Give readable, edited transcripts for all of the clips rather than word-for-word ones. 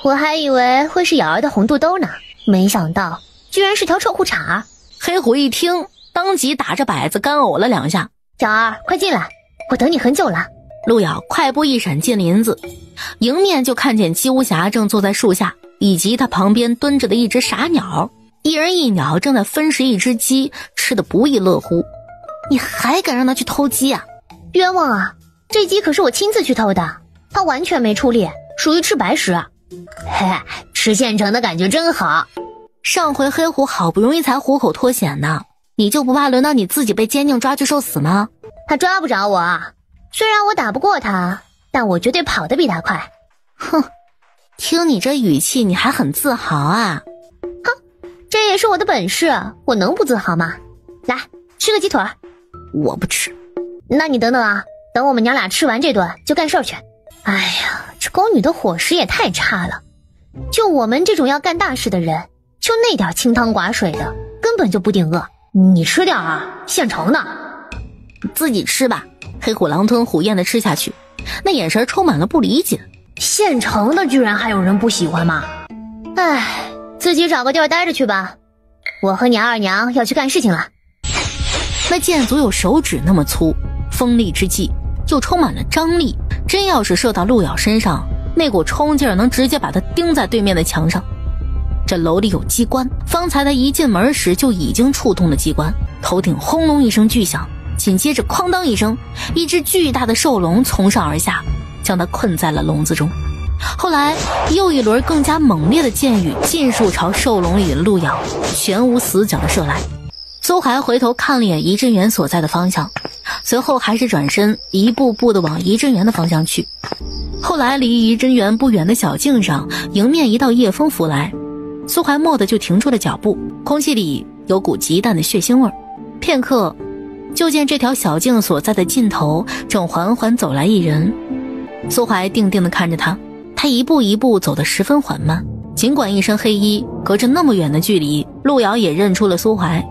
我还以为会是瑶儿的红肚兜呢，没想到居然是条臭裤衩。黑虎一听，当即打着摆子干呕了2下。瑶儿，快进来，我等你很久了。路遥快步一闪进林子，迎面就看见姬无暇正坐在树下，以及他旁边蹲着的一只傻鸟，一人一鸟正在分食一只鸡，吃得不亦乐乎。你还敢让他去偷鸡啊？冤枉啊，这鸡可是我亲自去偷的，它完全没出力，属于吃白食。嘿，吃现成的感觉真好。上回黑虎好不容易才虎口脱险呢，你就不怕轮到你自己被奸佞抓去受死吗？他抓不着我，虽然我打不过他，但我绝对跑得比他快。哼，听你这语气，你还很自豪啊？哼，这也是我的本事，我能不自豪吗？来，吃个鸡腿。我不吃。那你等等啊，等我们娘俩吃完这顿就干事儿去。哎呀，这宫女的伙食也太差了，就我们这种要干大事的人，就那点清汤寡水的，根本就不顶饿。你吃点啊，现成的。自己吃吧。黑虎狼吞虎咽地吃下去，那眼神充满了不理解。现成的居然还有人不喜欢吗？唉，自己找个地儿待着去吧，我和你二娘要去干事情了。那剑足有手指那么粗，锋利之际又充满了张力，真要是射到路遥身上，那股冲劲儿能直接把他钉在对面的墙上。这楼里有机关，方才他一进门时就已经触动了机关，头顶轰隆一声巨响，紧接着哐当一声，一只巨大的兽龙从上而下，将他困在了笼子中。后来又一轮更加猛烈的箭雨尽数朝兽笼里的路遥全无死角地射来。苏怀回头看了眼怡真园所在的方向，随后还是转身一步步地往怡真园的方向去。后来离怡真园不远的小径上，迎面一道夜风拂来，苏怀蓦地就停住了脚步，空气里有股极淡的血腥味。片刻，就见这条小径所在的尽头正缓缓走来一人。苏怀定定地看着他，他一步一步走得十分缓慢，尽管一身黑衣，隔着那么远的距离，路遥也认出了苏怀。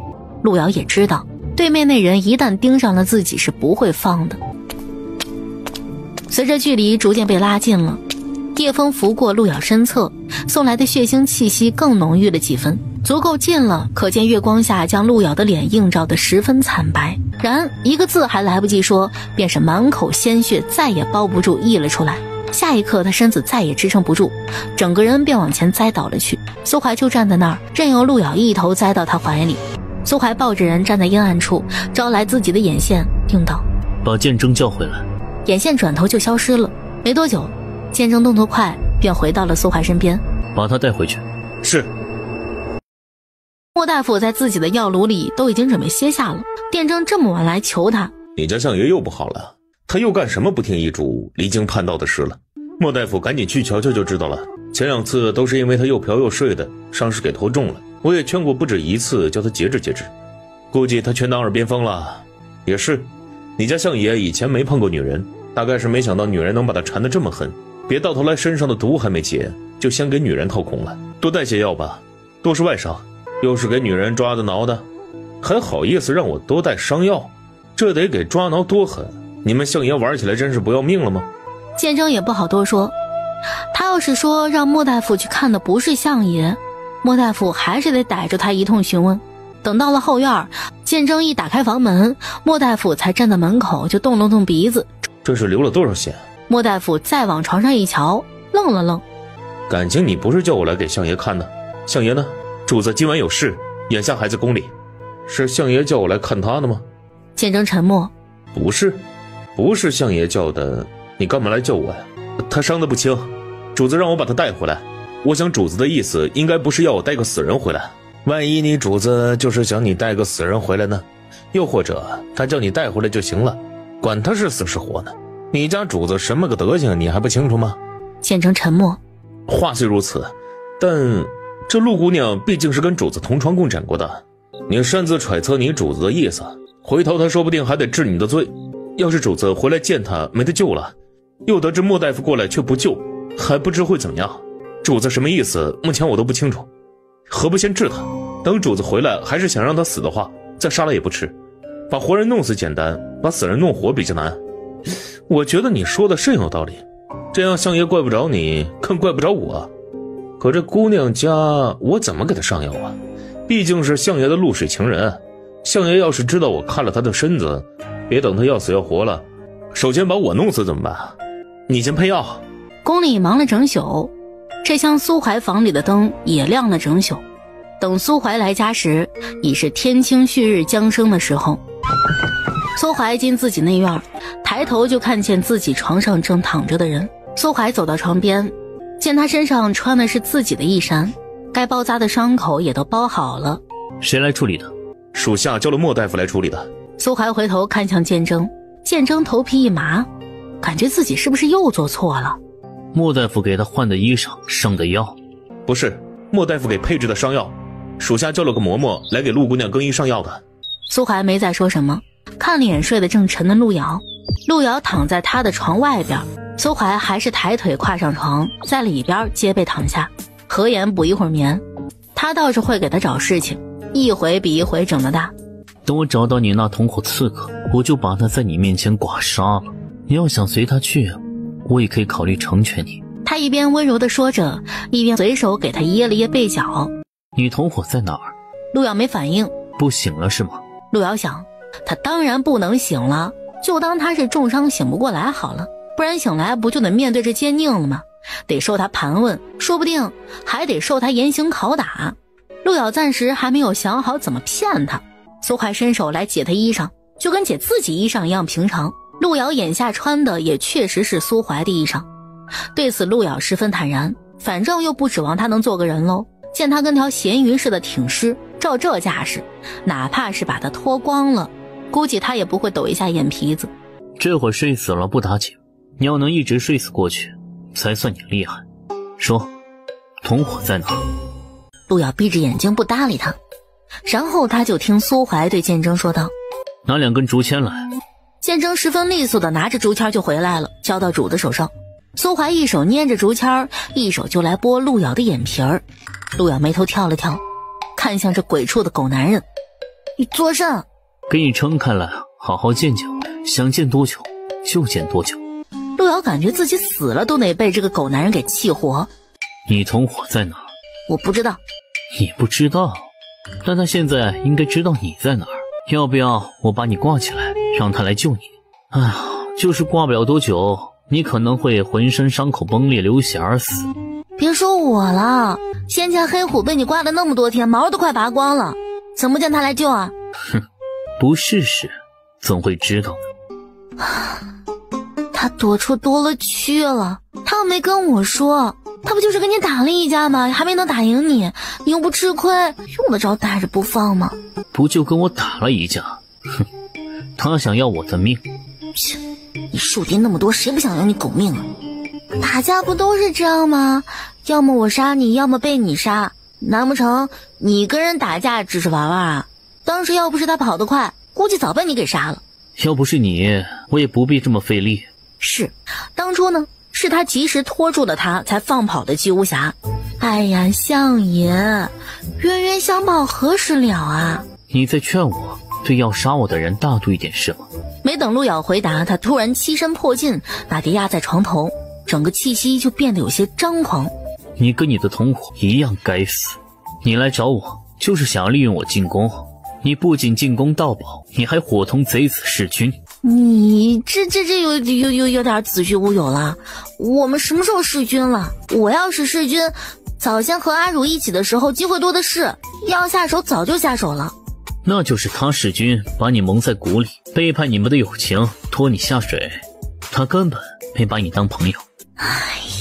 路遥也知道，对面那人一旦盯上了自己是不会放的。随着距离逐渐被拉近了，夜风拂过路遥身侧，送来的血腥气息更浓郁了几分，足够近了，可见月光下将路遥的脸映照得十分惨白。然一个字还来不及说，便是满口鲜血再也包不住溢了出来。下一刻他身子再也支撑不住，整个人便往前栽倒了去。苏怀就站在那儿，任由路遥一头栽到他怀里。苏怀抱着人站在阴暗处，招来自己的眼线，应道：把剑征叫回来。眼线转头就消失了。没多久，剑征动作快，便回到了苏怀身边，把他带回去。是。莫大夫在自己的药炉里都已经准备歇下了，殿征这么晚来求他，你家相爷又不好了，他又干什么不听医嘱、离经叛道的事了？莫大夫赶紧去瞧瞧就知道了。前2次都是因为他又嫖又睡的，伤势给拖重了，我也劝过不止1次，叫他节制节制。估计他全当耳边风了。也是，你家相爷以前没碰过女人，大概是没想到女人能把他缠得这么狠，别到头来身上的毒还没解，就先给女人掏空了。多带些药吧，多是外伤，又是给女人抓的挠的，还好意思让我多带伤药？这得给抓挠多狠！你们相爷玩起来真是不要命了吗？剑征也不好多说，他要是说让莫大夫去看的不是相爷，莫大夫还是得逮着他一通询问。等到了后院，剑征一打开房门，莫大夫才站在门口就动了动鼻子。这是流了多少血？莫大夫再往床上一瞧，愣了愣。感情你不是叫我来给相爷看的？相爷呢？主子今晚有事，眼下还在宫里。是相爷叫我来看他的吗？剑征沉默。不是相爷叫的，你干嘛来叫我呀？他伤得不轻，主子让我把他带回来。我想主子的意思应该不是要我带个死人回来，万一你主子就是想你带个死人回来呢？又或者他叫你带回来就行了，管他是死是活呢？你家主子什么个德行你还不清楚吗？剑征沉默。话虽如此，但这陆姑娘毕竟是跟主子同床共枕过的，你擅自揣测你主子的意思，回头他说不定还得治你的罪。要是主子回来见他没得救了，又得知莫大夫过来却不救，还不知会怎么样。主子什么意思目前我都不清楚，何不先治他，等主子回来还是想让他死的话，再杀了也不迟。把活人弄死简单，把死人弄活比较难。我觉得你说的甚有道理，这样相爷怪不着你，更怪不着我。可这姑娘家我怎么给她上药啊？毕竟是相爷的露水情人，相爷要是知道我看了她的身子，别等她要死要活了，首先把我弄死怎么办？你先配药。宫里忙了整宿，这厢苏怀房里的灯也亮了整宿。等苏怀来家时，已是天清旭日将升的时候。苏怀进自己内院，抬头就看见自己床上正躺着的人。苏怀走到床边，见他身上穿的是自己的衣衫，该包扎的伤口也都包好了。谁来处理的？属下叫了莫大夫来处理的。苏怀回头看向剑征，剑征头皮一麻，感觉自己是不是又做错了。莫大夫给他换的衣裳，上的药。不是，莫大夫给配置的伤药，属下叫了个嬷嬷来给陆姑娘更衣上药的。苏怀没再说什么，看了眼睡得正沉的陆瑶。陆瑶躺在他的床外边，苏怀还是抬腿跨上床，在里边接被躺下，合眼补一会儿眠。他倒是会给他找事情，一回比一回整得大。等我找到你那同伙刺客，我就把他在你面前剐杀了。你要想随他去，我也可以考虑成全你。他一边温柔地说着，一边随手给他掖了掖被角。你同伙在哪儿？陆瑶没反应。不醒了是吗？陆瑶想，他当然不能醒了，就当他是重伤醒不过来好了，不然醒来不就得面对着奸佞了吗？得受他盘问，说不定还得受他严刑拷打。陆瑶暂时还没有想好怎么骗他。苏怀伸手来解他衣裳，就跟解自己衣裳一样平常。陆瑶眼下穿的也确实是苏怀的衣裳，对此陆瑶十分坦然，反正又不指望他能做个人喽。见他跟条咸鱼似的挺尸，照这架势，哪怕是把他脱光了，估计他也不会抖一下眼皮子。这会儿睡死了不打紧，你要能一直睡死过去，才算你厉害。说，同伙在哪？陆瑶闭着眼睛不搭理他，然后他就听苏怀对剑征说道：拿2根竹签来。剑征十分利索的拿着竹签就回来了，交到主子手上。苏怀一手捏着竹签，一手就来剥陆瑶的眼皮儿。陆瑶眉头跳了跳，看向这鬼畜的狗男人：你作甚？给你撑开来，好好见见我，想见多久就见多久。陆瑶感觉自己死了都得被这个狗男人给气活。你同伙在哪？我不知道。你不知道？但他现在应该知道你在哪儿。要不要我把你挂起来，让他来救你？哎呀，就是挂不了多久，你可能会浑身伤口崩裂流血而死。别说我了，先前黑虎被你挂了那么多天，毛都快拔光了，怎么见他来救啊？哼，不试试怎会知道呢？他多处多了去了，他又没跟我说，他不就是跟你打了一架吗？还没能打赢你，你又不吃亏，用得着带着不放吗？不就跟我打了一架？哼，他想要我的命。切，你树敌那么多，谁不想要你狗命啊？打架不都是这样吗？要么我杀你，要么被你杀，难不成你跟人打架只是玩玩啊？当时要不是他跑得快，估计早被你给杀了。要不是你，我也不必这么费力。是，当初呢，是他及时拖住了他，才放跑的姬无暇。哎呀，相爷，冤冤相报何时了啊？你在劝我对要杀我的人大度一点是吗？没等陆瑶回答，他突然欺身破镜，把他压在床头，整个气息就变得有些张狂。你跟你的同伙一样该死，你来找我就是想要利用我进宫，你不仅进宫盗宝，你还伙同贼子弑君。你这有点子虚乌有了。我们什么时候弑君了？我要是弑君，早先和阿汝一起的时候机会多的是，要下手早就下手了。那就是他弑君，把你蒙在鼓里，背叛你们的友情，拖你下水。他根本没把你当朋友。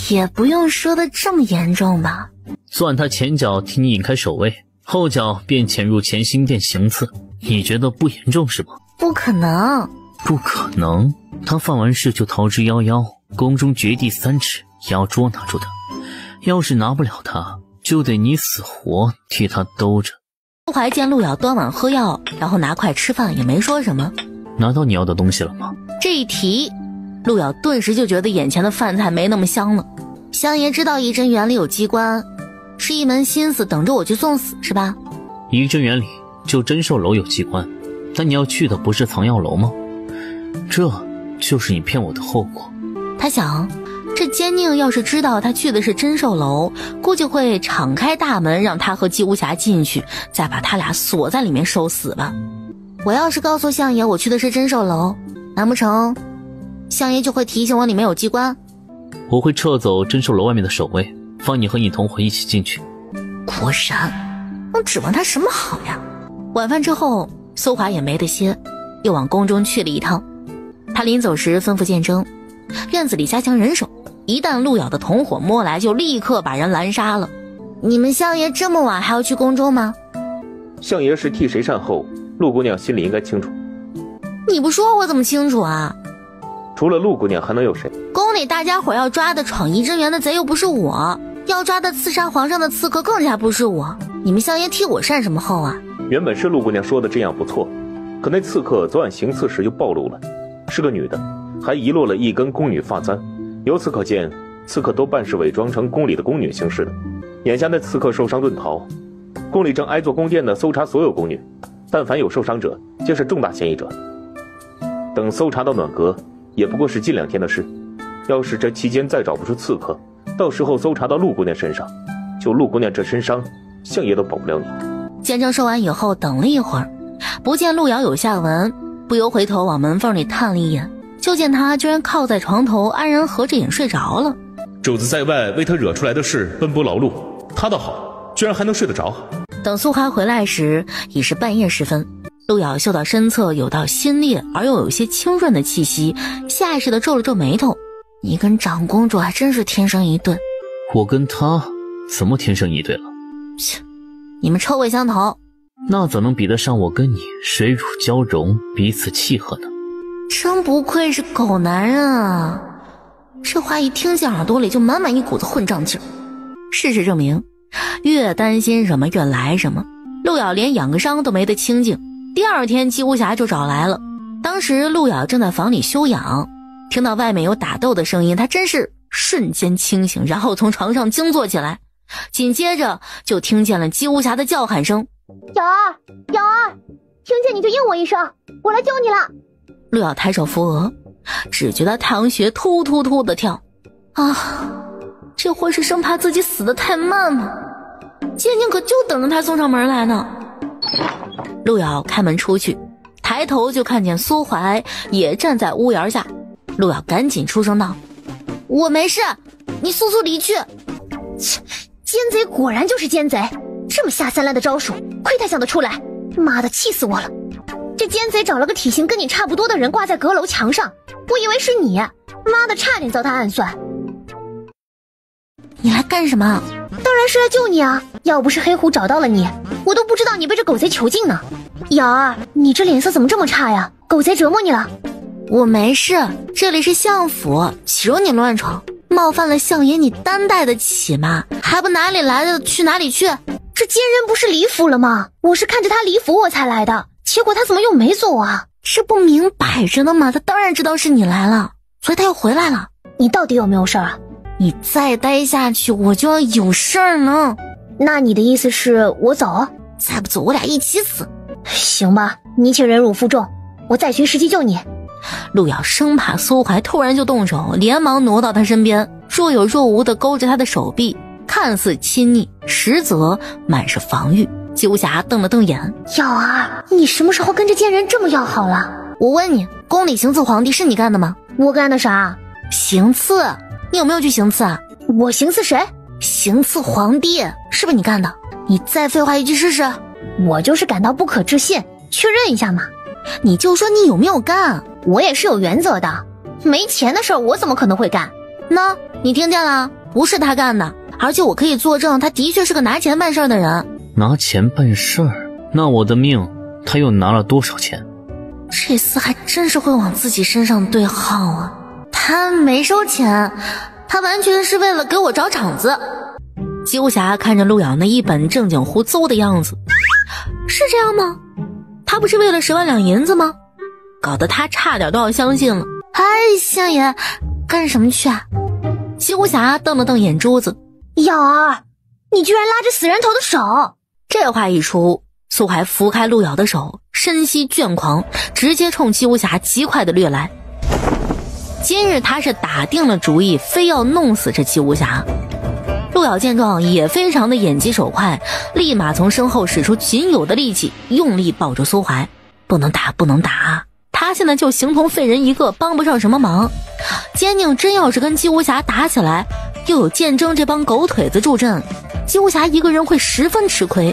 也不用说的这么严重吧。算他前脚替你引开守卫，后脚便潜入乾兴殿行刺，你觉得不严重是吗？不可能。不可能，他犯完事就逃之夭夭，宫中掘地3尺也要捉拿住他。要是拿不了他，就得你死活替他兜着。苏怀见陆瑶端碗喝药，然后拿筷吃饭，也没说什么。拿到你要的东西了吗？这一提，陆瑶顿时就觉得眼前的饭菜没那么香了。香爷知道仪真园里有机关，是一门心思等着我去送死是吧？仪真园里就真寿楼有机关，但你要去的不是藏药楼吗？这就是你骗我的后果。他想，这奸佞要是知道他去的是珍兽楼，估计会敞开大门让他和姬无暇进去，再把他俩锁在里面受死吧。我要是告诉相爷我去的是珍兽楼，难不成相爷就会提醒我里面有机关？我会撤走珍兽楼外面的守卫，放你和你同伙一起进去。果然，能指望他什么好呀？晚饭之后，苏华也没得歇，又往宫中去了一趟。他临走时吩咐剑征，院子里加强人手，一旦陆咬的同伙摸来，就立刻把人拦杀了。你们相爷这么晚还要去宫中吗？相爷是替谁善后，陆姑娘心里应该清楚。你不说我怎么清楚啊？除了陆姑娘还能有谁？宫里大家伙要抓的闯夷之源的贼又不是我，要抓的刺杀皇上的刺客更加不是我，你们相爷替我善什么后啊？原本是陆姑娘说的这样不错，可那刺客昨晚行刺时就暴露了，是个女的，还遗落了一根宫女发簪。由此可见，刺客都半是伪装成宫里的宫女行事的。眼下那刺客受伤遁逃，宫里正挨坐宫殿的搜查所有宫女，但凡有受伤者，皆是重大嫌疑者。等搜查到暖阁，也不过是近2天的事。要是这期间再找不出刺客，到时候搜查到陆姑娘身上，就陆姑娘这身伤，相爷都保不了你。监正说完以后，等了一会儿，不见陆瑶有下文，不由回头往门缝里探了一眼，就见他居然靠在床头，安然合着眼睡着了。主子在外为他惹出来的事奔波劳碌，他倒好，居然还能睡得着。等苏华回来时，已是半夜时分。陆瑶嗅到身侧有道新冽而又有些清润的气息，下意识地皱了皱眉头。你跟长公主还真是天生一对。我跟她怎么天生一对了？切，你们臭味相投。那怎能比得上我跟你水乳交融，彼此契合呢？真不愧是狗男人啊！这话一听进耳朵里，就满满一股子混账劲儿。事实证明，越担心什么越来什么。陆瑶连养个伤都没得清静。第2天姬无暇就找来了，当时陆瑶正在房里休养，听到外面有打斗的声音，他真是瞬间清醒，然后从床上惊坐起来，紧接着就听见了姬无暇的叫喊声：瑶儿，瑶儿，听见你就应我一声，我来救你了。陆瑶抬手扶额，只觉得太阳穴突突突的跳啊，这会是生怕自己死得太慢吗？坚定可就等着他送上门来呢。陆瑶开门出去，抬头就看见苏怀也站在屋檐下。陆瑶赶紧出声道：我没事，你速速离去。切，奸贼果然就是奸贼，这么下三滥的招数，亏他想得出来。妈的，气死我了！这奸贼找了个体型跟你差不多的人挂在阁楼墙上，我以为是你，妈的，差点遭他暗算。你来干什么？当然是来救你啊！要不是黑虎找到了你，我都不知道你被这狗贼囚禁呢。瑶儿，你这脸色怎么这么差呀？狗贼折磨你了？我没事，这里是相府，岂容你乱闯？冒犯了相爷，你担待得起吗？还不哪里来的去哪里去？这奸人不是离府了吗？我是看着他离府我才来的，结果他怎么又没走啊？这不明摆着的吗？他当然知道是你来了，所以他又回来了。你到底有没有事儿啊？你再待下去，我就要有事儿呢。那你的意思是我走？再不走，我俩一起死。行吧，你且忍辱负重，我再寻时机救你。陆瑶生怕苏怀突然就动手，连忙挪到他身边，若有若无地勾着他的手臂，看似亲昵，实则满是防御。姬无暇瞪了瞪眼：瑶儿，你什么时候跟这奸人这么要好了？我问你，宫里行刺皇帝是你干的吗？我干的啥？行刺，你有没有去行刺啊？我行刺谁？行刺皇帝，是不是你干的？你再废话一句试试。我就是感到不可置信，确认一下嘛。你就说你有没有干，我也是有原则的，没钱的事儿我怎么可能会干？那你听见了，不是他干的，而且我可以作证，他的确是个拿钱办事的人。拿钱办事儿？那我的命他又拿了多少钱？这厮还真是会往自己身上对号啊！他没收钱，他完全是为了给我找场子。姬无暇看着陆瑶那一本正经胡诌的样子，是这样吗？他不是为了10万两银子吗？搞得他差点都要相信了。哎，相爷，干什么去啊？姬无暇瞪了瞪眼珠子：瑶儿，你居然拉着死人头的手！这话一出，苏怀拂开陆瑶的手，深吸倦狂，直接冲姬无暇极快的掠来。今日他是打定了主意，非要弄死这姬无暇。陆瑶见状也非常的眼疾手快，立马从身后使出仅有的力气，用力抱住苏怀。不能打，不能打，他现在就形同废人一个，帮不上什么忙。奸佞真要是跟姬无暇打起来，又有剑争这帮狗腿子助阵，姬无暇一个人会十分吃亏，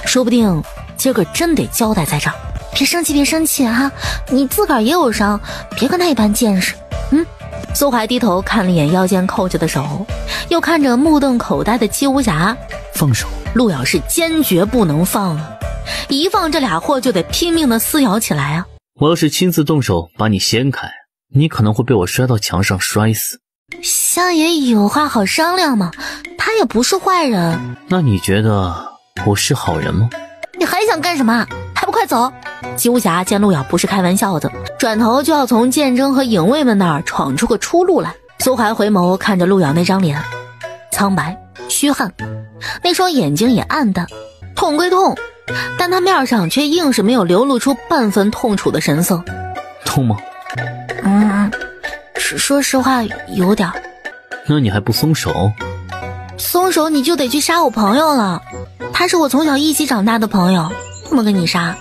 说不定今个真得交代在这儿。别生气，别生气啊！你自个儿也有伤，别跟他一般见识。苏怀低头看了一眼腰间扣着的手，又看着目瞪口呆的姬无暇，放手！陆瑶是坚决不能放啊！一放这俩货就得拼命的撕咬起来啊！我要是亲自动手把你掀开，你可能会被我摔到墙上摔死。相爷有话好商量嘛，他也不是坏人。那你觉得我是好人吗？你还想干什么？还不快走！姬无暇见陆瑶不是开玩笑的，转头就要从剑争和影卫们那儿闯出个出路来。苏怀回眸看着陆瑶那张脸，苍白虚汗，那双眼睛也暗淡。痛归痛，但他面上却硬是没有流露出半分痛楚的神色。痛吗？说实话有点。那你还不松手？松手你就得去杀我朋友了，他是我从小一起长大的朋友，不能跟你杀。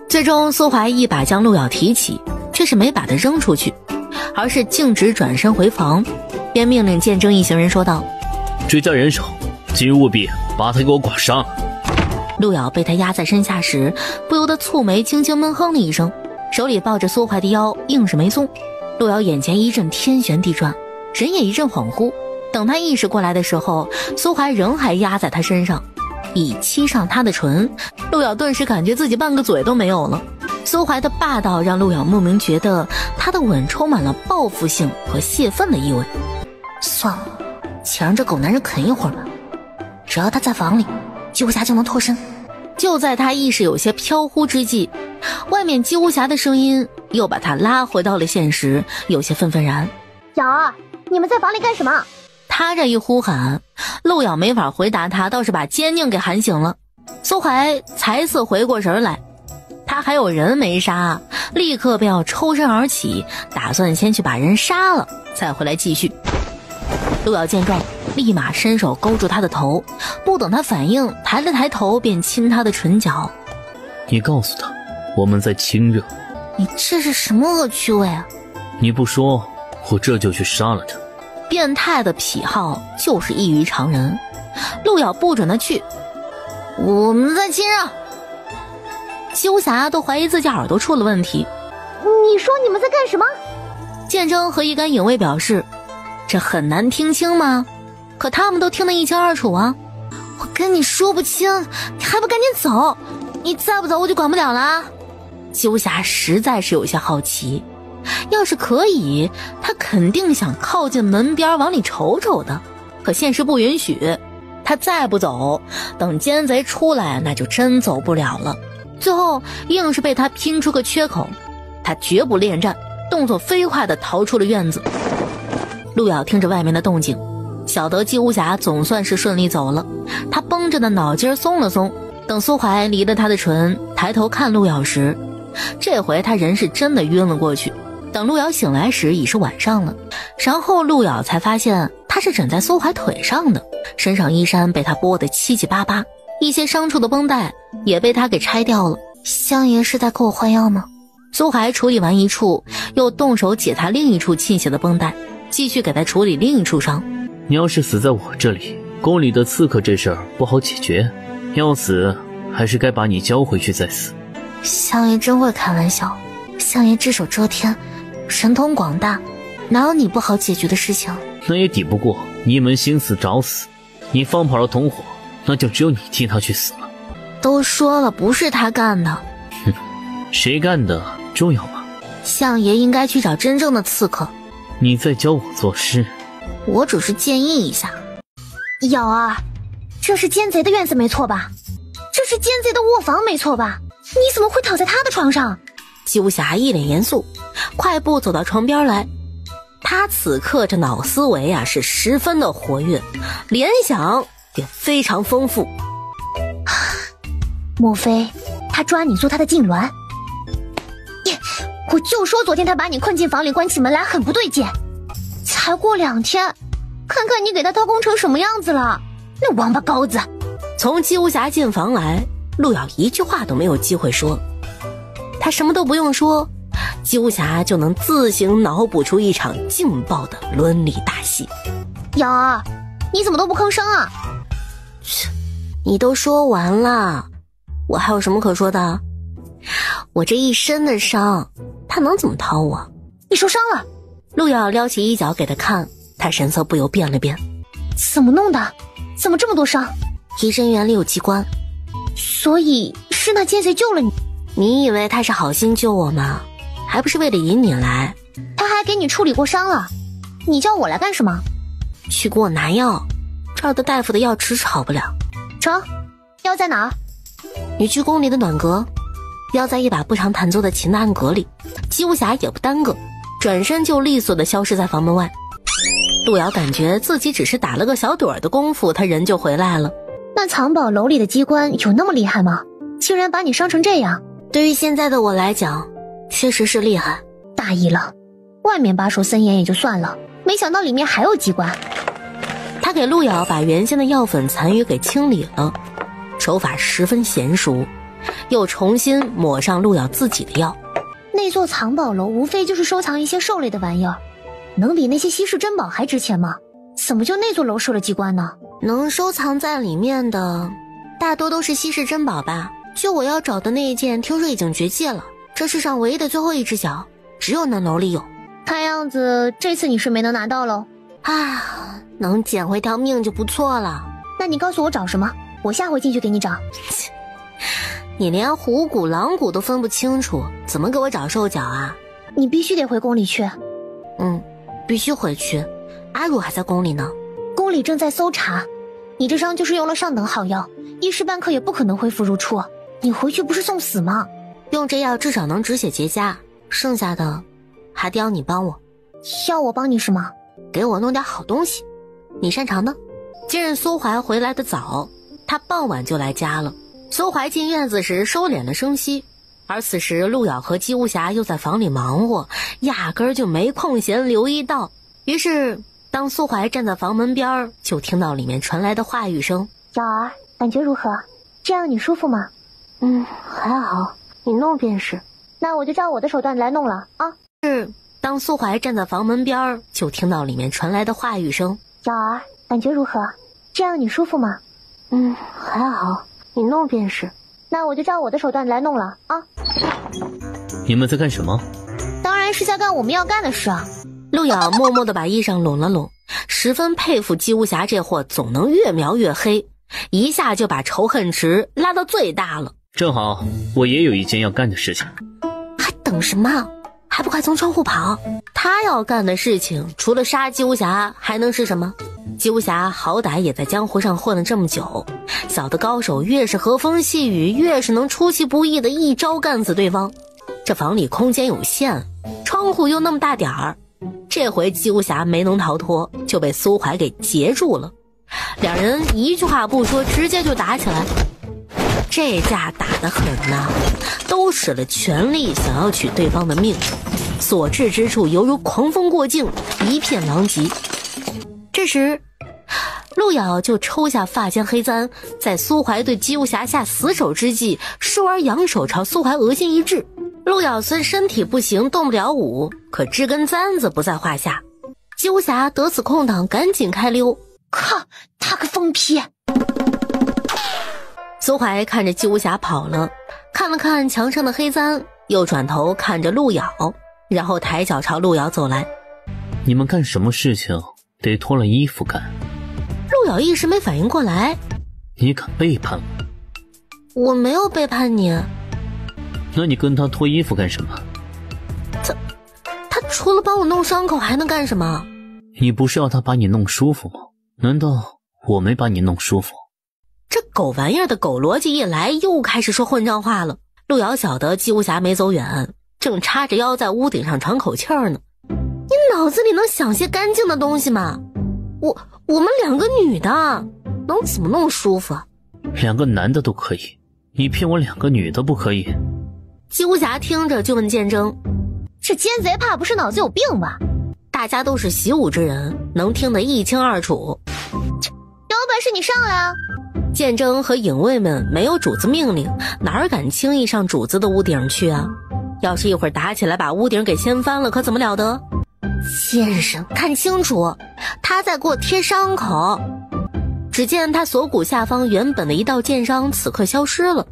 最终苏怀一把将陆瑶提起，却是没把他扔出去，而是径直转身回房，便命令剑争一行人说道：追加人手，今日务必把他给我剐杀。陆瑶被他压在身下时，不由得蹙眉轻轻闷哼了一声，手里抱着苏怀的腰硬是没松。陆瑶眼前一阵天旋地转，人也一阵恍惚，等他意识过来的时候，苏怀仍还压在他身上，已欺上他的唇。陆瑶顿时感觉自己半个嘴都没有了。苏怀的霸道让陆瑶莫名觉得他的吻充满了报复性和泄愤的意味。算了，且让这狗男人啃一会儿吧，只要他在房里，姬无暇就能脱身。就在他意识有些飘忽之际，外面姬无暇的声音又把他拉回到了现实，有些愤愤然。瑶儿，你们在房里干什么？他这一呼喊，陆瑶没法回答他，倒是把奸佞给喊醒了。苏怀才似回过神来，他还有人没杀，立刻便要抽身而起，打算先去把人杀了再回来继续。陆瑶见状立马伸手勾住他的头，不等他反应，抬了抬头便亲他的唇角。你告诉他我们在亲热。你这是什么恶趣味啊？你不说我这就去杀了他。变态的癖好就是异于常人，陆瑶不准他去。我们在亲热。姬无暇都怀疑自己耳朵出了问题。你说你们在干什么？剑争和一干影卫表示，这很难听清吗？可他们都听得一清二楚啊。我跟你说不清，你还不赶紧走？你再不走我就管不了了。姬无暇实在是有些好奇，要是可以，他肯定想靠近门边往里瞅瞅的，可现实不允许。他再不走，等奸贼出来那就真走不了了。最后硬是被他拼出个缺口，他绝不恋战，动作飞快地逃出了院子。陆瑶听着外面的动静，晓得姬无暇总算是顺利走了，他绷着的脑筋松了松。等苏怀离了他的唇，抬头看陆瑶时，这回他人是真的晕了过去。等陆瑶醒来时已是晚上了，然后陆瑶才发现他是枕在苏怀腿上的，身上衣衫被他剥得七七八八，一些伤处的绷带也被他给拆掉了。相爷是在给我换药吗？苏怀处理完一处，又动手解他另一处沁血的绷带，继续给他处理另一处伤。你要是死在我这里，宫里的刺客这事儿不好解决，要死还是该把你交回去再死。相爷真会开玩笑，相爷只手遮天，神通广大，哪有你不好解决的事情？那也抵不过你一门心思找死。你放跑了同伙，那就只有你替他去死了。都说了不是他干的。哼，谁干的重要吗？相爷应该去找真正的刺客。你在教我做事？我只是建议一下。瑶儿，这是奸贼的院子没错吧？这是奸贼的卧房没错吧？你怎么会躺在他的床上？姬无暇一脸严肃，快步走到床边来。他此刻这脑思维啊是十分的活跃，联想也非常丰富。莫非他抓你做他的痉挛？我就说昨天他把你困进房里关起门来很不对劲，才过2天，看看你给他掏空成什么样子了，那王八羔子。从姬无暇进房来，陆瑶一句话都没有机会说，他什么都不用说，姬无暇就能自行脑补出一场劲爆的伦理大戏。瑶儿，你怎么都不吭声啊？你都说完了，我还有什么可说的？我这一身的伤，他能怎么掏我？你受伤了？陆瑶撩起衣角给他看，他神色不由变了变。怎么弄的？怎么这么多伤？医生园里有机关，所以是那奸贼救了你。你以为他是好心救我吗？还不是为了引你来。他还给你处理过伤了，你叫我来干什么？去给我拿药，这儿的大夫的药迟迟好不了。成，药在哪儿？你去宫里的暖阁，药在一把不常弹奏的琴的暗格里。姬无暇也不耽搁，转身就利索地消失在房门外。陆瑶感觉自己只是打了个小盹的功夫，他人就回来了。那藏宝楼里的机关有那么厉害吗？竟然把你伤成这样。对于现在的我来讲，确实是厉害。大意了，外面把守森严也就算了，没想到里面还有机关。他给陆瑶把原先的药粉残余给清理了，手法十分娴熟，又重新抹上陆瑶自己的药。那座藏宝楼无非就是收藏一些兽类的玩意儿，能比那些稀世珍宝还值钱吗？怎么就那座楼设了机关呢？能收藏在里面的大多都是稀世珍宝吧。就我要找的那一件，听说已经绝迹了，这世上唯一的最后一只脚，只有那楼里有。看样子这次你是没能拿到喽。啊，能捡回条命就不错了。那你告诉我找什么，我下回进去给你找。你连虎骨狼骨都分不清楚，怎么给我找兽脚啊？你必须得回宫里去。必须回去。阿汝还在宫里呢。宫里正在搜查，你这伤就是用了上等好药，一时半刻也不可能恢复如初。你回去不是送死吗？用这药至少能止血结痂，剩下的还得要你帮我。要我帮你是吗？给我弄点好东西，你擅长的。今日苏怀回来的早，他傍晚就来家了。苏怀进院子时收敛了声息，而此时陆瑶和姬无暇又在房里忙活，压根儿就没空闲留意到。于是当苏怀站在房门边，就听到里面传来的话语声：瑶儿，感觉如何？这样你舒服吗？还好，你弄便是。那我就照我的手段来弄了啊。是当苏怀站在房门边，就听到里面传来的话语声：瑶儿，感觉如何？这样你舒服吗？还好，你弄便是。那我就照我的手段来弄了啊。你们在干什么？当然是在干我们要干的事啊。陆瑶默默地把衣裳拢了拢，十分佩服姬无暇这货总能越描越黑，一下就把仇恨值拉到最大了。正好我也有一件要干的事情。还等什么？还不快从窗户跑？他要干的事情除了杀姬无暇还能是什么？姬无暇好歹也在江湖上混了这么久，小的高手越是和风细雨，越是能出其不意的一招干死对方。这房里空间有限，窗户又那么大点儿，这回姬无暇没能逃脱，就被苏怀给截住了。两人一句话不说，直接就打起来。这架打得狠呐，都使了全力想要取对方的命，所至之处犹如狂风过境，一片狼藉。这时陆瑶就抽下发间黑簪，在苏怀对姬无暇下死手之际，倏而扬手朝苏怀额心一掷。陆瑶虽身体不行，动不了武，可支根簪子不在话下。姬无暇得此空档，赶紧开溜。靠，他个疯批！苏怀看着姬无暇跑了，看了看墙上的黑簪，又转头看着陆瑶，然后抬脚朝陆瑶走来。你们干什么事情得脱了衣服干？陆瑶一时没反应过来。你敢背叛我？我没有背叛你。那你跟他脱衣服干什么？他除了帮我弄伤口还能干什么？你不是要他把你弄舒服吗？难道我没把你弄舒服？这狗玩意儿的狗逻辑一来，又开始说混账话了。陆瑶晓得姬无暇没走远，正叉着腰在屋顶上喘口气儿呢。你脑子里能想些干净的东西吗？我们两个女的能怎么弄舒服？两个男的都可以，你骗我两个女的不可以？姬无暇听着就问剑争：这奸贼怕不是脑子有病吧？大家都是习武之人，能听得一清二楚。有本事你上来啊！剑征和影卫们没有主子命令，哪敢轻易上主子的屋顶去啊？要是一会儿打起来把屋顶给掀翻了，可怎么了得？先生，看清楚，他在给我贴伤口。只见他锁骨下方原本的一道剑伤此刻消失了，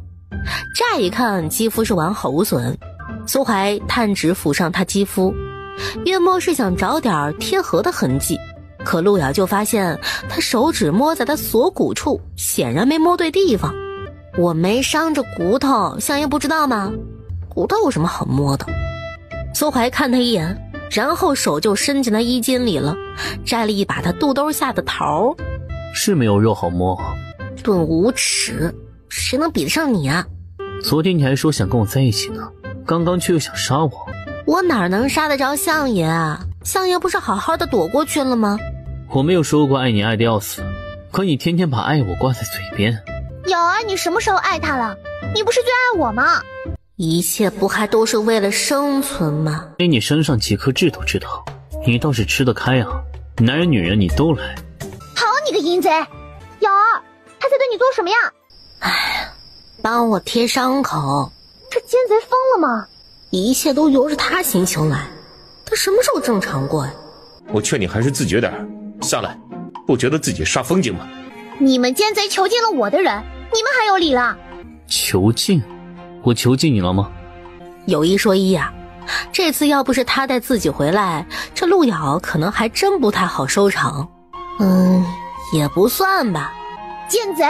乍一看肌肤是完好无损。苏怀探指抚上他肌肤，约摸是想找点贴合的痕迹，可路遥就发现他手指摸在他锁骨处，显然没摸对地方。我没伤着骨头，相爷不知道吗？骨头有什么好摸的？苏怀看他一眼，然后手就伸进他衣襟里了，摘了一把他肚兜下的桃。是没有肉好摸。顿无耻，谁能比得上你啊？昨天你还说想跟我在一起呢，刚刚却又想杀我。我哪能杀得着相爷啊？相爷不是好好的躲过去了吗？我没有说过爱你爱得要死，可你天天把爱我挂在嘴边。瑶儿，你什么时候爱他了？你不是最爱我吗？一切不还都是为了生存吗？给你身上几颗痣都知道，你倒是吃得开啊！男人女人你都来。好你个淫贼！瑶儿，他在对你做什么呀？哎，帮我贴伤口。这奸贼疯了吗？一切都由着他心情来，他什么时候正常过呀？我劝你还是自觉点，下来，不觉得自己煞风景吗？你们奸贼囚禁了我的人，你们还有理了？囚禁？我囚禁你了吗？有一说一啊，这次要不是他带自己回来，这路遥可能还真不太好收场。也不算吧。奸贼，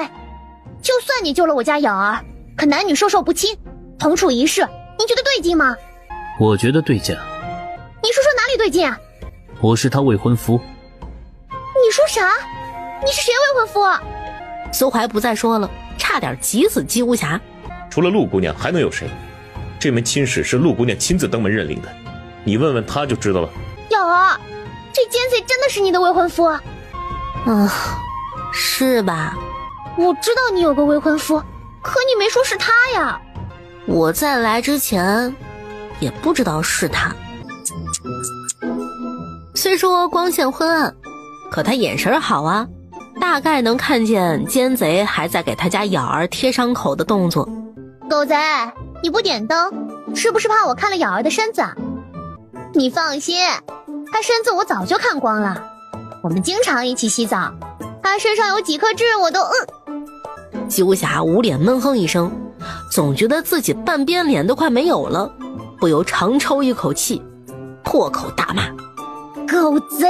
就算你救了我家瑶儿，可男女授受不亲，同处一室，你觉得对劲吗？我觉得对劲。你说说哪里对劲啊？我是他未婚夫。你说啥？你是谁未婚夫？苏怀不再说了，差点急死姬无暇。除了陆姑娘还能有谁？这门亲事是陆姑娘亲自登门认领的，你问问她就知道了。瑶儿，这奸贼真的是你的未婚夫？是吧？我知道你有个未婚夫，可你没说是他呀。我在来之前也不知道是他。虽说光线昏暗，可他眼神好啊，大概能看见奸贼还在给他家瑶儿贴伤口的动作。狗贼，你不点灯，是不是怕我看了瑶儿的身子？你放心，他身子我早就看光了，我们经常一起洗澡，他身上有几颗痣我都姬无暇捂脸闷哼一声，总觉得自己半边脸都快没有了，不由长抽一口气，破口大骂：狗贼，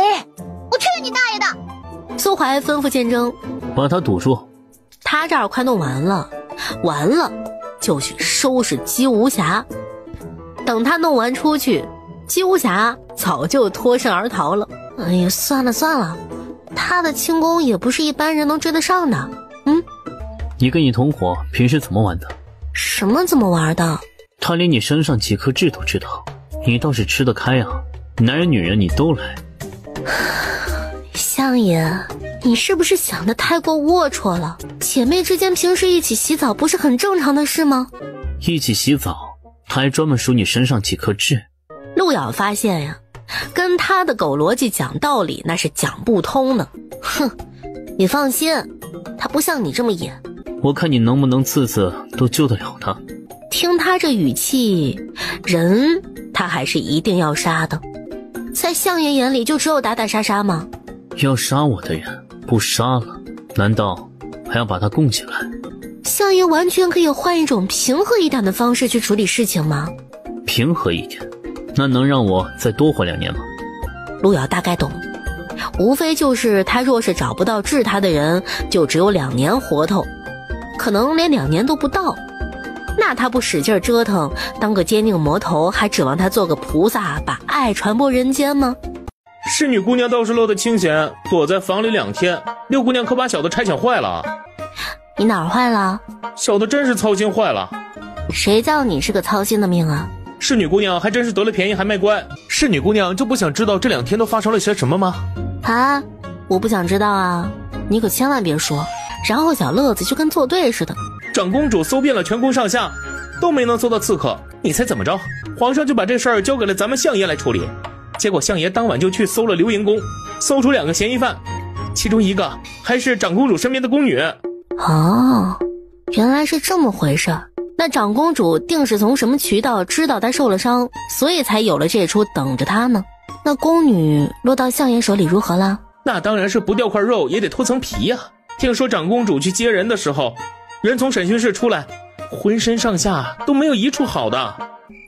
我去你大爷的！苏怀吩咐剑征把他堵住。他这儿快弄完了就去收拾姬无暇。等他弄完出去，姬无暇早就脱身而逃了。哎呀，算了，他的轻功也不是一般人能追得上的。你跟你同伙平时怎么玩的？什么怎么玩的？他连你身上几颗痣都知道，你倒是吃得开啊！男人女人你都来。相爷，你是不是想得太过龌龊了？姐妹之间平时一起洗澡不是很正常的事吗？一起洗澡，他还专门数你身上几颗痣。路遥发现呀，跟他的狗逻辑讲道理那是讲不通的。你放心，他不像你这么野。我看你能不能次次都救得了他。听他这语气，人他还是一定要杀的。在相爷眼里就只有打打杀杀吗？要杀我的人不杀了，难道还要把他供起来？相爷完全可以换一种平和一点的方式去处理事情吗？平和一点，那能让我再多活2年吗？路遥大概懂，无非就是他若是找不到治他的人，就只有2年活头，可能连2年都不到。那他不使劲折腾，当个坚定魔头，还指望他做个菩萨，把爱传播人间吗？侍女姑娘倒是乐得清闲，躲在房里2天，六姑娘可把小的差遣坏了。你哪儿坏了？小的真是操心坏了。谁叫你是个操心的命啊？侍女姑娘还真是得了便宜还卖乖。侍女姑娘就不想知道这2天都发生了些什么吗？啊，我不想知道啊，你可千万别说，然后小乐子就跟作对似的。长公主搜遍了全宫上下，都没能搜到刺客，你猜怎么着？皇上就把这事儿交给了咱们相爷来处理。结果相爷当晚就去搜了流银宫，搜出2个嫌疑犯，其中一个还是长公主身边的宫女。哦，原来是这么回事。那长公主定是从什么渠道知道她受了伤，所以才有了这出等着她呢。那宫女落到相爷手里如何了？那当然是不掉块肉也得脱层皮呀。听说长公主去接人的时候，人从审讯室出来，浑身上下都没有一处好的。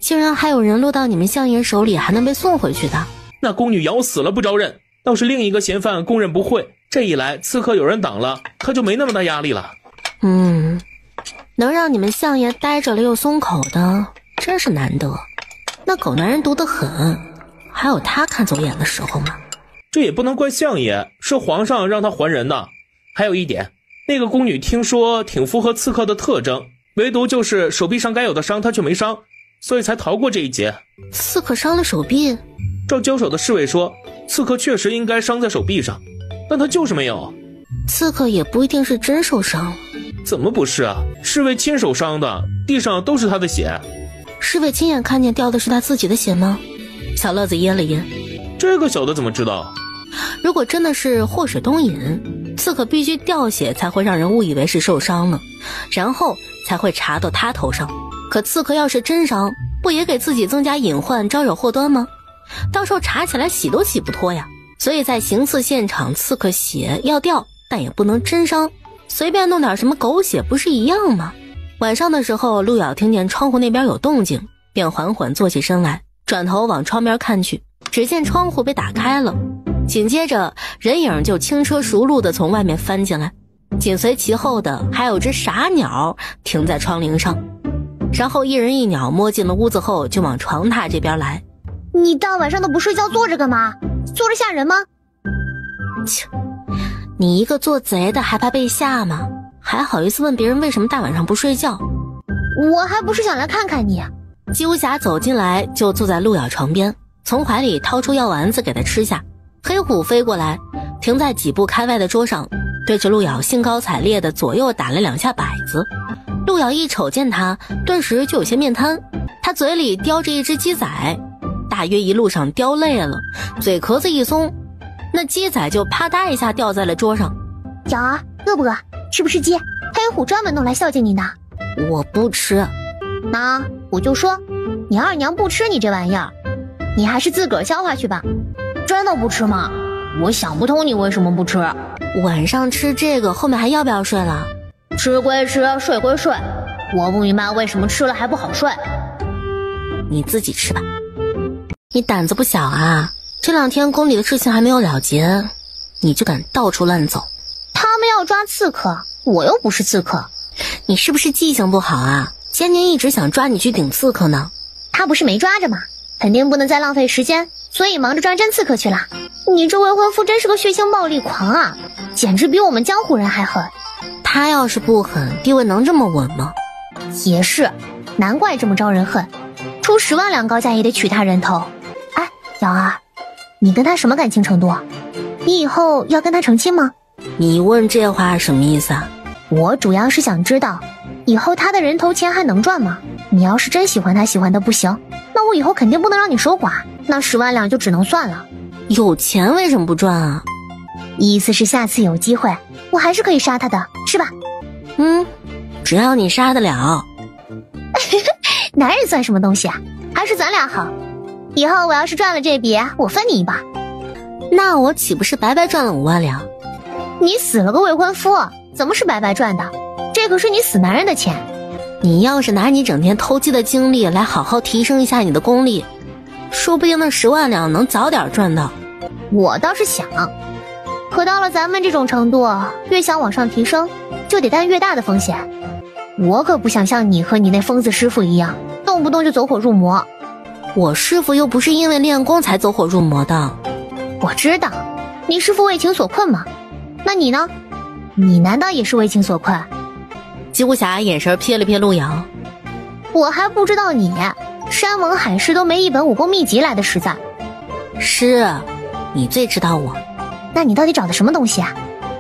竟然还有人落到你们相爷手里还能被送回去的。那宫女咬死了不招认，倒是另一个嫌犯供认不讳。这一来刺客有人挡了，他就没那么大压力了。能让你们相爷待着了又松口的真是难得。那狗男人毒得很，还有他看走眼的时候吗？这也不能怪相爷，是皇上让他还人的。还有一点，那个宫女听说挺符合刺客的特征，唯独就是手臂上该有的伤他却没伤，所以才逃过这一劫。刺客伤了手臂？照交手的侍卫说，刺客确实应该伤在手臂上，但他就是没有。刺客也不一定是真受伤。怎么不是啊？侍卫亲手伤的，地上都是他的血。侍卫亲眼看见掉的是他自己的血吗？小乐子噎了噎。这个小的怎么知道？如果真的是祸水东引，刺客必须掉血才会让人误以为是受伤了，然后才会查到他头上。可刺客要是真伤，不也给自己增加隐患，招惹祸端吗？到时候查起来洗都洗不脱呀。所以在行刺现场，刺客血要掉，但也不能真伤，随便弄点什么狗血不是一样吗？晚上的时候，陆瑶听见窗户那边有动静，便缓缓坐起身来，转头往窗边看去，只见窗户被打开了，紧接着人影就轻车熟路地从外面翻进来，紧随其后的还有只傻鸟停在窗棂上，然后一人一鸟摸进了屋子后就往床榻这边来。你大晚上的不睡觉坐着干嘛？坐着吓人吗？切，你一个做贼的还怕被吓吗？还好意思问别人为什么大晚上不睡觉？我还不是想来看看你。姬无暇走进来就坐在陆瑶床边，从怀里掏出药丸子给他吃下。黑虎飞过来停在几步开外的桌上，对着陆瑶兴高采烈地左右打了2下摆子。陆瑶一瞅见他，顿时就有些面瘫，他嘴里叼着一只鸡仔，大约一路上叼累了，嘴壳子一松，那鸡仔就啪嗒一下掉在了桌上。瑶儿，饿不饿？吃不吃鸡？黑虎专门弄来孝敬你的。我不吃。那我就说你二娘不吃你这玩意儿，你还是自个儿消化去吧。真的不吃吗？我想不通你为什么不吃。晚上吃这个后面还要不要睡了？吃归吃，睡归睡，我不明白为什么吃了还不好睡。你自己吃吧。你胆子不小啊，这2天宫里的事情还没有了结，你就敢到处乱走。他们要抓刺客，我又不是刺客。你是不是记性不好啊？前年一直想抓你去顶刺客呢。他不是没抓着吗？肯定不能再浪费时间，所以忙着抓真刺客去了。你这未婚夫真是个血腥暴力狂啊，简直比我们江湖人还狠。他要是不狠，地位能这么稳吗？也是，难怪这么招人恨，出10万两高价也得取他人头。哎，瑶儿，你跟他什么感情程度？你以后要跟他成亲吗？你问这话什么意思啊？我主要是想知道，以后他的人头钱还能赚吗？你要是真喜欢他喜欢的不行，那我以后肯定不能让你守寡，那10万两就只能算了。有钱为什么不赚啊？意思是下次有机会，我还是可以杀他的，是吧？只要你杀得了。男人算什么东西啊？还是咱俩好。以后我要是赚了这笔，我分你一半。那我岂不是白白赚了5万两？你死了个未婚夫，怎么是白白赚的？这可是你死男人的钱。你要是拿你整天偷鸡的精力来好好提升一下你的功力，说不定那10万两能早点赚到。我倒是想，可到了咱们这种程度，越想往上提升，就得担越大的风险。我可不想像你和你那疯子师傅一样，动不动就走火入魔。我师傅又不是因为练功才走火入魔的。我知道，你师傅为情所困嘛。那你呢？你难道也是为情所困？姬无暇眼神瞥了瞥陆瑶。我还不知道你山盟海誓都没一本武功秘籍来的实在。是，你最知道我。那你到底找的什么东西啊？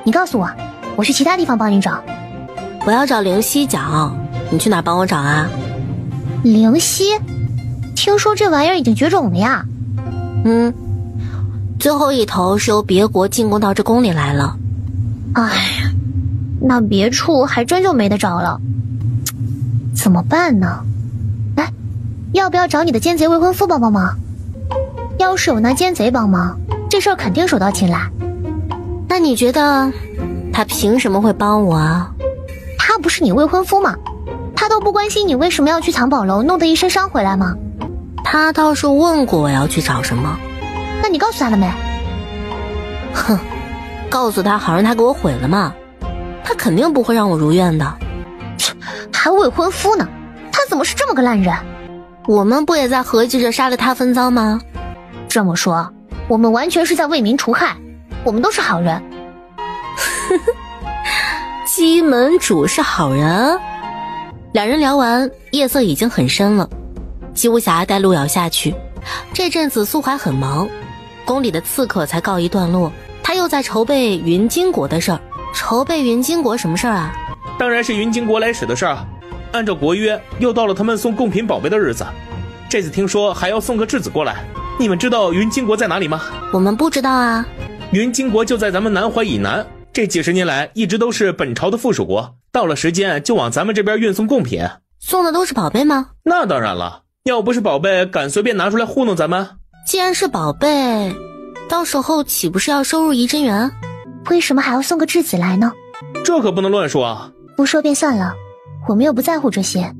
你告诉我，我去其他地方帮你找。我要找灵犀角，你去哪帮我找啊？灵犀？听说这玩意儿已经绝种了呀？最后一头是由别国进贡到这宫里来了。哎呀，那别处还真就没得找了，怎么办呢？哎，要不要找你的奸贼未婚夫帮帮忙？要是有那奸贼帮忙，这事儿肯定手到擒来。那你觉得他凭什么会帮我啊？他不是你未婚夫吗？他都不关心你为什么要去藏宝楼，弄得一身伤回来吗？他倒是问过我要去找什么。那你告诉他了没？哼，告诉他好让他给我毁了嘛，他肯定不会让我如愿的。还未婚夫呢，他怎么是这么个烂人？我们不也在合计着杀了他分赃吗？这么说，我们完全是在为民除害，我们都是好人。西门主是好人。两人聊完，夜色已经很深了。姬无暇带路遥下去。这阵子苏怀很忙，宫里的刺客才告一段落，他又在筹备云金国的事儿。筹备云金国什么事儿啊？当然是云金国来使的事儿。按照国约，又到了他们送贡品宝贝的日子。这次听说还要送个质子过来。你们知道云金国在哪里吗？我们不知道啊。云金国就在咱们南怀以南，这几十年来一直都是本朝的附属国，到了时间就往咱们这边运送贡品。送的都是宝贝吗？那当然了，要不是宝贝，敢随便拿出来糊弄咱们？既然是宝贝，到时候岂不是要收入仪真园？为什么还要送个质子来呢？这可不能乱说啊。不说便算了，我们又不在乎这些。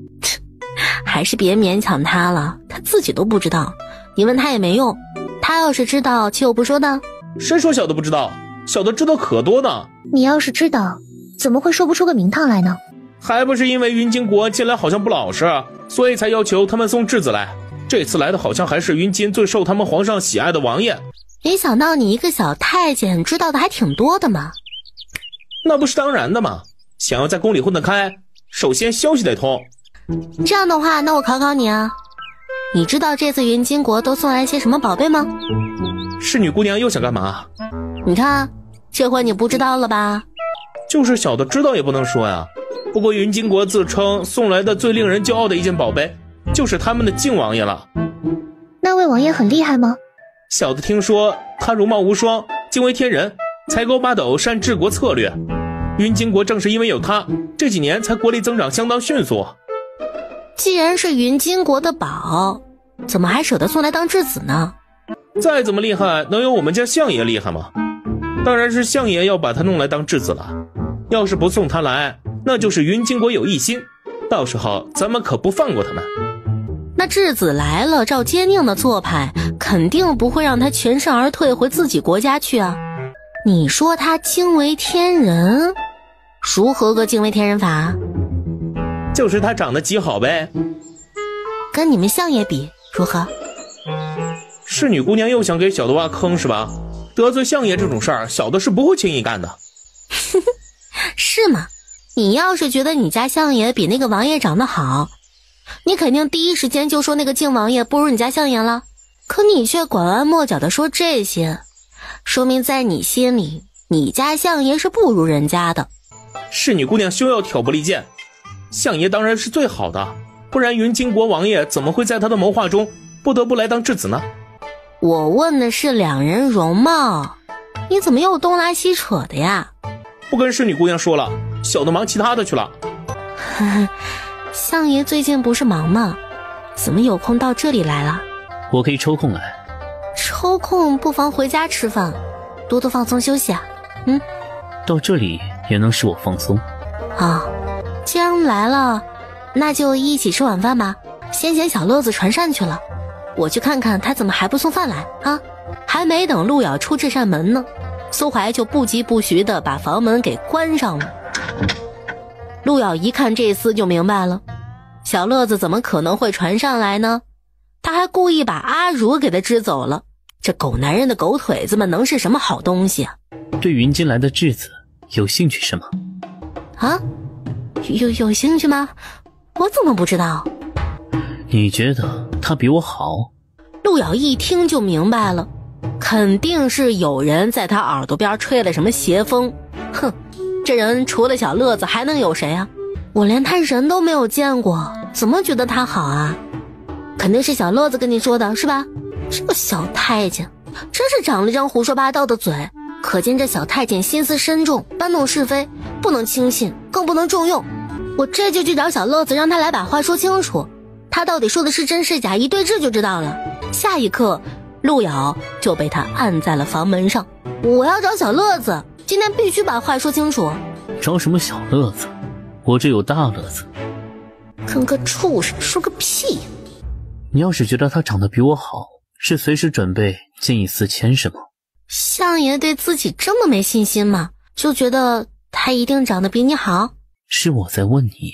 还是别勉强他了，他自己都不知道，你问他也没用。他要是知道，岂有不说的？谁说小的不知道？小的知道可多呢。你要是知道，怎么会说不出个名堂来呢？还不是因为云金国近来好像不老实，所以才要求他们送质子来。这次来的好像还是云金最受他们皇上喜爱的王爷。没想到你一个小太监知道的还挺多的嘛。那不是当然的吗？想要在宫里混得开，首先消息得通。这样的话，那我考考你啊，你知道这次云金国都送来些什么宝贝吗？侍女姑娘又想干嘛？你看，这回你不知道了吧？就是小的知道也不能说呀。不过云金国自称送来的最令人骄傲的一件宝贝，就是他们的靖王爷了。那位王爷很厉害吗？小的听说他容貌无双，惊为天人，才高八斗，善治国策略。云金国正是因为有他，这几年才国力增长相当迅速。既然是云金国的宝，怎么还舍得送来当质子呢？再怎么厉害，能有我们家相爷厉害吗？当然是相爷要把他弄来当质子了。要是不送他来，那就是云金国有异心，到时候咱们可不放过他们。那质子来了，照奸佞的做派，肯定不会让他全身而退回自己国家去啊。你说他惊为天人，如何个惊为天人法？就是他长得极好呗。跟你们相爷比如何？侍女姑娘又想给小的挖坑是吧？得罪相爷这种事儿，小的是不会轻易干的。是吗？你要是觉得你家相爷比那个王爷长得好，你肯定第一时间就说那个靖王爷不如你家相爷了。可你却拐弯抹角的说这些，说明在你心里，你家相爷是不如人家的。侍女姑娘休要挑拨离间，相爷当然是最好的，不然云金国王爷怎么会在他的谋划中不得不来当质子呢？我问的是两人容貌，你怎么又东拉西扯的呀？不跟侍女姑娘说了，小的忙其他的去了。相爷最近不是忙吗？怎么有空到这里来了？我可以抽空来。抽空不妨回家吃饭，多多放松休息啊。到这里也能使我放松。既然来了，那就一起吃晚饭吧。先嫌小乐子传膳去了，我去看看他怎么还不送饭来啊。还没等路遥出这扇门呢，苏怀就不疾不徐地把房门给关上了。路遥一看这厮就明白了，小乐子怎么可能会传上来呢？他还故意把阿如给他支走了。这狗男人的狗腿子们能是什么好东西啊？对云金来的质子有兴趣是吗？有兴趣吗？我怎么不知道？你觉得他比我好？路遥一听就明白了，肯定是有人在他耳朵边吹了什么邪风。哼，这人除了小乐子还能有谁啊？我连他人都没有见过，怎么觉得他好啊？肯定是小乐子跟你说的是吧？这个小太监真是长了张胡说八道的嘴，可见这小太监心思深重，搬弄是非，不能轻信，更不能重用。我这就去找小乐子，让他来把话说清楚，他到底说的是真是假，一对质就知道了。下一刻，路遥就被他按在了房门上。我要找小乐子，今天必须把话说清楚。找什么小乐子？我这有大乐子。跟个畜生说个屁！你要是觉得他长得比我好，是随时准备见异思迁是吗？相爷对自己这么没信心吗？就觉得他一定长得比你好？是我在问你。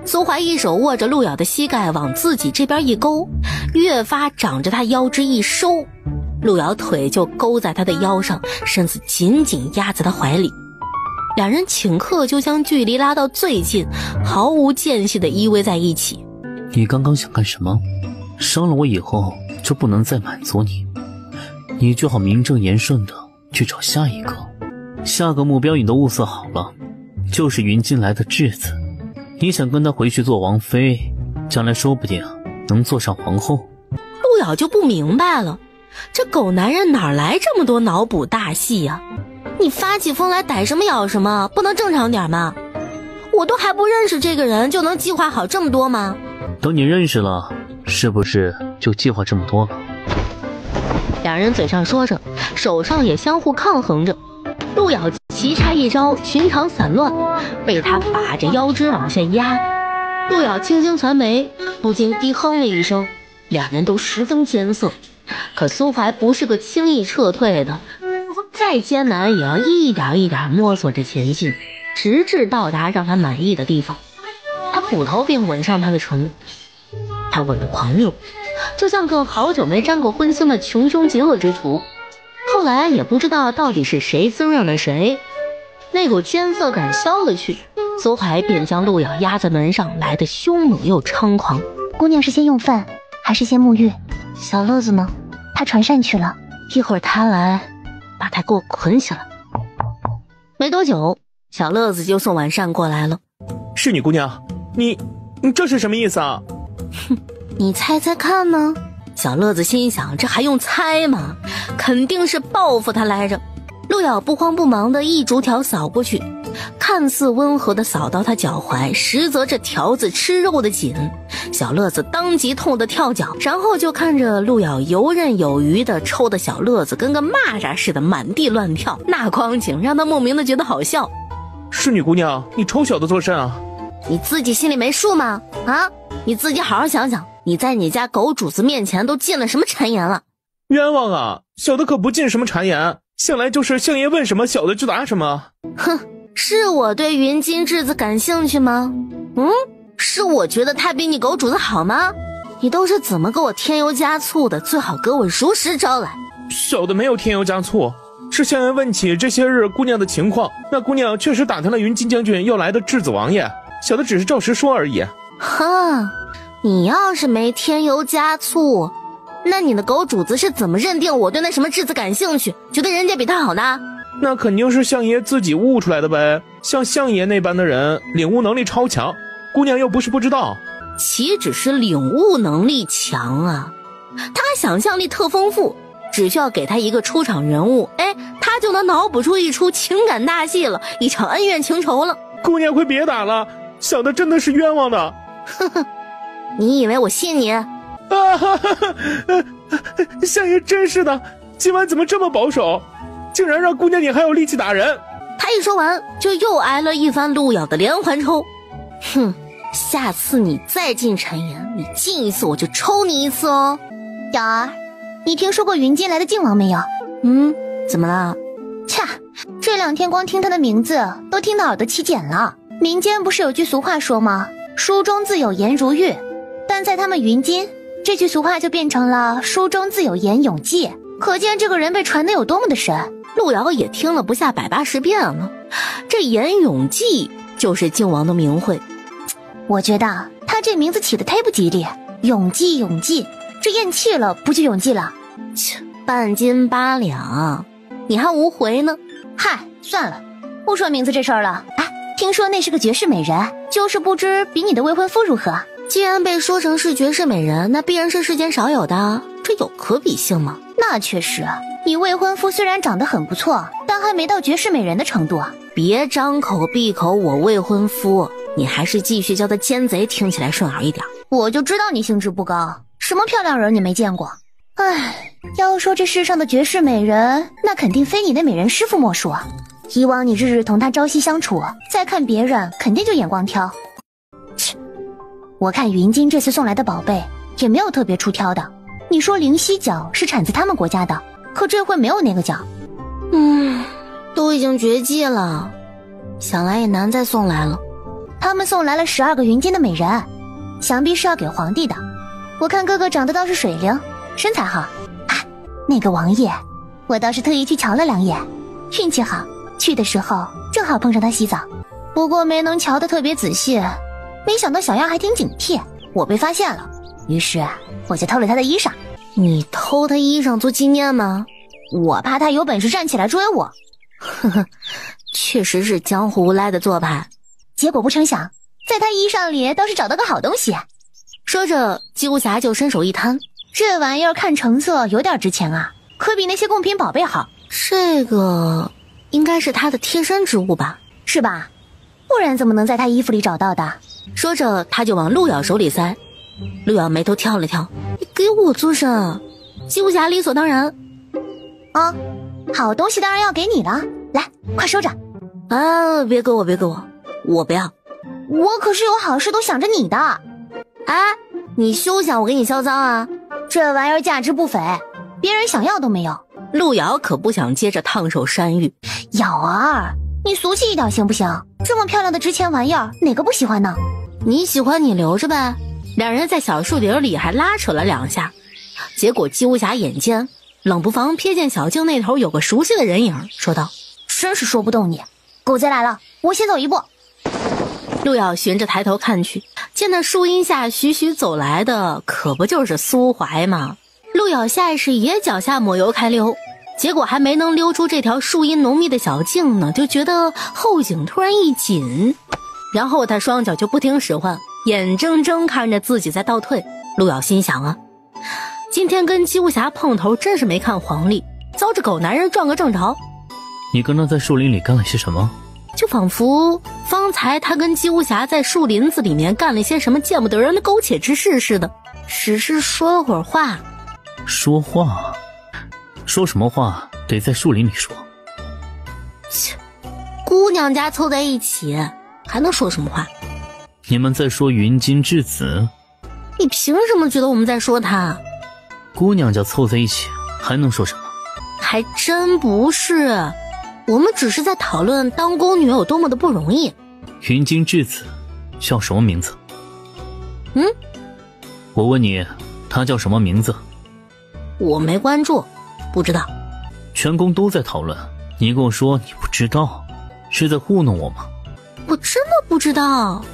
苏怀一手握着路遥的膝盖往自己这边一勾，越发长着他腰肢一收，路遥腿就勾在他的腰上，身子紧紧压在他怀里。两人顷刻就将距离拉到最近，毫无间隙地依偎在一起。你刚刚想干什么？伤了我以后就不能再满足你，你就好名正言顺的去找下一个。下个目标你都物色好了，就是云津来的质子。你想跟他回去做王妃，将来说不定能坐上皇后。路遥就不明白了，这狗男人哪来这么多脑补大戏呀？你发起疯来逮什么咬什么，不能正常点吗？我都还不认识这个人，就能计划好这么多吗？等你认识了，是不是就计划这么多了？两人嘴上说着，手上也相互抗衡着。路遥棋差一招，寻常散乱，被他把着腰肢往下压。路遥轻轻传眉，不禁低哼了一声，两人都十分艰涩。可苏怀不是个轻易撤退的，再艰难也要一点一点摸索着前进，直至到达让他满意的地方。他斧头便吻上他的唇，他吻得狂热，就像个好久没沾过荤腥的穷凶极恶之徒。后来也不知道到底是谁滋润了谁，那股艰涩感消了去，苏怀便将路遥压在门上，来得凶猛又猖狂。姑娘是先用饭还是先沐浴？小乐子呢？他传膳去了，一会儿他来把他给我捆起来。没多久，小乐子就送晚膳过来了。是你姑娘，你这是什么意思啊？哼，你猜猜看呢？小乐子心想，这还用猜吗？肯定是报复他来着。路遥不慌不忙的一竹条扫过去，看似温和的扫到他脚踝，实则这条子吃肉的紧。小乐子当即痛得跳脚，然后就看着路遥游刃有余的抽的小乐子跟个蚂蚱似的满地乱跳，那光景让他莫名的觉得好笑。是女姑娘，你抽小的做甚啊？你自己心里没数吗？啊，你自己好好想想，你在你家狗主子面前都进了什么谗言了？冤枉啊，小的可不进什么谗言，向来就是相爷问什么小的就答什么。哼，是我对云金质子感兴趣吗？是我觉得他比你狗主子好吗？你都是怎么给我添油加醋的？最好给我如实招来。小的没有添油加醋，是相爷问起这些日姑娘的情况，那姑娘确实打听了云金将军要来的质子王爷，小的只是照实说而已。哈，你要是没添油加醋，那你的狗主子是怎么认定我对那什么质子感兴趣，觉得人家比他好呢？那肯定是相爷自己悟出来的呗，像相爷那般的人领悟能力超强，姑娘又不是不知道。岂止是领悟能力强啊，他想象力特丰富，只需要给他一个出场人物，他就能脑补出一出情感大戏了，一场恩怨情仇了。姑娘快别打了，小的真的是冤枉的。呵呵，你以为我信你？相爷真是的，今晚怎么这么保守，竟然让姑娘你还有力气打人。他一说完就又挨了一番路遥的连环抽。哼，下次你再进谗言，你进一次我就抽你一次哦。瑶儿，你听说过云间来的靖王没有？怎么了？恰，这两天光听他的名字都听得耳朵起茧了。民间不是有句俗话说吗？书中自有颜如玉，但在他们云间，这句俗话就变成了书中自有颜永济，可见这个人被传得有多么的神。路遥也听了不下180遍了，这颜永济就是靖王的名讳。我觉得他这名字起得忒不吉利，永济永济，这咽气了不就永济了？切，半斤8两，你还无回呢？嗨，算了，不说名字这事儿了。听说那是个绝世美人，就是不知比你的未婚夫如何？既然被说成是绝世美人，那必然是世间少有的，这有可比性吗？那确实，你未婚夫虽然长得很不错，但还没到绝世美人的程度啊。别张口闭口我未婚夫，你还是继续叫他奸贼，听起来顺耳一点。我就知道你兴致不高，什么漂亮人你没见过。唉，要说这世上的绝世美人，那肯定非你那美人师傅莫属啊。以往你日日同她朝夕相处，再看别人肯定就眼光挑。切，我看云京这次送来的宝贝也没有特别出挑的。你说灵犀角是产自他们国家的，可这回没有那个角。都已经绝迹了，想来也难再送来了。他们送来了12个云京的美人，想必是要给皇帝的。我看哥哥长得倒是水灵，身材好。啊，那个王爷，我倒是特意去瞧了2眼，运气好，去的时候正好碰上他洗澡。不过没能瞧得特别仔细，没想到小样还挺警惕，我被发现了，于是我就偷了他的衣裳。你偷他衣裳做纪念吗？我怕他有本事站起来追我。呵呵，确实是江湖无赖的做派。结果不成想，在他衣裳里倒是找到个好东西。说着，姬无暇就伸手一摊，这玩意儿看成色有点值钱啊，可比那些贡品宝贝好。这个应该是他的贴身之物吧？是吧？不然怎么能在他衣服里找到的？说着，他就往陆瑶手里塞。陆瑶眉头跳了跳，你给我做甚？姬无暇理所当然。啊，好东西当然要给你了，来，快收着。啊，别给我，别给我，我不要。我可是有好事都想着你的。哎，你休想我给你销赃啊！这玩意儿价值不菲，别人想要都没有。陆瑶可不想接着烫手山芋。瑶儿，你俗气一点行不行？这么漂亮的值钱玩意儿，哪个不喜欢呢？你喜欢你留着呗。两人在小树林里还拉扯了2下，结果姬无暇眼尖，冷不防瞥见小径那头有个熟悉的人影，说道：真是说不动你，狗贼来了，我先走一步。陆瑶循着抬头看去，见那树荫下徐徐走来的可不就是苏怀吗？陆瑶下意识也脚下抹油开溜，结果还没能溜出这条树荫浓密的小径呢，就觉得后颈突然一紧，然后他双脚就不听使唤，眼睁睁看着自己在倒退。陆瑶心想啊，今天跟姬无暇碰头真是没看黄历，遭这狗男人撞个正着。你刚刚在树林里干了些什么？就仿佛方才他跟姬无暇在树林子里面干了些什么见不得人的苟且之事似的，只是说了会儿话。说话？说什么话得在树林里说。切，姑娘家凑在一起还能说什么话？你们在说云金质子？你凭什么觉得我们在说他？姑娘家凑在一起还能说什么？还真不是，我们只是在讨论当宫女有多么的不容易。云金质子叫什么名字？我问你，她叫什么名字？我没关注，不知道。全宫都在讨论，你跟我说你不知道，是在糊弄我吗？我真的不知道。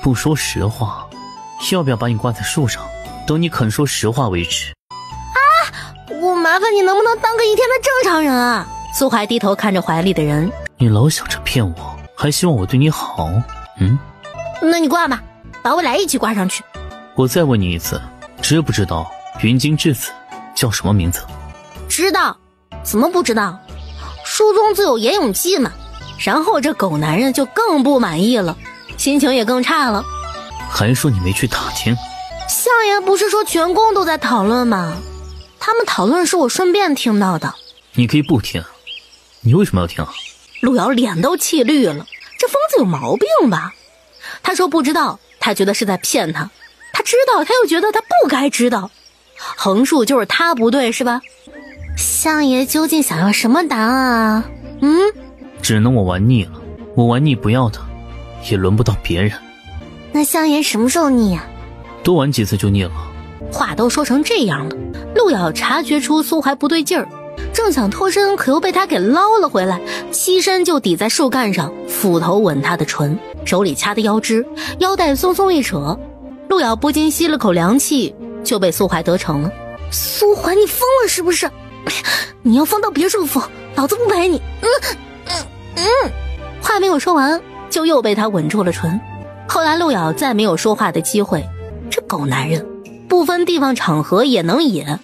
不说实话，要不要把你挂在树上，等你肯说实话为止？我麻烦你能不能当个一天的正常人啊？苏怀低头看着怀里的人，你老想着骗我，还希望我对你好，那你挂吧，把我俩一起挂上去。我再问你一次，知不知道云金质子叫什么名字？知道，怎么不知道？书中自有严永记嘛。然后这狗男人就更不满意了，心情也更差了。还说你没去打听？相爷不是说全宫都在讨论吗？他们讨论是我顺便听到的。你可以不听，你为什么要听啊？陆瑶脸都气绿了，这疯子有毛病吧？他说不知道，他觉得是在骗他；他知道，他又觉得他不该知道。横竖就是他不对是吧？相爷究竟想要什么答案啊？只能我玩腻了，我玩腻不要的，也轮不到别人。那相爷什么时候腻啊？多玩几次就腻了。话都说成这样了，陆瑶察觉出苏怀不对劲儿，正想脱身，可又被他给捞了回来，栖身就抵在树干上，斧头吻他的唇，手里掐的腰肢，腰带松松一扯，陆瑶不禁吸了口凉气，就被苏怀得逞了。苏怀，你疯了是不是？你要放到别处疯，老子不陪你。话没有说完，就又被他吻住了唇。后来陆瑶再没有说话的机会，狗男人，不分地方场合也能野，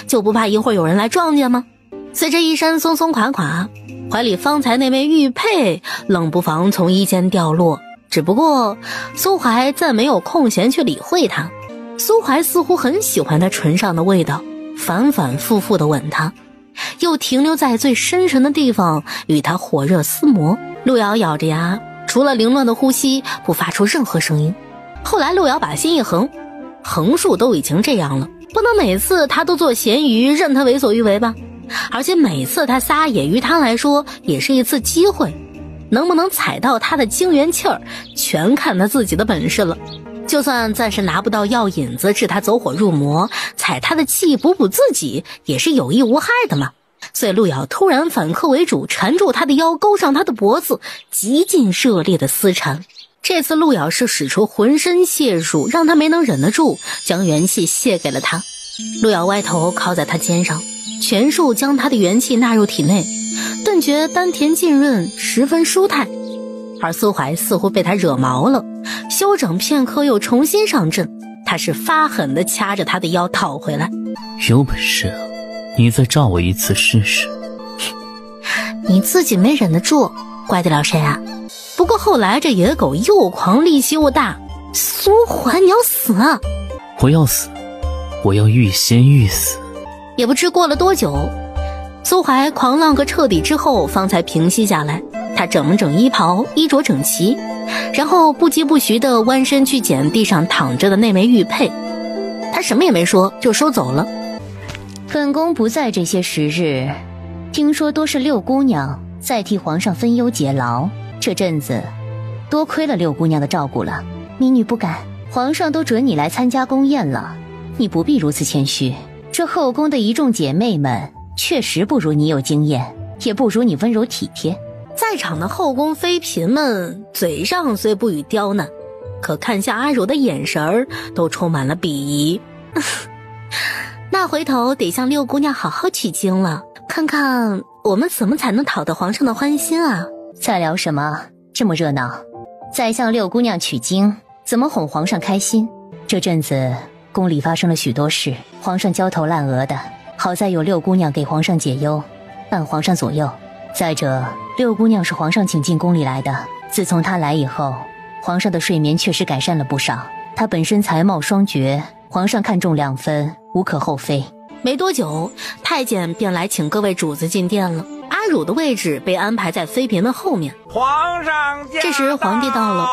就不怕一会儿有人来撞见吗？随着衣衫松松垮垮，怀里方才那枚玉佩冷不防从衣间掉落，只不过苏怀暂没有空闲去理会它。苏怀似乎很喜欢他唇上的味道，反反复复地吻他，又停留在最深沉的地方与他火热厮磨。路遥咬着牙，除了凌乱的呼吸，不发出任何声音。后来路遥把心一横，横竖都已经这样了，不能每次他都做咸鱼任他为所欲为吧？而且每次他撒野于他来说也是一次机会，能不能踩到他的精元气儿，全看他自己的本事了。就算暂时拿不到药引子治他走火入魔，踩他的气补补自己也是有益无害的嘛。所以路遥突然反客为主，缠住他的腰，勾上他的脖子，极尽热烈的厮缠。这次路遥是使出浑身解数，让他没能忍得住，将元气泄给了他。路遥歪头靠在他肩上，全数将他的元气纳入体内，顿觉丹田浸润，十分舒泰。而苏怀似乎被他惹毛了，休整片刻又重新上阵，他是发狠地掐着他的腰讨回来。有本事你再炸我一次试试。你自己没忍得住，怪得了谁啊？不过后来这野狗又狂力气又大，苏怀你要死啊！我要死，我要欲仙欲死。也不知过了多久，苏怀狂浪个彻底之后方才平息下来。他整了整衣袍，衣着整齐，然后不疾不徐地弯身去捡地上躺着的那枚玉佩。他什么也没说就收走了。本宫不在这些时日，听说多是六姑娘在替皇上分忧解劳，这阵子多亏了六姑娘的照顾了。民女不敢，皇上都准你来参加宫宴了，你不必如此谦虚。这后宫的一众姐妹们确实不如你有经验，也不如你温柔体贴。在场的后宫妃嫔们嘴上虽不语刁难，可看向阿柔的眼神儿都充满了鄙夷。那回头得向六姑娘好好取经了，看看我们怎么才能讨得皇上的欢心啊！再聊什么？这么热闹，再向六姑娘取经，怎么哄皇上开心？这阵子宫里发生了许多事，皇上焦头烂额的，好在有六姑娘给皇上解忧，伴皇上左右。再者，六姑娘是皇上请进宫里来的，自从她来以后，皇上的睡眠确实改善了不少。她本身才貌双绝，皇上看重2分，无可厚非。没多久，太监便来请各位主子进殿了。阿乳的位置被安排在妃嫔们后面。皇上驾到！这时皇帝到了，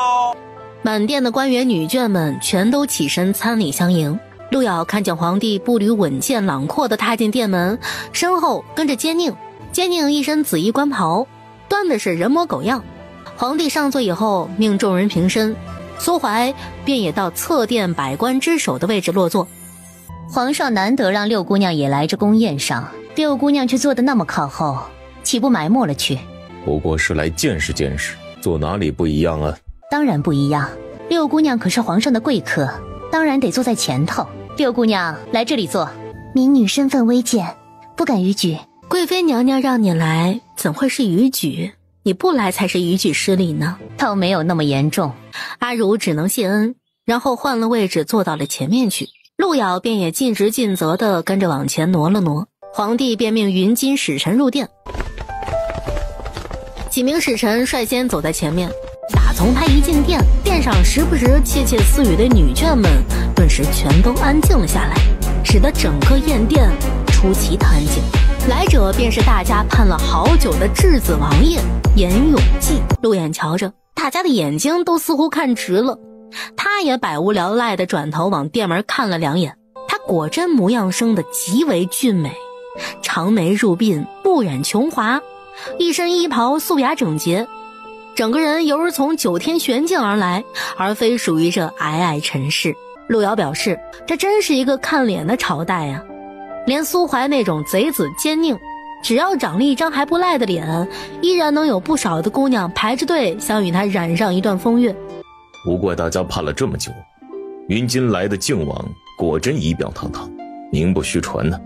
满殿的官员女眷们全都起身参礼相迎。路遥看见皇帝步履稳健朗阔地踏进殿门，身后跟着奸佞。奸佞一身紫衣官袍，端的是人模狗样。皇帝上座以后，命众人平身，苏怀便也到侧殿百官之首的位置落座。皇上难得让六姑娘也来这宫宴上，六姑娘却坐得那么靠后，岂不埋没了去？不过是来见识见识，坐哪里不一样啊？当然不一样，六姑娘可是皇上的贵客，当然得坐在前头。六姑娘来这里坐。民女身份微贱，不敢逾矩。贵妃娘娘让你来，怎会是逾矩？你不来才是逾矩失礼呢。倒没有那么严重。阿如只能谢恩，然后换了位置坐到了前面去。路遥便也尽职尽责地跟着往前挪了挪。皇帝便命云金使臣入殿，几名使臣率先走在前面。打从他一进殿，殿上时不时窃窃私语的女眷们顿时全都安静了下来，使得整个宴殿出奇的安静。来者便是大家盼了好久的质子王爷严永济。陆眼瞧着，大家的眼睛都似乎看直了，他也百无聊赖地转头往殿门看了2眼。他果真模样生得极为俊美，长眉入鬓，不染琼华，一身衣袍素雅整洁，整个人犹如从9天玄境而来，而非属于这皑皑尘世。路遥表示，这真是一个看脸的朝代呀。连苏怀那种贼子奸佞，只要长了一张还不赖的脸，依然能有不少的姑娘排着队想与他染上一段风月。无怪大家盼了这么久，云金来的靖王果真仪表堂堂，名不虚传呢。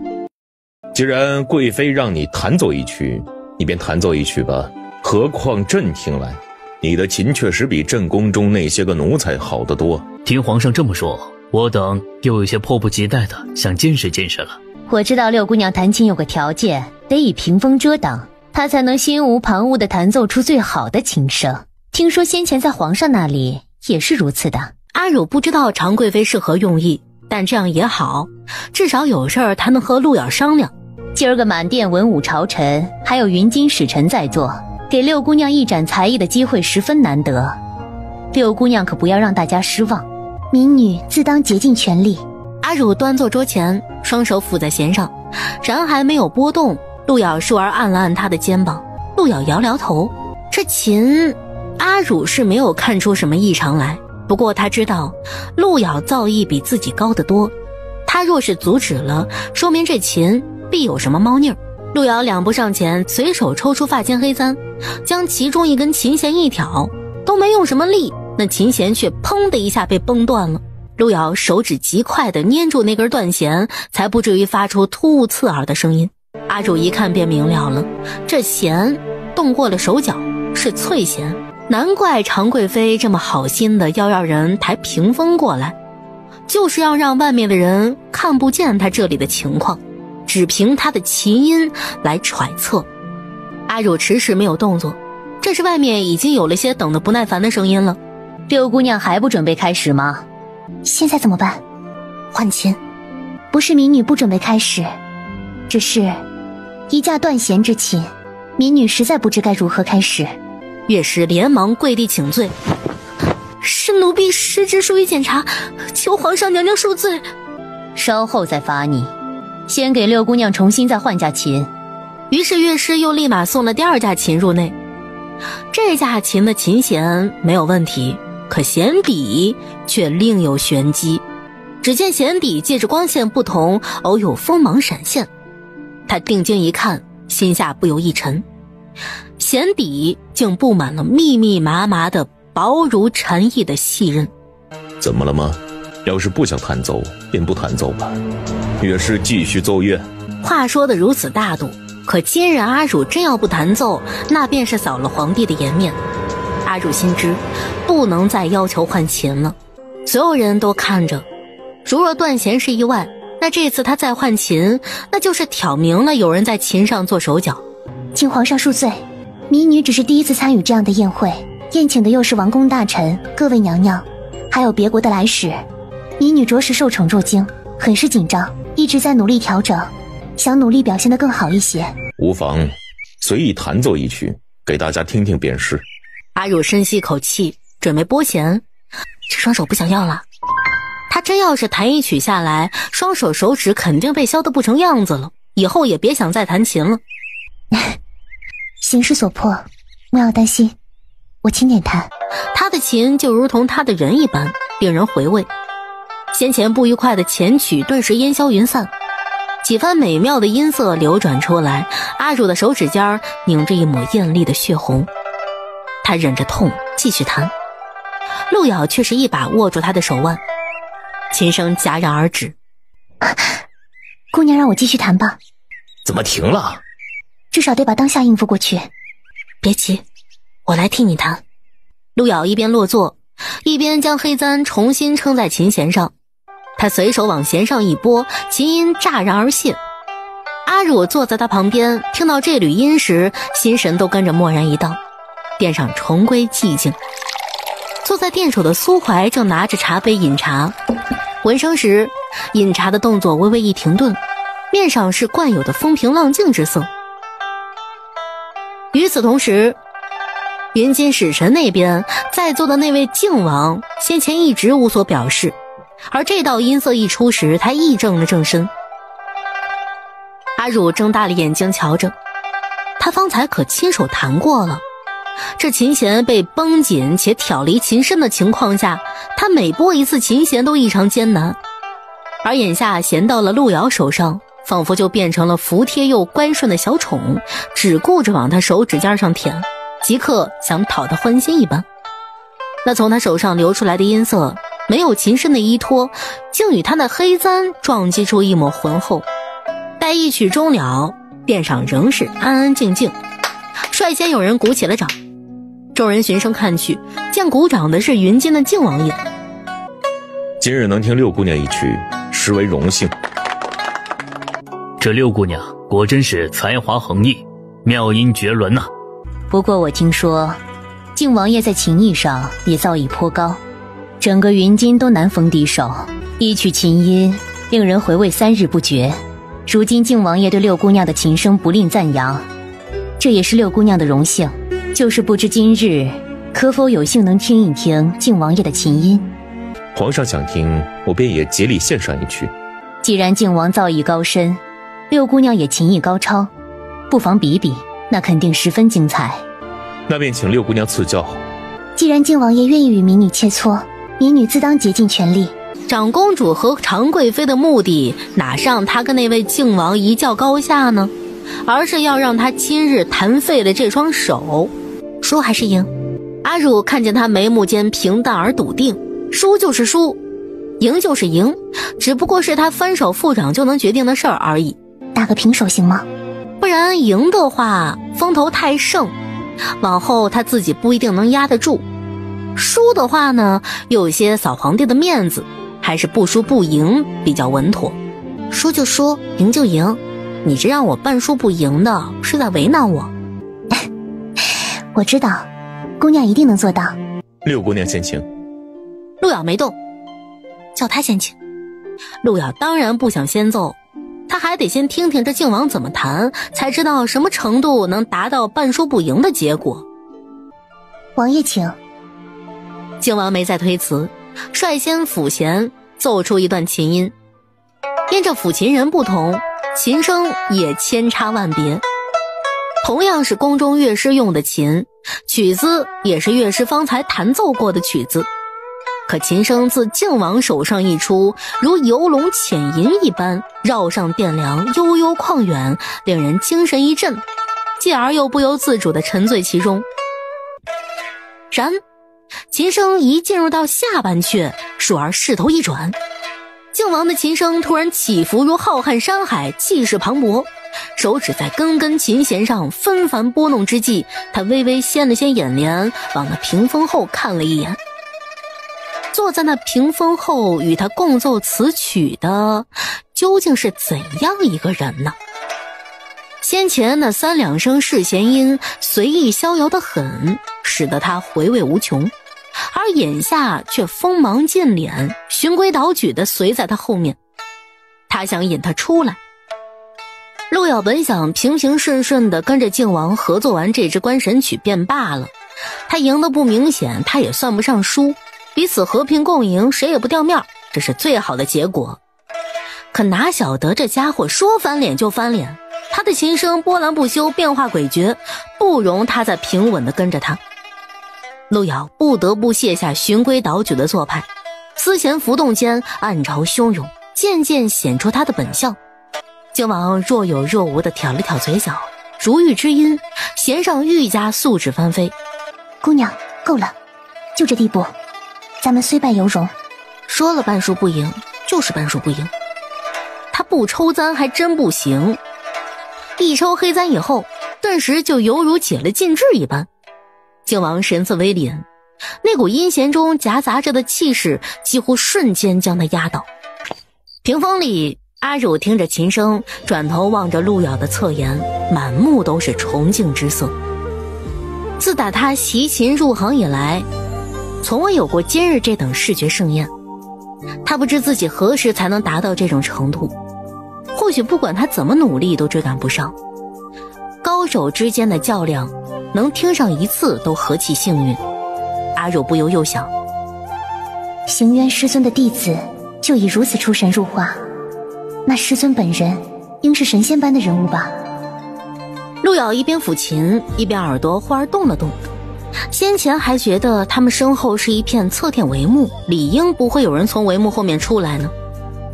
既然贵妃让你弹奏一曲，你便弹奏一曲吧。何况朕听来，你的琴确实比朕宫中那些个奴才好得多。听皇上这么说，我等又有些迫不及待的想见识见识了。我知道六姑娘弹琴有个条件，得以屏风遮挡，她才能心无旁骛地弹奏出最好的琴声。听说先前在皇上那里也是如此的。阿汝不知道常贵妃是何用意，但这样也好，至少有事儿她能和陆瑶商量。今儿个满殿文武朝臣还有云津使臣在座，给六姑娘一展才艺的机会十分难得，六姑娘可不要让大家失望，民女自当竭尽全力。阿汝端坐桌前，双手抚在弦上，然还没有拨动。陆瑶倏儿按了按他的肩膀，陆瑶摇摇头。这琴，阿汝是没有看出什么异常来，不过他知道陆瑶造诣比自己高得多，他若是阻止了，说明这琴必有什么猫腻儿。陆瑶两步上前，随手抽出发间黑簪，将其中一根琴弦一挑，都没用什么力，那琴弦却砰的一下被崩断了。陆瑶手指极快地捏住那根断弦，才不至于发出突兀刺耳的声音。阿汝一看便明了了，这弦动过了手脚，是翠弦，难怪常贵妃这么好心的要让人抬屏风过来，就是要让外面的人看不见他这里的情况，只凭他的琴音来揣测。阿汝迟迟没有动作，这时外面已经有了些等得不耐烦的声音了。六姑娘还不准备开始吗？现在怎么办？换琴。不是民女不准备开始，只是一架断弦之琴，民女实在不知该如何开始。乐师连忙跪地请罪，是奴婢失职疏于检查，求皇上娘娘恕罪。稍后再罚你，先给六姑娘重新再换架琴。于是乐师又立马送了第二架琴入内。这架琴的琴弦没有问题，可弦底却另有玄机。只见弦底借着光线不同，偶有锋芒闪现。他定睛一看，心下不由一沉，弦底竟布满了密密麻麻的薄如蝉翼的细刃。怎么了吗？要是不想弹奏，便不弹奏吧。乐师继续奏乐。话说得如此大度，可今日阿汝真要不弹奏，那便是扫了皇帝的颜面。阿汝心知不能再要求换琴了，所有人都看着，如若断弦是意外，那这次他再换琴，那就是挑明了有人在琴上做手脚。请皇上恕罪，民女只是第一次参与这样的宴会，宴请的又是王公大臣、各位娘娘，还有别国的来使，民女着实受宠若惊，很是紧张，一直在努力调整，想努力表现得更好一些。无妨，随意弹奏一曲，给大家听听便是。阿汝深吸一口气，准备拨弦，这双手不想要了。他真要是弹一曲下来，双手手指肯定被削得不成样子了，以后也别想再弹琴了。形势所迫，莫要担心，我轻点弹。他的琴就如同他的人一般，令人回味。先前不愉快的前曲顿时烟消云散，几番美妙的音色流转出来，阿汝的手指尖拧着一抹艳丽的血红。他忍着痛继续弹，陆瑶却是一把握住他的手腕，琴声戛然而止。姑娘让我继续弹吧。怎么停了？至少得把当下应付过去。别急，我来替你弹。陆瑶一边落座，一边将黑簪重新撑在琴弦上，他随手往弦上一拨，琴音乍然而泄。阿汝坐在他旁边，听到这缕音时，心神都跟着蓦然一荡。殿上重归寂静，坐在殿首的苏怀正拿着茶杯饮茶，闻声时饮茶的动作微微一停顿，面上是惯有的风平浪静之色。与此同时，云津使臣那边在座的那位靖王先前一直无所表示，而这道音色一出时，他亦正了正身。阿汝睁大了眼睛瞧着，他方才可亲手弹过了，这琴弦被绷紧且挑离琴身的情况下，他每拨一次琴弦都异常艰难，而眼下弦到了陆瑶手上，仿佛就变成了服帖又乖顺的小宠，只顾着往他手指尖上舔，即刻想讨他欢心一般。那从他手上流出来的音色，没有琴身的依托，竟与他那黑簪撞击出一抹浑厚。待一曲终了，殿上仍是安安静静，率先有人鼓起了掌。众人循声看去，见鼓掌的是云津的靖王爷。今日能听六姑娘一曲，实为荣幸。这六姑娘果真是才华横溢，妙音绝伦呐。不过我听说，靖王爷在琴艺上也造诣颇高，整个云津都难逢敌手，一曲琴音令人回味3日不绝。如今靖王爷对六姑娘的琴声不吝赞扬，这也是六姑娘的荣幸。就是不知今日可否有幸能听一听靖王爷的琴音。皇上想听，我便也竭力献上一曲。既然靖王造诣高深，六姑娘也琴艺高超，不妨比比，那肯定十分精彩。那便请六姑娘赐教。既然靖王爷愿意与民女切磋，民女自当竭尽全力。长公主和常贵妃的目的哪上她跟那位靖王一较高下呢？而是要让她今日弹废了这双手。输还是赢？阿汝看见他眉目间平淡而笃定，输就是输，赢就是赢，只不过是他翻手覆掌就能决定的事儿而已。打个平手行吗？不然赢的话风头太盛，往后他自己不一定能压得住；输的话呢，有些扫皇帝的面子，还是不输不赢比较稳妥。输就输，赢就赢，你这让我半输不赢的，是在为难我。我知道，姑娘一定能做到。六姑娘先请。陆瑶没动，叫他先请。陆瑶当然不想先奏，他还得先听听这靖王怎么弹，才知道什么程度能达到半输不赢的结果。王爷请。靖王没再推辞，率先抚弦奏出一段琴音。因这抚琴人不同，琴声也千差万别。同样是宫中乐师用的琴，曲子也是乐师方才弹奏过的曲子，可琴声自靖王手上一出，如游龙潜吟一般，绕上殿梁，悠悠旷远，令人精神一振，继而又不由自主地沉醉其中。然琴声一进入到下半阙，倏而势头一转，靖王的琴声突然起伏如浩瀚山海，气势磅礴，手指在根根琴弦上纷繁拨弄之际，他微微掀了掀眼帘，往那屏风后看了一眼。坐在那屏风后与他共奏此曲的，究竟是怎样一个人呢？先前那3两声世弦音随意逍遥得很，使得他回味无穷，而眼下却锋芒尽敛，循规蹈矩地随在他后面。他想引他出来。陆瑶本想平平顺顺地跟着靖王合作完这支关神曲便罢了，他赢得不明显，他也算不上输，彼此和平共赢，谁也不掉面，这是最好的结果。可哪晓得这家伙说翻脸就翻脸，他的琴声波澜不休，变化诡谲，不容他再平稳地跟着他。陆瑶不得不卸下循规蹈矩的做派，丝弦浮动间暗潮汹涌，渐渐显出他的本相。靖王若有若无地挑了挑嘴角，如玉之音，弦上愈加素质翻飞。姑娘，够了，就这地步，咱们虽败犹荣。说了半输不赢，就是半输不赢。他不抽簪还真不行，一抽黑簪以后，顿时就犹如解了禁制一般。靖王神色微敛，那股阴弦中夹杂着的气势几乎瞬间将他压倒。屏风里，阿汝听着琴声，转头望着陆瑶的侧颜，满目都是崇敬之色。自打他习琴入行以来，从未有过今日这等视觉盛宴。他不知自己何时才能达到这种程度，或许不管他怎么努力都追赶不上。高手之间的较量，能听上一次都何其幸运。阿汝不由又想，行渊师尊的弟子就已如此出神入化，那师尊本人应是神仙般的人物吧。陆瑶一边抚琴，一边耳朵忽而动了动。先前还觉得他们身后是一片侧天帷幕，理应不会有人从帷幕后面出来呢，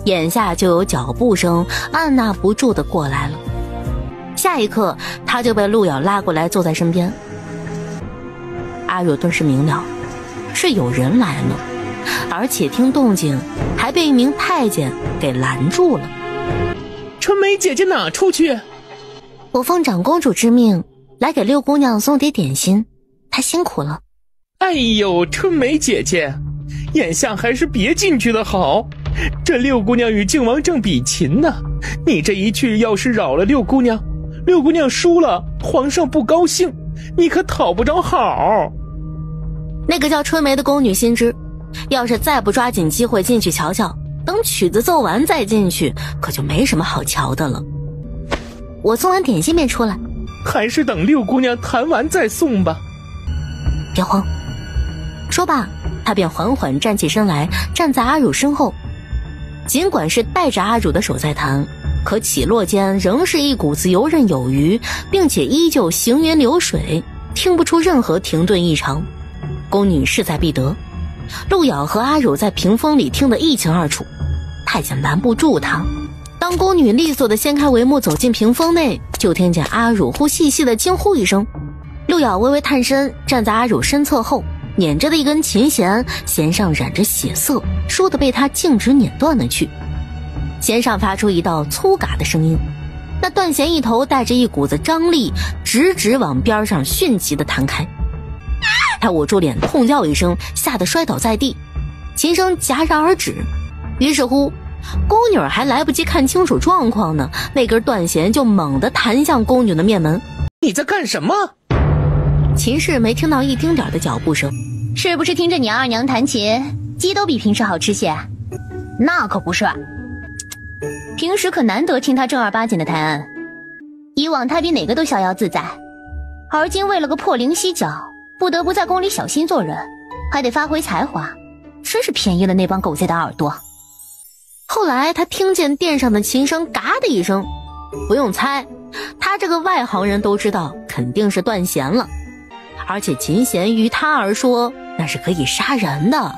眼下就有脚步声按捺不住地过来了。下一刻，他就被陆瑶拉过来坐在身边。阿若顿时明了，是有人来了，而且听动静还被一名太监给拦住了。春梅姐姐哪出去？我奉长公主之命来给六姑娘送点点心，她辛苦了。哎呦，春梅姐姐，眼下还是别进去的好。这六姑娘与靖王正比秦呢，你这一去要是扰了六姑娘，六姑娘输了，皇上不高兴，你可讨不着好。那个叫春梅的宫女心知，要是再不抓紧机会进去瞧瞧，等曲子奏完再进去，可就没什么好瞧的了。我送完点心便出来，还是等六姑娘弹完再送吧。别慌。说罢，他便缓缓站起身来，站在阿汝身后。尽管是带着阿汝的手在弹，可起落间仍是一股子游刃有余，并且依旧行云流水，听不出任何停顿异常。宫女势在必得，陆瑶和阿汝在屏风里听得一清二楚，太监拦不住他。当宫女利索地掀开帷幕走进屏风内，就听见阿汝忽细细地惊呼一声。陆瑶微微探身，站在阿汝身侧后，捻着的一根琴弦，弦上染着血色，倏地被他径直捻断了去。弦上发出一道粗嘎的声音，那断弦一头带着一股子张力，直直往边上迅疾地弹开。他捂住脸痛叫一声，吓得摔倒在地，琴声戛然而止。于是乎，宫女还来不及看清楚状况呢，那根断弦就猛地弹向宫女的面门。你在干什么？秦氏没听到一丁点的脚步声。是不是听着你二娘弹琴，鸡都比平时好吃些？那可不是，平时可难得听她正儿八经的弹，以往她比哪个都逍遥自在，而今为了个破灵犀角，不得不在宫里小心做人，还得发挥才华，真是便宜了那帮狗贼的耳朵。后来他听见殿上的琴声嘎的一声，不用猜，他这个外行人都知道肯定是断弦了。而且琴弦于他而说那是可以杀人的，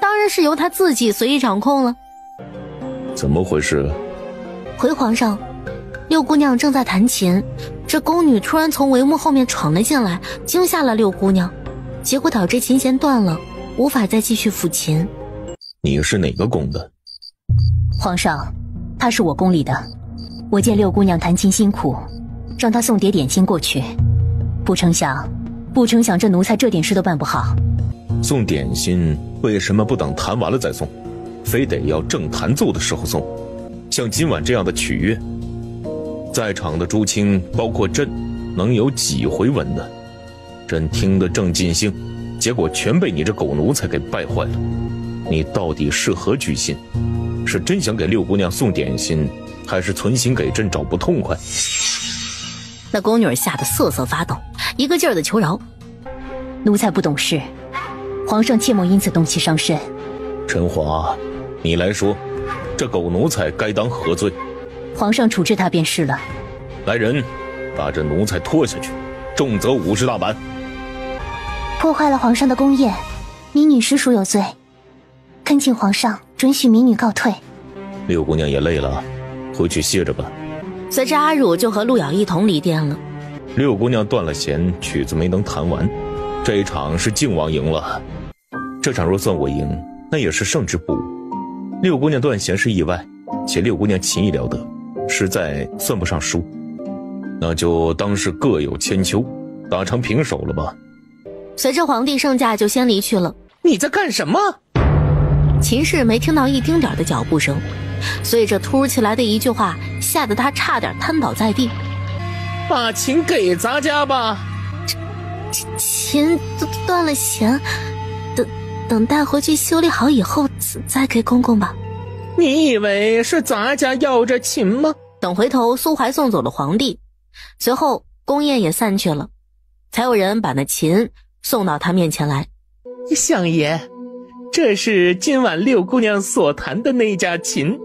当然是由他自己随意掌控了。怎么回事？回皇上，六姑娘正在弹琴，这宫女突然从帷幕后面闯了进来，惊吓了六姑娘，结果导致琴弦断了，无法再继续抚琴。你是哪个宫的？皇上，她是我宫里的，我见六姑娘弹琴辛苦，让她送点点心过去，不成想这奴才这点事都办不好。送点心为什么不等弹完了再送，非得要正弹奏的时候送？像今晚这样的曲乐，在场的诸卿包括朕能有几回闻的？朕听得正尽兴，结果全被你这狗奴才给败坏了。你到底是何居心？是真想给六姑娘送点心，还是存心给朕找不痛快？那宫女吓得瑟瑟发抖，一个劲儿的求饶。奴才不懂事，皇上切莫因此动气伤身。陈华，你来说，这狗奴才该当何罪？皇上处置他便是了。来人，把这奴才拖下去，重则50大板。破坏了皇上的宫宴，民女实属有罪，恳请皇上准许民女告退。六姑娘也累了，回去歇着吧。随着阿汝就和陆瑶一同离殿了。六姑娘断了弦，曲子没能弹完，这一场是靖王赢了。这场若算我赢，那也是胜之不武。六姑娘断弦是意外，且六姑娘琴艺了得，实在算不上输。那就当是各有千秋，打成平手了吧。随着皇帝圣驾就先离去了。你在干什么？秦氏没听到一丁点的脚步声，随着突如其来的一句话，吓得他差点瘫倒在地。把琴给咱家吧。琴断了弦，等带回去修理好以后再给公公吧。你以为是咱家要着琴吗？等回头苏怀送走了皇帝，随后宫宴也散去了，才有人把那琴送到他面前来。相爷，这是今晚六姑娘所弹的那架琴。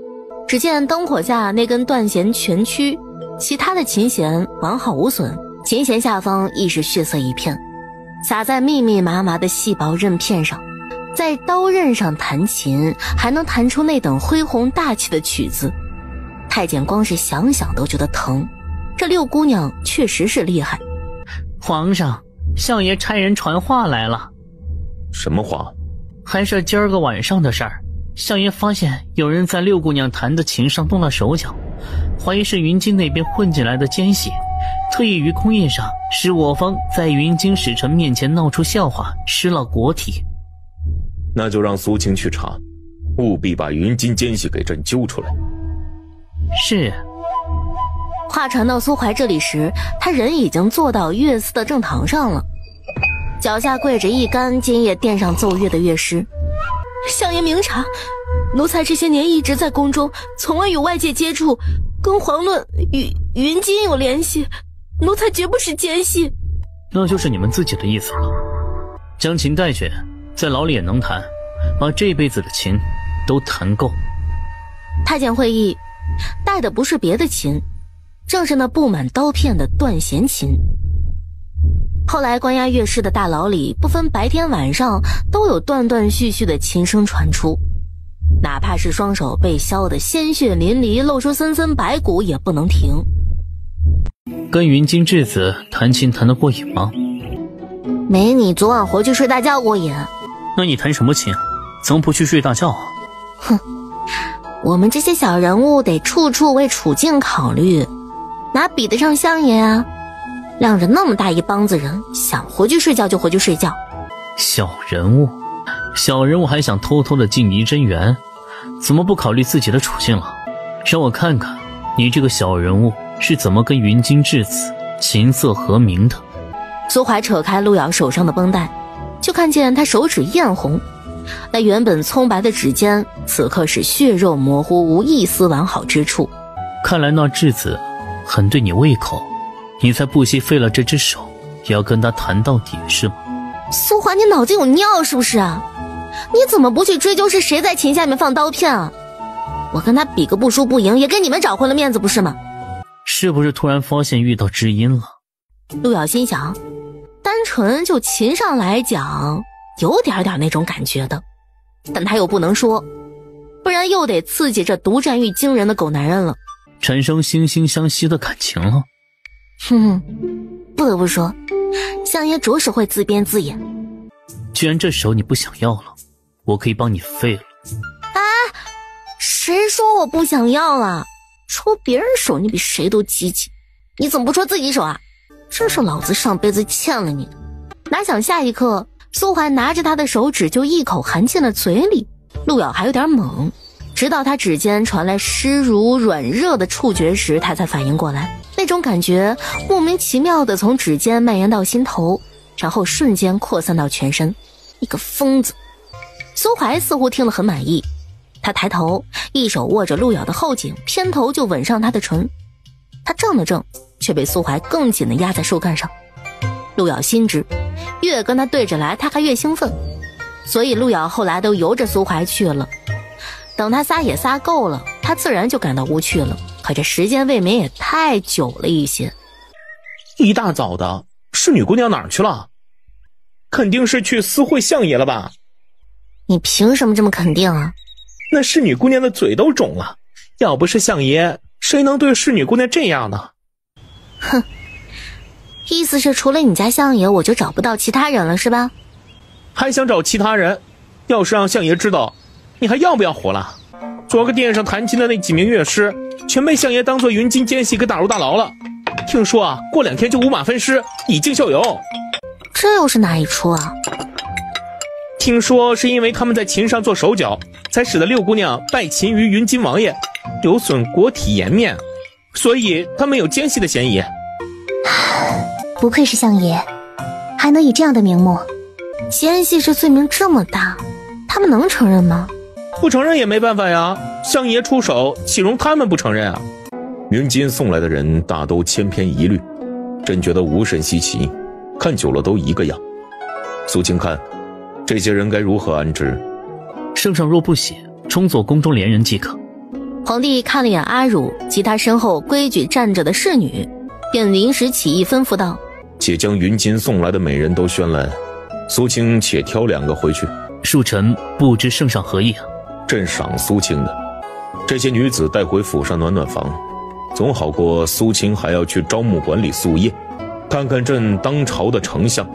只见灯火下那根断弦全曲，其他的琴弦完好无损，琴弦下方亦是血色一片，洒在密密麻麻的细薄刃片上。在刀刃上弹琴，还能弹出那等恢宏大气的曲子，太监光是想想都觉得疼。这六姑娘确实是厉害。皇上，相爷差人传话来了。什么话？还是今儿个晚上的事儿。相爷发现有人在六姑娘弹的琴上动了手脚，怀疑是云京那边混进来的奸细，特意于空宴上使我方在云京使臣面前闹出笑话，失了国体。那就让苏青去查，务必把云金奸细给朕揪出来。是。话传到苏怀这里时，他人已经坐到乐司的正堂上了，脚下跪着一干今夜殿上奏乐的乐师。相爷明察，奴才这些年一直在宫中，从未与外界接触，跟遑论与云金有联系，奴才绝不是奸细。那就是你们自己的意思了。将琴带去，在牢里也能弹，把这辈子的琴都弹够。太监会议带的不是别的琴，正是那布满刀片的断弦琴。后来关押乐师的大牢里，不分白天晚上都有断断续续的琴声传出，哪怕是双手被削得鲜血淋漓，露出森森白骨也不能停。跟云金质子弹琴弹得过瘾吗？没你昨晚回去睡大觉过瘾。那你弹什么琴？怎么不去睡大觉啊？哼，我们这些小人物得处处为处境考虑，哪比得上相爷啊？让着那么大一帮子人，想回去睡觉就回去睡觉。小人物还想偷偷的进怡真园，怎么不考虑自己的处境了？让我看看你这个小人物是怎么跟云金质子琴瑟和鸣的。苏怀扯开陆瑶手上的绷带，就看见他手指艳红，那原本葱白的指尖此刻是血肉模糊，无一丝完好之处。看来那质子很对你胃口，你才不惜废了这只手也要跟他谈到底是吗？苏怀，你脑子有尿是不是啊？你怎么不去追究是谁在琴下面放刀片啊？我跟他比个不输不赢，也给你们找回了面子不是吗？是不是突然发现遇到知音了？陆瑶心想，单纯就琴上来讲有点那种感觉的，但他又不能说，不然又得刺激这独占欲惊人的狗男人了，产生惺惺相惜的感情了。不得不说，相爷着实会自编自演。既然这手你不想要了，我可以帮你废了。谁说我不想要了？戳别人手你比谁都积极，你怎么不戳自己手啊？真是老子上辈子欠了你的。哪想下一刻，苏怀拿着他的手指就一口含进了嘴里，陆瑶还有点猛，直到他指尖传来湿如软热的触觉时，他才反应过来，那种感觉莫名其妙地从指尖蔓延到心头，然后瞬间扩散到全身。一个疯子。苏怀似乎听了很满意，他抬头，一手握着陆瑶的后颈，偏头就吻上她的唇。他怔了怔，却被苏怀更紧地压在树干上。陆瑶心知，越跟他对着来，他还越兴奋，所以陆瑶后来都由着苏怀去了。等他撒也撒够了，他自然就感到无趣了。可这时间未免也太久了一些。一大早的，侍女姑娘哪儿去了？肯定是去私会相爷了吧？你凭什么这么肯定啊？那侍女姑娘的嘴都肿了，要不是相爷，谁能对侍女姑娘这样呢？哼，意思是除了你家相爷，我就找不到其他人了是吧？还想找其他人？要是让相爷知道，你还要不要活了？昨个殿上弹琴的那几名乐师，全被相爷当作云金奸细给打入大牢了。听说啊，过2天就五马分尸，以儆效尤。这又是哪一出啊？听说是因为他们在琴上做手脚，才使得六姑娘拜琴于云金王爷，有损国体颜面，所以他们有奸细的嫌疑。不愧是相爷，还能以这样的名目。奸细这罪名这么大，他们能承认吗？不承认也没办法呀，相爷出手，岂容他们不承认啊？云金送来的人大都千篇一律，朕觉得无甚稀奇，看久了都一个样。苏青看这些人该如何安置？圣上若不喜，充作宫中连人即可。皇帝看了眼阿乳及他身后规矩站着的侍女，便临时起意吩咐道：且将云金送来的美人都宣来，苏青且挑2个回去。恕臣不知圣上何意啊？朕赏苏青的，这些女子带回府上暖暖房，总好过苏青还要去招募馆里宿夜。看看朕当朝的丞相，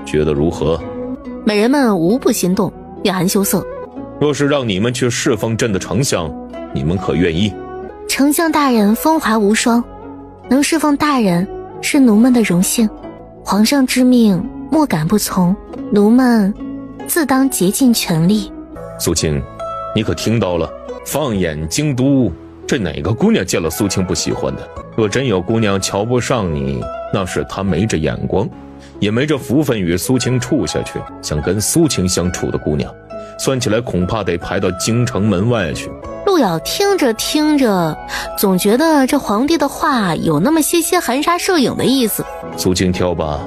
觉得如何？美人们无不心动，便含羞涩。若是让你们去侍奉朕的丞相，你们可愿意？丞相大人风华无双，能侍奉大人是奴们的荣幸，皇上之命莫敢不从，奴们自当竭尽全力。苏青，你可听到了？放眼京都，这哪个姑娘见了苏青不喜欢的？若真有姑娘瞧不上你，那是她没这眼光，也没这福分与苏青处下去。想跟苏青相处的姑娘，算起来恐怕得排到京城门外去。陆瑶听着听着，总觉得这皇帝的话有那么些含沙射影的意思。苏青挑吧。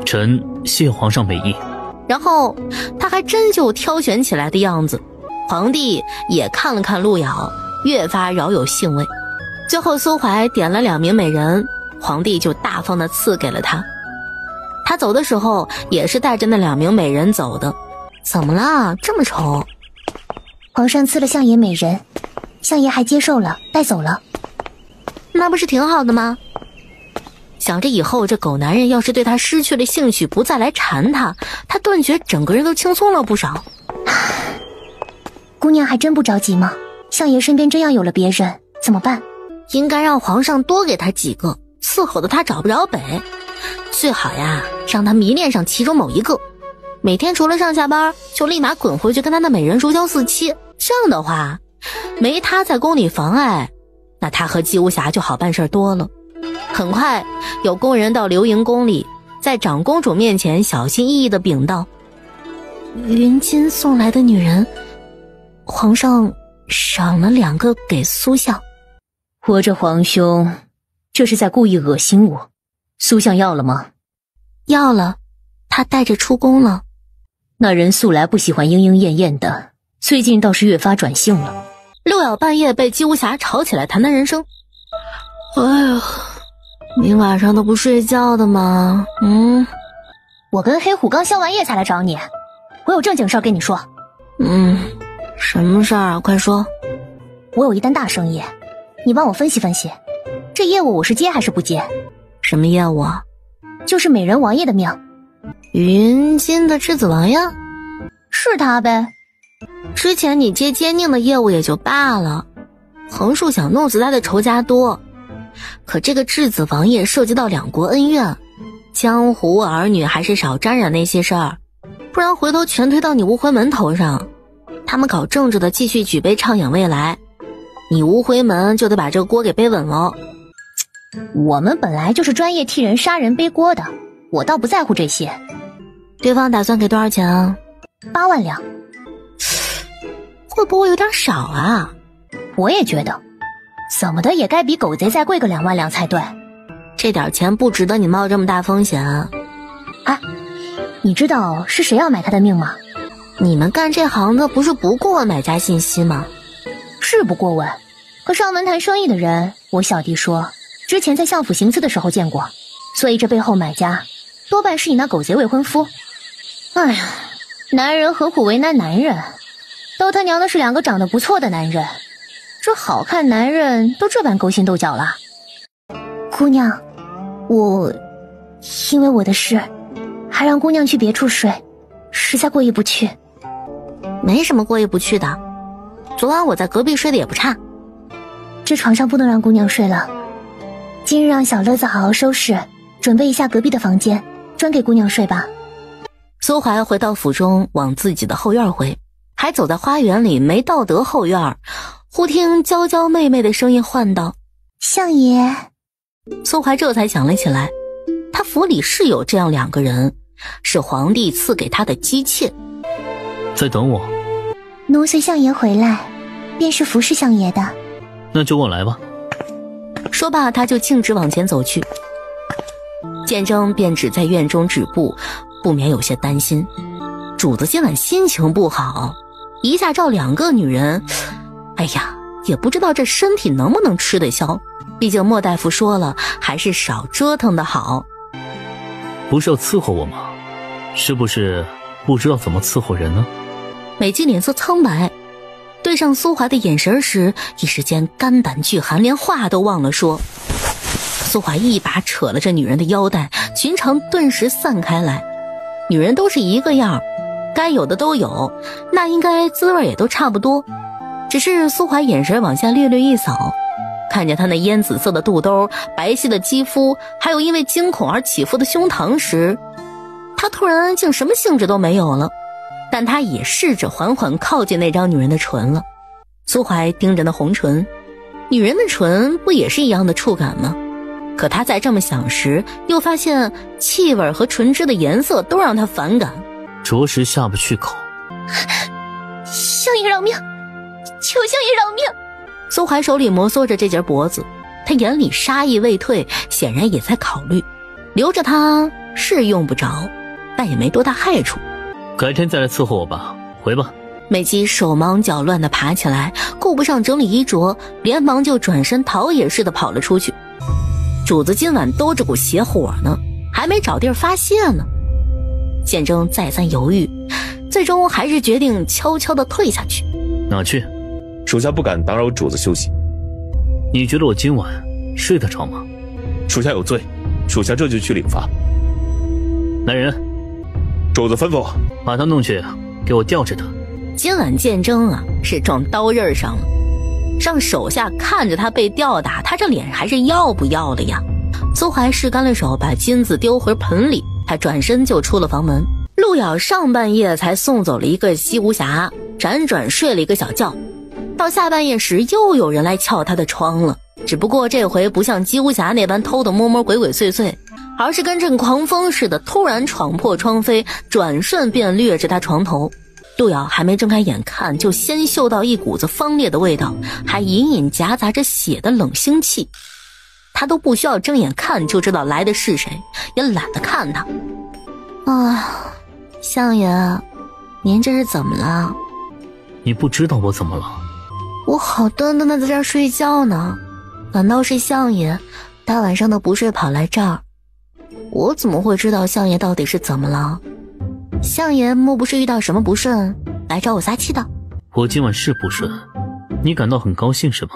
臣谢皇上美意。然后他还真就挑选起来的样子。皇帝也看了看陆瑶，越发饶有兴味。最后苏怀点了2名美人，皇帝就大方地赐给了他。他走的时候也是带着那2名美人走的。怎么了？这么愁？皇上赐了相爷美人，相爷还接受了，带走了。那不是挺好的吗？想着以后这狗男人要是对他失去了兴趣，不再来缠他，他顿觉整个人都轻松了不少。姑娘还真不着急吗？相爷身边真要有了别人怎么办？应该让皇上多给他几个，伺候的他找不着北。最好呀，让他迷恋上其中某一个，每天除了上下班就立马滚回去跟他的美人如胶似漆。这样的话，没他在宫里妨碍，那他和姬无暇就好办事多了。很快有宫人到流盈宫里，在长公主面前小心翼翼地禀道：云津送来的女人，皇上赏了2个给苏相。我这皇兄这是在故意恶心我。苏相要了吗？要了，他带着出宫了。那人素来不喜欢莺莺燕燕的，最近倒是越发转性了。六咬半夜被姬无暇吵起来谈谈人生。哎呀，你晚上都不睡觉的吗？我跟黑虎刚宵完夜才来找你，我有正经事儿跟你说。什么事儿啊？快说。我有一单大生意，你帮我分析分析，这业务我是接还是不接？什么业务啊？就是美人王爷的命。云津的质子王爷？是他呗。之前你接奸佞的业务也就罢了，横竖想弄死他的仇家多，可这个质子王爷涉及到2国恩怨，江湖儿女还是少沾染那些事儿，不然回头全推到你无回门头上。他们搞政治的继续举杯畅想未来，你无回门就得把这个锅给背稳了。我们本来就是专业替人杀人背锅的，我倒不在乎这些。对方打算给多少钱啊？8万两。会不会有点少啊？我也觉得，怎么的也该比狗贼再贵个2万两才对。这点钱不值得你冒这么大风险啊！哎，你知道是谁要买他的命吗？你们干这行的不是不过问买家信息吗？是不过问，可上门谈生意的人，我小弟说之前在相府行刺的时候见过，所以这背后买家多半是你那狗贼未婚夫。哎呀，男人何苦为难男人，都他娘的是2个长得不错的男人，这好看男人都这般勾心斗角了。姑娘，我因为我的事还让姑娘去别处睡，实在过意不去。没什么过意不去的，昨晚我在隔壁睡得也不差。这床上不能让姑娘睡了，今日让小乐子好好收拾，准备一下隔壁的房间，专给姑娘睡吧。苏怀回到府中，往自己的后院回，还走在花园里，没到得后院，忽听娇娇妹妹的声音唤道：相爷。苏怀这才想了起来，他府里是有这样2个人，是皇帝赐给他的姬妾。在等我。奴随相爷回来，便是服侍相爷的。那就我来吧。说罢，他就径直往前走去。见征便只在院中止步，不免有些担心，主子今晚心情不好，一下照2个女人，哎呀，也不知道这身体能不能吃得消。毕竟莫大夫说了，还是少折腾的好。不是要伺候我吗？是不是不知道怎么伺候人呢？美姬脸色苍白，对上苏怀的眼神时，一时间肝胆俱寒，连话都忘了说。苏怀一把扯了这女人的腰带，群肠顿时散开来。女人都是一个样，该有的都有，那应该滋味也都差不多。只是苏怀眼神往下略略一扫，看见她那烟紫色的肚兜、白皙的肌肤，还有因为惊恐而起伏的胸膛时，他突然竟什么兴致都没有了。但他也试着缓缓靠近那张女人的唇了。苏怀盯着那红唇，女人的唇不也是一样的触感吗？可他在这么想时，又发现气味和唇脂的颜色都让他反感，着实下不去口。相爷饶命，求相爷饶命！苏怀手里摩挲着这截脖子，他眼里杀意未退，显然也在考虑，留着他是用不着，但也没多大害处。改天再来伺候我吧，回吧。美姬手忙脚乱地爬起来，顾不上整理衣着，连忙就转身逃也似的跑了出去。主子今晚兜着股邪火呢，还没找地儿发泄呢。建征再三犹豫，最终还是决定悄悄地退下去。哪去？属下不敢打扰主子休息。你觉得我今晚睡得着吗？属下有罪，属下这就去领罚。来人，主子吩咐，把他弄去，给我吊着他。今晚建征啊，是撞刀刃上了，让手下看着他被吊打，他这脸还是要不要的呀？苏怀拭干了手，把金子丢回盆里，他转身就出了房门。陆遥上半夜才送走了一个西无暇，辗转睡了一个小觉，到下半夜时又有人来撬他的窗了，只不过这回不像姬无暇那般偷偷摸摸鬼鬼祟祟，而是跟阵狂风似的突然闯破窗扉，转瞬便掠至他床头。陆遥还没睁开眼看，就先嗅到一股子芳烈的味道，还隐隐夹杂着血的冷腥气。他都不需要睁眼看就知道来的是谁，也懒得看他。相爷，您这是怎么了？你不知道我怎么了？我好端端的在这儿睡觉呢，难道是相爷大晚上的不睡跑来这儿？我怎么会知道相爷到底是怎么了？相爷莫不是遇到什么不顺来找我撒气的？我今晚是不顺，你感到很高兴是吗？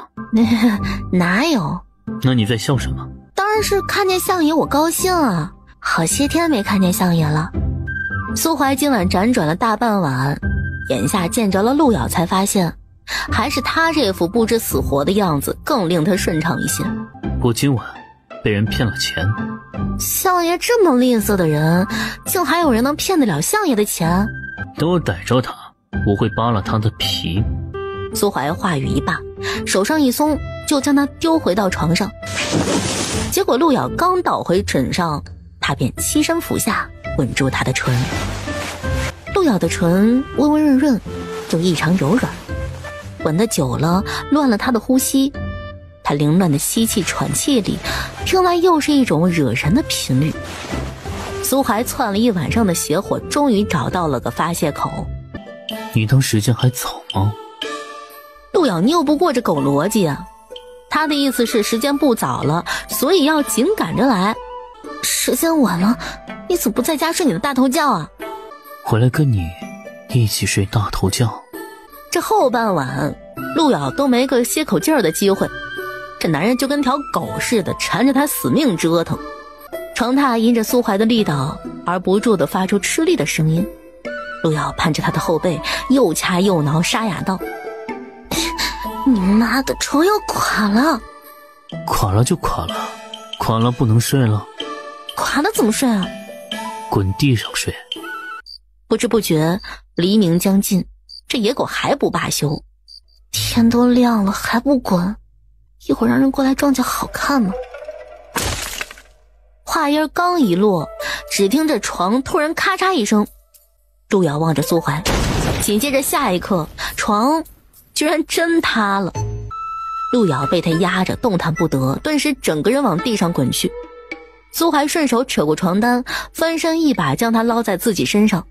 哪有？那你在笑什么？当然是看见相爷我高兴啊，好些天没看见相爷了。苏怀今晚辗转了大半晚，眼下见着了陆遥，才发现还是他这副不知死活的样子更令他顺畅一些。我今晚被人骗了钱。相爷这么吝啬的人，竟还有人能骗得了相爷的钱？等我逮着他，我会扒了他的皮。苏怀话语一罢，手上一松，就将他丢回到床上。结果陆遥刚倒回枕上，他便栖身伏下，吻住他的唇。陆遥的唇温温润润，又异常柔软，吻得久了，乱了他的呼吸。他凌乱的吸气喘气里，听来又是一种惹人的频率。苏怀窜了一晚上的邪火，终于找到了个发泄口。你当时间还早吗？陆遥拗不过这狗逻辑啊，他的意思是时间不早了，所以要紧赶着来。时间晚了，你怎么不在家睡你的大头觉啊？回来跟你一起睡大头觉。这后半晚陆遥都没个歇口劲儿的机会，这男人就跟条狗似的缠着他死命折腾。床榻因着苏怀的力道而不住地发出吃力的声音。陆遥攀着他的后背，又掐又挠，沙哑道：你妈的，床要垮了！垮了就垮了，垮了不能睡了。垮了怎么睡啊？滚地上睡。不知不觉黎明将近，这野狗还不罢休。天都亮了还不滚，一会儿让人过来撞见好看吗？话音刚一落，只听这床突然咔嚓一声。陆遥望着苏怀，紧接着下一刻床居然真塌了。陆遥被他压着动弹不得，顿时整个人往地上滚去。苏怀顺手扯过床单，翻身一把将他捞在自己身上。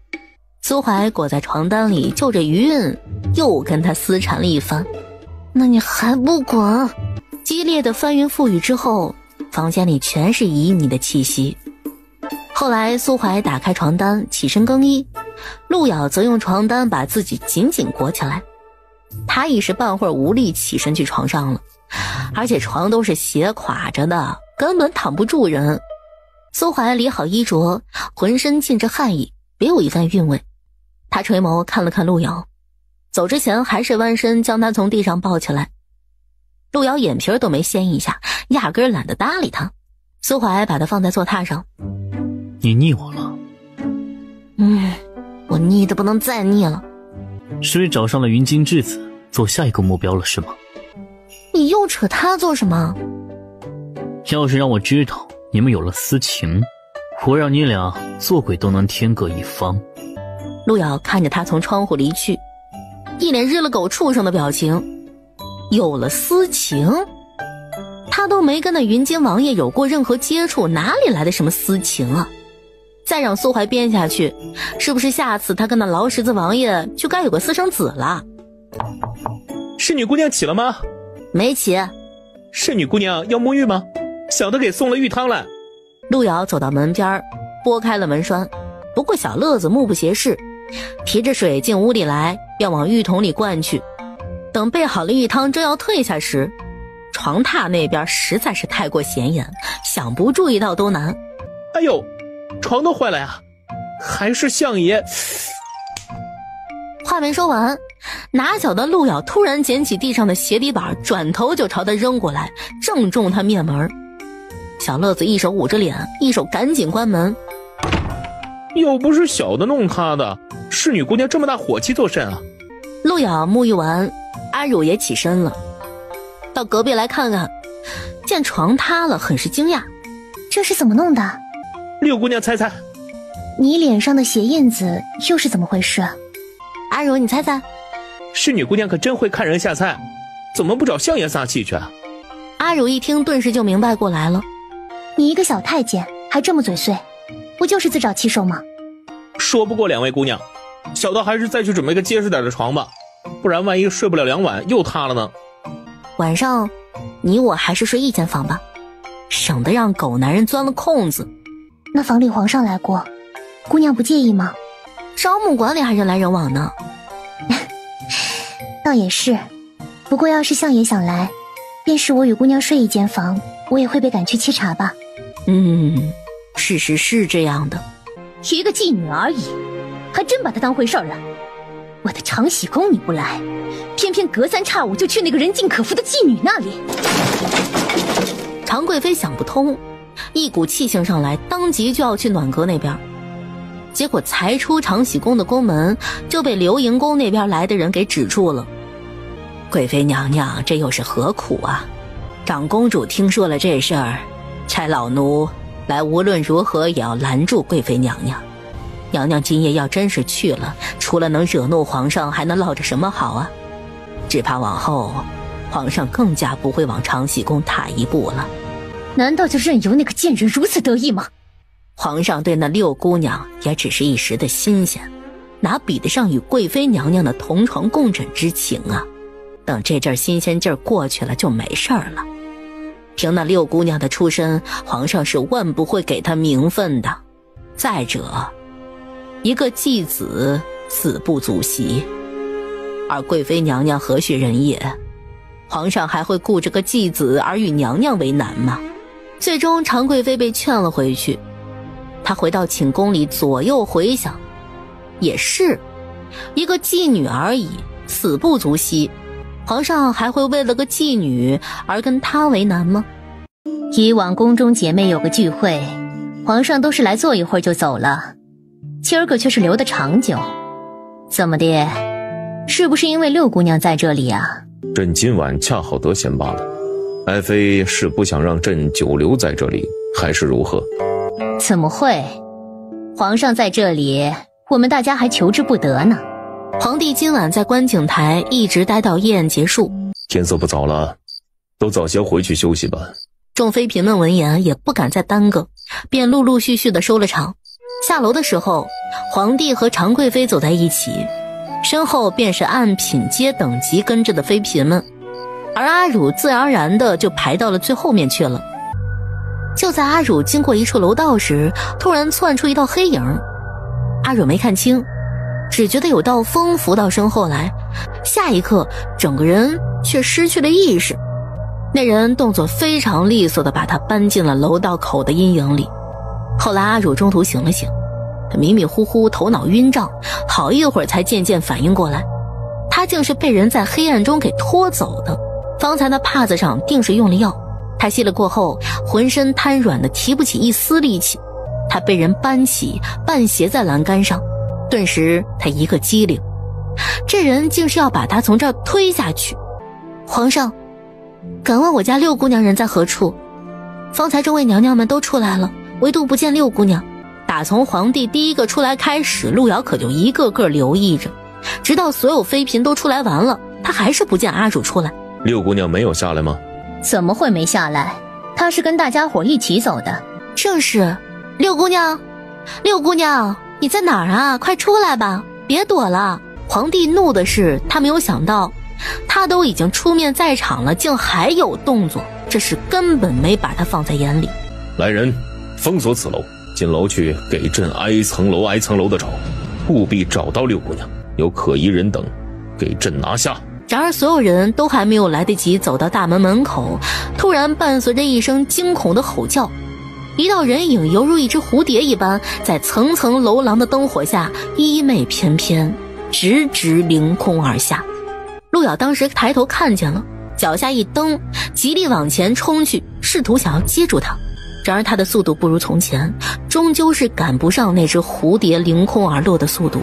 苏怀裹在床单里，就着余韵又跟他私缠了一番。那你还不滚？激烈的翻云覆雨之后，房间里全是旖旎的气息。后来苏怀打开床单起身更衣，陆遥则用床单把自己紧紧裹起来。他一时半会儿无力起身去床上了，而且床都是斜垮着的，根本躺不住人。苏怀理好衣着，浑身浸着汗意，别有一番韵味。他垂眸看了看陆遥，走之前还是弯身将他从地上抱起来。陆遥眼皮都没掀一下，压根懒得搭理他。苏怀把他放在坐榻上。你腻我了？我腻得不能再腻了。是不是找上了云京质子做下一个目标了是吗？你又扯他做什么？要是让我知道你们有了私情，我让你俩做鬼都能天各一方。陆瑶看着他从窗户离去，一脸日了狗畜生的表情。有了私情？他都没跟那云京王爷有过任何接触，哪里来的什么私情啊？再让苏怀编下去，是不是下次他跟那劳什子王爷就该有个私生子了？侍女姑娘起了吗？没起。侍女姑娘要沐浴吗？小的给送了浴汤来。陆瑶走到门边，拨开了门栓。不过小乐子目不斜视，提着水进屋里来，要往浴桶里灌去。等备好了浴汤正要退下时，床榻那边实在是太过显眼，想不注意到都难。哎呦，床都坏了呀！还是相爷。话没说完，哪晓得陆瑶突然捡起地上的鞋底板，转头就朝他扔过来，正中他面门。小乐子一手捂着脸，一手赶紧关门。又不是小的弄他的，侍女姑娘这么大火气做甚啊？陆瑶沐浴完，阿汝也起身了，到隔壁来看看，见床塌了，很是惊讶。这是怎么弄的？六姑娘猜猜。你脸上的血印子又是怎么回事？阿汝你猜猜。侍女姑娘可真会看人下菜，怎么不找相爷撒气去啊？阿汝一听顿时就明白过来了。你一个小太监还这么嘴碎，不就是自找气受吗？说不过两位姑娘，小的还是再去准备个结实点的床吧，不然万一睡不了2晚又塌了呢。晚上你我还是睡一间房吧，省得让狗男人钻了空子。那房里皇上来过，姑娘不介意吗？招募馆里还人来人往呢。倒也是，不过要是相爷想来，便是我与姑娘睡一间房，我也会被赶去沏茶吧。事实是这样的。一个妓女而已，还真把她当回事了。我的长喜宫你不来，偏偏隔三差五就去那个人尽可夫的妓女那里。常贵妃想不通，一股气性上来，当即就要去暖阁那边。结果才出长喜宫的宫门，就被流盈宫那边来的人给止住了。贵妃娘娘，这又是何苦啊？长公主听说了这事儿，差老奴来无论如何也要拦住贵妃娘娘。娘娘今夜要真是去了，除了能惹怒皇上，还能落着什么好啊？只怕往后皇上更加不会往长喜宫踏一步了。难道就任由那个贱人如此得意吗？皇上对那六姑娘也只是一时的新鲜，哪比得上与贵妃娘娘的同床共枕之情啊？等这阵新鲜劲儿过去了就没事儿了。凭那六姑娘的出身，皇上是万不会给她名分的。再者，一个继子死不足惜，而贵妃娘娘何许人也？皇上还会顾这个继子而与娘娘为难吗？最终常贵妃被劝了回去。她回到寝宫里左右回想，也是一个妓女而已，死不足惜，皇上还会为了个妓女而跟她为难吗？以往宫中姐妹有个聚会，皇上都是来坐一会儿就走了，今儿个却是留得长久。怎么的，是不是因为六姑娘在这里啊？朕今晚恰好得闲罢了，爱妃是不想让朕久留在这里，还是如何？怎么会？皇上在这里，我们大家还求之不得呢。皇帝今晚在观景台一直待到夜宴结束。天色不早了，都早些回去休息吧。众妃嫔们闻言也不敢再耽搁，便陆陆续续地收了场。下楼的时候，皇帝和常贵妃走在一起，身后便是按品阶等级跟着的妃嫔们，而阿汝自然而然的就排到了最后面去了。就在阿汝经过一处楼道时，突然窜出一道黑影。阿汝没看清，只觉得有道风拂到身后来，下一刻整个人却失去了意识。那人动作非常利索地把他搬进了楼道口的阴影里。后来阿汝中途醒了醒，他迷迷糊糊，头脑晕胀，好一会儿才渐渐反应过来，他竟是被人在黑暗中给拖走的。方才那帕子上定是用了药，他吸了过后，浑身瘫软的提不起一丝力气。他被人搬起，半斜在栏杆上，顿时他一个机灵，这人竟是要把他从这儿推下去。皇上，敢问我家六姑娘人在何处？方才众位娘娘们都出来了，唯独不见六姑娘。打从皇帝第一个出来开始，路遥可就一个个留意着，直到所有妃嫔都出来完了，他还是不见阿主出来。六姑娘没有下来吗？怎么会没下来？她是跟大家伙一起走的。正是。六姑娘，六姑娘，你在哪儿啊？快出来吧，别躲了。皇帝怒的是，他没有想到，他都已经出面在场了，竟还有动作，这是根本没把他放在眼里。来人，封锁此楼，进楼去给朕挨层楼挨层楼的找，务必找到六姑娘，有可疑人等，给朕拿下。然而所有人都还没有来得及走到大门门口，突然伴随着一声惊恐的吼叫，一道人影犹如一只蝴蝶一般，在层层楼廊的灯火下衣袂翩翩，直直凌空而下。路遥当时抬头看见了，脚下一蹬，极力往前冲去，试图想要接住他。然而他的速度不如从前，终究是赶不上那只蝴蝶凌空而落的速度。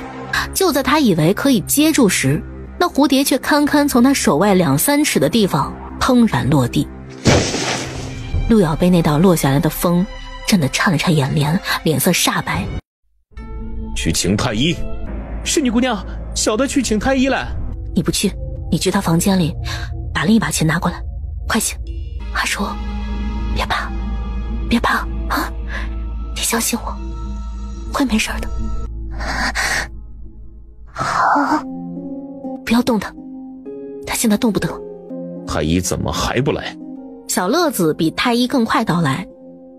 就在他以为可以接住时，那蝴蝶却堪堪从他手外2-3尺的地方砰然落地。路遥被那道落下来的风震得颤了颤眼帘，脸色煞白。去请太医。是女姑娘，小的去请太医来。你不去，你去他房间里把另一把琴拿过来，快些。阿叔，别怕，别怕啊！你相信我，会没事的。好，不要动他，他现在动不得。太医怎么还不来？小乐子比太医更快到来，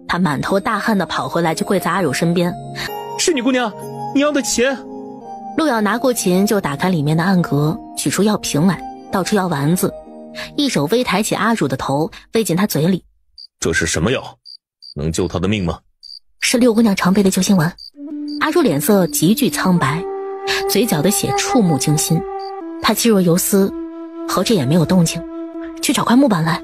他满头大汗地跑回来，就跪在阿汝身边。是女姑娘，你要的琴。路遥拿过琴，就打开里面的暗格，取出药瓶来，倒出药丸子，一手微抬起阿汝的头，喂进他嘴里。这是什么药？能救他的命吗？是六姑娘常备的救心丸。阿汝脸色极具苍白，嘴角的血触目惊心。他气若游丝，合着也没有动静，去找块木板来，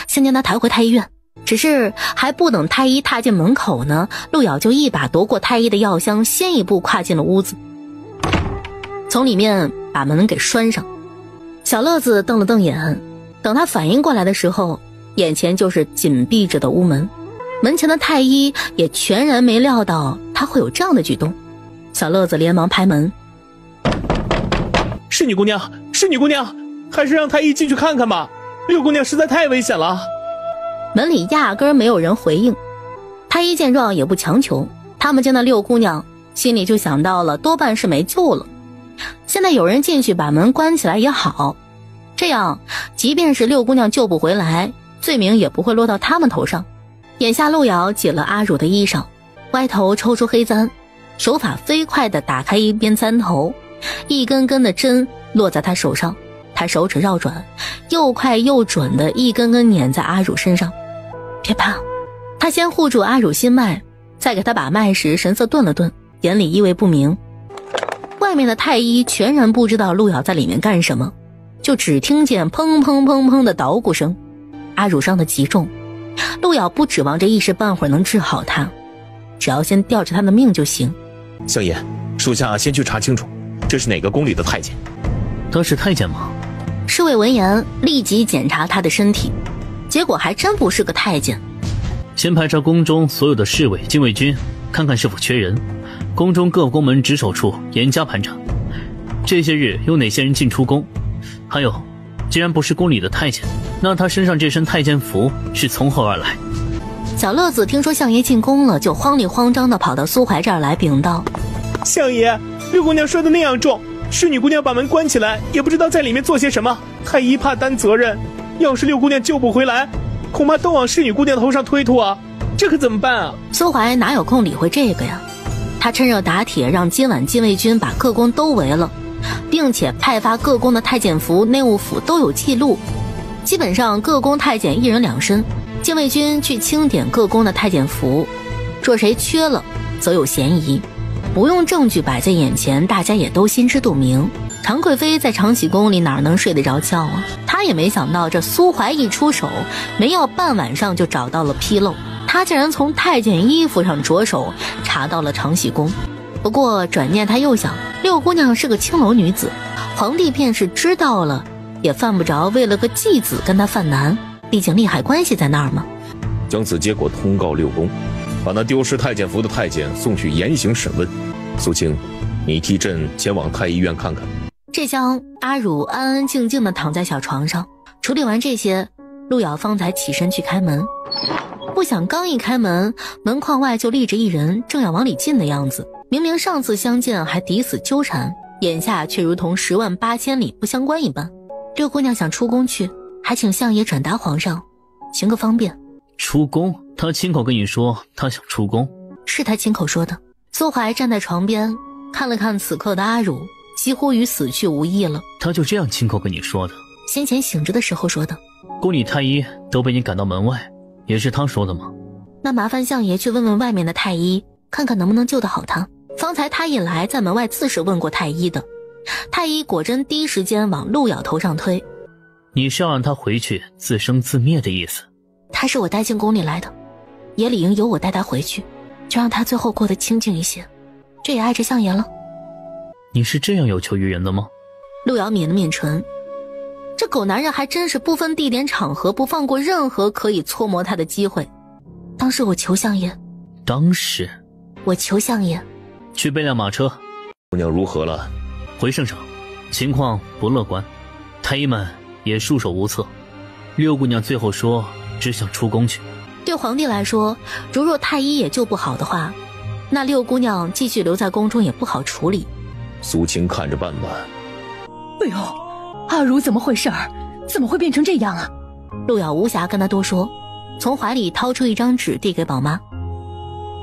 先将他抬回太医院。只是还不等太医踏进门口呢，路遥就一把夺过太医的药箱，先一步跨进了屋子，从里面把门给拴上。小乐子瞪了瞪眼，等他反应过来的时候，眼前就是紧闭着的屋门。门前的太医也全然没料到他会有这样的举动。小乐子连忙拍门。是女姑娘，是女姑娘，还是让太医进去看看吧，六姑娘实在太危险了。门里压根没有人回应。太医见状也不强求，他们见到六姑娘，心里就想到了多半是没救了。现在有人进去把门关起来也好，这样即便是六姑娘救不回来，罪名也不会落到他们头上。眼下路遥解了阿汝的衣裳，歪头抽出黑簪，手法飞快地打开一边簪头，一根根的针落在他手上，他手指绕转，又快又准的一根根捻在阿汝身上。别怕，他先护住阿汝心脉，再给他把脉时神色顿了顿，眼里意味不明。外面的太医全然不知道路遥在里面干什么，就只听见砰砰砰砰的捣鼓声。阿汝伤得极重，路遥不指望这一时半会儿能治好他，只要先吊着他的命就行。相爷，属下先去查清楚，这是哪个宫里的太监？他是太监吗？侍卫闻言立即检查他的身体，结果还真不是个太监。先排查宫中所有的侍卫、禁卫军，看看是否缺人。宫中各宫门值守处严加盘查，这些日有哪些人进出宫？还有，既然不是宫里的太监，那他身上这身太监服是从何而来？小乐子听说相爷进宫了，就慌里慌张地跑到苏怀这儿来禀道：相爷，六姑娘摔得那样重，是女姑娘把门关起来，也不知道在里面做些什么，太医怕担责任，要是六姑娘救不回来，恐怕都往侍女姑娘头上推脱啊，这可怎么办啊？苏怀哪有空理会这个呀？他趁热打铁，让今晚禁卫军把各宫都围了，并且派发各宫的太监服，内务府都有记录，基本上各宫太监一人2身，禁卫军去清点各宫的太监服，若谁缺了则有嫌疑。不用证据摆在眼前，大家也都心知肚明。常贵妃在长禧宫里哪能睡得着觉啊？她也没想到这苏怀一出手，没要半晚上就找到了纰漏。他竟然从太监衣服上着手查到了长禧宫，不过转念他又想，六姑娘是个青楼女子，皇帝便是知道了，也犯不着为了个继子跟他犯难，毕竟利害关系在那儿嘛。将此结果通告六宫，把那丢失太监服的太监送去严刑审问。苏青，你替朕前往太医院看看。这厢阿汝安安静静地躺在小床上，处理完这些，陆瑶方才起身去开门。不想刚一开门，门框外就立着一人，正要往里进的样子。明明上次相见还抵死纠缠，眼下却如同108000里不相关一般。六姑娘想出宫去，还请相爷转达皇上，行个方便。出宫？他亲口跟你说他想出宫？是他亲口说的。苏怀站在床边，看了看此刻的阿汝，几乎与死去无异了。他就这样亲口跟你说的？先前醒着的时候说的。宫里太医都被你赶到门外，也是他说的吗？那麻烦相爷去问问外面的太医，看看能不能救得好他。方才他一来，在门外自是问过太医的，太医果真第一时间往陆瑶头上推。你是要让他回去自生自灭的意思？他是我带进宫里来的，也理应由我带他回去，就让他最后过得清静一些，这也碍着相爷了。你是这样有求于人的吗？陆瑶抿了抿唇，这狗男人还真是不分地点场合，不放过任何可以搓磨他的机会。当时我求相爷。当时我求相爷去备辆马车。姑娘如何了？回圣上，情况不乐观，太医们也束手无策。六姑娘最后说只想出宫去。对皇帝来说，如若太医也救不好的话，那六姑娘继续留在宫中也不好处理。苏青看着办吧。哎呦，阿如怎么回事儿？怎么会变成这样啊？陆瑶无暇跟他多说，从怀里掏出一张纸递给宝妈。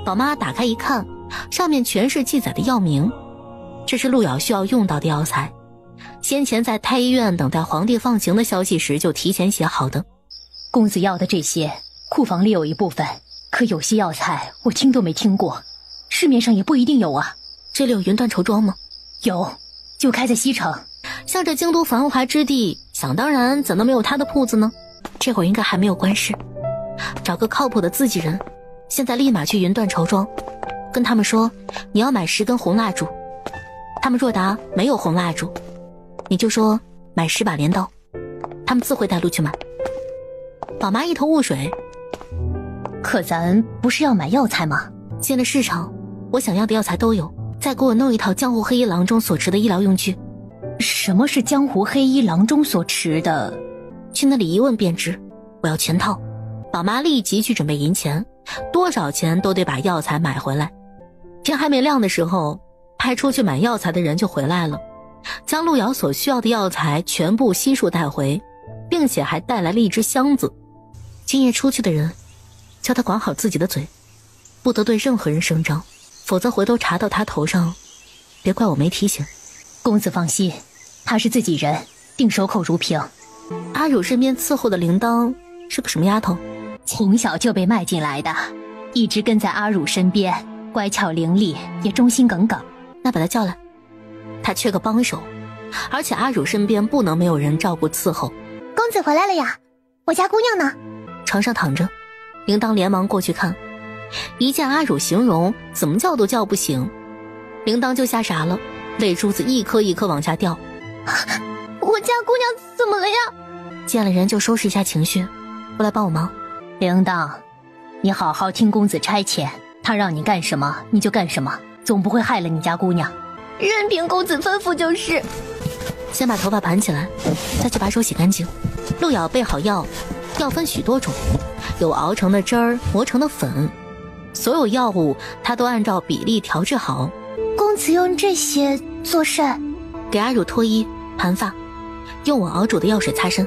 宝妈打开一看，上面全是记载的药名，这是陆瑶需要用到的药材，先前在太医院等待皇帝放行的消息时就提前写好的。公子要的这些，库房里有一部分，可有些药材我听都没听过，市面上也不一定有啊。这里有云断绸庄吗？有，就开在西城。像这京都繁华之地，想当然怎能没有他的铺子呢？这会儿应该还没有关事，找个靠谱的自己人，现在立马去云断绸庄，跟他们说你要买10根红蜡烛，他们若答没有红蜡烛，你就说买10把镰刀，他们自会带路去买。宝妈一头雾水，可咱不是要买药材吗？现在市场我想要的药材都有，再给我弄一套江湖黑衣郎中所持的医疗用具。什么是江湖黑衣郎中所持的？去那里一问便知，我要全套。宝妈立即去准备银钱，多少钱都得把药材买回来。天还没亮的时候，派出去买药材的人就回来了，将陆瑶所需要的药材全部悉数带回，并且还带来了一只箱子。今夜出去的人，叫他管好自己的嘴，不得对任何人声张，否则回头查到他头上，别怪我没提醒。公子放心，他是自己人，定守口如瓶。阿汝身边伺候的铃铛是个什么丫头？从小就被卖进来的，一直跟在阿汝身边，乖巧伶俐，也忠心耿耿。那把他叫来，他缺个帮手，而且阿汝身边不能没有人照顾伺候。公子回来了呀，我家姑娘呢？床上躺着，铃铛连忙过去看，一见阿汝形容，怎么叫都叫不醒，铃铛就吓傻了，泪珠子一颗一颗往下掉。我家姑娘怎么了呀？见了人就收拾一下情绪，过来帮我忙。铃铛，你好好听公子差遣，他让你干什么你就干什么，总不会害了你家姑娘。任凭公子吩咐就是。先把头发盘起来，再去把手洗干净。陆瑶备好药，药分许多种，有熬成的汁儿，磨成的粉，所有药物他都按照比例调制好。公子用这些做甚？给阿汝脱衣盘发，用我熬煮的药水擦身。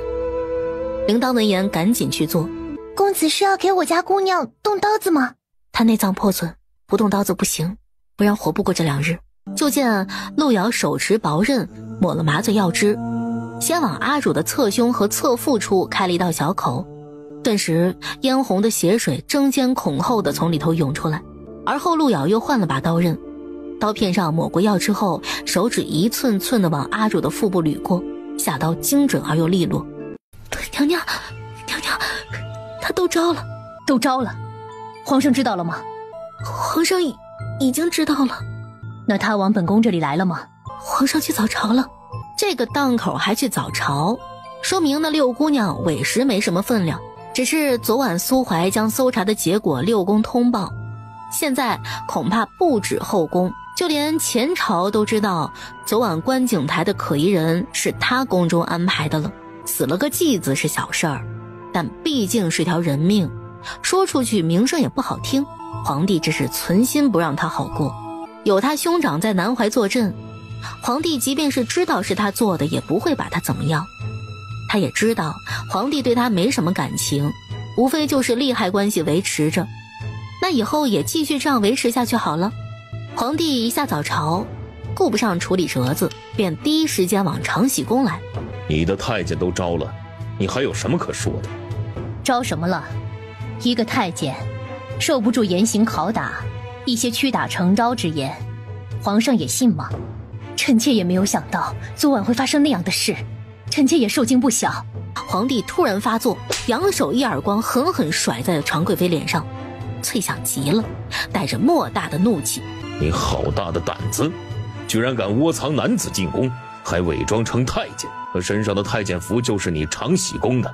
铃铛闻言赶紧去做。公子是要给我家姑娘动刀子吗？她内脏破损，不动刀子不行，不然活不过这2日。就见陆瑶手持薄刃，抹了麻醉药汁，先往阿汝的侧胸和侧腹处开了一道小口，顿时嫣红的血水争先恐后的从里头涌出来。而后陆瑶又换了把刀刃，刀片上抹过药之后，手指一寸寸的往阿汝的腹部捋过，下刀精准而又利落。娘娘，他都招了。都招了，皇上知道了吗？皇上已经知道了。那他往本宫这里来了吗？皇上去早朝了。这个档口还去早朝，说明那六姑娘委实没什么分量。只是昨晚苏怀将搜查的结果六宫通报，现在恐怕不止后宫，就连前朝都知道昨晚观景台的可疑人是他宫中安排的了。死了个继子是小事儿，但毕竟是条人命，说出去名声也不好听。皇帝只是存心不让他好过，有他兄长在南怀坐镇，皇帝即便是知道是他做的，也不会把他怎么样。他也知道皇帝对他没什么感情，无非就是利害关系维持着，那以后也继续这样维持下去好了。皇帝一下早朝，顾不上处理折子，便第一时间往长喜宫来。你的太监都招了，你还有什么可说的？招什么了？一个太监受不住严刑拷打，一些屈打成招之言，皇上也信吗？臣妾也没有想到昨晚会发生那样的事，臣妾也受惊不小。皇帝突然发作，扬手一耳光狠狠甩在了常贵妃脸上。翠想急了，带着莫大的怒气：你好大的胆子，居然敢窝藏男子进宫，还伪装成太监，可身上的太监服就是你长喜宫的，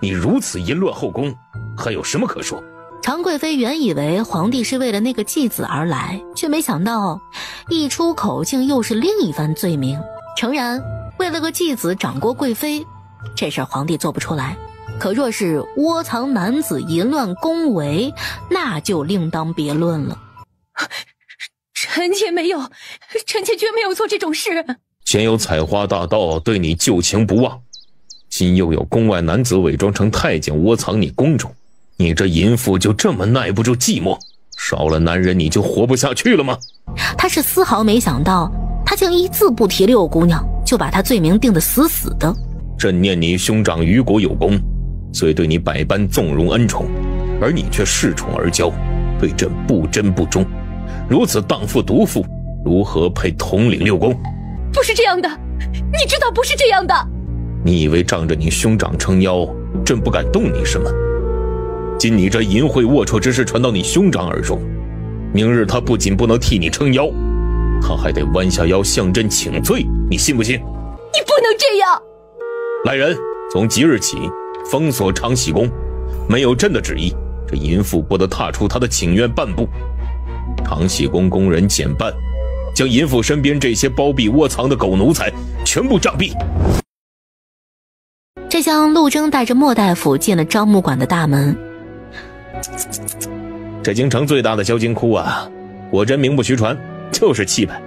你如此淫乱后宫，还有什么可说？常贵妃原以为皇帝是为了那个继子而来，却没想到一出口竟又是另一番罪名。诚然，为了个继子掌过贵妃，这事儿皇帝做不出来，可若是窝藏男子淫乱宫闱，那就另当别论了。臣妾没有，臣妾绝没有做这种事。前有采花大盗对你旧情不忘，今又有宫外男子伪装成太监窝藏你宫中，你这淫妇就这么耐不住寂寞，少了男人你就活不下去了吗？他是丝毫没想到，他竟一字不提六姑娘，就把他罪名定得死死的。朕念你兄长于国有功，虽对你百般纵容恩宠，而你却恃宠而骄，对朕不贞不忠，如此荡妇毒妇，如何配统领六宫？不是这样的，你知道不是这样的。你以为仗着你兄长撑腰，朕不敢动你什么？今你这淫秽龌龊之事传到你兄长耳中，明日他不仅不能替你撑腰，他还得弯下腰向朕请罪，你信不信？你不能这样！来人，从即日起封锁长喜宫，没有朕的旨意，这淫妇不得踏出他的请愿半步。长喜宫宫人减半，将淫妇身边这些包庇窝藏的狗奴才全部杖毙。这厢陆征带着莫大夫进了樟木馆的大门。这京城最大的销金窟啊，果真名不虚传，就是气派。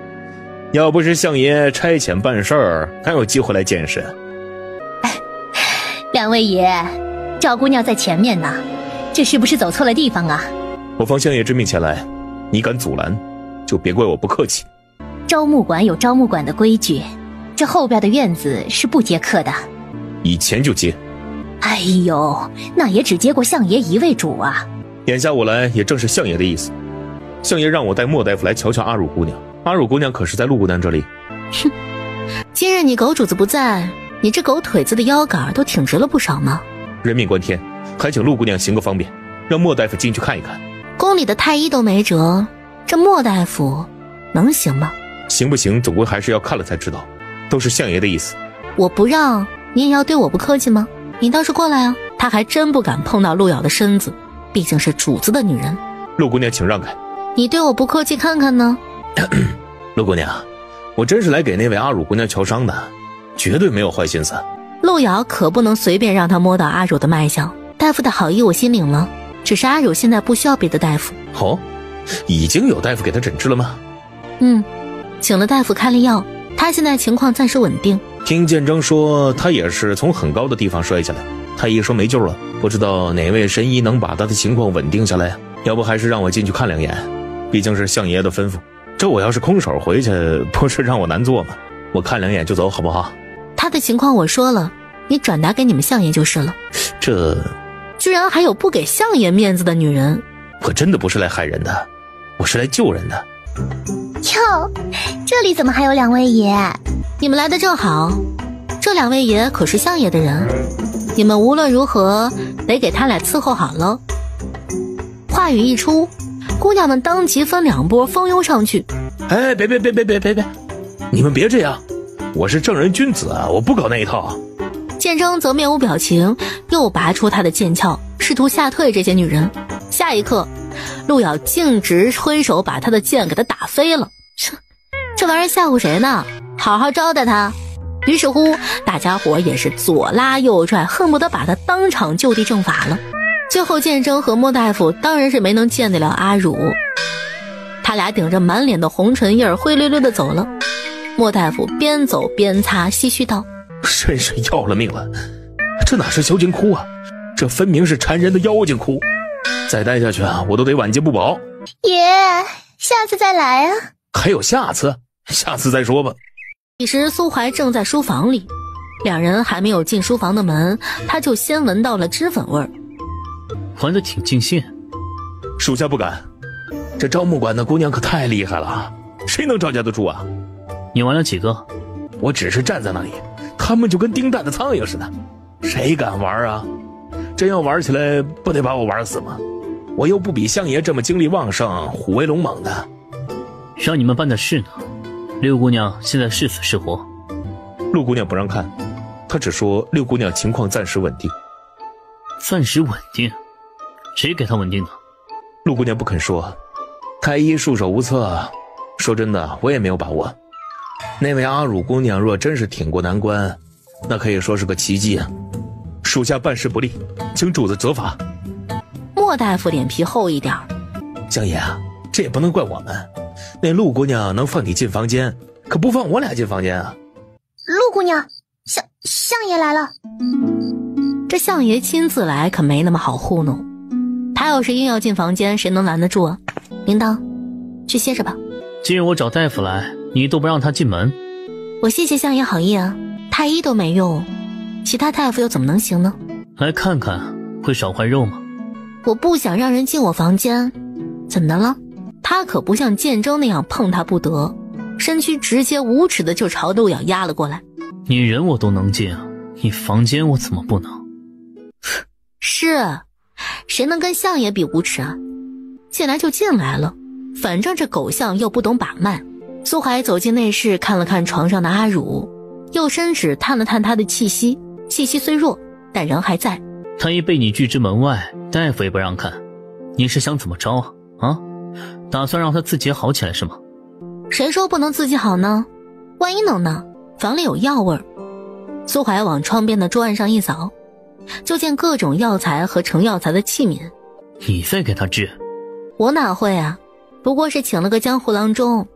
要不是相爷差遣办事儿，哪有机会来见识？两位爷，赵姑娘在前面呢，这是不是走错了地方啊？我奉相爷之命前来，你敢阻拦，就别怪我不客气。招募馆有招募馆的规矩，这后边的院子是不接客的。以前就接。哎呦，那也只接过相爷一位主啊。眼下我来也正是相爷的意思，相爷让我带莫大夫来瞧瞧阿汝姑娘。阿汝姑娘可是在陆姑娘这里？哼，今日你狗主子不在，你这狗腿子的腰杆都挺直了不少吗？人命关天，还请陆姑娘行个方便，让莫大夫进去看一看。宫里的太医都没辙，这莫大夫能行吗？行不行总归还是要看了才知道，都是相爷的意思。我不让你也要对我不客气吗？你倒是过来啊！他还真不敢碰到陆瑶的身子，毕竟是主子的女人。陆姑娘请让开。你对我不客气看看呢？陆姑娘，我真是来给那位阿汝姑娘瞧伤的，绝对没有坏心思。陆瑶可不能随便让她摸到阿汝的脉象，大夫的好意我心领了，只是阿汝现在不需要别的大夫。哦，已经有大夫给她诊治了吗？请了大夫开了药，他现在情况暂时稳定。听见征说他也是从很高的地方摔下来，太医说没救了，不知道哪位神医能把他的情况稳定下来，要不还是让我进去看两眼，毕竟是相爷的吩咐。这我要是空手回去，不是让我难做吗？我看两眼就走好不好？他的情况我说了，你转达给你们相爷就是了。这居然还有不给相爷面子的女人！我真的不是来害人的，我是来救人的。哟，这里怎么还有两位爷？你们来的正好，这两位爷可是相爷的人，你们无论如何得给他俩伺候好了。话语一出，姑娘们当即分两波蜂拥上去，哎，别，你们别这样，我是正人君子啊，我不搞那一套。剑征则面无表情，又拔出他的剑鞘，试图吓退这些女人。下一刻，陆瑶径直挥手把他的剑给他打飞了。这玩意儿吓唬谁呢？好好招待他。于是乎，大家伙也是左拉右拽，恨不得把他当场就地正法了。最后剑征和莫大夫当然是没能见得了阿汝，他俩顶着满脸的红唇印灰溜溜的走了。莫大夫边走边擦，唏嘘道：真是要了命了，这哪是修行窟啊，这分明是缠人的妖精窟，再待下去啊，我都得晚节不保。爷，下次再来啊。还有下次再说吧。彼时苏怀正在书房里，两人还没有进书房的门，他就先闻到了脂粉味儿。玩得挺尽兴。属下不敢，这招木馆的姑娘可太厉害了，谁能招架得住啊？你玩了几个？我只是站在那里，他们就跟叮蛋的苍蝇似的，谁敢玩啊？真要玩起来，不得把我玩死吗？我又不比相爷这么精力旺盛、虎威龙猛的。让你们办的事呢？六姑娘现在是死是活？陆姑娘不让看，她只说六姑娘情况暂时稳定。暂时稳定？谁给她稳定的？陆姑娘不肯说，太医束手无策。说真的，我也没有把握。那位阿汝姑娘若真是挺过难关，那可以说是个奇迹啊！属下办事不力，请主子责罚。莫大夫脸皮厚一点。相爷啊，这也不能怪我们。那陆姑娘能放你进房间，可不放我俩进房间啊！陆姑娘，相爷来了。这相爷亲自来可没那么好糊弄，他要是硬要进房间，谁能拦得住啊？铃铛，去歇着吧。今日我找大夫来，你都不让他进门。我谢谢相爷好意啊，太医都没用，其他大夫又怎么能行呢？来看看会少块肉吗？我不想让人进我房间。怎么的了？他可不像剑征那样碰他不得，身躯直接无耻的就朝陆瑶压了过来。你人我都能进，你房间我怎么不能？是，谁能跟相爷比无耻啊？进来就进来了，反正这狗相又不懂把脉。苏怀走进内室，看了看床上的阿汝，又伸指探了探他的气息，气息虽弱，但人还在。他一被你拒之门外，大夫也不让看，你是想怎么着啊？啊？打算让他自己好起来是吗？谁说不能自己好呢？万一能呢？房里有药味儿。苏怀往窗边的桌案上一扫，就见各种药材和盛药材的器皿。你在给他治？我哪会啊，不过是请了个江湖郎中，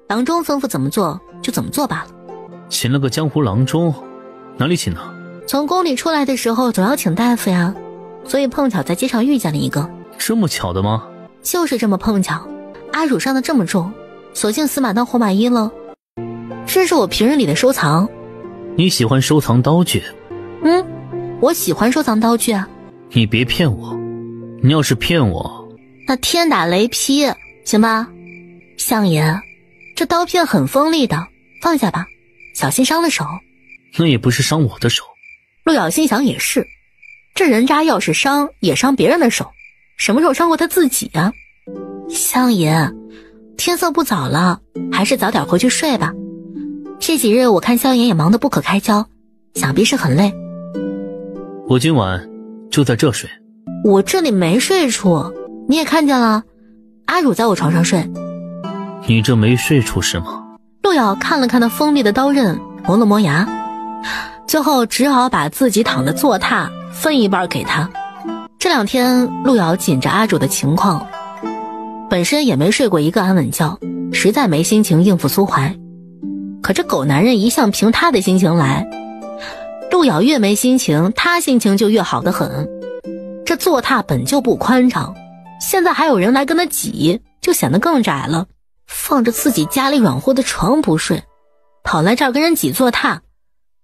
郎中吩咐怎么做就怎么做罢了。请了个江湖郎中？哪里请的？从宫里出来的时候总要请大夫呀，所以碰巧在街上遇见了一个。这么巧的吗？就是这么碰巧。阿汝伤得这么重，索性死马当活马医了。这是我平日里的收藏。你喜欢收藏刀具？我喜欢收藏刀具啊。你别骗我，你要是骗我，那天打雷劈，行吧？相爷，这刀片很锋利的，放下吧，小心伤了手。那也不是伤我的手。陆瑶心想也是，这人渣要是伤也伤别人的手，什么时候伤过他自己啊？相爷，天色不早了，还是早点回去睡吧。这几日我看相爷也忙得不可开交，想必是很累。我今晚就在这睡。我这里没睡处，你也看见了，阿汝在我床上睡。你这没睡处是吗？陆瑶看了看那锋利的刀刃，磨了磨牙，最后只好把自己躺的坐榻分一半给他。这两天陆瑶紧着阿汝的情况，本身也没睡过一个安稳觉，实在没心情应付苏怀。可这狗男人一向凭他的心情来，陆瑶越没心情，他心情就越好得很。这坐榻本就不宽敞，现在还有人来跟他挤，就显得更窄了。放着自己家里软和的床不睡，跑来这儿跟人挤坐榻，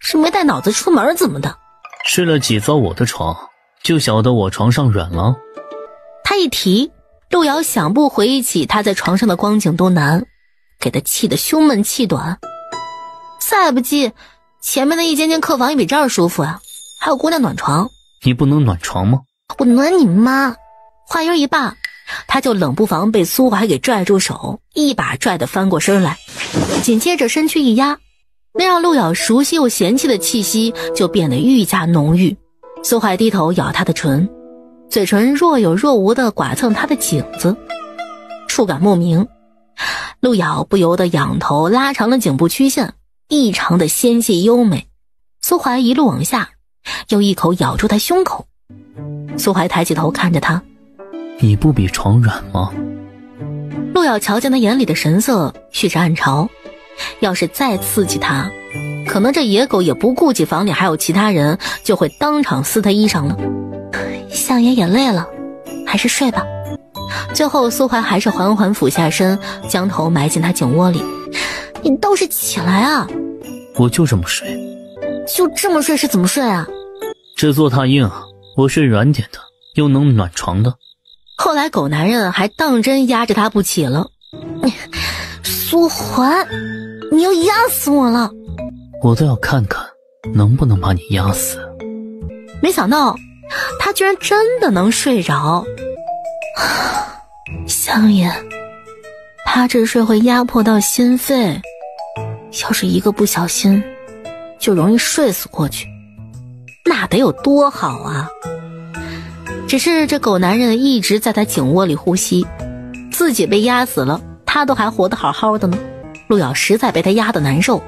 是没带脑子出门怎么的？睡了挤糟我的床，就晓得我床上软了。他一提，陆瑶想不回忆起他在床上的光景都难，给他气得胸闷气短。再不济，前面的一间间客房也比这儿舒服啊，还有姑娘暖床。你不能暖床吗？我暖你妈！话音一罢，他就冷不防被苏怀给拽住手，一把拽得翻过身来，紧接着身躯一压，那让陆瑶熟悉又嫌弃的气息就变得愈加浓郁。苏怀低头咬他的唇，嘴唇若有若无地剐蹭他的颈子，触感莫名。陆瑶不由得仰头拉长了颈部曲线，异常的纤细优美。苏怀一路往下，又一口咬住他胸口。苏怀抬起头看着他，你不比床软吗？陆瑶瞧见他眼里的神色，蓄着暗潮，要是再刺激他，可能这野狗也不顾及房里还有其他人，就会当场撕他衣裳了。相爷也累了，还是睡吧。最后苏怀还是缓缓俯下身，将头埋进他颈窝里。你倒是起来啊！我就这么睡。就这么睡是怎么睡啊？这坐榻硬，我睡软点的，又能暖床的。后来狗男人还当真压着他不起了。苏怀，你要压死我了！我倒要看看能不能把你压死。没想到他居然真的能睡着。香爷，他这睡会压迫到心肺，要是一个不小心就容易睡死过去，那得有多好啊！只是这狗男人一直在他颈窝里呼吸，自己被压死了，他都还活得好好的呢。陆瑶实在被他压得难受，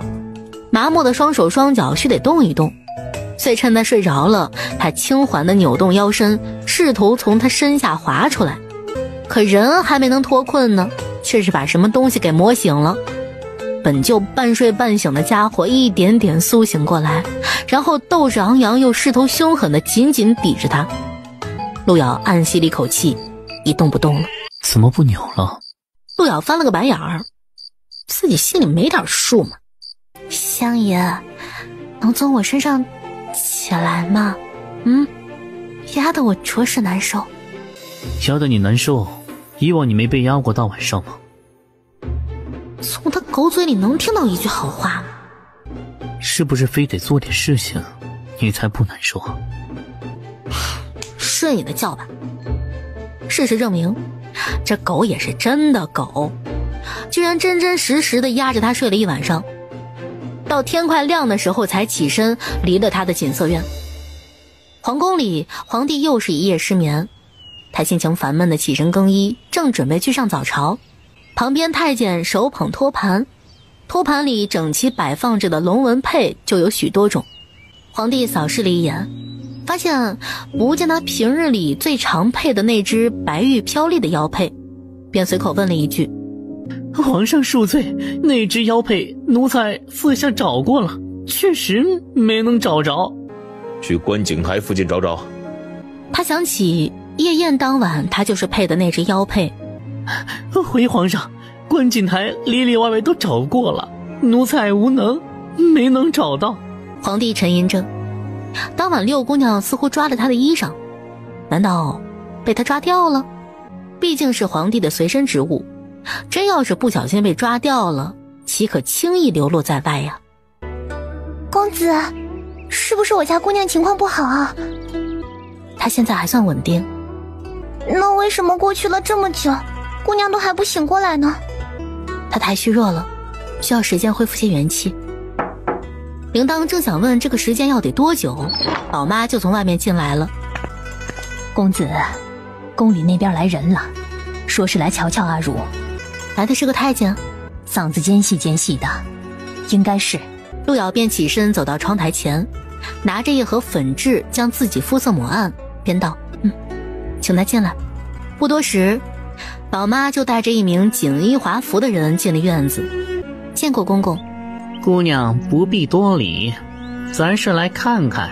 麻木的双手双脚须得动一动，遂趁他睡着了，他轻缓地扭动腰身，试图从他身下滑出来。可人还没能脱困呢，却是把什么东西给磨醒了。本就半睡半醒的家伙一点点苏醒过来，然后斗志昂扬又势头凶狠地紧紧抵着他。陆瑶暗吸了一口气，一动不动了。怎么不扭了？陆瑶翻了个白眼儿，自己心里没点数吗？香爷，能从我身上起来吗？压得我着实难受。压得你难受？以往你没被压过大晚上吗？从他狗嘴里能听到一句好话吗？是不是非得做点事情你才不难受啊？顺你的叫吧。事实证明，这狗也是真的狗，居然真真实实的压着他睡了一晚上，到天快亮的时候才起身离了他的锦瑟院。皇宫里，皇帝又是一夜失眠，他心情烦闷的起身更衣，正准备去上早朝，旁边太监手捧托盘，托盘里整齐摆放着的龙纹佩就有许多种。皇帝扫视了一眼，发现不见他平日里最常佩的那只白玉飘丽的腰佩，便随口问了一句：皇上恕罪，那只腰佩奴才四下找过了，确实没能找着。去观景台附近找找。他想起夜宴当晚他就是配的那只腰佩。回皇上，观景台里里外外都找过了，奴才无能，没能找到。皇帝沉吟着，当晚六姑娘似乎抓了他的衣裳，难道被他抓掉了？毕竟是皇帝的随身之物，真要是不小心被抓掉了，岂可轻易流落在外呀？公子，是不是我家姑娘情况不好啊？她现在还算稳定。那为什么过去了这么久，姑娘都还不醒过来呢？她太虚弱了，需要时间恢复些元气。铃铛正想问这个时间要得多久，宝妈就从外面进来了。公子，宫里那边来人了，说是来瞧瞧阿汝。来的是个太监，嗓子尖细尖细的，应该是。陆瑶便起身走到窗台前，拿着一盒粉质将自己肤色抹暗，便道：请他进来。不多时，宝妈就带着一名锦衣华服的人进了院子。见过公公。姑娘不必多礼，咱是来看看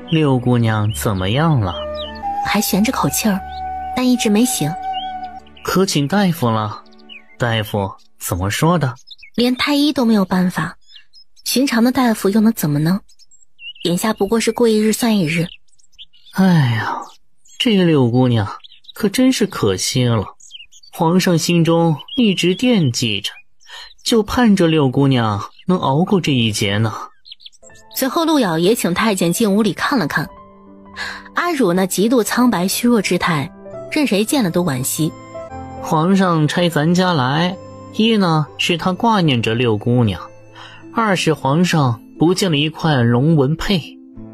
六姑娘怎么样了。还悬着口气儿，但一直没醒。可请大夫了？大夫怎么说的？连太医都没有办法，寻常的大夫又能怎么呢？眼下不过是过一日算一日。哎呀，这个六姑娘可真是可惜了，皇上心中一直惦记着，就盼着六姑娘能熬过这一劫呢。随后陆瑶也请太监进屋里看了看，阿汝那极度苍白虚弱之态，任谁见了都惋惜。皇上差咱家来，一呢是他挂念着六姑娘，二是皇上不见了一块龙纹佩。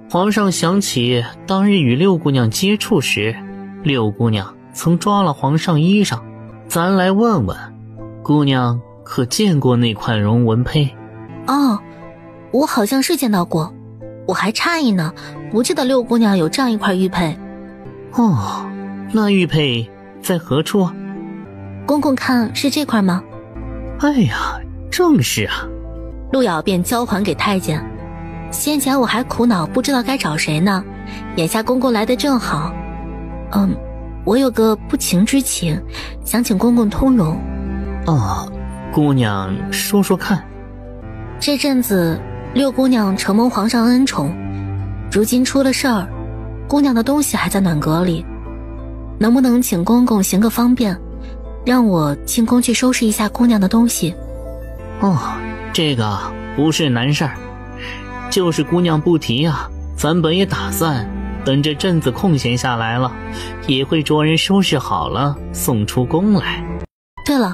皇上想起当日与六姑娘接触时，六姑娘曾抓了皇上衣裳，咱来问问，姑娘可见过那块龙纹佩？哦，我好像是见到过，我还诧异呢，不记得六姑娘有这样一块玉佩。哦，那玉佩在何处啊？公公看是这块吗？哎呀，正是啊。陆瑶便交还给太监。先前我还苦恼不知道该找谁呢，眼下公公来得正好。我有个不情之请，想请公公通融。哦，姑娘说说看。这阵子六姑娘承蒙皇上恩宠，如今出了事儿，姑娘的东西还在暖阁里，能不能请公公行个方便，让我进宫去收拾一下姑娘的东西？哦，这个不是难事儿，就是姑娘不提啊，咱本也打算等这阵子空闲下来了，也会着人收拾好了送出宫来。对了，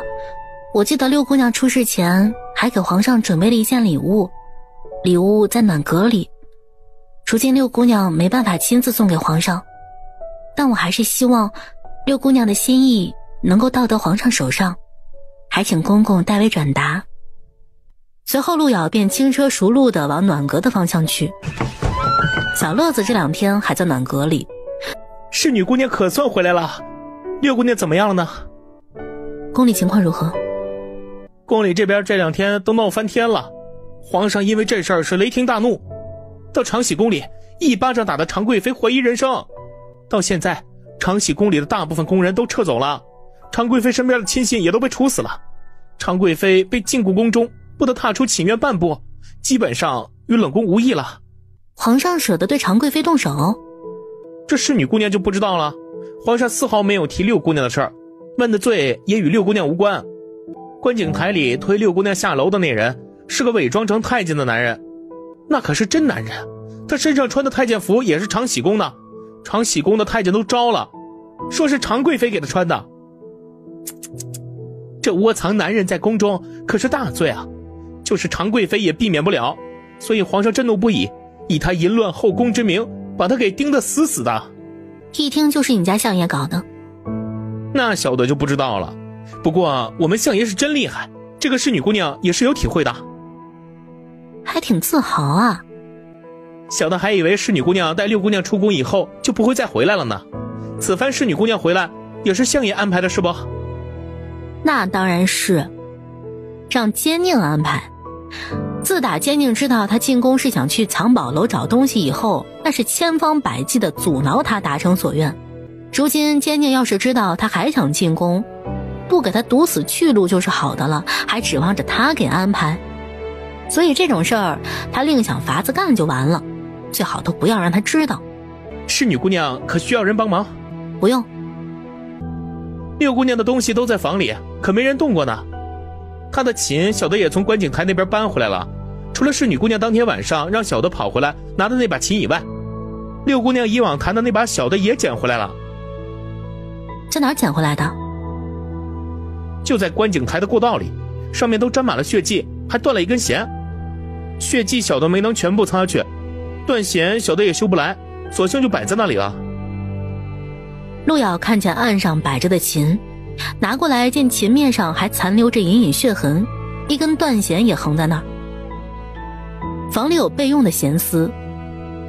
我记得六姑娘出事前还给皇上准备了一件礼物，礼物在暖阁里，如今六姑娘没办法亲自送给皇上，但我还是希望六姑娘的心意能够到得皇上手上，还请公公代为转达。随后陆瑶便轻车熟路地往暖阁的方向去。小乐子这2天还在暖阁里。侍女姑娘可算回来了，六姑娘怎么样了呢？宫里情况如何？宫里这边这2天都闹翻天了，皇上因为这事儿是雷霆大怒，到长禧宫里一巴掌打得常贵妃怀疑人生。到现在长禧宫里的大部分宫人都撤走了，常贵妃身边的亲信也都被处死了，常贵妃被禁锢宫中，不得踏出寝院半步，基本上与冷宫无异了。皇上舍得对常贵妃动手？这侍女姑娘就不知道了，皇上丝毫没有提六姑娘的事儿，问的罪也与六姑娘无关。观景台里推六姑娘下楼的那人是个伪装成太监的男人，那可是真男人，他身上穿的太监服也是长禧宫的，长禧宫的太监都招了，说是常贵妃给他穿的。这窝藏男人在宫中可是大罪啊，就是常贵妃也避免不了，所以皇上震怒不已，以他淫乱后宫之名把他给盯得死死的。一听就是你家相爷搞的。那小的就不知道了，不过我们相爷是真厉害，这个侍女姑娘也是有体会的。还挺自豪啊。小的还以为侍女姑娘带六姑娘出宫以后就不会再回来了呢，此番侍女姑娘回来也是相爷安排的是不？那当然是让奸佞安排。自打奸佞知道他进宫是想去藏宝楼找东西以后，那是千方百计地阻挠他达成所愿。如今奸佞要是知道他还想进宫，不给他堵死去路就是好的了，还指望着他给安排。所以这种事儿他另想法子干就完了，最好都不要让他知道。侍女姑娘可需要人帮忙？不用。六姑娘的东西都在房里，可没人动过呢。她的琴小的也从观景台那边搬回来了，除了侍女姑娘当天晚上让小的跑回来拿的那把琴以外，六姑娘以往弹的那把小的也捡回来了。在哪儿捡回来的？就在观景台的过道里，上面都沾满了血迹，还断了一根弦。血迹小的没能全部擦去，断弦小的也修不来，索性就摆在那里了。陆瑶看见岸上摆着的琴，拿过来见琴面上还残留着隐隐血痕，一根断弦也横在那儿。房里有备用的弦丝，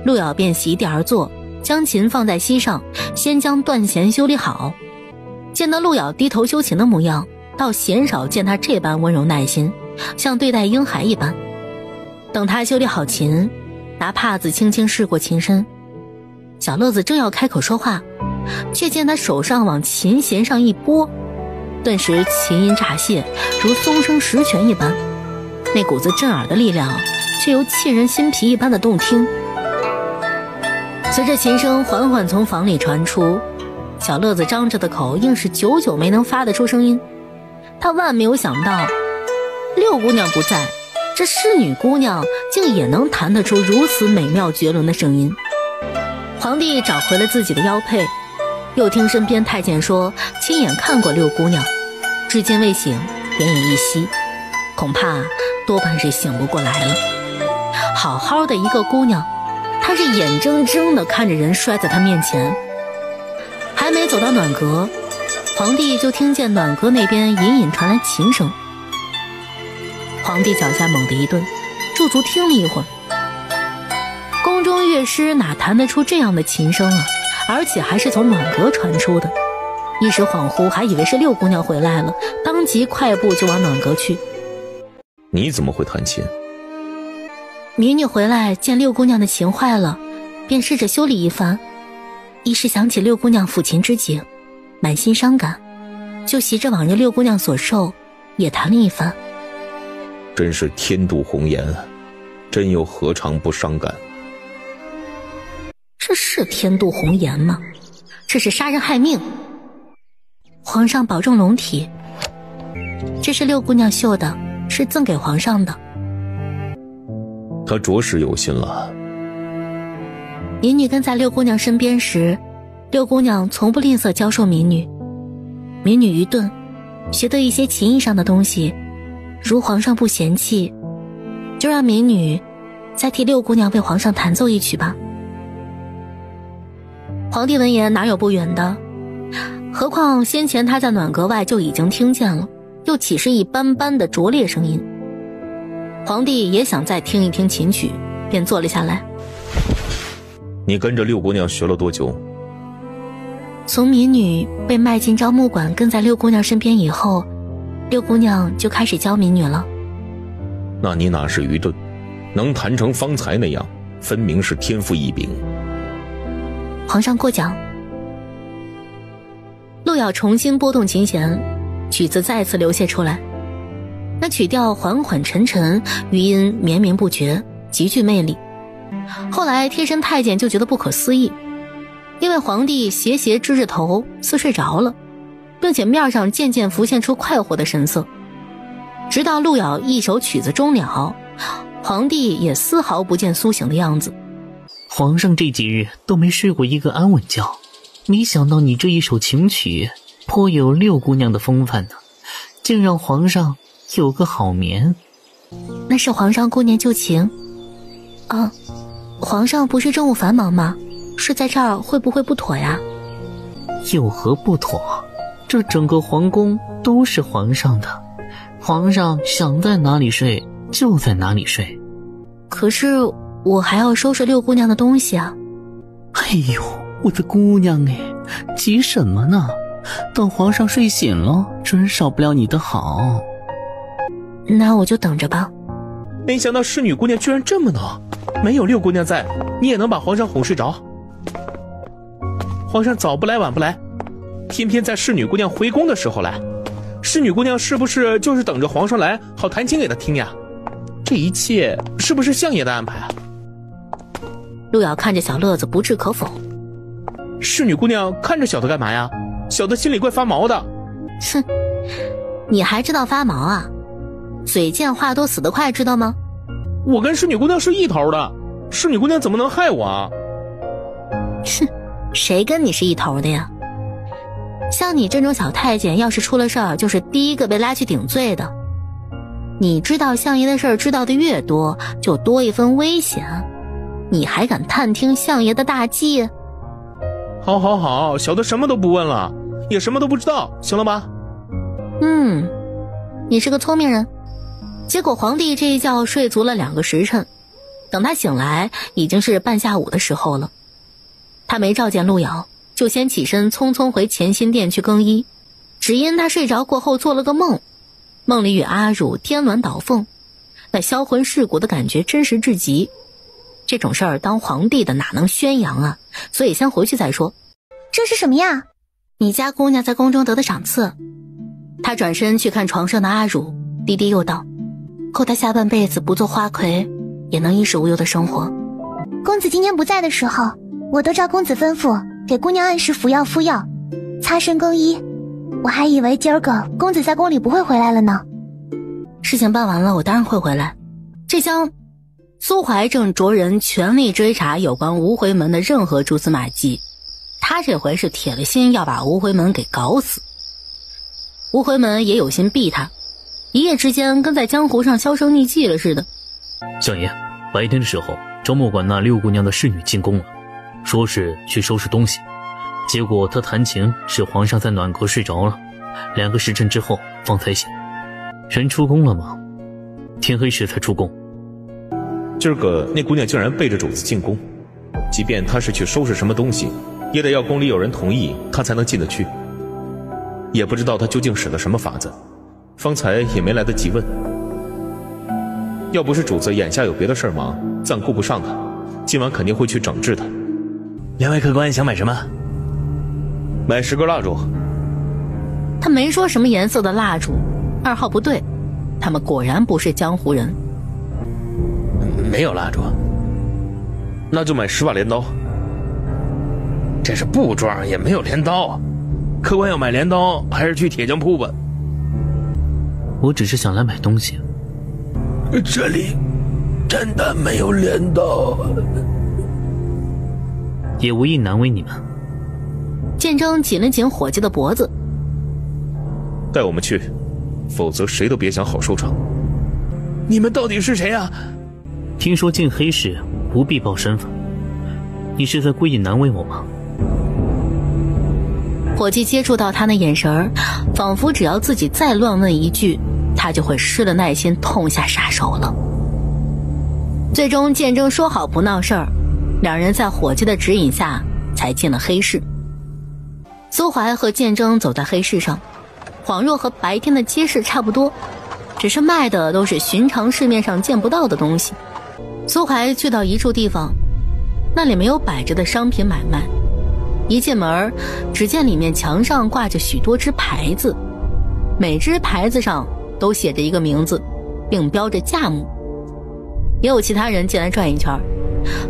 陆瑶便席地而坐，将琴放在膝上，先将断弦修理好。见到陆瑶低头修琴的模样，倒鲜少见他这般温柔耐心，像对待婴孩一般。等他修理好琴，拿帕子轻轻拭过琴身，小乐子正要开口说话，却见他手上往琴弦上一拨，顿时琴音乍泄，如松声石拳一般，那股子震耳的力量却由沁人心脾一般的动听。随着琴声缓缓从房里传出，小乐子张着的口硬是久久没能发得出声音。他万没有想到，六姑娘不在，这侍女姑娘竟也能弹得出如此美妙绝伦的声音。皇帝找回了自己的腰佩，又听身边太监说亲眼看过六姑娘，至今未醒，奄奄一息，恐怕多半是醒不过来了。好好的一个姑娘，她是眼睁睁地看着人摔在她面前。还没走到暖阁，皇帝就听见暖阁那边隐隐传来琴声。皇帝脚下猛地一顿，驻足听了一会儿。宫中乐师哪弹得出这样的琴声啊，而且还是从暖阁传出的。一时恍惚，还以为是六姑娘回来了，当即快步就往暖阁去。你怎么会弹琴？民女回来见六姑娘的琴坏了，便试着修理一番，一时想起六姑娘抚琴之景，满心伤感，就袭着往日六姑娘所受，也弹了一番。真是天妒红颜啊，朕又何尝不伤感？这是天妒红颜吗？这是杀人害命。皇上保重龙体，这是六姑娘绣的，是赠给皇上的。她着实有心了。民女跟在六姑娘身边时，六姑娘从不吝啬教授民女。民女愚钝，学得一些琴艺上的东西，如皇上不嫌弃，就让民女再替六姑娘为皇上弹奏一曲吧。皇帝闻言哪有不允的？何况先前他在暖阁外就已经听见了，又岂是一般般的拙劣声音？皇帝也想再听一听琴曲，便坐了下来。你跟着六姑娘学了多久？从民女被卖进招募馆，跟在六姑娘身边以后，六姑娘就开始教民女了。那你哪是愚钝，能弹成方才那样，分明是天赋异禀。皇上过奖。陆瑶重新拨动琴弦，曲子再次流泻出来。那曲调缓缓沉沉，余音绵绵不绝，极具魅力。后来贴身太监就觉得不可思议，因为皇帝斜斜支着头，似睡着了，并且面上渐渐浮现出快活的神色。直到陆瑶一首曲子终了，皇帝也丝毫不见苏醒的样子。皇上这几日都没睡过一个安稳觉，没想到你这一首琴曲颇有六姑娘的风范呢，竟让皇上有个好眠。那是皇上顾念旧情啊。皇上不是政务繁忙吗？睡在这儿会不会不妥呀？有何不妥？这整个皇宫都是皇上的，皇上想在哪里睡就在哪里睡。可是我还要收拾六姑娘的东西啊。哎呦，我的姑娘哎，急什么呢？等皇上睡醒了，准少不了你的好。那我就等着吧。没想到侍女姑娘居然这么闹，没有六姑娘在，你也能把皇上哄睡着。皇上早不来晚不来，偏偏在侍女姑娘回宫的时候来。侍女姑娘是不是就是等着皇上来，好弹琴给她听呀？这一切是不是相爷的安排啊？陆瑶看着小乐子不置可否。侍女姑娘看着小的干嘛呀？小的心里怪发毛的。哼，你还知道发毛啊？嘴贱话多死得快，知道吗？我跟侍女姑娘是一头的，侍女姑娘怎么能害我啊？哼，谁跟你是一头的呀？像你这种小太监，要是出了事儿，就是第一个被拉去顶罪的。你知道相爷的事儿知道的越多，就多一分危险。你还敢探听相爷的大计？好好好，小的什么都不问了，也什么都不知道，行了吧？你是个聪明人。结果皇帝这一觉睡足了2个时辰，等他醒来已经是半下午的时候了。他没召见陆瑶，就先起身匆匆回乾心殿去更衣，只因他睡着过后做了个梦，梦里与阿汝颠鸾倒凤，那销魂蚀骨的感觉真实至极。这种事儿当皇帝的哪能宣扬啊，所以先回去再说。这是什么呀？你家姑娘在宫中得的赏赐。他转身去看床上的阿汝，低低又道，够他下半辈子不做花魁也能衣食无忧的生活。公子今天不在的时候，我都照公子吩咐给姑娘按时服药敷药，擦身更衣。我还以为今儿个公子在宫里不会回来了呢。事情办完了，我当然会回来。这厢苏怀正着人全力追查有关无回门的任何蛛丝马迹，他这回是铁了心要把无回门给搞死。无回门也有心避他，一夜之间跟在江湖上销声匿迹了似的。相爷，白天的时候，周默管那六姑娘的侍女进宫了，说是去收拾东西，结果她弹琴使皇上在暖阁睡着了，2个时辰之后方才醒。人出宫了吗？天黑时才出宫。今儿个那姑娘竟然背着主子进宫，即便她是去收拾什么东西，也得要宫里有人同意她才能进得去。也不知道她究竟使了什么法子，方才也没来得及问。要不是主子眼下有别的事忙，暂顾不上她，今晚肯定会去整治她。2位客官想买什么？买10根蜡烛。他没说什么颜色的蜡烛，2号不对，他们果然不是江湖人。没有蜡烛。那就买10把镰刀。这是布庄，也没有镰刀。客官要买镰刀，还是去铁匠铺吧。我只是想来买东西。这里真的没有镰刀。也无意难为你们。剑征紧了紧伙计的脖子，带我们去，否则谁都别想好收场。你们到底是谁啊？听说进黑市不必报身份，你是在故意难为我吗？伙计接触到他那眼神儿，仿佛只要自己再乱问一句，他就会失了耐心痛下杀手了。最终剑征说好不闹事儿，2人在伙计的指引下才进了黑市。苏怀和剑征走在黑市上，恍若和白天的街市差不多，只是卖的都是寻常市面上见不到的东西。苏怀去到一处地方，那里没有摆着的商品买卖，一进门只见里面墙上挂着许多只牌子，每只牌子上都写着一个名字，并标着价目。也有其他人进来转一圈，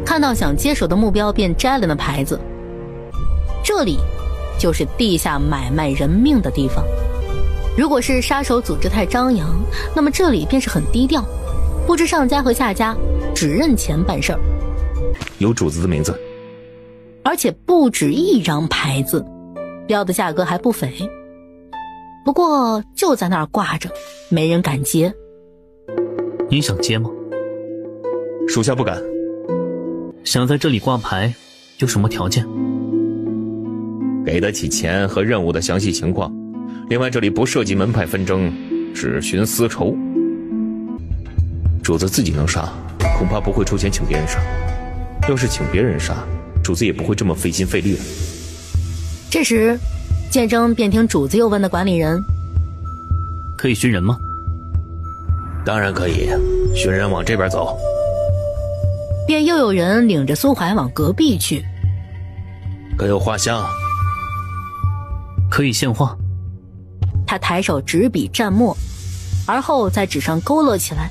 看到想接手的目标便摘了那牌子。这里就是地下买卖人命的地方。如果是杀手组织太张扬，那么这里便是很低调，不知上家和下家，只认钱办事儿。有主子的名字，而且不止一张牌子，标的价格还不菲。不过就在那儿挂着，没人敢接。你想接吗？属下不敢。想在这里挂牌，有什么条件？给得起钱和任务的详细情况。另外这里不涉及门派纷争，只寻私仇。主子自己能杀，恐怕不会出钱请别人杀。要是请别人杀，主子也不会这么费心费力了。这时剑征便听主子又问的管理人，可以寻人吗？当然可以，寻人往这边走。便又有人领着苏怀往隔壁去。可有画像？可以现画。他抬手执笔蘸墨，而后在纸上勾勒起来。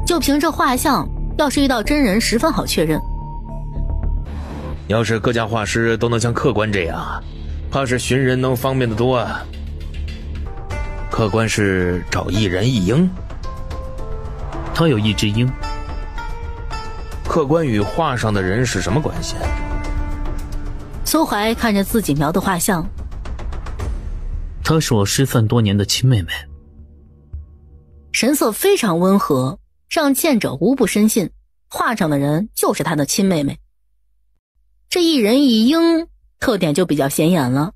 就凭这画像，要是遇到真人十分好确认。要是各家画师都能像客官这样，怕是寻人能方便得多啊。客官是找一人一鹰？他有一只鹰。客官与画上的人是什么关系？苏怀看着自己描的画像，她是我失散多年的亲妹妹。神色非常温和，让见者无不深信画上的人就是他的亲妹妹。这一人一鹰特点就比较显眼了，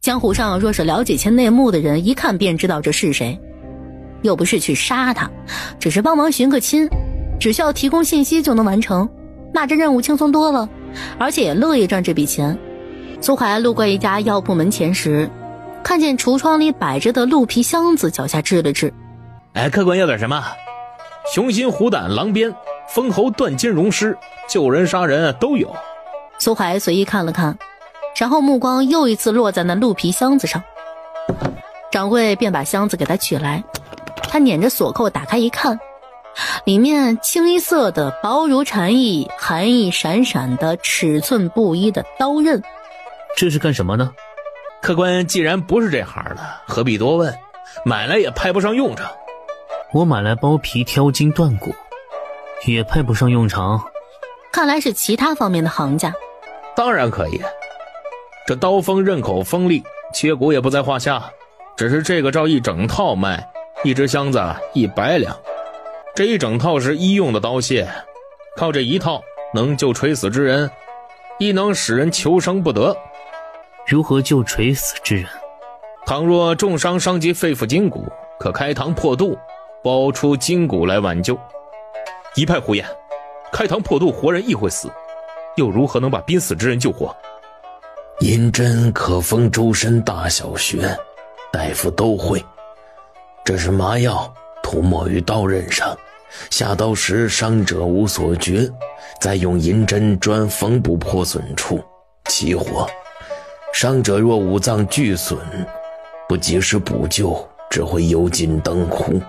江湖上若是了解些内幕的人一看便知道这是谁。又不是去杀他，只是帮忙寻个亲，只需要提供信息就能完成，那这任务轻松多了，而且也乐意赚这笔钱。苏怀路过一家药铺门前时，看见橱窗里摆着的鹿皮箱子，脚下支了支。哎，客官要点什么？雄心虎胆狼鞭，封侯断金融师，救人杀人都有。苏怀随意看了看，然后目光又一次落在那鹿皮箱子上。掌柜便把箱子给他取来，他捻着锁扣打开一看，里面清一色的薄如蝉翼，寒意闪闪的尺寸不一的刀刃。这是干什么呢？客官既然不是这行的，何必多问，买来也派不上用场。我买来剥皮挑筋断骨，也派不上用场。看来是其他方面的行家。当然可以，这刀锋刃口锋利，切骨也不在话下，只是这个照一整套卖，一只箱子100两。这一整套是医用的刀械，靠这一套能救垂死之人，亦能使人求生不得。如何救垂死之人？倘若重伤伤及肺腑筋骨，可开膛破肚，剥出筋骨来挽救。一派胡言，开膛破肚活人亦会死，又如何能把濒死之人救活？银针可封周身大小穴，大夫都会。这是麻药，涂抹于刀刃上，下刀时伤者无所觉，再用银针专缝补破损处，起火。伤者若五脏俱损，不及时补救，只会油尽灯枯，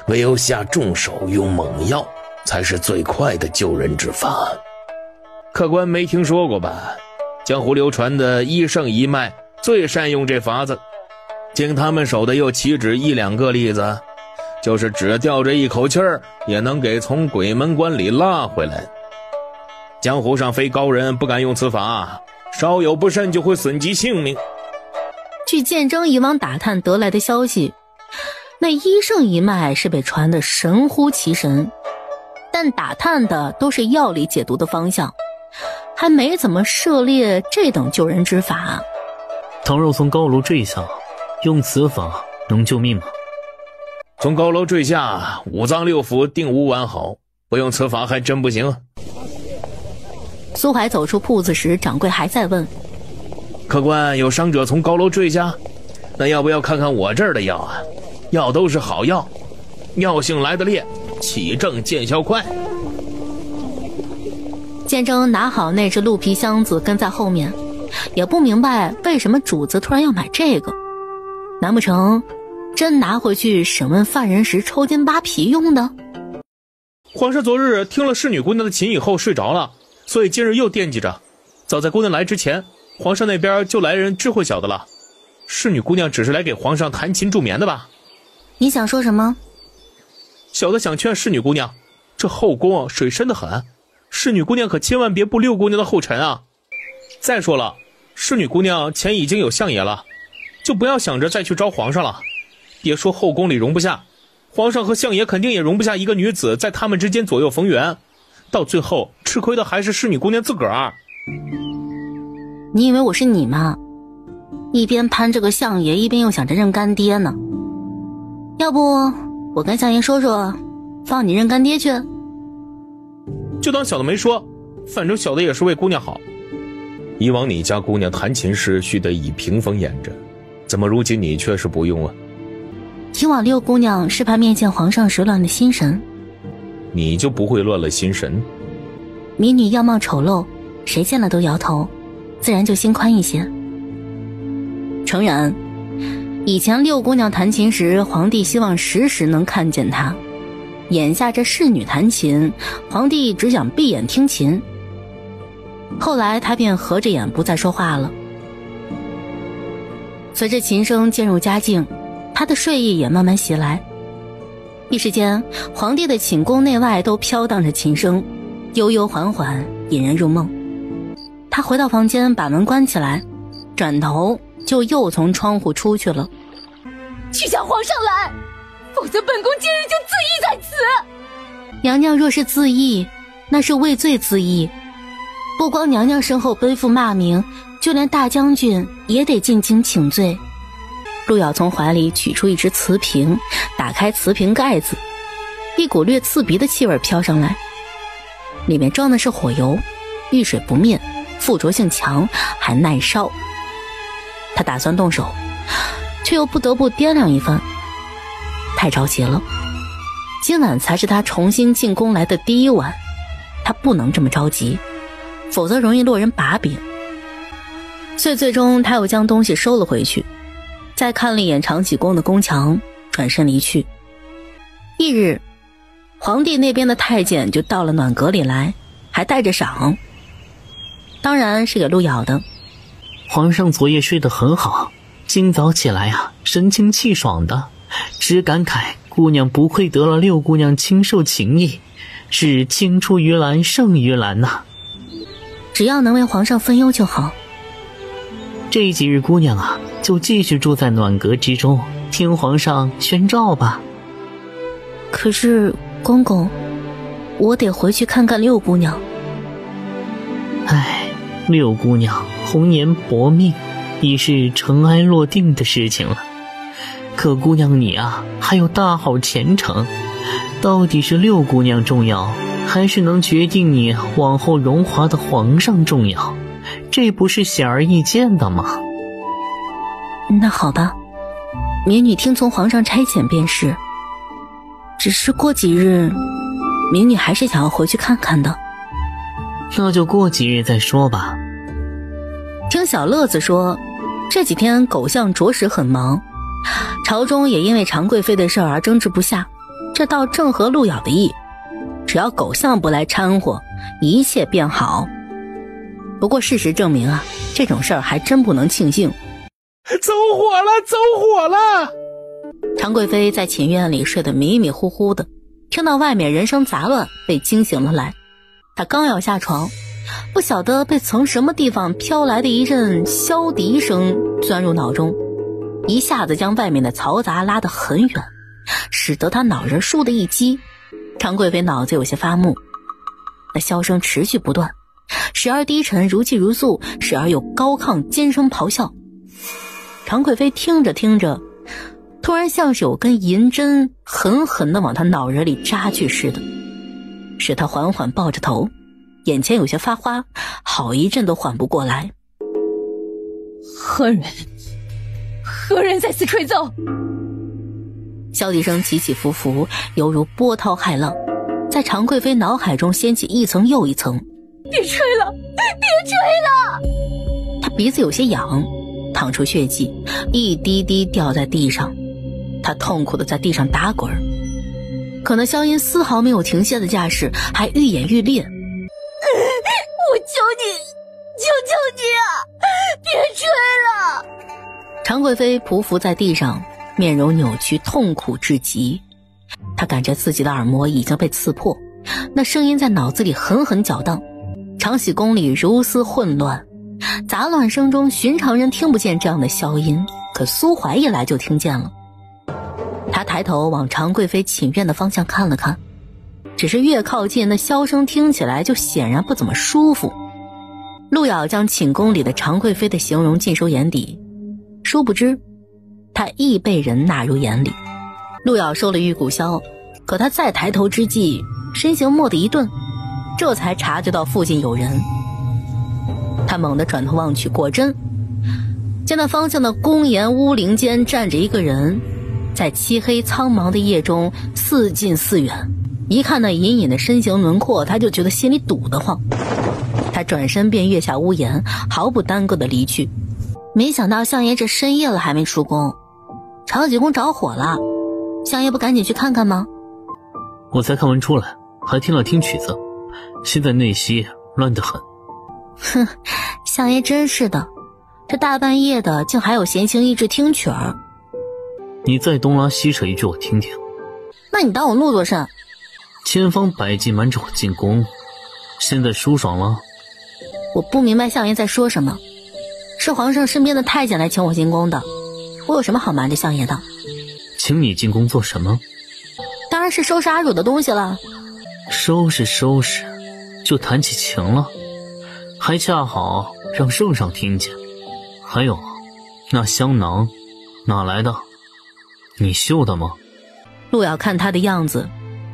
唯有下重手用猛药，才是最快的救人之法。客官没听说过吧？江湖流传的医圣一脉最善用这法子，经他们手的又岂止1、2个例子，就是只吊着一口气儿，也能给从鬼门关里拉回来。江湖上非高人不敢用此法，稍有不慎就会损及性命。据鉴征以往打探得来的消息，那医圣一脉是被传得神乎其神，但打探的都是药理解毒的方向，还没怎么涉猎这等救人之法。倘若从高楼坠下，用此法能救命吗？从高楼坠下，5脏6腑定无完好，不用此法还真不行。苏怀走出铺子时，掌柜还在问：客官，有伤者从高楼坠下，那要不要看看我这儿的药啊？药都是好药，药性来得烈，起症见效快。鉴征拿好那只鹿皮箱子跟在后面，也不明白为什么主子突然要买这个，难不成真拿回去审问犯人时抽筋扒皮用的？皇上昨日听了侍女姑娘的琴以后睡着了，所以今日又惦记着。早在姑娘来之前，皇上那边就来人知会小的了。侍女姑娘只是来给皇上弹琴助眠的吧？你想说什么？小的想劝侍女姑娘，这后宫水深得很，侍女姑娘可千万别步六姑娘的后尘啊。再说了，侍女姑娘前已经有相爷了，就不要想着再去招皇上了。别说后宫里容不下，皇上和相爷肯定也容不下一个女子在他们之间左右逢源，到最后吃亏的还是侍女姑娘自个儿。你以为我是你吗？一边攀这个相爷，一边又想着认干爹呢。要不我跟相爷说说，放你认干爹去？就当小的没说，反正小的也是为姑娘好。以往你家姑娘弹琴时须得以屏风掩着，怎么如今你却是不用啊？以往六姑娘是怕面见皇上时乱了心神，你就不会乱了心神？民女样貌丑陋，谁见了都摇头，自然就心宽一些。诚然，以前六姑娘弹琴时，皇帝希望时时能看见她，眼下这侍女弹琴，皇帝只想闭眼听琴。后来他便合着眼不再说话了。随着琴声渐入佳境，他的睡意也慢慢袭来。一时间，皇帝的寝宫内外都飘荡着琴声，悠悠缓缓引人入梦。他回到房间，把门关起来，转头就又从窗户出去了。去叫皇上来，否则本宫今日就自缢在此。娘娘若是自缢，那是畏罪自缢。不光娘娘身后背负骂名，就连大将军也得进京请罪。陆瑶从怀里取出一只瓷瓶，打开瓷瓶盖子，一股略刺鼻的气味飘上来，里面装的是火油，遇水不灭，附着性强，还耐烧。他打算动手，却又不得不掂量一番，太着急了。今晚才是他重新进宫来的第一晚，他不能这么着急，否则容易落人把柄。所以最终他又将东西收了回去，再看了一眼长启宫的宫墙，转身离去。翌日，皇帝那边的太监就到了暖阁里来，还带着赏，当然是给陆瑶的。皇上昨夜睡得很好，今早起来啊，神清气爽的，只感慨姑娘不愧得了六姑娘亲授情谊，是青出于蓝胜于蓝呐。只要能为皇上分忧就好。这几日姑娘啊，就继续住在暖阁之中，听皇上宣诏吧。可是公公，我得回去看看六姑娘。唉，六姑娘红颜薄命，已是尘埃落定的事情了。可姑娘你啊，还有大好前程，到底是六姑娘重要，还是能决定你往后荣华的皇上重要？这不是显而易见的吗？那好吧，民女听从皇上差遣便是。只是过几日，民女还是想要回去看看的。那就过几日再说吧。听小乐子说，这几天狗相着实很忙，朝中也因为常贵妃的事而争执不下，这倒正合陆咬的意。只要狗相不来掺和，一切便好。不过事实证明啊，这种事儿还真不能庆幸。走火了，走火了！常贵妃在寝院里睡得迷迷糊糊的，听到外面人声杂乱，被惊醒了来。她刚要下床，不晓得被从什么地方飘来的一阵箫笛声钻入脑中，一下子将外面的嘈杂拉得很远，使得她脑仁倏的一激。常贵妃脑子有些发木，那箫声持续不断，时而低沉如泣如诉，时而又高亢尖声咆哮。常贵妃听着听着，突然像是有根银针狠狠地往她脑仁里扎去似的，使她缓缓抱着头，眼前有些发花，好一阵都缓不过来。何人在此吹奏？箫笛声起起伏伏，犹如波涛骇浪，在常贵妃脑海中掀起一层又一层。别吹了，别吹了！她鼻子有些痒，淌出血迹，一滴滴掉在地上。她痛苦地在地上打滚，可那箫音丝毫没有停歇的架势，还愈演愈烈。我求你，求你啊，别吹了！常贵妃匍匐在地上，面容扭曲，痛苦至极。她感觉自己的耳膜已经被刺破，那声音在脑子里狠狠搅荡，长喜宫里如丝混乱，杂乱声中寻常人听不见这样的箫音，可苏怀一来就听见了。他抬头往常贵妃寝院的方向看了看，只是越靠近，那箫声听起来就显然不怎么舒服。陆咬将寝宫里的常贵妃的形容尽收眼底，殊不知他亦被人纳入眼里。陆咬收了玉骨箫，可他再抬头之际，身形蓦地一顿，这才察觉到附近有人。他猛地转头望去，果真见那方向的公檐屋陵间站着一个人，在漆黑苍茫的夜中似近似远。一看那隐隐的身形轮廓，他就觉得心里堵得慌。他转身便跃下屋檐，毫不耽搁地离去。没想到相爷这深夜了还没出宫，长喜宫着火了，相爷不赶紧去看看吗？我才看完出来，还听了听曲子，现在内息乱得很。哼，相爷真是的，这大半夜的竟还有闲情逸致听曲儿。你再东拉西扯一句我听听。那你当我怒作甚？千方百计瞒着我进宫，现在舒爽了？我不明白相爷在说什么。是皇上身边的太监来请我进宫的，我有什么好瞒着相爷的？请你进宫做什么？当然是收拾阿乳的东西了。收拾收拾，就谈起情了，还恰好让圣上听见。还有，那香囊哪来的？你绣的吗？陆咬看他的样子，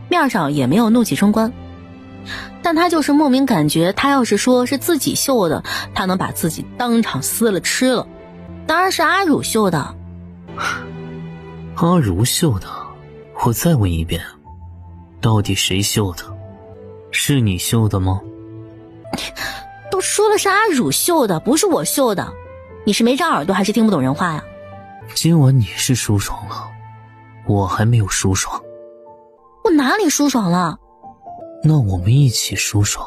面上也没有怒气冲冠，但他就是莫名感觉，他要是说是自己绣的，他能把自己当场撕了吃了。当然是阿乳绣的。阿乳绣的？我再问一遍，到底谁绣的？是你绣的吗？都说了是阿乳绣的，不是我绣的。你是没长耳朵还是听不懂人话呀？今晚你是舒爽了，我还没有舒爽。我哪里舒爽了？那我们一起舒爽。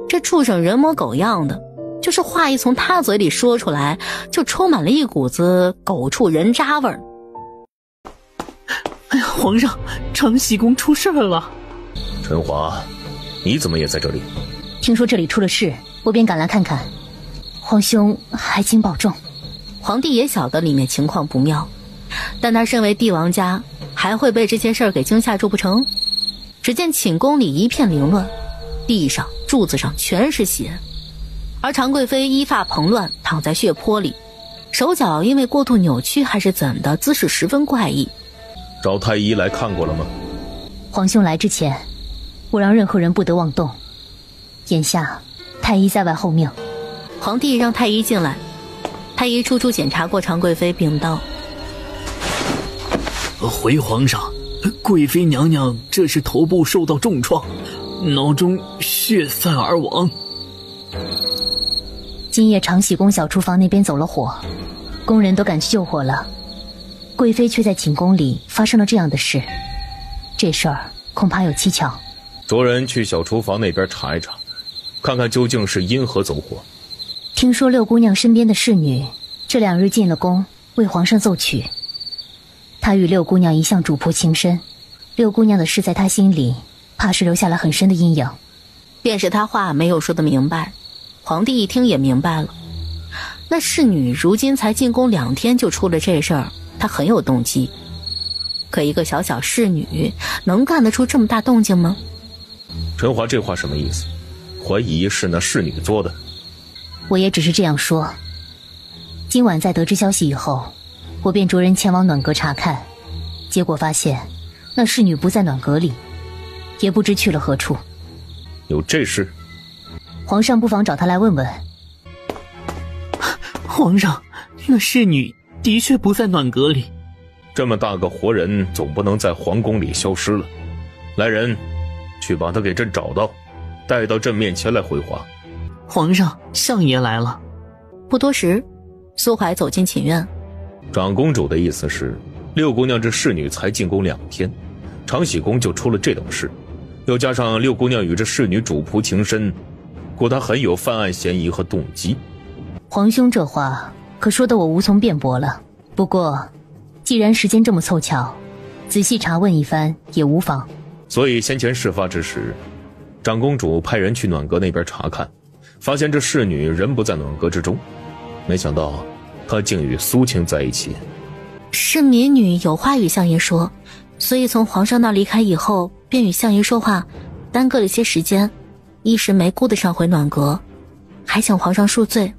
这畜生人模狗样的，就是话一从他嘴里说出来，就充满了一股子狗畜人渣味儿。哎呀，皇上，长喜宫出事了！陈华，你怎么也在这里？听说这里出了事，我便赶来看看。皇兄还请保重。皇帝也晓得里面情况不妙，但他身为帝王家，还会被这些事儿给惊吓住不成？只见寝宫里一片凌乱，地上柱子上全是血，而常贵妃衣发蓬乱，躺在血泊里，手脚因为过度扭曲还是怎的，姿势十分怪异。找太医来看过了吗？皇兄来之前，我让任何人不得妄动。眼下太医在外候命。皇帝让太医进来，太医初初检查过常贵妃，禀道：回皇上，贵妃娘娘这是头部受到重创，脑中血散而亡。今夜长喜宫小厨房那边走了火，工人都赶去救火了，贵妃却在寝宫里发生了这样的事，这事儿恐怕有蹊跷。着人去小厨房那边查一查，看看究竟是因何走火。听说六姑娘身边的侍女这2日进了宫，为皇上奏曲。她与六姑娘一向主仆情深，六姑娘的事在她心里怕是留下了很深的阴影。便是他话没有说得明白，皇帝一听也明白了。那侍女如今才进宫2天就出了这事儿，她很有动机。可一个小小侍女能干得出这么大动静吗？陈华这话什么意思？怀疑是那侍女做的？我也只是这样说。今晚在得知消息以后，我便着人前往暖阁查看，结果发现那侍女不在暖阁里，也不知去了何处。有这事？皇上不妨找她来问问。皇上，那侍女的确不在暖阁里。这么大个活人，总不能在皇宫里消失了。来人，去把她给朕找到，带到朕面前来回话。皇上，相爷来了。不多时，苏怀走进寝院。长公主的意思是，六姑娘这侍女才进宫2天，长喜宫就出了这等事，又加上六姑娘与这侍女主仆情深，故她很有犯案嫌疑和动机。皇兄这话可说得我无从辩驳了。不过既然时间这么凑巧，仔细查问一番也无妨。所以先前事发之时，长公主派人去暖阁那边查看，发现这侍女人不在暖阁之中，没想到她竟与苏青在一起。是民女有话与相爷说，所以从皇上那离开以后，便与相爷说话，耽搁了些时间，一时没顾得上回暖阁，还请皇上恕罪。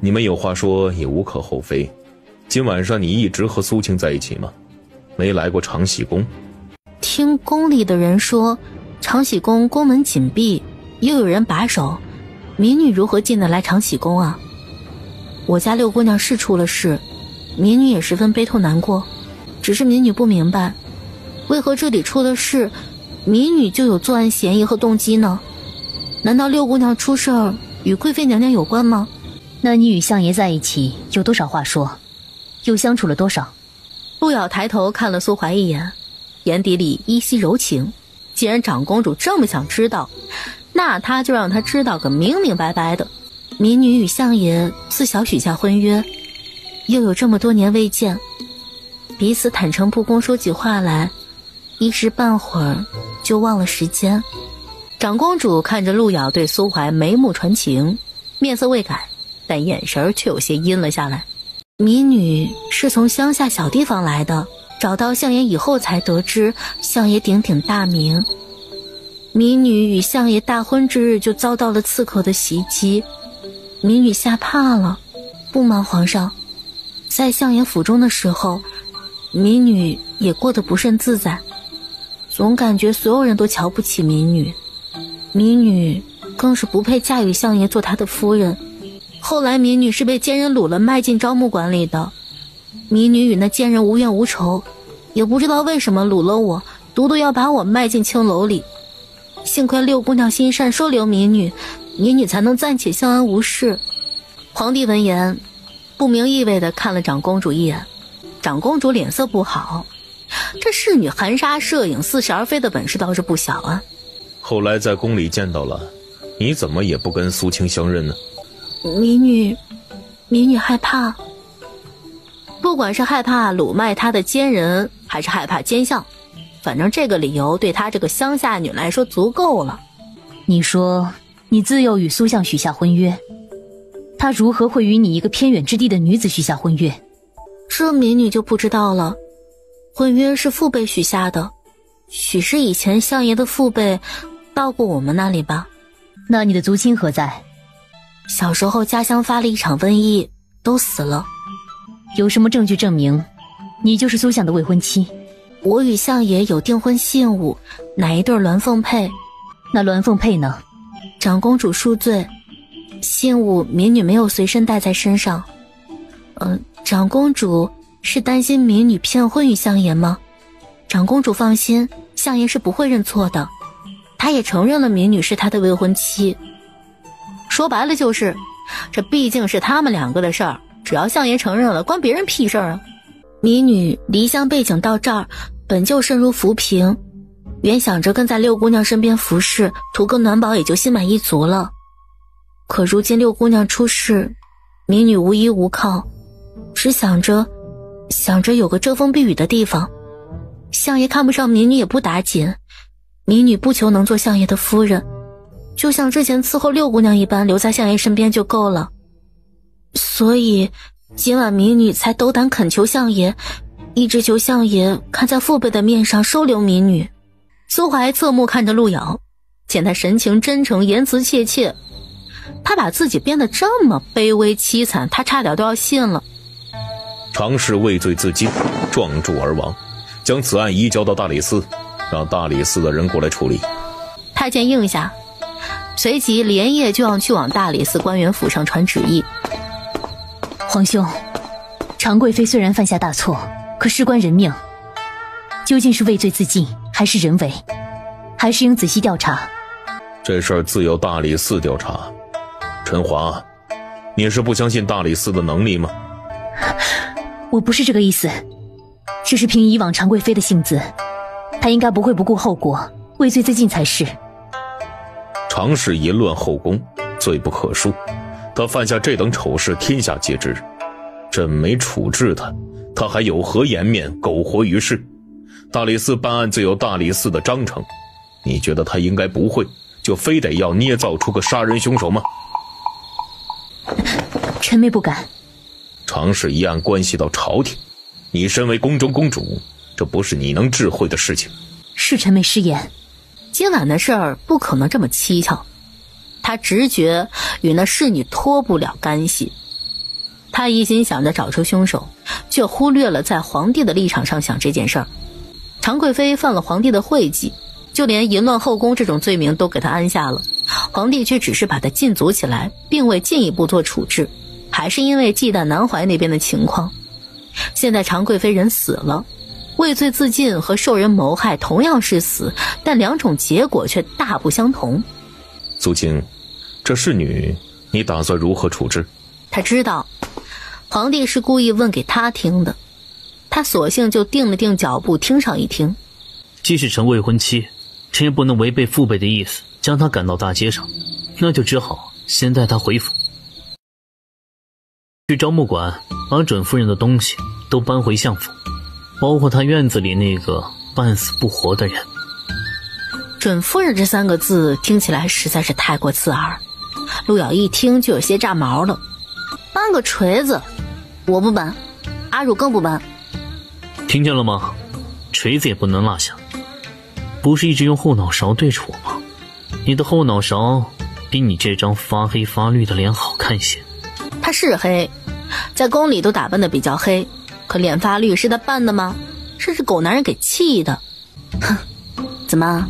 你们有话说也无可厚非。今晚上你一直和苏青在一起吗？没来过长喜宫？听宫里的人说，长喜宫宫门紧闭，又有人把守，民女如何进得来长喜宫啊？我家六姑娘是出了事，民女也十分悲痛难过，只是民女不明白，为何这里出了事，民女就有作案嫌疑和动机呢？难道六姑娘出事儿与贵妃娘娘有关吗？那你与相爷在一起有多少话说？又相处了多少？陆瑶抬头看了苏怀一眼，眼底里依稀柔情。既然长公主这么想知道，那她就让她知道个明明白白的。民女与相爷自小许下婚约，又有这么多年未见，彼此坦诚不公，说起话来一时半会儿就忘了时间。长公主看着陆瑶对苏怀眉目传情，面色未改，但眼神却有些阴了下来。民女是从乡下小地方来的，找到相爷以后才得知相爷鼎鼎大名。民女与相爷大婚之日就遭到了刺客的袭击，民女吓怕了。不瞒皇上，在相爷府中的时候，民女也过得不甚自在，总感觉所有人都瞧不起民女，民女更是不配嫁与相爷做他的夫人。后来民女是被奸人掳了卖进招募馆里的，民女与那奸人无怨无仇，也不知道为什么掳了我，独独要把我卖进青楼里。幸亏六姑娘心善，收留民女，民女才能暂且相安无事。皇帝闻言不明意味地看了长公主一眼，长公主脸色不好，这侍女含沙射影似是而非的本事倒是不小啊。后来在宫里见到了，你怎么也不跟苏青相认呢？民女害怕，不管是害怕掳卖她的奸人，还是害怕奸相，反正这个理由对她这个乡下女来说足够了。你说你自幼与苏相许下婚约，他如何会与你一个偏远之地的女子许下婚约？这民女就不知道了。婚约是父辈许下的，许是以前相爷的父辈到过我们那里吧。那你的族亲何在？小时候家乡发了一场瘟疫，都死了。有什么证据证明你就是苏相的未婚妻？我与相爷有订婚信物，乃一对鸾凤配。那鸾凤配呢？长公主恕罪，信物民女没有随身带在身上。长公主是担心民女骗婚于相爷吗？长公主放心，相爷是不会认错的。他也承认了民女是他的未婚妻。说白了就是，这毕竟是他们两个的事儿，只要相爷承认了，关别人屁事儿啊。民女离乡背井到这儿，本就身如浮萍，原想着跟在六姑娘身边服侍，图个暖宝也就心满意足了。可如今六姑娘出事，民女无依无靠，只想着有个遮风避雨的地方。相爷看不上民女也不打紧，民女不求能做相爷的夫人，就像之前伺候六姑娘一般，留在相爷身边就够了。所以今晚民女才斗胆恳求相爷，一直求相爷看在父辈的面上收留民女。苏怀侧目看着陆遥，见他神情真诚，言辞切切，他把自己编得这么卑微凄惨，他差点都要信了。常氏畏罪自尽，撞柱而亡，将此案移交到大理寺，让大理寺的人过来处理。太监应下，随即连夜就要去往大理寺官员府上传旨意。皇兄，常贵妃虽然犯下大错，可事关人命，究竟是畏罪自尽还是人为，还是应仔细调查。这事儿自有大理寺调查。陈华，你是不相信大理寺的能力吗？我不是这个意思，只是凭以往常贵妃的性子，她应该不会不顾后果，畏罪自尽才是。常氏淫乱后宫，罪不可恕，他犯下这等丑事，天下皆知。朕没处置他，他还有何颜面苟活于世？大理寺办案自有大理寺的章程，你觉得他应该不会，就非得要捏造出个杀人凶手吗？臣妹不敢。常氏一案关系到朝廷，你身为宫中公主，这不是你能智慧的事情。是臣妹失言。今晚的事儿不可能这么蹊跷，他直觉与那侍女脱不了干系。他一心想着找出凶手，却忽略了在皇帝的立场上想这件事儿。常贵妃犯了皇帝的讳忌，就连淫乱后宫这种罪名都给他安下了，皇帝却只是把他禁足起来，并未进一步做处置，还是因为忌惮南怀那边的情况。现在常贵妃人死了，畏罪自尽和受人谋害同样是死，但两种结果却大不相同。苏青，这侍女你打算如何处置？他知道皇帝是故意问给他听的，他索性就定了定脚步，听上一听。既是臣未婚妻，臣也不能违背父辈的意思，将她赶到大街上，那就只好先带她回府，去招募馆把准夫人的东西都搬回相府，包括她院子里那个半死不活的人。准夫人这三个字听起来实在是太过刺耳，陆遥一听就有些炸毛了。搬个锤子，我不搬，阿汝更不搬。听见了吗？锤子也不能落下。不是一直用后脑勺对着我吗？你的后脑勺比你这张发黑发绿的脸好看些。他是黑，在宫里都打扮得比较黑，可脸发绿是他扮的吗？是这狗男人给气的。哼，怎么，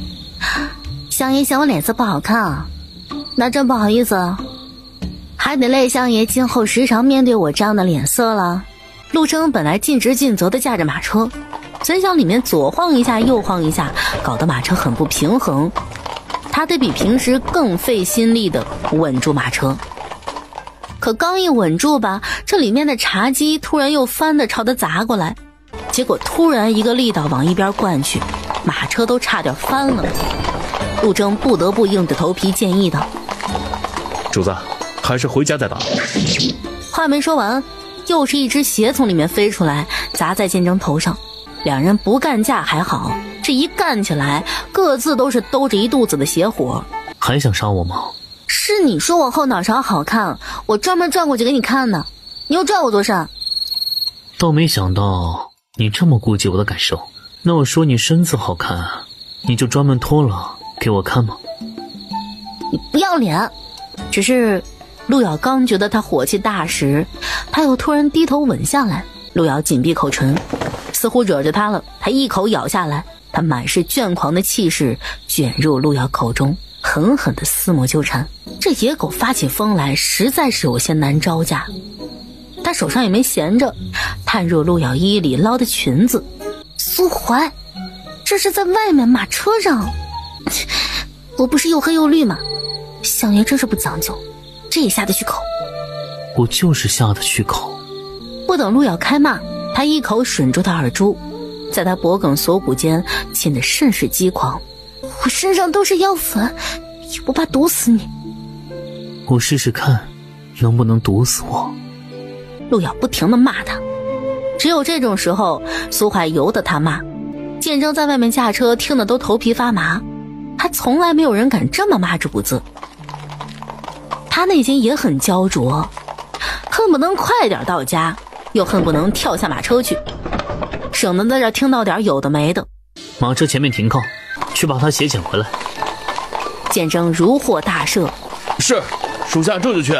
相爷嫌我脸色不好看啊？那真不好意思，还得累相爷今后时常面对我这样的脸色了。陆征本来尽职尽责地驾着马车，怎想里面左晃一下右晃一下，搞得马车很不平衡，他得比平时更费心力地稳住马车。可刚一稳住吧，这里面的茶几突然又翻地朝他砸过来，结果突然一个力道往一边灌去，马车都差点翻了。陆征不得不硬着头皮建议道：主子，还是回家再打。话没说完，又是一只鞋从里面飞出来，砸在建征头上。两人不干架还好，这一干起来，各自都是兜着一肚子的邪火。还想杀我吗？是你说我后脑勺好看，我专门转过去给你看的，你又拽我做甚？倒没想到你这么顾及我的感受。那我说你身子好看，你就专门脱了给我看吗？你不要脸！只是陆瑶刚觉得他火气大时，他又突然低头吻下来，陆瑶紧闭口唇，似乎惹着他了，他一口咬下来，他满是倦狂的气势卷入陆瑶口中，狠狠地撕磨纠缠。这野狗发起疯来实在是有些难招架，他手上也没闲着，探入陆瑶衣里捞的裙子。苏怀，这是在外面马车上，我不是又黑又绿吗？相爷真是不讲究，这也下得去口？我就是下得去口。不等陆瑶开骂，他一口吮住他耳珠，在他脖梗锁骨间亲得甚是激狂。我身上都是药粉，也不怕毒死你。我试试看能不能毒死我。陆瑶不停地骂他，只有这种时候苏怀由得他骂。建征在外面驾车听得都头皮发麻，还从来没有人敢这么骂主子。他内心也很焦灼，恨不能快点到家，又恨不能跳下马车去，省得在这听到点有的没的。马车前面停靠，去把他鞋捡回来。建征如获大赦。是，属下这就去。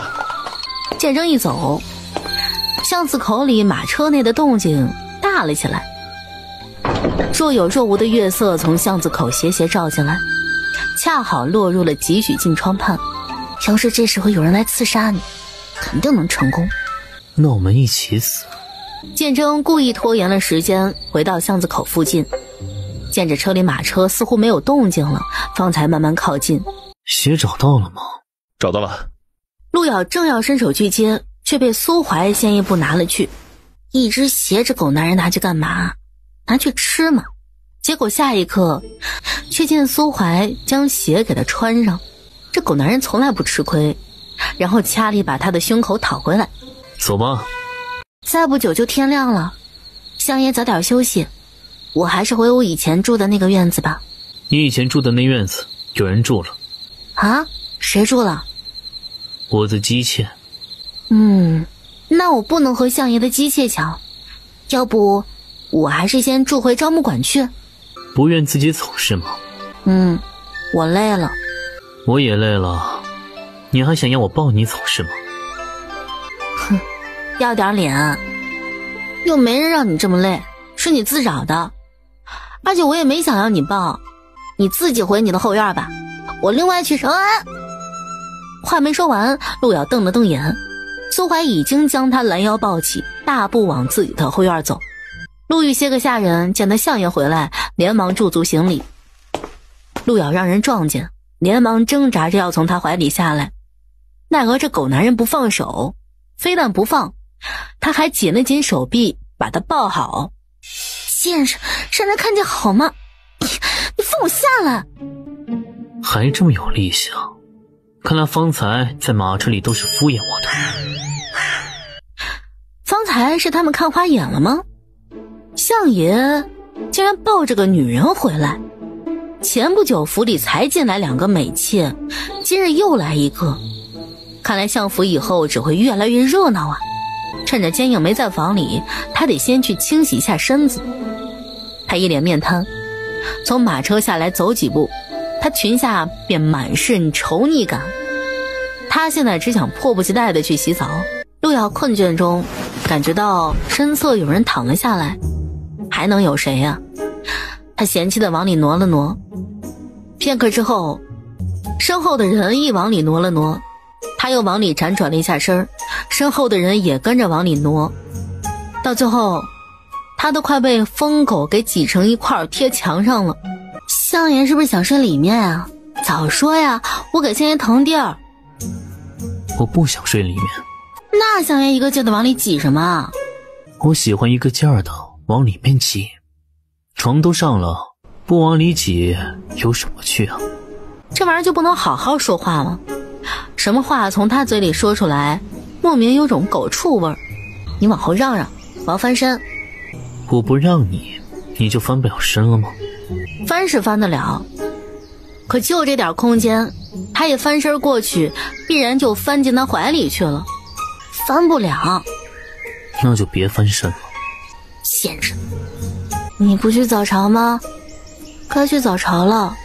建征一走，巷子口里马车内的动静大了起来，若有若无的月色从巷子口斜斜照进来，恰好落入了几许近窗畔。要是这时候有人来刺杀你，肯定能成功。那我们一起死。建征故意拖延了时间，回到巷子口附近，见着车里马车似乎没有动静了，方才慢慢靠近。鞋找到了吗？找到了。陆瑶正要伸手去接，却被苏怀先一步拿了去。一只鞋这狗男人拿去干嘛？拿去吃吗？结果下一刻却见苏怀将鞋给他穿上，这狗男人从来不吃亏，然后掐力把他的胸口讨回来。走吧。再不久就天亮了，相爷早点休息，我还是回我以前住的那个院子吧。你以前住的那院子有人住了。啊？谁住了？我的姬妾。那我不能和相爷的姬妾抢，要不我还是先住回招募馆去。不愿自己走是吗？我累了。我也累了，你还想要我抱你走是吗？哼，要点脸，又没人让你这么累，是你自找的。而且我也没想要你抱，你自己回你的后院吧，我另外去什么？话没说完，陆瑶瞪了瞪眼，苏怀已经将他拦腰抱起，大步往自己的后院走。陆玉些个下人见他相爷回来，连忙驻足行礼。陆瑶让人撞见，连忙挣扎着要从他怀里下来，奈何这狗男人不放手，非但不放，他还紧了紧手臂，把他抱好。先生，让人看见好吗？你放我下来！还这么有力气啊！看来方才在马车里都是敷衍我的。方才是他们看花眼了吗？相爷竟然抱着个女人回来，前不久府里才进来2个美妾，今日又来一个，看来相府以后只会越来越热闹啊。趁着坚影没在房里，他得先去清洗一下身子。他一脸面瘫，从马车下来走几步，他裙下便满是稠腻感。他现在只想迫不及待地去洗澡。陆瑶困倦中感觉到身侧有人躺了下来，还能有谁呀？他嫌弃地往里挪了挪，片刻之后，身后的人亦往里挪了挪，他又往里辗转了一下身，身后的人也跟着往里挪，到最后他都快被疯狗给挤成一块贴墙上了。相爷是不是想睡里面啊？早说呀，我给相爷腾地儿。我不想睡里面。那相爷一个劲的往里挤什么？我喜欢一个劲儿的往里面挤。床都上了，不往里挤有什么趣啊？这玩意儿就不能好好说话吗？什么话从他嘴里说出来，莫名有种狗畜味儿。你往后让让，我要翻身。我不让你，你就翻不了身了吗？翻是翻得了，可就这点空间，他一翻身过去，必然就翻进他怀里去了，翻不了。那就别翻身了。闲人，你不去早朝吗？该去早朝了。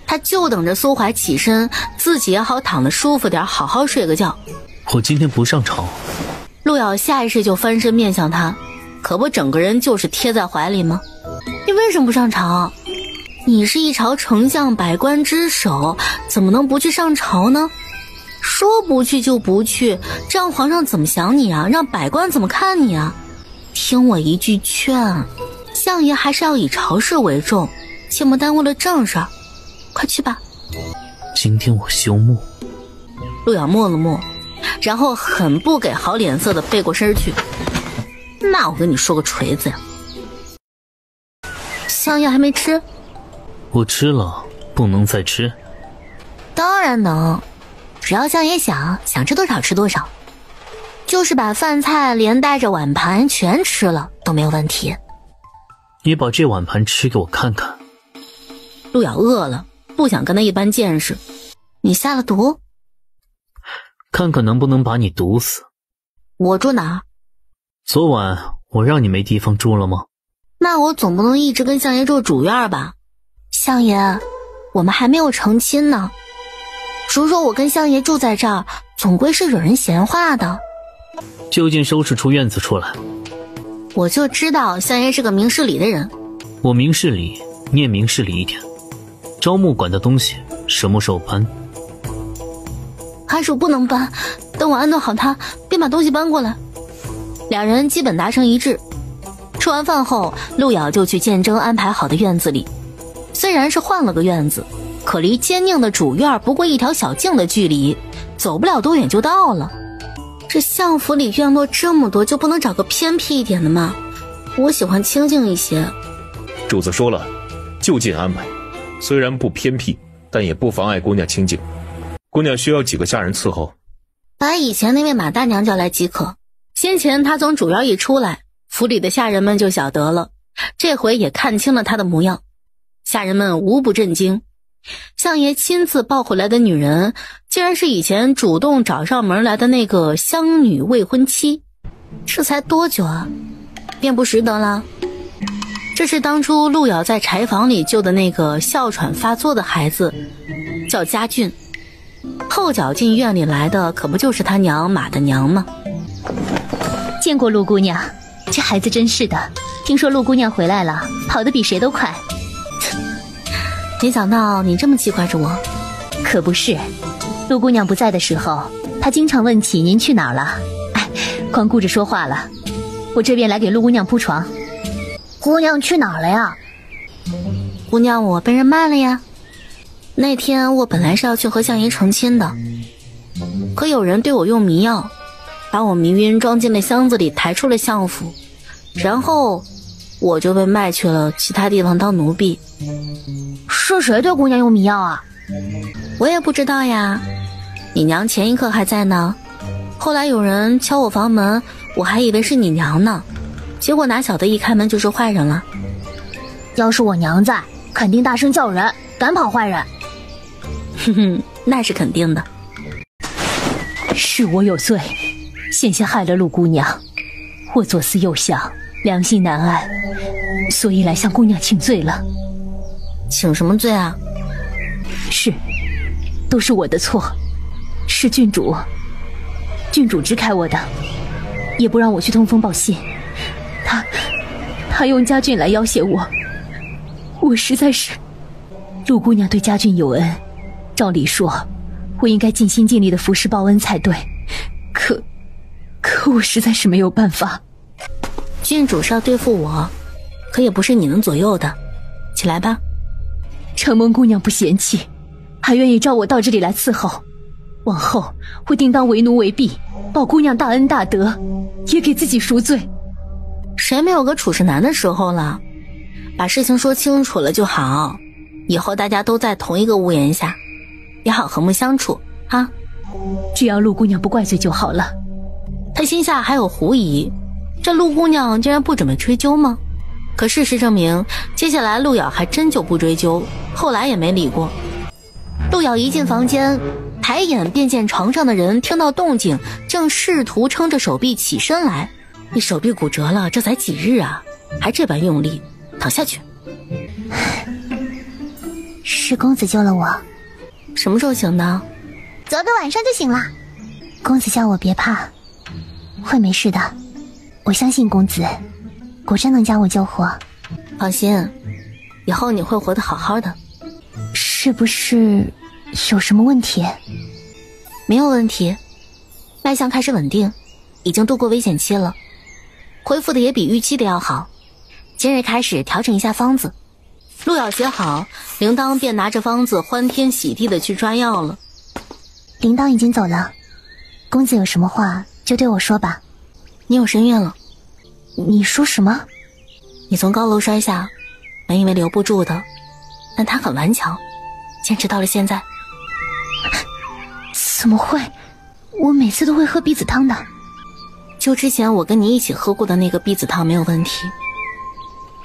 他就等着苏怀起身，自己也好躺得舒服点，好好睡个觉。我今天不上朝。陆瑶下意识就翻身面向他，可不整个人就是贴在怀里吗？你为什么不上朝？你是一朝丞相，百官之首，怎么能不去上朝呢？说不去就不去，这样皇上怎么想你啊？让百官怎么看你啊？听我一句劝，相爷还是要以朝事为重，切莫耽误了正事儿。快去吧。今天我休沐。陆瑶默了默，然后很不给好脸色的背过身去。那我跟你说个锤子呀！相爷还没吃？我吃了，不能再吃。当然能，只要相爷想吃多少吃多少，就是把饭菜连带着碗盘全吃了都没有问题。你把这碗盘吃给我看看。陆瑶饿了，不想跟他一般见识。你下了毒？看看能不能把你毒死。我住哪儿？昨晚我让你没地方住了吗？那我总不能一直跟相爷住主院吧？相爷，我们还没有成亲呢。如若我跟相爷住在这儿，总归是惹人闲话的。就近收拾出院子出来。我就知道相爷是个明事理的人。我明事理，你也明事理一点。招募馆的东西什么时候搬？还是不能搬，等我安顿好他，便把东西搬过来。两人基本达成一致。吃完饭后，陆瑶就去建征安排好的院子里。虽然是换了个院子，可离坚宁的主院不过一条小径的距离，走不了多远就到了。这相府里院落这么多，就不能找个偏僻一点的吗？我喜欢清静一些。主子说了，就近安排，虽然不偏僻，但也不妨碍姑娘清静。姑娘需要几个下人伺候？把以前那位马大娘叫来即可。先前她从主院一出来，府里的下人们就晓得了，这回也看清了她的模样。下人们无不震惊，相爷亲自抱回来的女人，竟然是以前主动找上门来的那个乡女未婚妻。这才多久啊，便不识得了。这是当初陆瑶在柴房里救的那个哮喘发作的孩子，叫家俊。后脚进院里来的可不就是他娘马的娘吗？见过陆姑娘，这孩子真是的，听说陆姑娘回来了，跑得比谁都快。没想到你这么记挂着我。可不是，陆姑娘不在的时候，她经常问起您去哪儿了，光顾着说话了。我这边来给陆姑娘铺床。姑娘去哪儿了呀？姑娘，我被人卖了呀。那天我本来是要去和相爷成亲的，可有人对我用迷药，把我迷晕，装进了箱子里，抬出了相府，然后我就被卖去了其他地方当奴婢。是谁对姑娘用迷药啊？我也不知道呀，你娘前一刻还在呢，后来有人敲我房门，我还以为是你娘呢，结果哪晓得一开门就是坏人了。要是我娘在，肯定大声叫人，赶跑坏人。哼哼，那是肯定的。是我有罪，险些害了陆姑娘，我左思右想，良心难安，所以来向姑娘请罪了。请什么罪啊？是，都是我的错，是郡主支开我的，也不让我去通风报信，他用家俊来要挟我实在是。陆姑娘对家俊有恩，照理说我应该尽心尽力的服侍报恩才对，可我实在是没有办法。郡主是要对付我，可也不是你能左右的。起来吧。承蒙姑娘不嫌弃，还愿意召我到这里来伺候，往后我定当为奴为婢，报姑娘大恩大德，也给自己赎罪。谁没有个处事难的时候了？把事情说清楚了就好，以后大家都在同一个屋檐下，也好和睦相处啊。只要陆姑娘不怪罪就好了。他心下还有狐疑，这陆姑娘竟然不准备追究吗？可事实证明，接下来陆瑶还真就不追究，后来也没理过。陆陆瑶一进房间，抬眼便见床上的人听到动静，正试图撑着手臂起身来。你手臂骨折了，这才几日啊，还这般用力，躺下去。是公子救了我。什么时候醒的？昨个晚上就醒了。公子叫我别怕，会没事的。我相信公子，果真能将我救活。放心，以后你会活得好好的。是不是有什么问题？没有问题，脉象开始稳定，已经度过危险期了，恢复的也比预期的要好。今日开始调整一下方子。陆瑶写好，铃铛便拿着方子欢天喜地的去抓药了。铃铛已经走了，公子有什么话就对我说吧。你有身孕了。你说什么？你从高楼摔下，本以为留不住的，但他很顽强，坚持到了现在。怎么会？我每次都会喝避子汤的。就之前我跟你一起喝过的那个避子汤没有问题。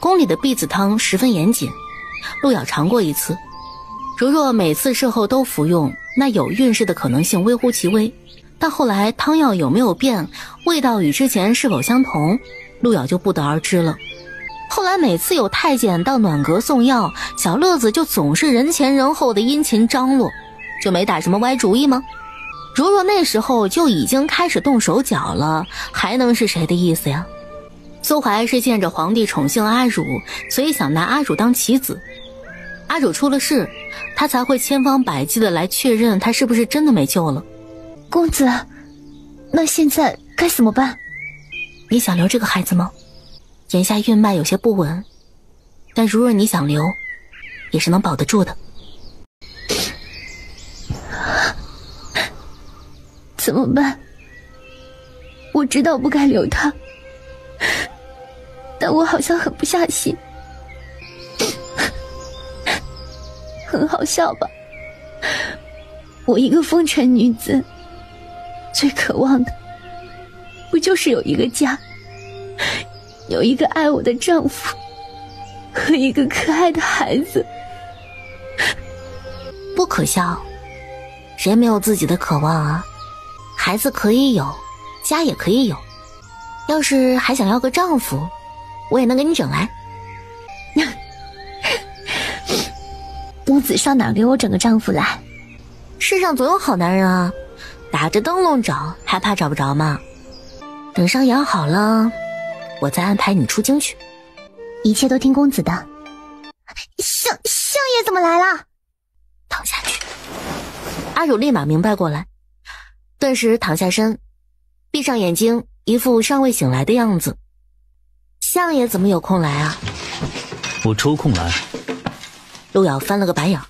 宫里的避子汤十分严谨，陆瑶尝过一次，如若每次事后都服用，那有孕氏的可能性微乎其微。但后来汤药有没有变，味道与之前是否相同，陆瑶就不得而知了。后来每次有太监到暖阁送药，小乐子就总是人前人后的殷勤张罗，就没打什么歪主意吗？如若那时候就已经开始动手脚了，还能是谁的意思呀？苏怀是见着皇帝宠幸阿汝，所以想拿阿汝当棋子。阿汝出了事，他才会千方百计的来确认他是不是真的没救了。公子，那现在该怎么办？你想留这个孩子吗？眼下孕脉有些不稳，但如若你想留，也是能保得住的。怎么办？我知道不该留他，但我好像狠不下心。很好笑吧？我一个风尘女子，最渴望的不就是有一个家，有一个爱我的丈夫和一个可爱的孩子。不可笑，谁没有自己的渴望啊？孩子可以有，家也可以有，要是还想要个丈夫，我也能给你整来。公子上哪儿给我整个丈夫来？世上总有好男人啊，打着灯笼找，还怕找不着吗？等伤养好了，我再安排你出京去。一切都听公子的。相爷怎么来了？躺下去。阿汝立马明白过来，顿时躺下身，闭上眼睛，一副尚未醒来的样子。相爷怎么有空来啊？我抽空来。陆瑶翻了个白眼。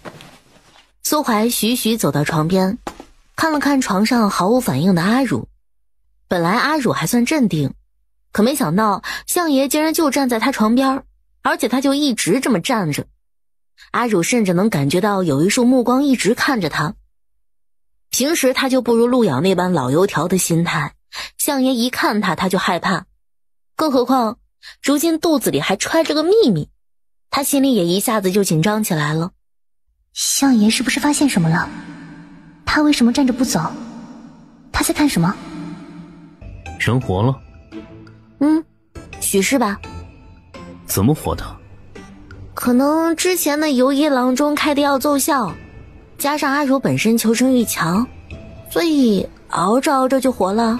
苏怀徐徐走到床边，看了看床上毫无反应的阿汝。本来阿汝还算镇定，可没想到相爷竟然就站在他床边，而且他就一直这么站着。阿汝甚至能感觉到有一束目光一直看着他。平时他就不如陆瑶那般老油条的心态，相爷一看他就害怕，更何况如今肚子里还揣着个秘密，他心里也一下子就紧张起来了。相爷是不是发现什么了？他为什么站着不走？他在看什么？人活了？许是吧。怎么活的？可能之前的游一郎中开的药奏效，加上阿汝本身求生欲强，所以熬着熬着就活了。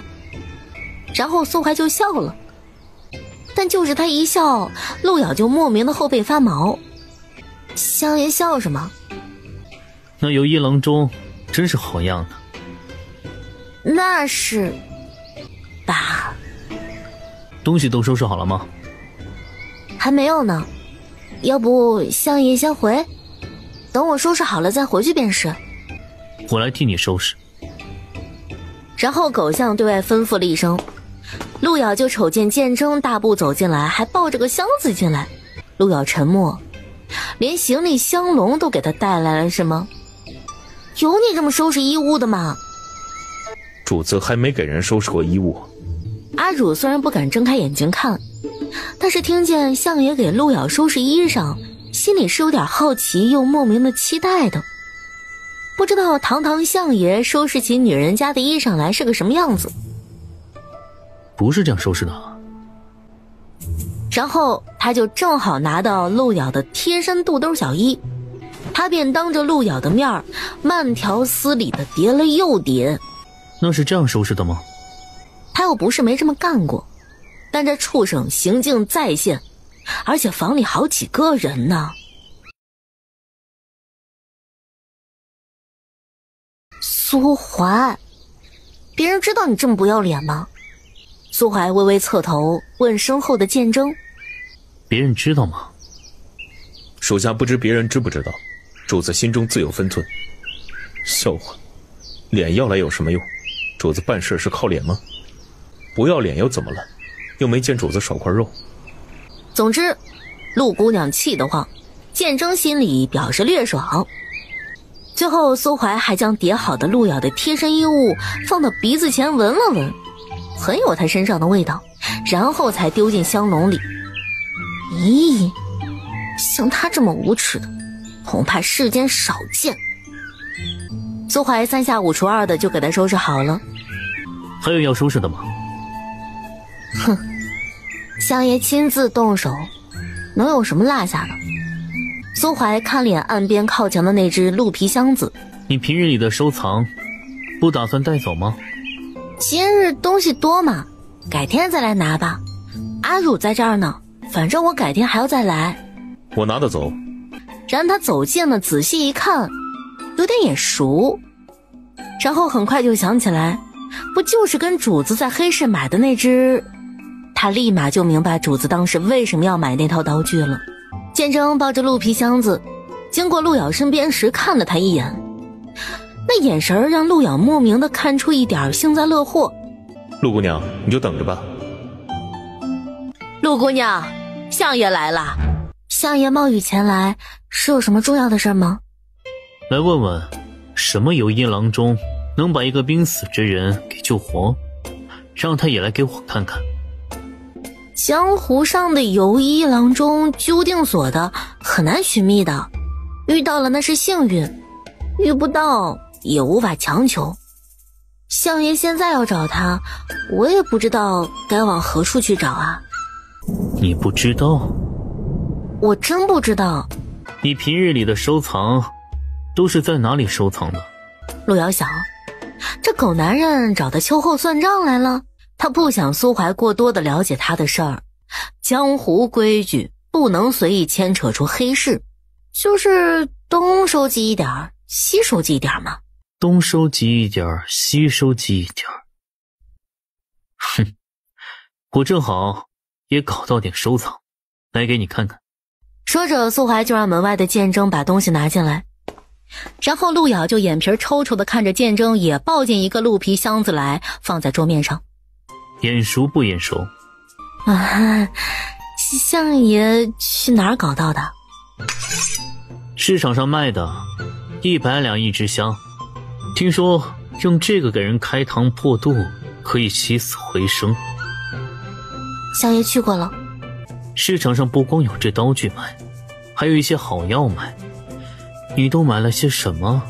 然后苏怀就笑了，但就是他一笑，陆瑶就莫名的后背发毛。相爷笑什么？那游一郎中真是好样的。那是吧。东西都收拾好了吗？还没有呢，要不相爷先回，等我收拾好了再回去便是。我来替你收拾。然后狗相对外吩咐了一声，陆瑶就瞅见剑征大步走进来，还抱着个箱子进来。陆瑶沉默，连行李箱笼都给他带来了是吗？有你这么收拾衣物的吗？主子还没给人收拾过衣物。阿汝虽然不敢睁开眼睛看，但是听见相爷给陆瑶收拾衣裳，心里是有点好奇又莫名的期待的。不知道堂堂相爷收拾起女人家的衣裳来是个什么样子。不是这样收拾的。然后他就正好拿到陆瑶的贴身肚兜小衣，他便当着陆瑶的面儿慢条斯理地叠了又叠。那是这样收拾的吗？他又不是没这么干过，但这畜生行径再现，而且房里好几个人呢。苏怀，别人知道你这么不要脸吗？苏怀微微侧头问身后的剑征。别人知道吗？属下不知别人知不知道，主子心中自有分寸。笑话，脸要来有什么用？主子办事是靠脸吗？不要脸又怎么了？又没见主子少块肉。总之，陆姑娘气得慌，剑征心里表示略爽。最后苏怀还将叠好的陆瑶的贴身衣物放到鼻子前闻了闻，很有他身上的味道，然后才丢进香笼里。咦，像他这么无耻的，恐怕世间少见。苏怀三下五除二的就给他收拾好了。还有要收拾的吗？哼，相爷亲自动手，能有什么落下的？苏怀看脸岸边靠墙的那只鹿皮箱子。你平日里的收藏不打算带走吗？今日东西多嘛，改天再来拿吧。阿汝在这儿呢，反正我改天还要再来。我拿得走。然他走近了，仔细一看，有点眼熟，然后很快就想起来，不就是跟主子在黑市买的那只？他立马就明白主子当时为什么要买那套刀具了。剑征抱着鹿皮箱子经过陆瑶身边时看了他一眼，那眼神让陆瑶莫名的看出一点幸灾乐祸。陆姑娘，你就等着吧。陆姑娘，相爷来了。相爷冒雨前来，是有什么重要的事吗？来问问，什么游医郎中能把一个濒死之人给救活？让他也来给我看看。江湖上的游医郎中究竟所的很难寻觅的，遇到了那是幸运，遇不到也无法强求。相爷现在要找他，我也不知道该往何处去找啊。你不知道？我真不知道。你平日里的收藏都是在哪里收藏的？陆瑶想，这狗男人找他秋后算账来了。他不想苏怀过多的了解他的事儿，江湖规矩不能随意牵扯出黑市，就是东收集一点西收集一点嘛。东收集一点西收集一点。哼，我正好也搞到点收藏，来给你看看。说着苏怀就让门外的剑征把东西拿进来，然后陆瑶就眼皮抽抽的看着剑征也抱进一个鹿皮箱子来，放在桌面上。眼熟不眼熟？啊，相爷去哪儿搞到的？市场上卖的，100两一支香。听说用这个给人开膛破肚，可以起死回生。相爷去过了。市场上不光有这刀具卖，还有一些好药卖。你都买了些什么？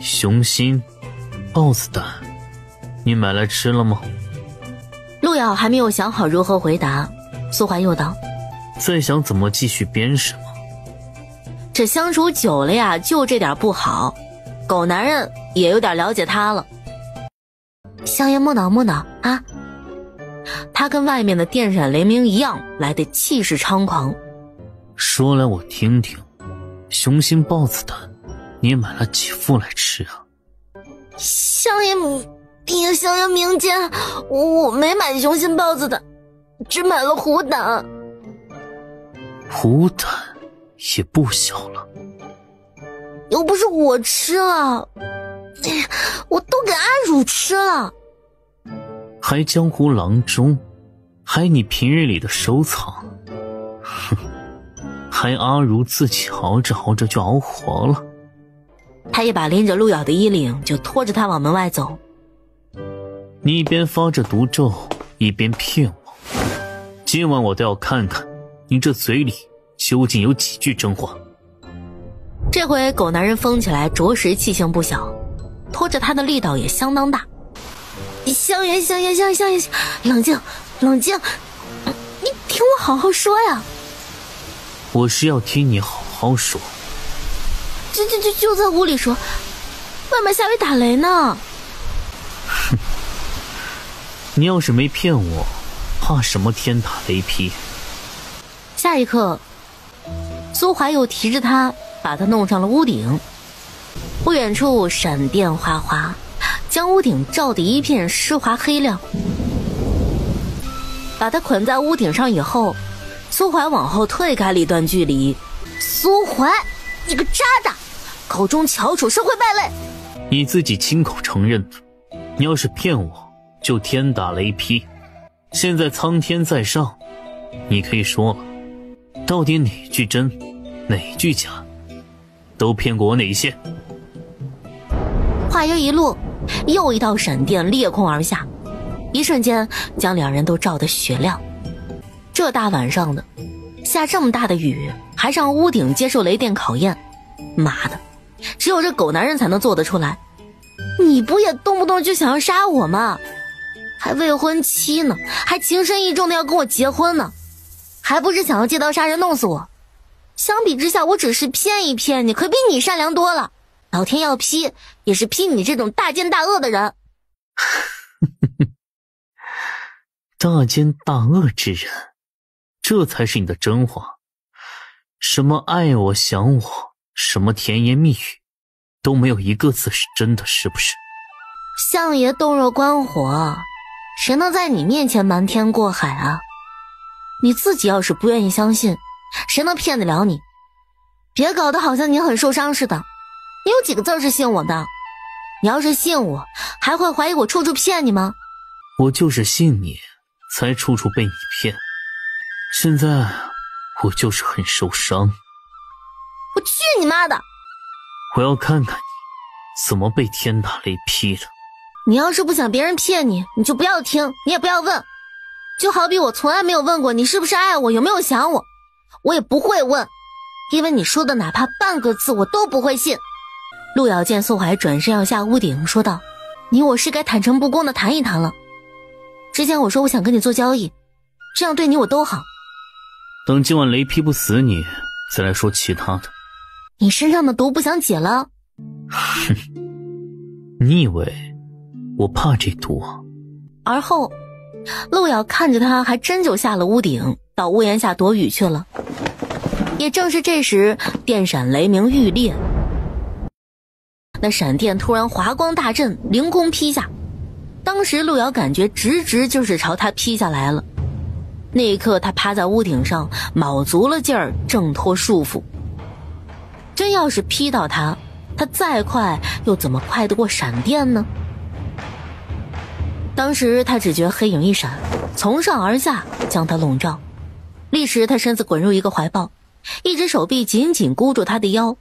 熊心、豹子胆，你买来吃了吗？陆瑶还没有想好如何回答，苏怀又道：在想怎么继续编什么？这相处久了呀，就这点不好，狗男人也有点了解他了。相爷莫恼莫恼啊！他跟外面的电闪雷鸣一样，来的气势猖狂。说来我听听，熊心豹子胆，你也买了几副来吃啊？相爷明鉴，我没买熊心豹子胆，只买了虎胆。虎胆也不小了，又不是我吃了，我都给阿汝吃了。还江湖郎中，还你平日里的收藏，哼，还阿如自己熬着熬着就熬活了。他一把拎着陆瑶的衣领，就拖着他往门外走。你一边发着毒咒，一边骗我，今晚我都要看看你这嘴里究竟有几句真话。这回狗男人疯起来着实气性不小，拖着他的力道也相当大。香爷，冷静，你听我好好说呀。我是要听你好好说。就在屋里说，外面下雨打雷呢。哼，你要是没骗我，怕什么天打雷劈？下一刻，苏怀又提着他把他弄上了屋顶。不远处闪电哗哗，将屋顶照得一片湿滑黑亮。把他捆在屋顶上以后，苏怀往后退开了一段距离。苏怀，你个渣渣，口中翘楚，社会败类！你自己亲口承认的，你要是骗我，就天打雷劈。现在苍天在上，你可以说了，到底哪句真，哪句假？都骗过我哪些？话音一落，又一道闪电裂空而下，一瞬间将两人都照得雪亮。这大晚上的，下这么大的雨，还让屋顶接受雷电考验，妈的，只有这狗男人才能做得出来。你不也动不动就想要杀我吗？还未婚妻呢，还情深意重的要跟我结婚呢，还不是想要借刀杀人弄死我？相比之下，我只是骗一骗你，可比你善良多了。老天要批，也是批你这种大奸大恶的人。大奸大恶之人，这才是你的真话。什么爱我想我，什么甜言蜜语，都没有一个字是真的，是不是？相爷洞若观火，谁能在你面前瞒天过海啊？你自己要是不愿意相信，谁能骗得了你？别搞得好像你很受伤似的，你有几个字是信我的？你要是信我，还会怀疑我处处骗你吗？我就是信你，才处处被你骗。现在我就是很受伤。我去你妈的！我要看看你怎么被天打雷劈的。你要是不想别人骗你，你就不要听，你也不要问。就好比我从来没有问过你是不是爱我，有没有想我，我也不会问，因为你说的哪怕半个字我都不会信。陆遥见苏怀转身要下屋顶，说道：你我是该坦诚不公的谈一谈了。之前我说我想跟你做交易，这样对你我都好。等今晚雷劈不死你，再来说其他的。你身上的毒不想解了？哼，你以为我怕这毒啊？而后陆遥看着他，还真就下了屋顶，到屋檐下躲雨去了。也正是这时，电闪雷鸣欲裂，那闪电突然华光大振，凌空劈下。当时陆遥感觉直就是朝他劈下来了。那一刻他趴在屋顶上，卯足了劲儿挣脱束缚。真要是劈到他，他再快又怎么快得过闪电呢？当时他只觉黑影一闪，从上而下将他笼罩，立时他身子滚入一个怀抱，一只手臂紧紧箍住他的腰。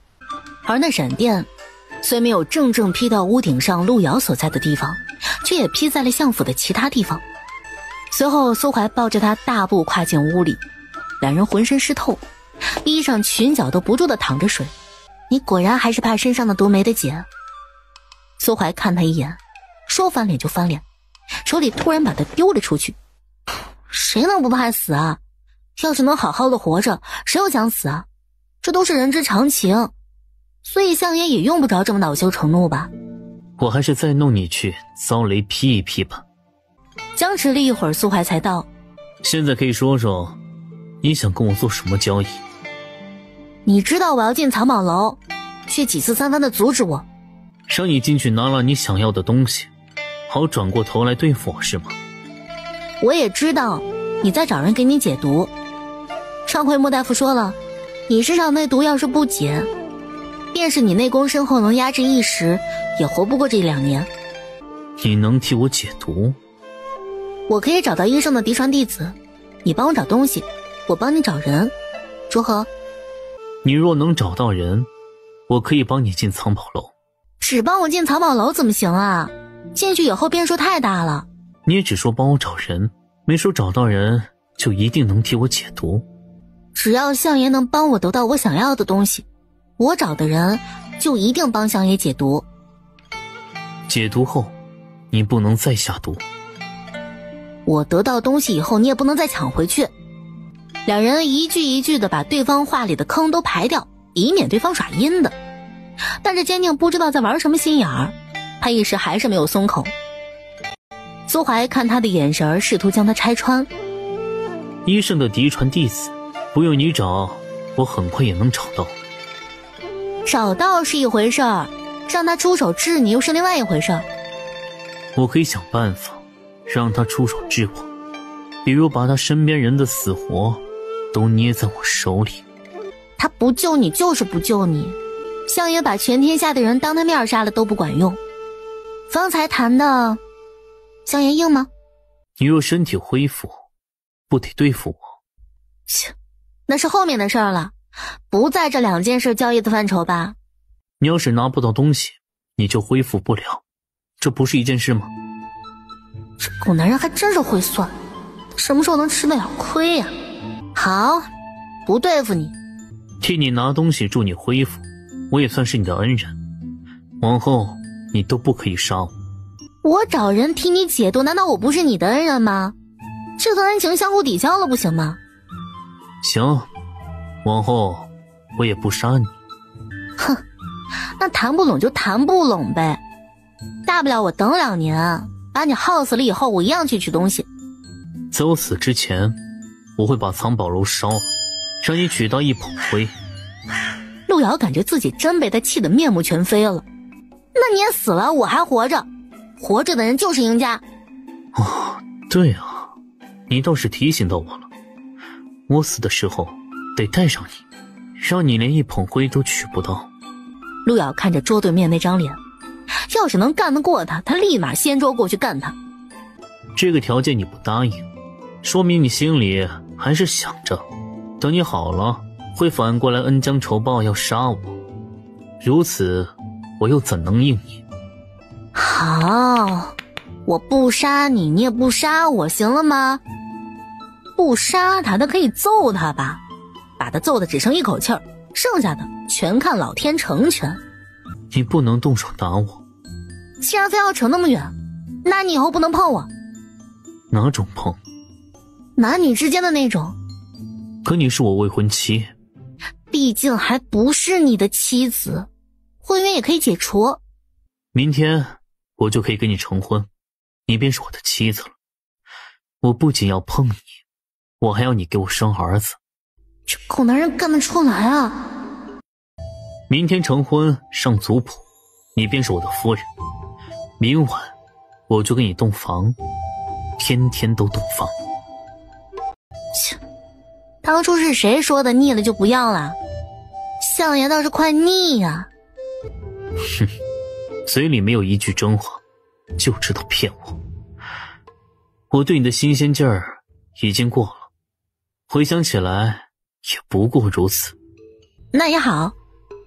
而那闪电虽没有正劈到屋顶上陆遥所在的地方，却也劈在了相府的其他地方。随后苏怀抱着他大步跨进屋里，两人浑身湿透，衣裳裙角都不住地淌着水。你果然还是怕身上的毒没得解。苏怀看他一眼，说翻脸就翻脸，手里突然把他丢了出去。谁能不怕死啊？要是能好好的活着，谁又想死啊？这都是人之常情，所以相爷也用不着这么恼羞成怒吧。我还是再弄你去遭雷劈一劈吧。僵持了一会儿，苏怀才道：现在可以说说你想跟我做什么交易？你知道我要进藏宝楼，却几次三番的阻止我。让你进去拿了你想要的东西，好转过头来对付我是吗？我也知道你在找人给你解毒。上回莫大夫说了，你身上那毒要是不解，便是你内功深厚能压制一时，也活不过这2年。你能替我解毒？我可以找到医生的嫡传弟子，你帮我找东西，我帮你找人，如何？你若能找到人，我可以帮你进藏宝楼。只帮我进藏宝楼怎么行啊？进去以后变数太大了。你也只说帮我找人，没说找到人就一定能替我解毒。只要相爷能帮我得到我想要的东西，我找的人就一定帮相爷解毒。解毒后，你不能再下毒。我得到东西以后，你也不能再抢回去。两人一句一句的把对方话里的坑都排掉，以免对方耍阴的。但这坚定不知道在玩什么心眼儿，他一时还是没有松口。苏怀看他的眼神，试图将他拆穿。医圣的嫡传弟子，不用你找，我很快也能找到。找到是一回事儿，让他出手治你又是另外一回事儿。我可以想办法让他出手治我，比如把他身边人的死活都捏在我手里。他不救你就是不救你，相爷把全天下的人当他面杀了都不管用。方才谈的相爷硬吗？你若身体恢复，不得对付我。切，那是后面的事儿了，不在这两件事交易的范畴吧？你要是拿不到东西，你就恢复不了，这不是一件事吗？这狗男人还真是会算，什么时候能吃得了亏呀？好，不对付你，替你拿东西助你恢复，我也算是你的恩人，往后你都不可以杀我。我找人替你解毒，难道我不是你的恩人吗？这段恩情相互抵消了不行吗？行，往后我也不杀你。哼，那谈不拢就谈不拢呗，大不了我等2年，把你耗死了以后，我一样去取东西。在我死之前，我会把藏宝楼烧了，让你取到一捧灰。路遥感觉自己真被他气得面目全非了。那你也死了，我还活着，活着的人就是赢家。哦，对啊，你倒是提醒到我了。我死的时候得带上你，让你连一捧灰都取不到。路遥看着桌对面那张脸，要是能干得过他，他立马掀桌过去干他。这个条件你不答应，说明你心里还是想着等你好了会反过来恩将仇报要杀我，如此我又怎能应你？好，我不杀你，你也不杀我，行了吗？不杀他，他可以揍他吧，把他揍得只剩一口气儿，剩下的全看老天成全。你不能动手打我。既然非要扯那么远，那你以后不能碰我。哪种碰？男女之间的那种。可你是我未婚妻。毕竟还不是你的妻子，婚约也可以解除。明天我就可以跟你成婚，你便是我的妻子了。我不仅要碰你，我还要你给我生儿子。这狗男人干得出来啊！明天成婚上族谱，你便是我的夫人。明晚我就给你洞房，天天都洞房。切，当初是谁说的腻了就不要了？相爷倒是快腻呀！哼，嘴里没有一句真话，就知道骗我。我对你的新鲜劲儿已经过了，回想起来也不过如此。那也好，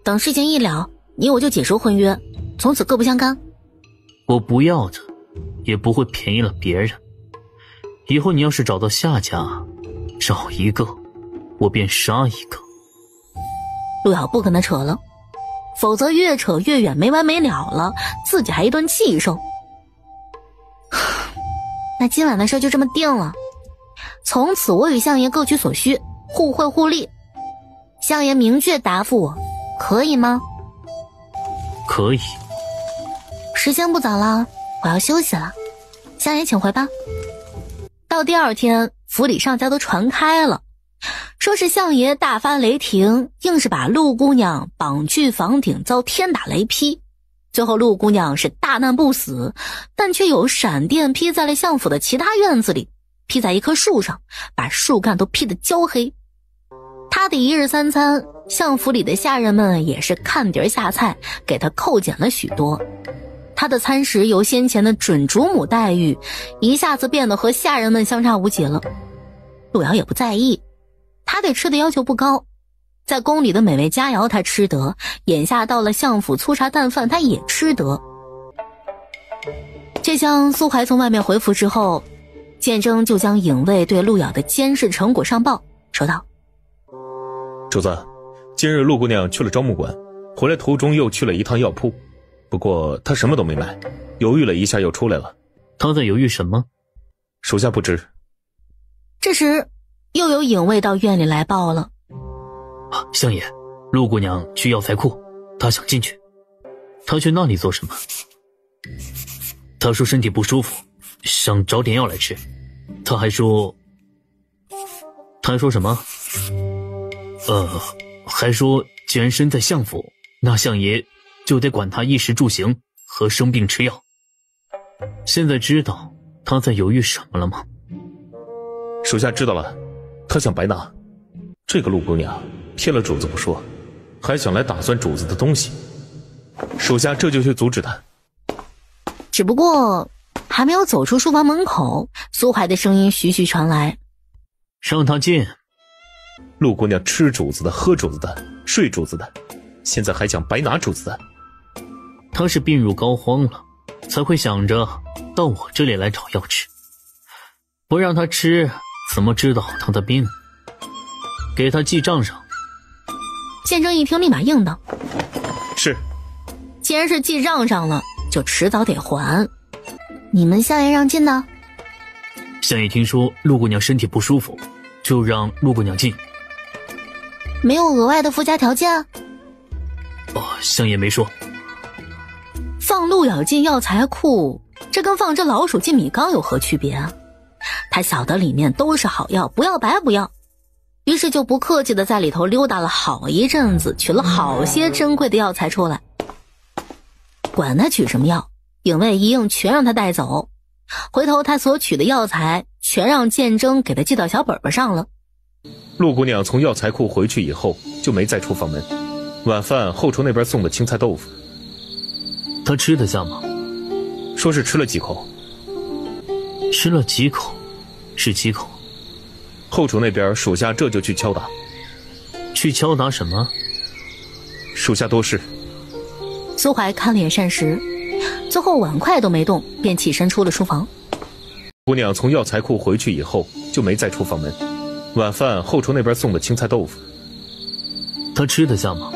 等事情一了，你我就解除婚约，从此各不相干。我不要的也不会便宜了别人。以后你要是找到下家，找一个我便杀一个。陆遥不跟他扯了，否则越扯越远，没完没了了，自己还一顿气受。那今晚的事就这么定了，从此我与相爷各取所需，互惠互利。相爷明确答复我，可以吗？可以。时间不早了，我要休息了，相爷请回吧。到第二天，府里上下都传开了，说是相爷大发雷霆，硬是把陆姑娘绑去房顶，遭天打雷劈。最后陆姑娘是大难不死，但却有闪电劈在了相府的其他院子里，劈在一棵树上，把树干都劈得焦黑。他的一日三餐，相府里的下人们也是看碟下菜，给他扣减了许多。他的餐食由先前的准主母待遇，一下子变得和下人们相差无几了。陆遥也不在意，他对吃的要求不高，在宫里的美味佳肴他吃得，眼下到了相府粗茶淡饭他也吃得。这厢苏怀从外面回府之后，建征就将影卫对陆遥的监视成果上报，说道：主子，今日陆姑娘去了招募馆，回来途中又去了一趟药铺，不过她什么都没买，犹豫了一下又出来了。她在犹豫什么？属下不知。这时又有影卫到院里来报了。相爷，陆姑娘去药材库，她想进去。她去那里做什么？她说身体不舒服，想找点药来吃。她还说什么？还说既然身在相府，那相爷就得管她衣食住行和生病吃药。现在知道她在犹豫什么了吗？属下知道了，她想白拿。这个陆姑娘骗了主子不说，还想来打算主子的东西，属下这就去阻止她。只不过还没有走出书房门口，苏怀的声音徐徐传来：让她进。陆姑娘吃主子的，喝主子的，睡主子的，现在还想白拿主子的。她是病入膏肓了，才会想着到我这里来找药吃。不让她吃，怎么知道她的病？给她记账上。见证一听立马应道：是。既然是记账上了，就迟早得还。你们相爷让进的？相爷听说陆姑娘身体不舒服，就让陆姑娘进。没有额外的附加条件？相爷没说。放鹿咬进药材库，这跟放只老鼠进米缸有何区别啊？他晓得里面都是好药，不要白不要，于是就不客气的在里头溜达了好一阵子，取了好些珍贵的药材出来。管他取什么药，影卫一应全让他带走。回头他所取的药材全让鉴征给他记到小本本上了。陆姑娘从药材库回去以后就没再出房门，晚饭后厨那边送的青菜豆腐，她吃得下吗？说是吃了几口。吃了几口？是几口？后厨那边属下这就去敲打。去敲打什么？属下多事。苏怀看了眼膳食，最后碗筷都没动，便起身出了书房。姑娘从药材库回去以后就没再出房门，晚饭后厨那边送的青菜豆腐，她吃得下吗？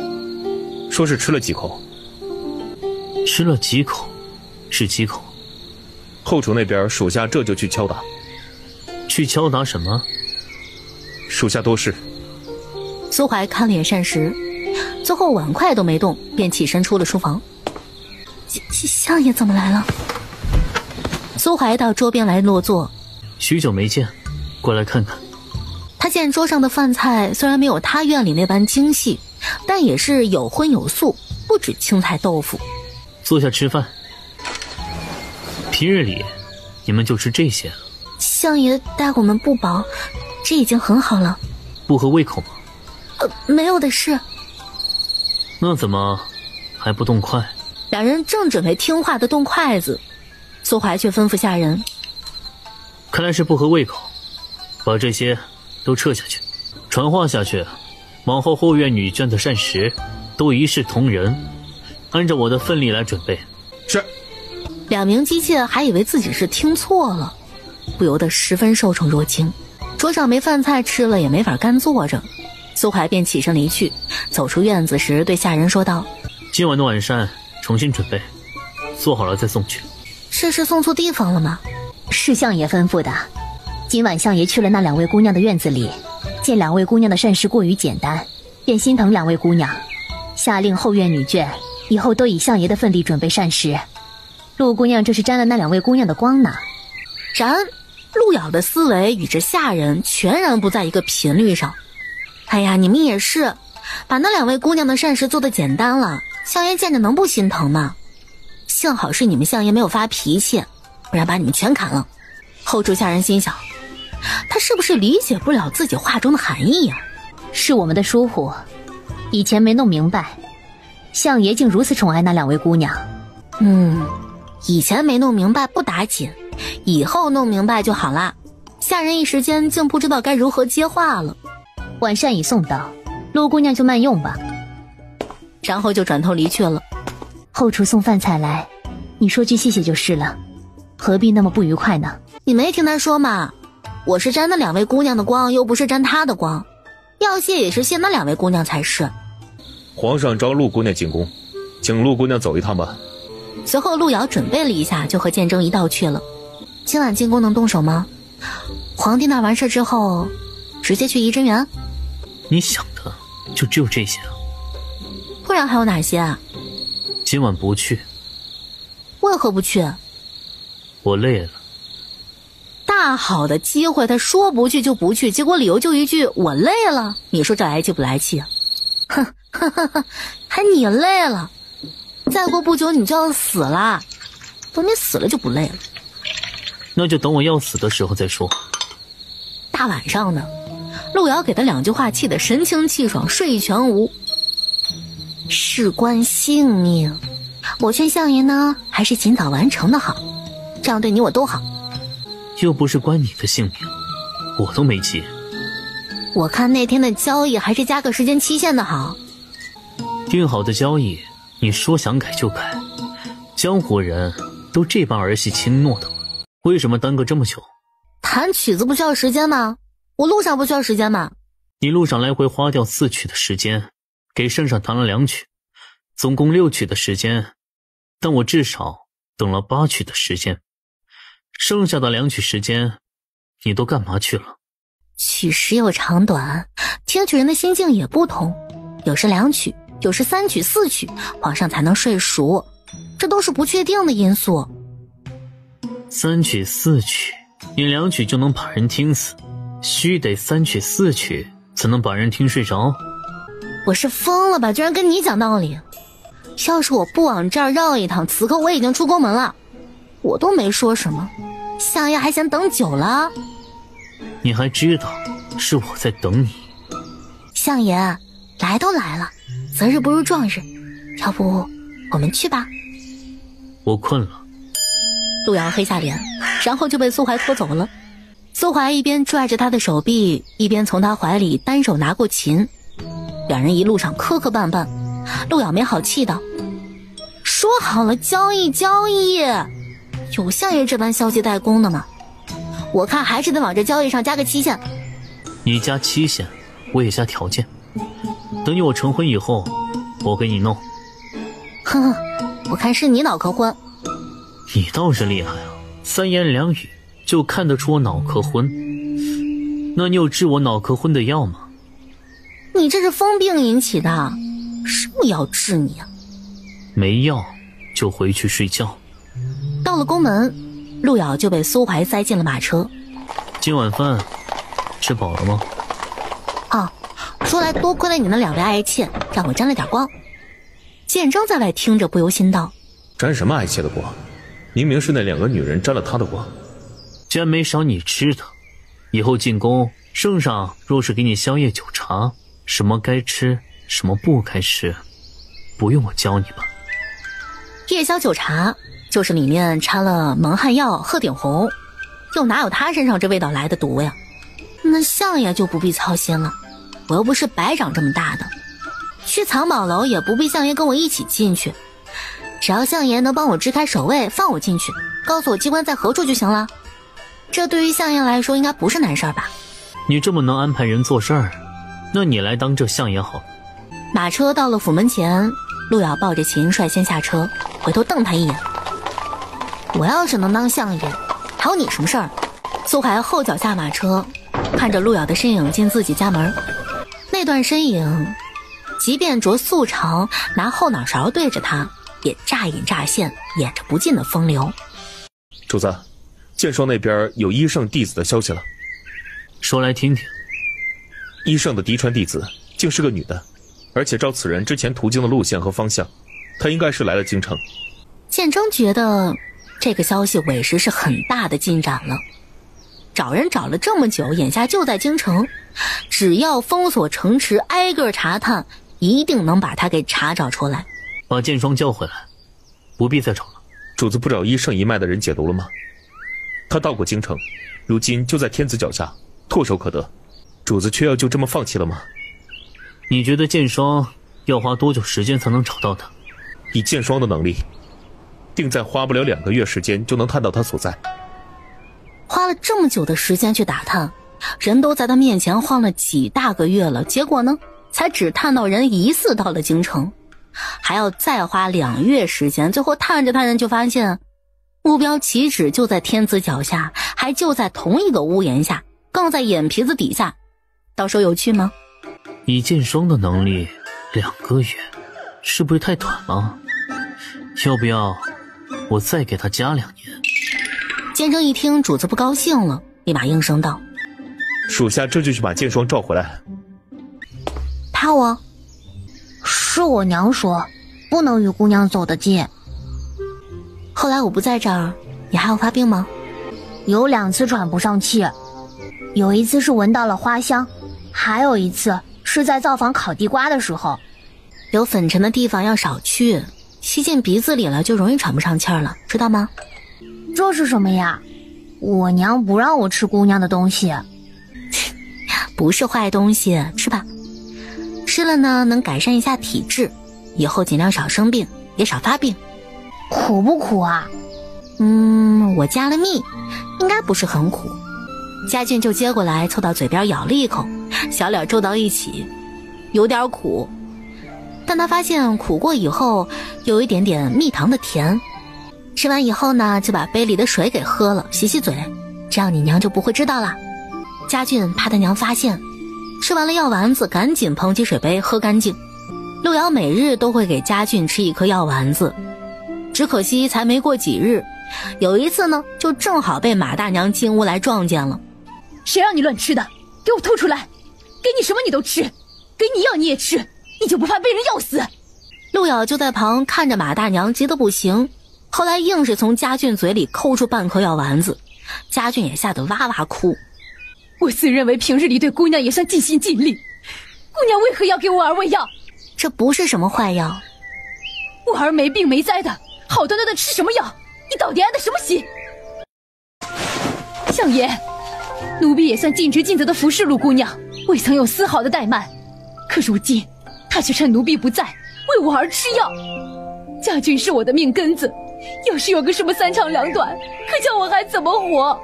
说是吃了几口。吃了几口？是几口？后厨那边属下这就去敲打。去敲打什么？属下多事。苏怀看了眼膳食，最后碗筷都没动，便起身出了书房。相爷怎么来了？苏怀到桌边来落座。许久没见，过来看看。他见桌上的饭菜虽然没有他院里那般精细，但也是有荤有素，不止青菜豆腐。坐下吃饭。平日里你们就吃这些？相爷待我们不饱，这已经很好了。不合胃口吗？没有的事。那怎么还不动筷？两人正准备听话的动筷子，苏怀却吩咐下人：看来是不合胃口，把这些都撤下去，传话下去，往后后院女眷的膳食都一视同仁，按照我的分例来准备。是。两名姬妾还以为自己是听错了，不由得十分受宠若惊。桌上没饭菜吃了，也没法干坐着，苏怀便起身离去。走出院子时对下人说道：今晚的晚膳重新准备，做好了再送去。这是送错地方了吗？是相爷吩咐的。今晚相爷去了那两位姑娘的院子里，见两位姑娘的膳食过于简单，便心疼两位姑娘，下令后院女眷以后都以相爷的分例准备膳食。陆姑娘这是沾了那两位姑娘的光呢。然陆咬的思维与这下人全然不在一个频率上。哎呀，你们也是，把那两位姑娘的膳食做得简单了，相爷见着能不心疼吗？幸好是你们相爷没有发脾气，不然把你们全砍了。后厨下人心想，他是不是理解不了自己话中的含义呀？是我们的疏忽，以前没弄明白，相爷竟如此宠爱那两位姑娘。以前没弄明白不打紧，以后弄明白就好啦。下人一时间竟不知道该如何接话了。晚膳已送到，陆姑娘就慢用吧。然后就转头离去了。后厨送饭菜来，你说句谢谢就是了，何必那么不愉快呢？你没听他说嘛，我是沾那两位姑娘的光，又不是沾他的光，要谢也是谢那两位姑娘才是。皇上召陆姑娘进宫，请陆姑娘走一趟吧。随后陆瑶准备了一下，就和建征一道去了。今晚进宫能动手吗？皇帝那完事之后直接去仪真园？你想的就只有这些啊？不然还有哪些啊？今晚不去。为何不去？我累了。大好的机会，他说不去就不去，结果理由就一句我累了，你说这来气不来气啊？哼，还你累了，再过不久你就要死了，等你死了就不累了。那就等我要死的时候再说。大晚上的，陆瑶给他2句话气得神清气爽，睡意全无。事关性命，我劝相爷呢，还是尽早完成的好，这样对你我都好。又不是关你的性命，我都没急。我看那天的交易还是加个时间期限的好。定好的交易，你说想改就改，江湖人都这般儿戏轻诺的吗？为什么耽搁这么久？弹曲子不需要时间吗？我路上不需要时间吗？你路上来回花掉4曲的时间，给圣上弹了2曲，总共6曲的时间，但我至少等了8曲的时间，剩下的2曲时间你都干嘛去了？曲时有长短，听曲人的心境也不同，有时2曲，有时3曲4曲，皇上才能睡熟，这都是不确定的因素。3曲4曲，你2曲就能把人听死，须得3曲4曲才能把人听睡着。我是疯了吧，居然跟你讲道理。要是我不往这儿绕一趟，此刻我已经出宫门了。我都没说什么，相爷还嫌等久了。你还知道是我在等你。相爷来都来了，择日不如撞日，要不我们去吧。我困了。陆瑶黑下脸，然后就被苏怀拖走了。苏怀一边拽着他的手臂，一边从他怀里单手拿过琴，两人一路上磕磕绊绊。陆瑶没好气道：说好了交易，有相爷这般消极怠工的吗？我看还是得往这交易上加个期限。你加期限，我也加条件。等你我成婚以后，我给你弄。哼，我看是你脑壳昏。你倒是厉害啊，3言2语就看得出我脑壳昏。那你有治我脑壳昏的药吗？你这是疯病引起的，什么药治你啊？没药就回去睡觉。到了宫门，陆瑶就被苏怀塞进了马车。今晚饭吃饱了吗？啊，说来多亏了你那2位爱妾，让我沾了点光。建征在外听着不由心道：沾什么爱妾的光？明明是那2个女人沾了他的光。既然没少你吃的，以后进宫圣上若是给你宵夜酒茶，什么该吃什么不该吃，不用我教你吧。夜宵酒茶就是里面掺了蒙汗药、鹤顶红，又哪有他身上这味道来的毒呀？那相爷就不必操心了，我又不是白长这么大的，去藏宝楼也不必相爷跟我一起进去，只要相爷能帮我支开守卫，放我进去，告诉我机关在何处就行了。这对于相爷来说应该不是难事吧？你这么能安排人做事儿，那你来当这相爷好了。马车到了府门前，陆瑶抱着琴率先下车，回头瞪他一眼：我要是能当相爷，还有你什么事儿？苏怀后脚下马车，看着陆瑶的身影进自己家门，那段身影即便着素裳拿后脑勺对着他，也乍隐乍现，掩着不尽的风流。主子，剑霜那边有医圣弟子的消息了。说来听听。医圣的嫡传弟子竟是个女的，而且照此人之前途经的路线和方向，她应该是来了京城。建征觉得这个消息委实是很大的进展了，找人找了这么久，眼下就在京城，只要封锁城池，挨个查探，一定能把他给查找出来。把剑霜叫回来，不必再找了。主子不找医圣一脉的人解毒了吗？他到过京城，如今就在天子脚下，唾手可得。主子却要就这么放弃了吗？你觉得剑霜要花多久时间才能找到他？以剑霜的能力，定在花不了2个月时间就能探到他所在。花了这么久的时间去打探，人都在他面前晃了几大个月了，结果呢，才只探到人疑似到了京城，还要再花2月时间，最后探着探着就发现目标岂止就在天子脚下，还就在同一个屋檐下，更在眼皮子底下。到时候有趣吗？以剑霜的能力2个月是不是太短了？要不要我再给他加2年？剑生一听主子不高兴了，立马应声道：属下这就去把剑霜召回来。怕我？是我娘说不能与姑娘走得近。后来我不在这儿，你还要发病吗？有2次喘不上气，有一次是闻到了花香，还有一次是在灶房烤地瓜的时候。有粉尘的地方要少去，吸进鼻子里了就容易喘不上气儿了，知道吗？这是什么呀？我娘不让我吃姑娘的东西。不是坏东西，吃吧。吃了呢，能改善一下体质，以后尽量少生病，也少发病。苦不苦啊？我加了蜜，应该不是很苦。家俊就接过来，凑到嘴边咬了一口，小脸皱到一起，有点苦。但他发现苦过以后，有一点点蜜糖的甜。吃完以后呢，就把杯里的水给喝了，洗洗嘴，这样你娘就不会知道了。家俊怕他娘发现，吃完了药丸子，赶紧捧起水杯喝干净。陆瑶每日都会给家俊吃1颗药丸子，只可惜才没过几日，有一次呢，就正好被马大娘进屋来撞见了。谁让你乱吃的？给我吐出来！给你什么你都吃，给你药你也吃，你就不怕被人药死？陆瑶就在旁看着马大娘急得不行，后来硬是从家俊嘴里抠出半颗药丸子，家俊也吓得哇哇哭。我自认为平日里对姑娘也算尽心尽力，姑娘为何要给我儿喂药？这不是什么坏药，我儿没病没灾的，好端端的吃什么药？你到底安的什么心？相爷，奴婢也算尽职尽责的服侍陆姑娘，未曾有丝毫的怠慢，可如今她却趁奴婢不在为我儿吃药。家俊是我的命根子，要是有个什么3长2短，可叫我还怎么活？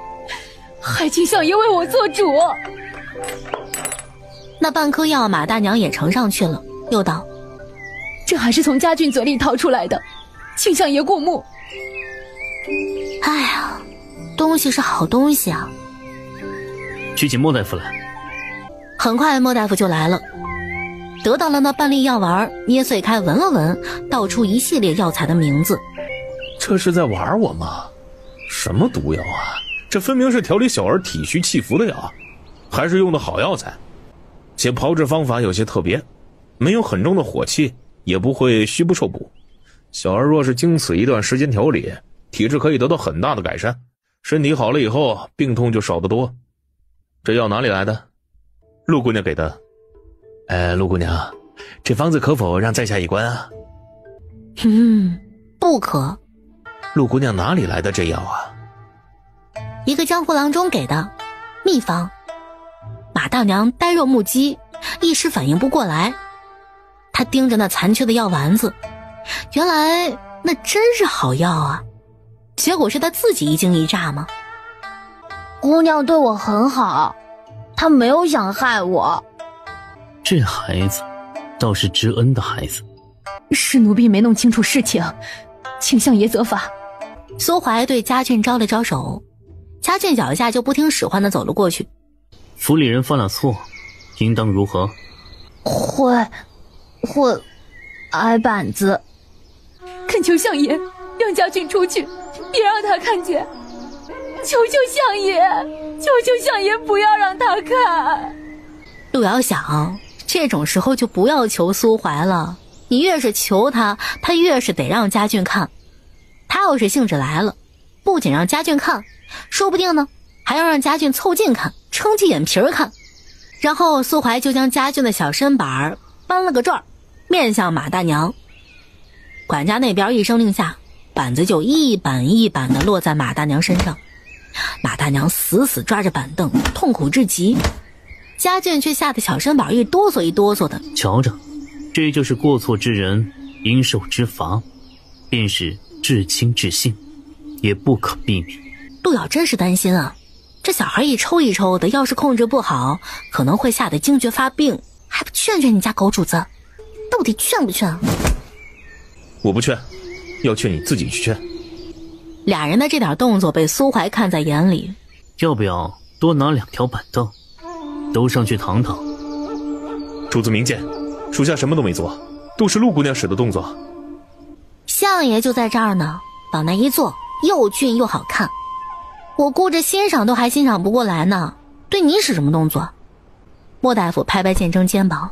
还请相爷为我做主。那半颗药马大娘也盛上去了，又道：这还是从家俊嘴里掏出来的，请相爷过目。哎呀，东西是好东西啊。去请莫大夫来。很快莫大夫就来了，得到了那半粒药丸，捏碎开闻了闻，道出一系列药材的名字。这是在玩我吗？什么毒药啊？这分明是调理小儿体虚气浮的药，还是用的好药材，且炮制方法有些特别，没有很重的火气，也不会虚不受补。小儿若是经此一段时间调理，体质可以得到很大的改善，身体好了以后病痛就少得多。这药哪里来的？陆姑娘给的。陆姑娘，这方子可否让在下一观啊？不可。陆姑娘哪里来的这药啊？一个江湖郎中给的秘方。马大娘呆若木鸡，一时反应不过来。她盯着那残缺的药丸子，原来那真是好药啊，结果是她自己一惊一乍吗？姑娘对我很好，她没有想害我。这孩子倒是知恩的孩子。是奴婢没弄清楚事情，请相爷责罚。苏怀对家俊招了招手，家俊脚下就不听使唤地走了过去。府里人犯了错，应当如何？会挨板子。恳求相爷让家俊出去，别让他看见。求求相爷，求求相爷不要让他看。陆瑶想，这种时候就不要求苏怀了，你越是求他，他越是得让家俊看。他要是兴致来了，不仅让家俊看，说不定呢还要让家俊凑近看，撑起眼皮看。然后苏怀就将家俊的小身板搬了个转，面向马大娘。管家那边一声令下，板子就一板一板地落在马大娘身上。马大娘死死抓着板凳，痛苦至极。家俊却吓得小身板一哆嗦一哆嗦的。瞧着，这就是过错之人应受之罚，便是至亲至性，也不可避免。陆瑶真是担心啊，这小孩一抽一抽的，要是控制不好，可能会吓得惊厥发病，还不劝劝你家狗主子，到底劝不劝？我不劝，要劝你自己去劝。俩人的这点动作被苏怀看在眼里，要不要多拿2条板凳，都上去躺躺？主子明鉴，属下什么都没做，都是陆姑娘使的动作。相爷就在这儿呢，往那一坐，又俊又好看。我顾着欣赏都还欣赏不过来呢，对你使什么动作？莫大夫拍拍剑争肩膀，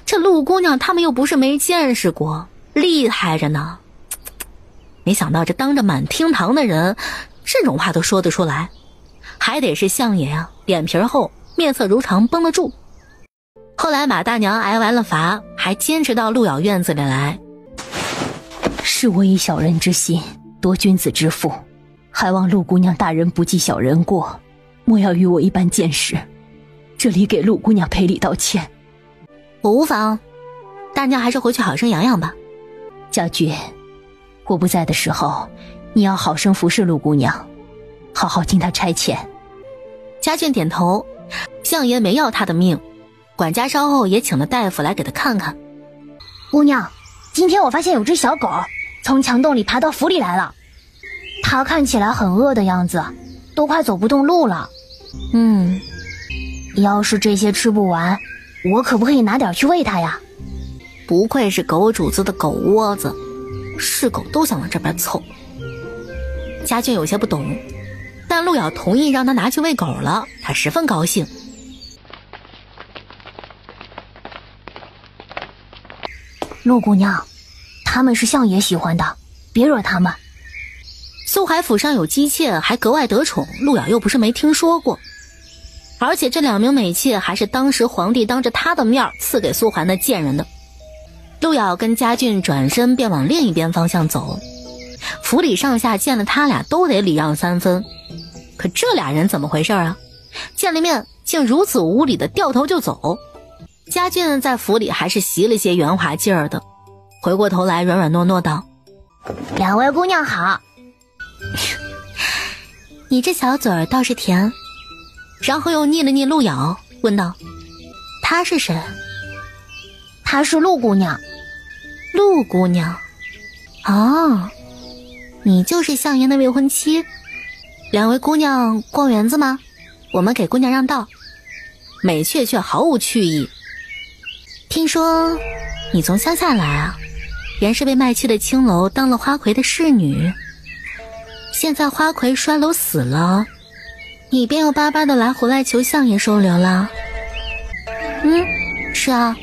这陆姑娘他们又不是没见识过，厉害着呢。没想到这当着满厅堂的人，这种话都说得出来，还得是相爷啊，脸皮厚，面色如常，绷得住。后来马大娘挨完了罚，还坚持到陆咬院子里来。是我以小人之心夺君子之腹，还望陆姑娘大人不计小人过，莫要与我一般见识。这里给陆姑娘赔礼道歉。我无妨，大娘还是回去好生养养吧。家俊，我不在的时候，你要好生服侍陆姑娘，好好听她差遣。家俊点头，相爷没要他的命，管家稍后也请了大夫来给他看看。姑娘，今天我发现有只小狗从墙洞里爬到府里来了，它看起来很饿的样子，都快走不动路了。要是这些吃不完，我可不可以拿点去喂它呀？不愧是狗主子的狗窝子，是狗都想往这边凑。家俊有些不懂，但陆咬同意让他拿去喂狗了，他十分高兴。陆姑娘，他们是相爷喜欢的，别惹他们。苏海府上有姬妾还格外得宠，陆咬又不是没听说过。而且这2名美妾还是当时皇帝当着他的面赐给苏桓那贱人的。陆咬跟家俊转身便往另一边方向走，府里上下见了他俩都得礼让3分。可这俩人怎么回事啊？见了面竟如此无礼的掉头就走。家俊在府里还是习了些圆滑劲儿的，回过头来软软糯糯道：两位姑娘好。你这小嘴儿倒是甜。然后又睨了睨陆咬，问道：她是谁？她是陆姑娘。陆姑娘？哦，你就是相爷的未婚妻。2位姑娘逛园子吗？我们给姑娘让道。美妾却毫无趣意。听说你从乡下来啊，原是被卖去的青楼当了花魁的侍女，现在花魁摔楼死了，你便又巴巴的来回来求相爷收留了。是啊。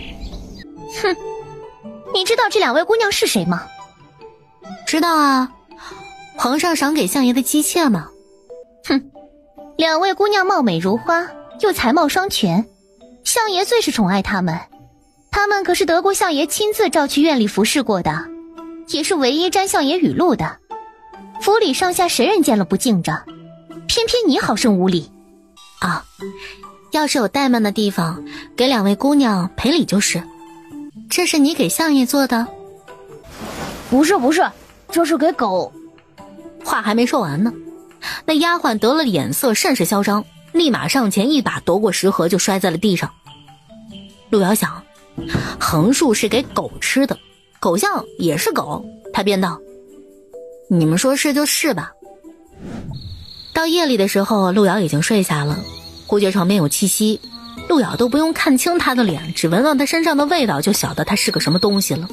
哼，你知道这2位姑娘是谁吗？知道啊，皇上赏给相爷的姬妾嘛。哼，2位姑娘貌美如花，又才貌双全，相爷最是宠爱她们。她们可是德国相爷亲自召去院里服侍过的，也是唯一沾相爷雨露的。府里上下谁人见了不敬着，偏偏你好生无礼啊！要是有怠慢的地方，给2位姑娘赔礼就是。这是你给相爷做的？不是，这是给狗。话还没说完呢，那丫鬟得了眼色，甚是嚣张，立马上前一把夺过食盒就摔在了地上。陆遥想，横竖是给狗吃的，狗相也是狗，他便道：你们说是就是吧。到夜里的时候，陆遥已经睡下了，忽觉床边有气息，陆遥都不用看清他的脸，只闻到他身上的味道就晓得他是个什么东西了。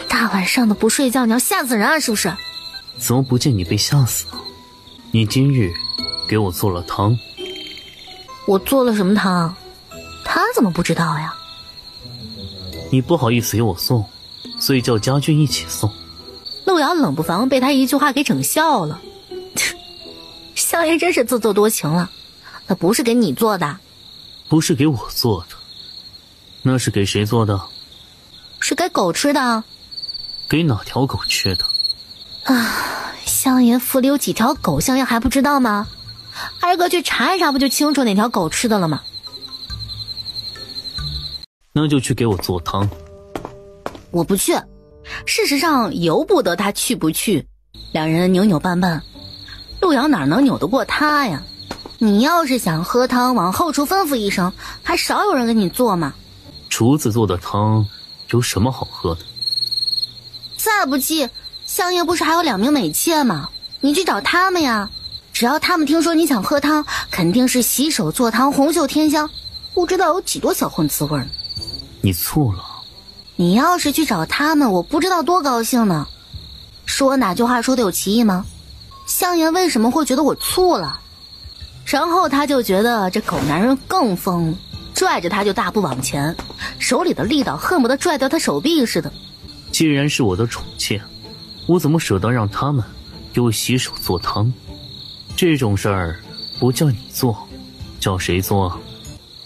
大晚上的不睡觉，你要吓死人啊是不是？怎么不见你被吓死了？你今日给我做了汤。我做了什么汤？他怎么不知道呀？你不好意思给我送，所以叫家俊一起送。陆遥冷不防被他一句话给整笑了。相爷真是自作多情了，那不是给你做的。不是给我做的，那是给谁做的？是给狗吃的。给哪条狗吃的？相爷府里有几条狗，相爷还不知道吗？挨个去查一查，不就清楚哪条狗吃的了吗？那就去给我做汤。我不去。事实上由不得他去不去，2人扭扭绊绊，陆遥哪能扭得过他呀？你要是想喝汤，往后厨吩咐一声，还少有人给你做吗？厨子做的汤有什么好喝的？再不济，相爷不是还有2名美妾吗？你去找他们呀。只要他们听说你想喝汤，肯定是洗手做汤，红袖添香，不知道有几多小混滋味呢。你醋了。你要是去找他们，我不知道多高兴呢。说哪句话说的有歧义吗？相爷为什么会觉得我醋了？然后他就觉得这狗男人更疯了，拽着他就大步往前，手里的力道恨不得拽掉他手臂似的。既然是我的宠妾，我怎么舍得让他们又洗手做汤？这种事儿不叫你做，叫谁做？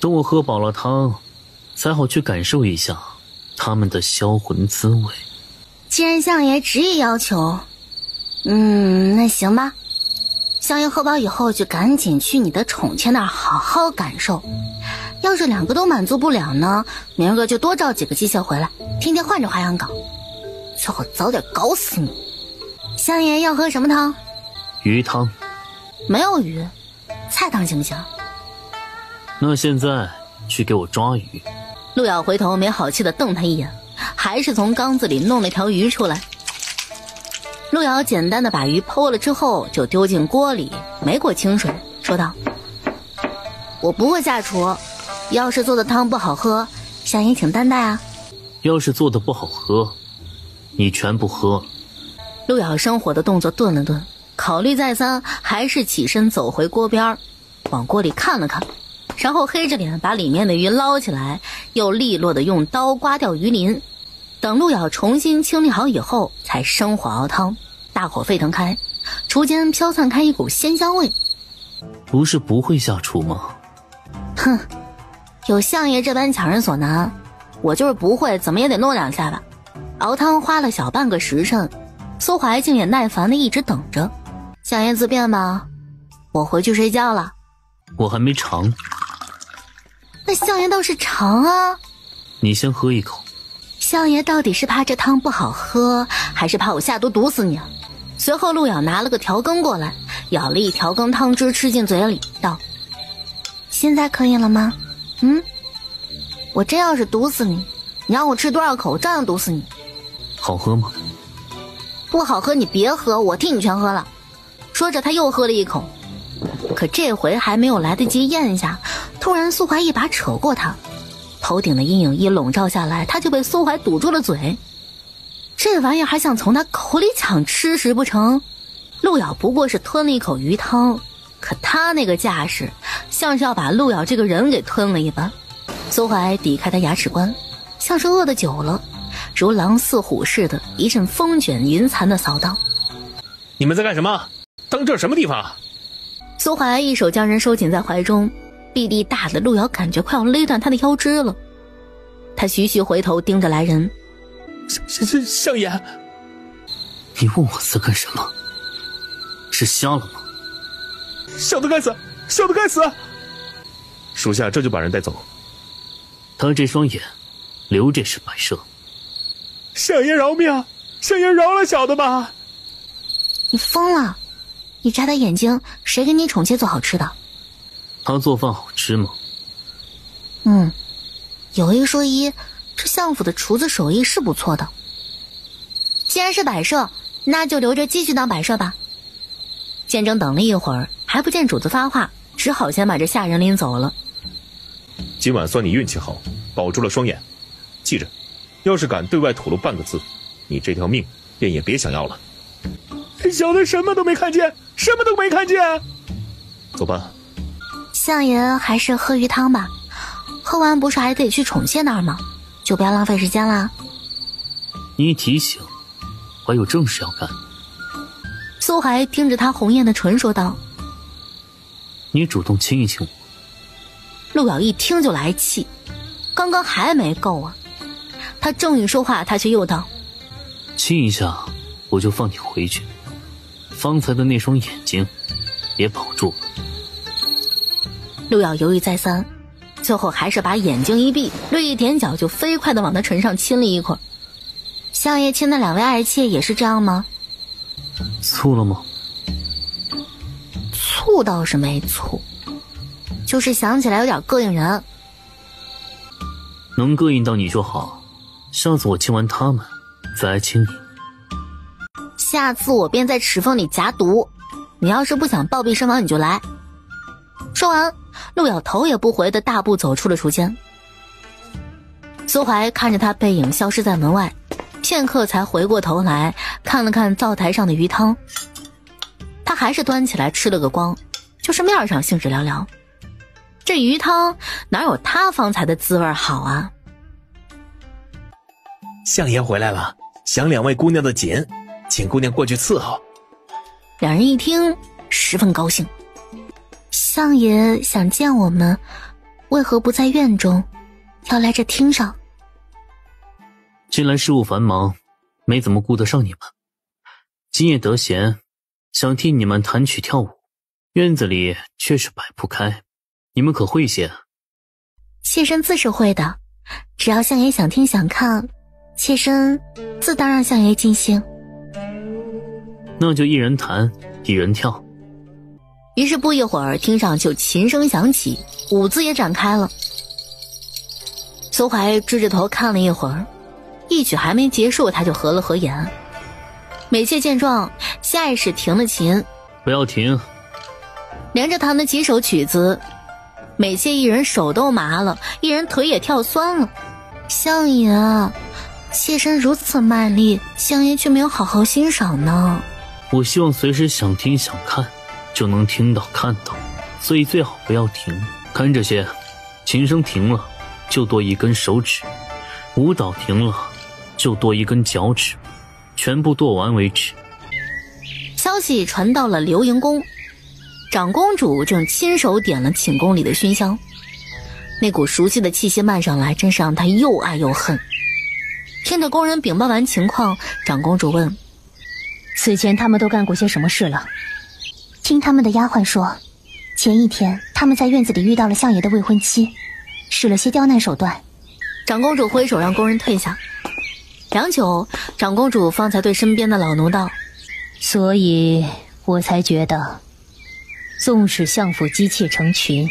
等我喝饱了汤，才好去感受一下他们的销魂滋味。既然相爷执意要求，那行吧。相爷喝饱以后就赶紧去你的宠妾那儿好好感受。要是2个都满足不了呢，明儿个就多招几个姬妾回来，天天换着花样搞，最后早点搞死你。相爷要喝什么汤？鱼汤。没有鱼，菜汤行不行？那现在去给我抓鱼。陆瑶回头没好气地瞪他一眼，还是从缸子里弄了条鱼出来。陆瑶简单的把鱼剖了之后就丢进锅里，没过清水，说道：我不会下厨，要是做的汤不好喝，相爷请担待啊。要是做的不好喝，你全部喝。陆瑶生火的动作顿了顿，考虑再三，还是起身走回锅边，往锅里看了看，然后黑着脸把里面的鱼捞起来，又利落的用刀刮掉鱼鳞。等陆瑶重新清理好以后，才生火熬汤，大火沸腾开，厨间飘散开一股鲜香味。不是不会下厨吗？哼，有相爷这般强人所难，我就是不会怎么也得弄2下吧。熬汤花了小半个时辰，苏怀竟也耐烦的一直等着。相爷自便吧，我回去睡觉了。我还没尝。那相爷倒是尝啊。你先喝一口。相爷到底是怕这汤不好喝，还是怕我下毒毒死你啊？随后陆瑶拿了个调羹过来，舀了一调羹汤汁吃进嘴里，道：现在可以了吗？我真要是毒死你，你让我吃多少口照样毒死你。好喝吗？不好喝你别喝，我替你全喝了。说着他又喝了一口，可这回还没有来得及咽下，突然苏怀一把扯过他，头顶的阴影一笼罩下来，他就被苏怀堵住了嘴。这玩意儿还想从他口里抢吃食不成？陆瑶不过是吞了一口鱼汤，可他那个架势像是要把陆瑶这个人给吞了一般。苏怀抵开他牙齿关，像是饿得久了，如狼似虎似的一阵风卷云残的扫荡。你们在干什么？当这什么地方？苏怀一手将人收紧在怀中，臂力大的陆瑶感觉快要勒断他的腰肢了。他徐徐回头盯着来人。相爷，你问我在干什么？是瞎了吗？小的该死，小的该死！属下这就把人带走。他这双眼留这是摆设。相爷饶命！相爷饶了小的吧！你疯了！你眨眨眼睛，谁给你宠妾做好吃的？他做饭好吃吗？有一说一，这相府的厨子手艺是不错的。既然是摆设，那就留着继续当摆设吧。见证等了一会儿，还不见主子发话，只好先把这下人领走了。今晚算你运气好，保住了双眼。记着，要是敢对外吐露半个字，你这条命便也别想要了。小的什么都没看见，什么都没看见。走吧。相爷还是喝鱼汤吧，喝完不是还得去宠妾那儿吗？就不要浪费时间啦。你一提醒，我有正事要干。苏怀盯着他红艳的唇说道：你主动亲一亲我。陆瑶一听就来气，刚刚还没够啊。他正欲说话，他却又道：亲一下我就放你回去，方才的那双眼睛也保住了。陆瑶犹豫再三，最后还是把眼睛一闭，略一踮脚就飞快地往他唇上亲了一会儿。相爷亲的2位爱妾也是这样吗？醋了吗？醋倒是没醋，就是想起来有点膈应人。能膈应到你就好，下次我亲完他们，再来亲你。下次我便在齿缝里夹毒，你要是不想暴毙身亡，你就来。说完，陆瑶头也不回的大步走出了厨间。苏怀看着他背影消失在门外，片刻才回过头来看了看灶台上的鱼汤，他还是端起来吃了个光，就是面上兴致寥寥。这鱼汤哪有他方才的滋味好啊？相爷回来了，想两位姑娘的锦，请姑娘过去伺候。两人一听十分高兴。相爷想见我们，为何不在院中，要来这厅上？近来事务繁忙，没怎么顾得上你们。今夜得闲，想听你们弹曲跳舞，院子里却是摆不开，你们可会些？妾身自是会的，只要相爷想听想看，妾身自当让相爷尽兴。那就一人弹，一人跳。于是不一会儿，厅上就琴声响起，舞姿也展开了。苏怀支着头看了一会儿，一曲还没结束，他就合了合眼。美妾见状，下意识停了琴。不要停。连着弹了几首曲子，美妾一人手都麻了，一人腿也跳酸了。相爷，妾身如此卖力，相爷却没有好好欣赏呢。我希望随时想听想看就能听到看到，所以最好不要停。看这些，琴声停了就多一根手指，舞蹈停了就多一根脚趾，全部剁完为止。消息传到了流营宫，长公主正亲手点了寝宫里的熏香，那股熟悉的气息漫上来，真是让她又爱又恨。听着工人禀报完情况，长公主问：此前他们都干过些什么事了？听他们的丫鬟说，前一天他们在院子里遇到了相爷的未婚妻，使了些刁难手段。长公主挥手让工人退下。良久，长公主方才对身边的老奴道：所以我才觉得，纵使相府姬妾成群，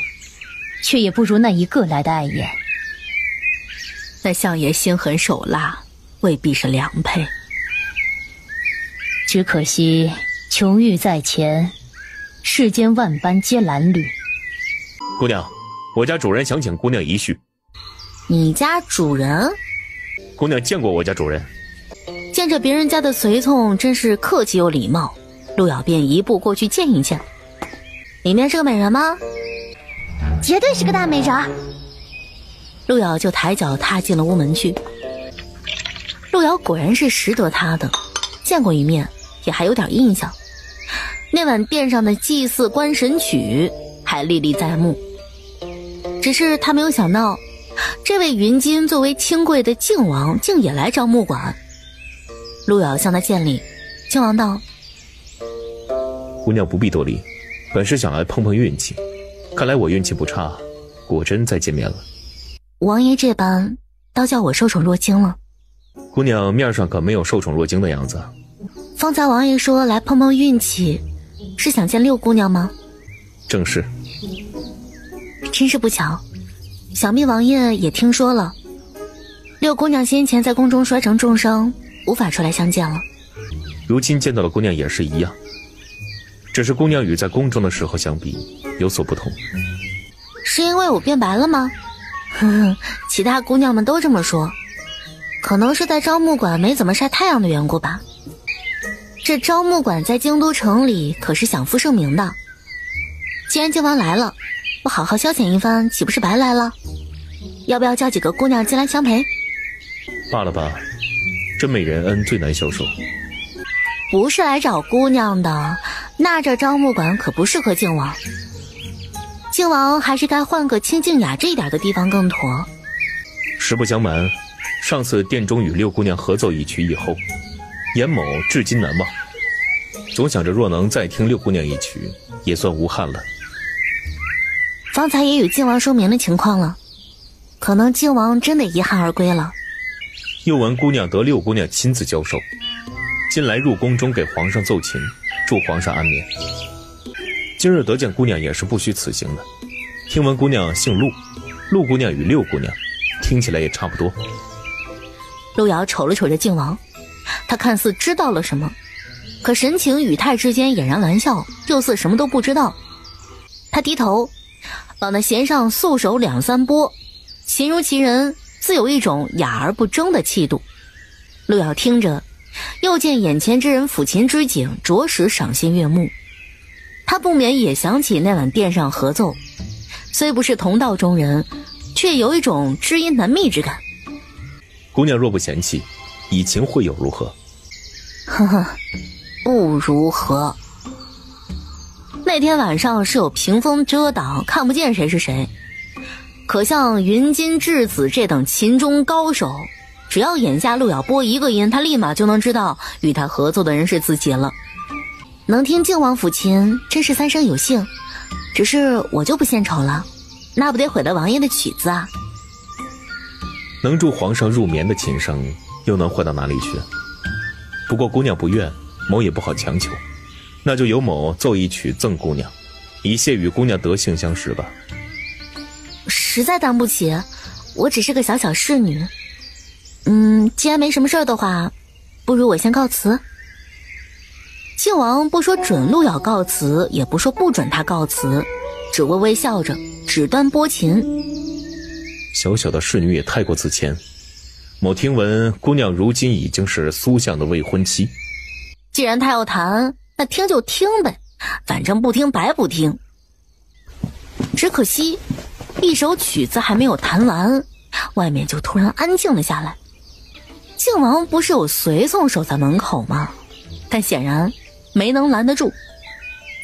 却也不如那一个来的碍眼。那相爷心狠手辣，未必是良配。只可惜琼玉在前，世间万般皆褴褛。姑娘，我家主人想请姑娘一叙。你家主人？姑娘见过我家主人。见着别人家的随从真是客气有礼貌，陆瑶便一步过去见一见。里面是个美人吗？绝对是个大美人。陆瑶就抬脚踏进了屋门去。陆瑶果然是识得他的，见过一面，也还有点印象。那晚殿上的祭祀观神曲还历历在目，只是他没有想到，这位云金作为清贵的靖王，竟也来招木馆。陆瑶向他见礼，靖王道：姑娘不必多礼，本是想来碰碰运气，看来我运气不差，果真再见面了。王爷这般，倒叫我受宠若惊了。姑娘面上可没有受宠若惊的样子。方才王爷说来碰碰运气，是想见六姑娘吗？正是。真是不巧，想必王爷也听说了，六姑娘先前在宫中摔成重伤，无法出来相见了。如今见到了姑娘也是一样，只是姑娘与在宫中的时候相比有所不同。是因为我变白了吗？其他姑娘们都这么说，可能是在招木馆没怎么晒太阳的缘故吧。这招木馆在京都城里可是享负盛名的，既然靖王来了，我好好消遣一番，岂不是白来了？要不要叫几个姑娘进来相陪？罢了吧，真美人恩最难消受。不是来找姑娘的，那这招木馆可不适合靖王。靖王还是该换个清静雅致一点的地方更妥。实不相瞒，上次殿中与六姑娘合奏一曲以后，严某至今难忘，总想着若能再听六姑娘一曲，也算无憾了。方才也与靖王说明了情况了，可能靖王真的遗憾而归了。又闻姑娘得六姑娘亲自教授，近来入宫中给皇上奏琴，助皇上安眠。今日得见姑娘也是不虚此行的，听闻姑娘姓陆，陆姑娘与六姑娘听起来也差不多。陆瑶瞅了瞅这靖王，他看似知道了什么，可神情语态之间俨然玩笑，又似什么都不知道。他低头往那弦上素手2、3拨，形如其人，自有一种雅而不争的气度。陆瑶听着，又见眼前之人抚琴之景，着实赏心悦目。他不免也想起那晚殿上合奏，虽不是同道中人，却有一种知音难觅之感。姑娘若不嫌弃，以情会友如何？呵呵，不如何。那天晚上是有屏风遮挡，看不见谁是谁。可像云金质子这等琴中高手，只要眼下陆瑶拨一个音，他立马就能知道与他合奏的人是自己了。能听靖王抚琴，真是三生有幸。只是我就不献丑了，那不得毁了王爷的曲子啊。能助皇上入眠的琴声，又能坏到哪里去？不过姑娘不愿，某也不好强求，那就由某奏一曲赠姑娘，以谢与姑娘德性相识吧。实在担不起，我只是个小小侍女。既然没什么事儿的话，不如我先告辞。靖王不说准陆瑶告辞，也不说不准他告辞，只微微笑着，只端拨琴。小小的侍女也太过自谦。某听闻姑娘如今已经是苏相的未婚妻。既然他要弹，那听就听呗，反正不听白不听。只可惜一首曲子还没有弹完，外面就突然安静了下来。靖王不是有随从守在门口吗？但显然没能拦得住。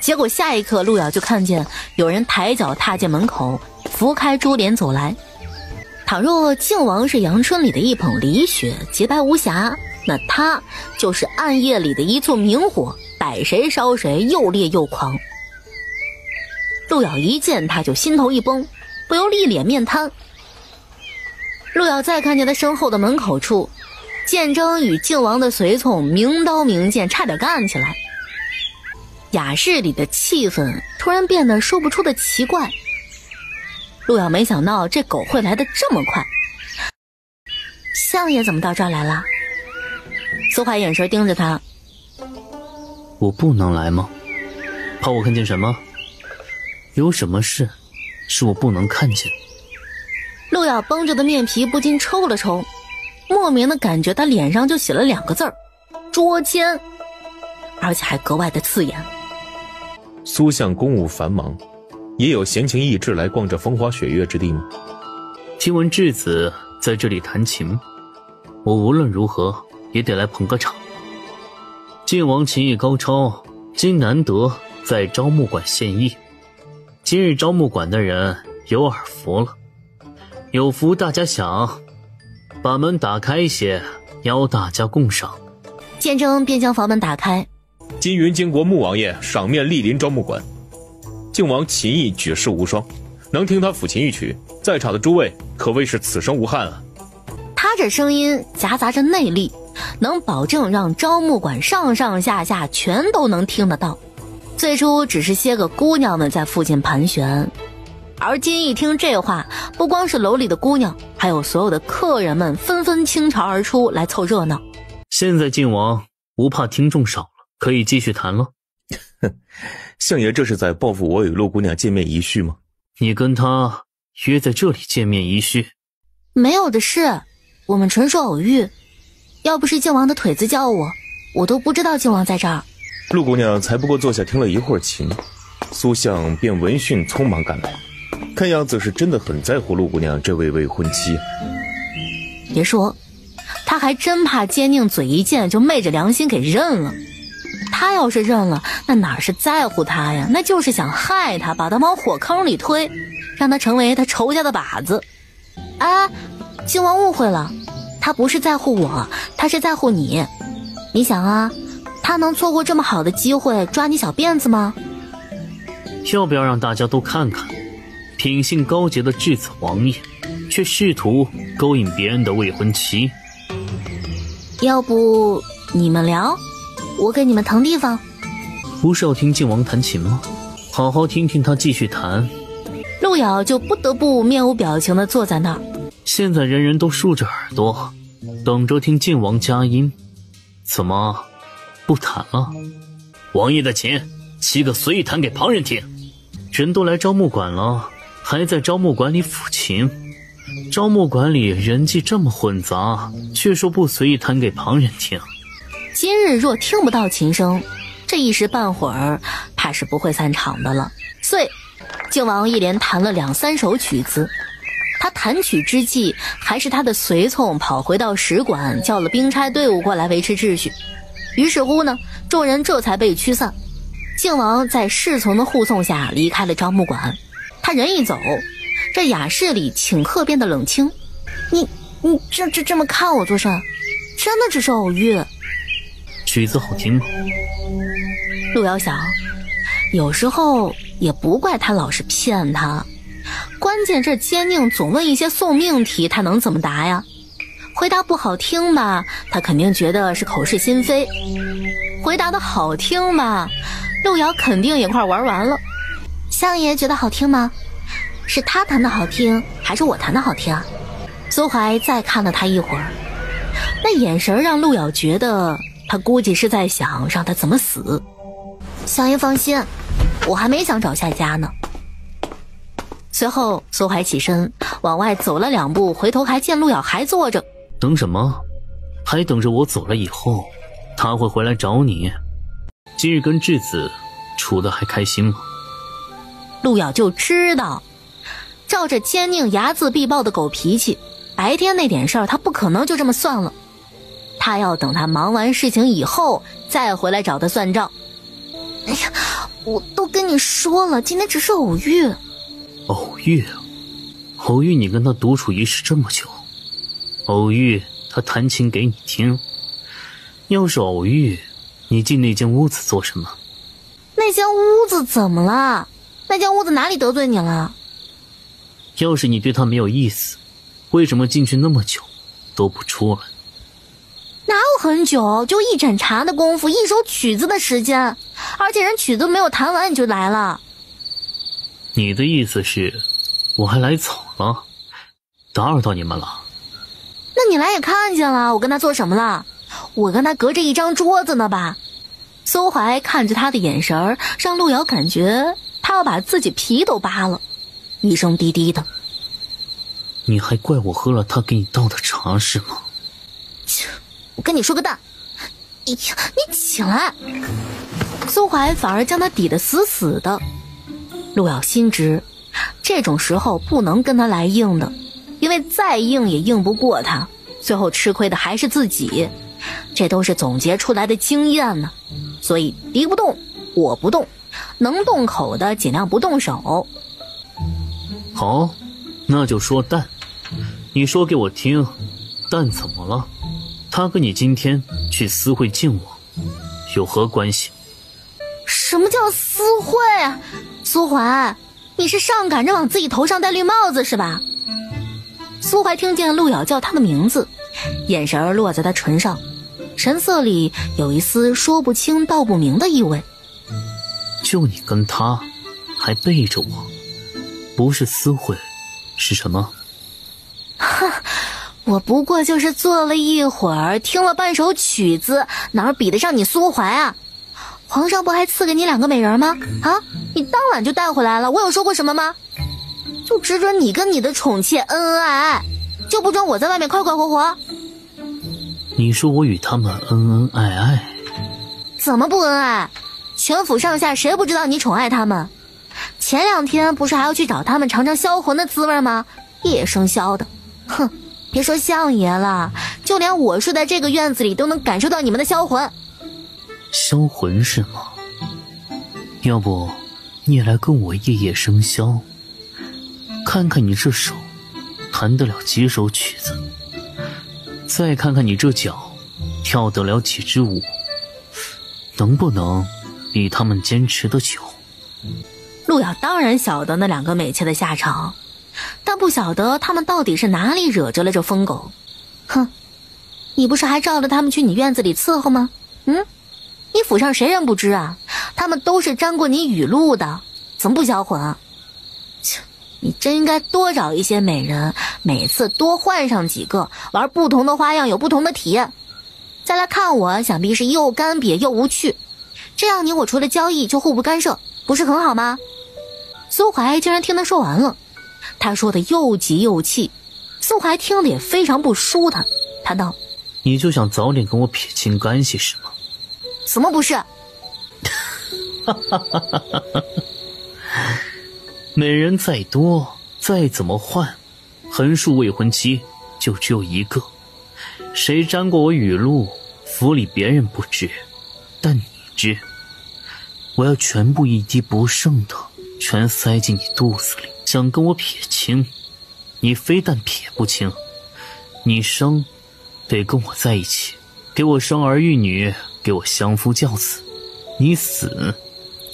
结果下一刻，陆瑶就看见有人抬脚踏进门口，拂开珠帘走来。倘若靖王是阳春里的一捧梨雪，洁白无瑕，那他就是暗夜里的一簇明火，逮谁烧谁，又烈又狂。陆瑶一见他就心头一崩，不由一脸面瘫。陆瑶再看见他身后的门口处，鉴征与靖王的随从明刀明剑，差点干起来。雅室里的气氛突然变得说不出的奇怪。陆瑶没想到这狗会来得这么快。相爷怎么到这儿来了？苏怀眼神盯着他。我不能来吗？怕我看见什么？有什么事是我不能看见？陆瑶绷着的面皮不禁抽了抽，莫名的感觉他脸上就写了2个字儿：捉奸，而且还格外的刺眼。苏相公务繁忙，也有闲情逸致来逛这风花雪月之地吗？听闻质子在这里弹琴，我无论如何也得来捧个场。晋王琴艺高超，今难得在招募馆献艺。今日招募馆的人有耳福了，有福大家享，把门打开一些，邀大家共赏。鉴征便将房门打开。今云金国穆王爷赏面莅临招募馆，靖王琴艺举世无双，能听他抚琴一曲，在场的诸位可谓是此生无憾啊。他这声音夹杂着内力，能保证让招募馆上上下下全都能听得到。最初只是些个姑娘们在附近盘旋，而今一听这话，不光是楼里的姑娘，还有所有的客人们纷纷倾巢而出来凑热闹。现在晋王不怕听众少了，可以继续谈了。相爷这是在报复我与陆姑娘见面一叙吗？你跟他约在这里见面一叙？没有的事，我们纯属偶遇。要不是靖王的腿子叫我，我都不知道靖王在这儿。陆姑娘才不过坐下听了一会儿琴，苏相便闻讯匆忙赶来，看样子是真的很在乎陆姑娘这位未婚妻。别说，他还真怕奸佞嘴一贱就昧着良心给认了。他要是认了，那哪是在乎他呀，那就是想害他，把他往火坑里推，让他成为他仇家的靶子。哎，靖王误会了，他不是在乎我，他是在乎你。你想啊，他能错过这么好的机会抓你小辫子吗？要不要让大家都看看，品性高洁的质子王爷，却试图勾引别人的未婚妻？要不你们聊，我给你们腾地方。不是要听靖王弹琴吗？好好听听他继续弹，路遥就不得不面无表情地坐在那儿。现在人人都竖着耳朵，等着听靖王佳音，怎么不弹了？王爷的琴7个随意弹给旁人听。人都来招募馆了，还在招募馆里抚琴。招募馆里人迹这么混杂，却说不随意弹给旁人听。今日若听不到琴声，这一时半会儿怕是不会散场的了。遂靖王一连弹了2、3首曲子。他弹曲之际，还是他的随从跑回到使馆，叫了兵差队伍过来维持秩序。于是乎呢，众人这才被驱散。靖王在侍从的护送下离开了招募馆。他人一走，这雅室里顷刻变得冷清。你这么看我做甚？真的只是偶遇。曲子好听吗？路遥想，有时候也不怪他老是骗他，关键这奸佞总问一些送命题，他能怎么答呀？回答不好听吧，他肯定觉得是口是心非；回答的好听吧，路遥肯定也快玩完了。相爷觉得好听吗？是他弹的好听，还是我弹的好听啊？苏怀再看了他一会儿，那眼神让路遥觉得他估计是在想让他怎么死。相爷放心，我还没想找下家呢。随后苏怀起身往外走了2步，回头还见路遥还坐着。等什么？还等着我走了以后他会回来找你？今日跟质子处得还开心吗？路遥就知道，照着奸佞睚眦必报的狗脾气，白天那点事儿他不可能就这么算了，他要等他忙完事情以后再回来找他算账。哎呀，我都跟你说了，今天只是偶遇。偶遇？偶遇你跟他独处一室这么久，偶遇他弹琴给你听。要是偶遇，你进那间屋子做什么？那间屋子怎么了？那间屋子哪里得罪你了？要是你对他没有意思，为什么进去那么久都不出来？哪有很久，就一盏茶的功夫，一首曲子的时间，而且人曲子没有弹完你就来了。你的意思是我还来早了，打扰到你们了？那你来也看见了，我跟他做什么了？我跟他隔着一张桌子呢吧。苏怀看着他的眼神让路遥感觉他要把自己皮都扒了，一声低低的。你还怪我喝了他给你倒的茶是吗？我跟你说个蛋！哎呀，你起来！苏怀反而将他抵得死死的。路遥心知这种时候不能跟他来硬的，因为再硬也硬不过他，最后吃亏的还是自己，这都是总结出来的经验呢。所以敌不动我不动，能动口的尽量不动手。好，那就说蛋。你说给我听，蛋怎么了？他跟你今天去私会靖王有何关系？什么叫私会啊？苏怀，你是上赶着往自己头上戴绿帽子是吧？苏怀听见路遥叫他的名字，眼神落在他唇上，神色里有一丝说不清道不明的意味。就你跟他还背着我，不是私会是什么？我不过就是坐了一会儿，听了半首曲子，哪比得上你苏怀啊？皇上不还赐给你2个美人吗？啊，你当晚就带回来了，我有说过什么吗？就只准你跟你的宠妾恩恩爱爱，就不准我在外面快快活活。你说我与他们恩恩爱爱？怎么不恩爱？全府上下谁不知道你宠爱他们？前2天不是还要去找他们尝尝销魂的滋味吗？夜生消的，哼！别说相爷了，就连我睡在这个院子里都能感受到你们的销魂。销魂是吗？要不你也来跟我夜夜生消，看看你这手弹得了几首曲子，再看看你这脚跳得了几支舞，能不能比他们坚持得久？路遥当然晓得那2个美妾的下场，但不晓得他们到底是哪里惹着了这疯狗。哼，你不是还照着他们去你院子里伺候吗？你府上谁人不知啊？他们都是沾过你雨露的，怎么不销魂啊？切，你真应该多找一些美人，每次多换上几个，玩不同的花样，有不同的体验。再来看我，想必是又干瘪又无趣。这样你我除了交易就互不干涉，不是很好吗？苏怀竟然听他说完了，他说的又急又气，苏怀听得也非常不舒坦。他道：你就想早点跟我撇清干系是吗？怎么不是？美人再多再怎么换，横竖未婚妻就只有一个。谁沾过我雨露，府里别人不知，但你知。我要全部一滴不剩的全塞进你肚子里，想跟我撇清，你非但撇不清，你生得跟我在一起，给我生儿育女，给我相夫教子，你死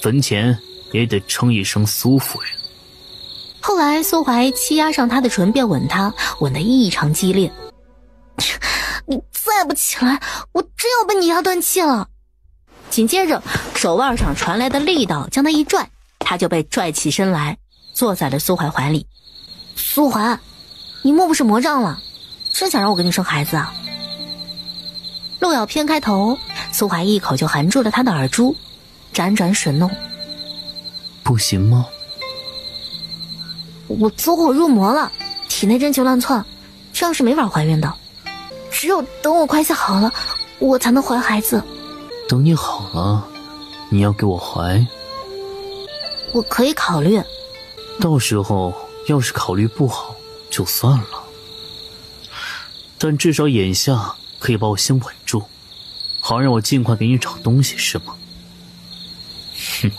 坟前也得称一声苏夫人。后来苏怀欺压上他的唇，便吻他，吻得异常激烈。你再不起来，我真要被你压断气了。紧接着手腕上传来的力道将他一拽，他就被拽起身来，坐在了苏怀怀里。苏怀，你莫不是魔障了？真想让我跟你生孩子啊？陆瑶偏开头，苏怀一口就含住了他的耳珠，辗转吮弄。不行吗？我走火入魔了，体内真气乱窜，这样是没法怀孕的。只有等我关系好了，我才能怀孩子。等你好了，你要给我怀？我可以考虑。到时候要是考虑不好就算了，但至少眼下可以把我先稳住，好让我尽快给你找东西是吗？哼，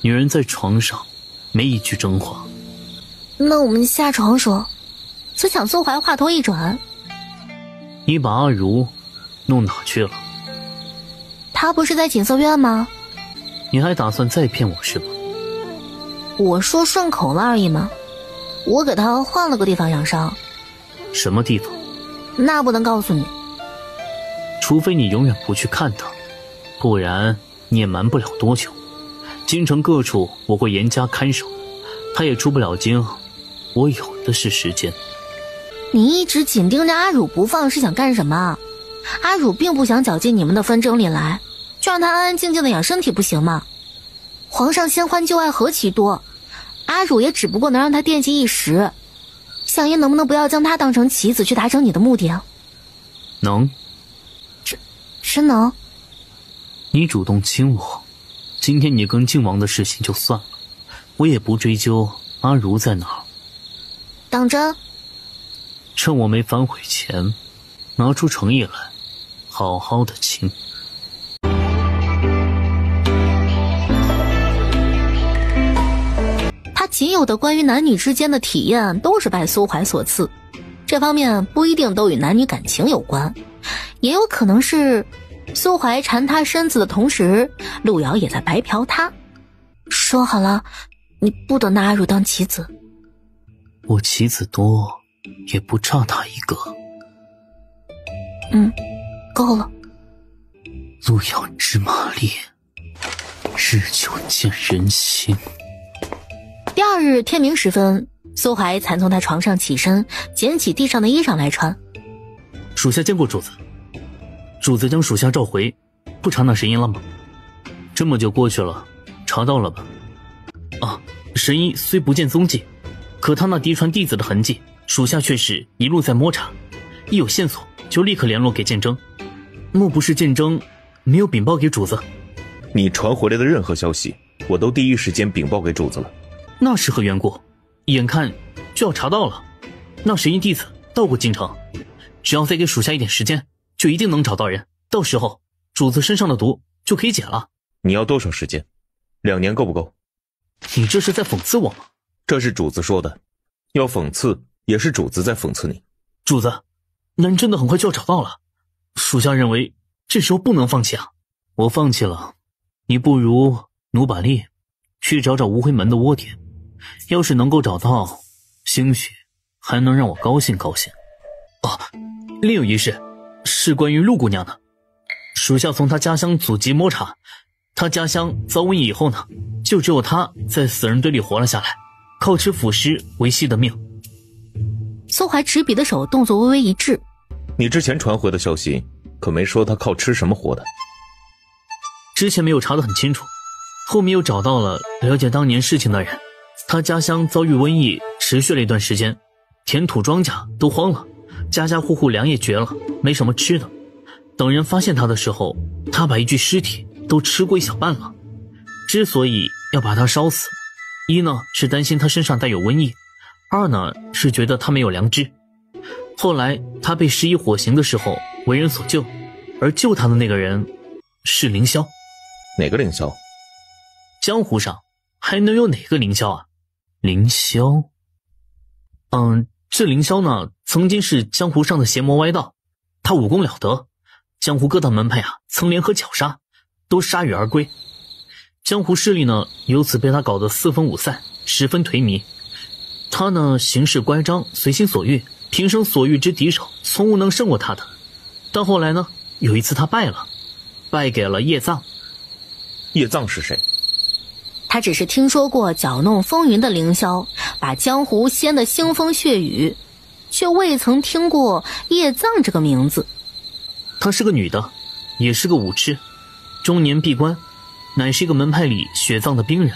女人在床上没一句真话。那我们下床说。此想苏怀话头一转，你把阿如弄哪去了？他不是在锦瑟院吗？你还打算再骗我是吗？我说顺口了而已嘛。我给他换了个地方养伤。什么地方？那不能告诉你。除非你永远不去看他，不然你也瞒不了多久。京城各处我会严加看守，他也出不了京，我有的是时间。你一直紧盯着阿汝不放是想干什么？阿汝并不想搅进你们的纷争里来，就让他安安静静的养身体不行吗？皇上新欢旧爱何其多，阿汝也只不过能让他惦记一时。相爷能不能不要将他当成棋子去达成你的目的啊？能。真能。你主动亲我，今天你跟靖王的事情就算了，我也不追究阿如在哪儿。当真？趁我没反悔前，拿出诚意来，好好的亲。他仅有的关于男女之间的体验都是拜苏怀所赐，这方面不一定都与男女感情有关，也有可能是苏怀缠他身子的同时，陆瑶也在白嫖他。说好了，你不得拿阿如当棋子。我棋子多，也不差他一个。够了。路遥知马力，日久见人心。第二日天明时分，苏怀才从他床上起身，捡起地上的衣裳来穿。属下见过主子，主子将属下召回，不查那神医了吗？这么久过去了，查到了吧？啊，神医虽不见踪迹，可他那嫡传弟子的痕迹，属下却是一路在摸查，一有线索就立刻联络给剑征。莫不是剑征没有禀报给主子？你传回来的任何消息，我都第一时间禀报给主子了。那是何缘故？眼看就要查到了，那神医弟子到过京城，只要再给属下一点时间，就一定能找到人。到时候主子身上的毒就可以解了。你要多少时间？2年够不够？你这是在讽刺我吗？这是主子说的，要讽刺也是主子在讽刺你。主子，那人真的很快就要找到了，属下认为这时候不能放弃啊。我放弃了，你不如努把力去找找无灰门的窝点，要是能够找到，兴许还能让我高兴高兴。哦，另有一事，是关于陆姑娘的。属下从她家乡祖籍摸查，她家乡遭瘟疫以后呢，就只有她在死人堆里活了下来。靠吃腐尸维系的命。苏怀执笔的手动作微微一滞。你之前传回的消息可没说他靠吃什么活的。之前没有查得很清楚，后面又找到了了解当年事情的人。他家乡遭遇瘟疫，持续了一段时间，田土庄稼都荒了，家家户户粮也绝了，没什么吃的。等人发现他的时候，他把一具尸体都吃过一小半了。之所以要把他烧死，一呢是担心他身上带有瘟疫，二呢是觉得他没有良知。后来他被施以火刑的时候为人所救，而救他的那个人是凌霄。哪个凌霄？江湖上还能有哪个凌霄啊？凌霄？这凌霄呢，曾经是江湖上的邪魔歪道，他武功了得，江湖各大门派曾联合绞杀，都铩羽而归。江湖势力呢，由此被他搞得四分五散，十分颓靡。他呢，行事乖张，随心所欲，平生所遇之敌手，从无能胜过他的。但后来呢，有一次他败了，败给了叶藏。叶藏是谁？他只是听说过搅弄风云的凌霄，把江湖掀得腥风血雨，却未曾听过叶藏这个名字。她是个女的，也是个武痴，中年闭关，乃是一个门派里血藏的兵人。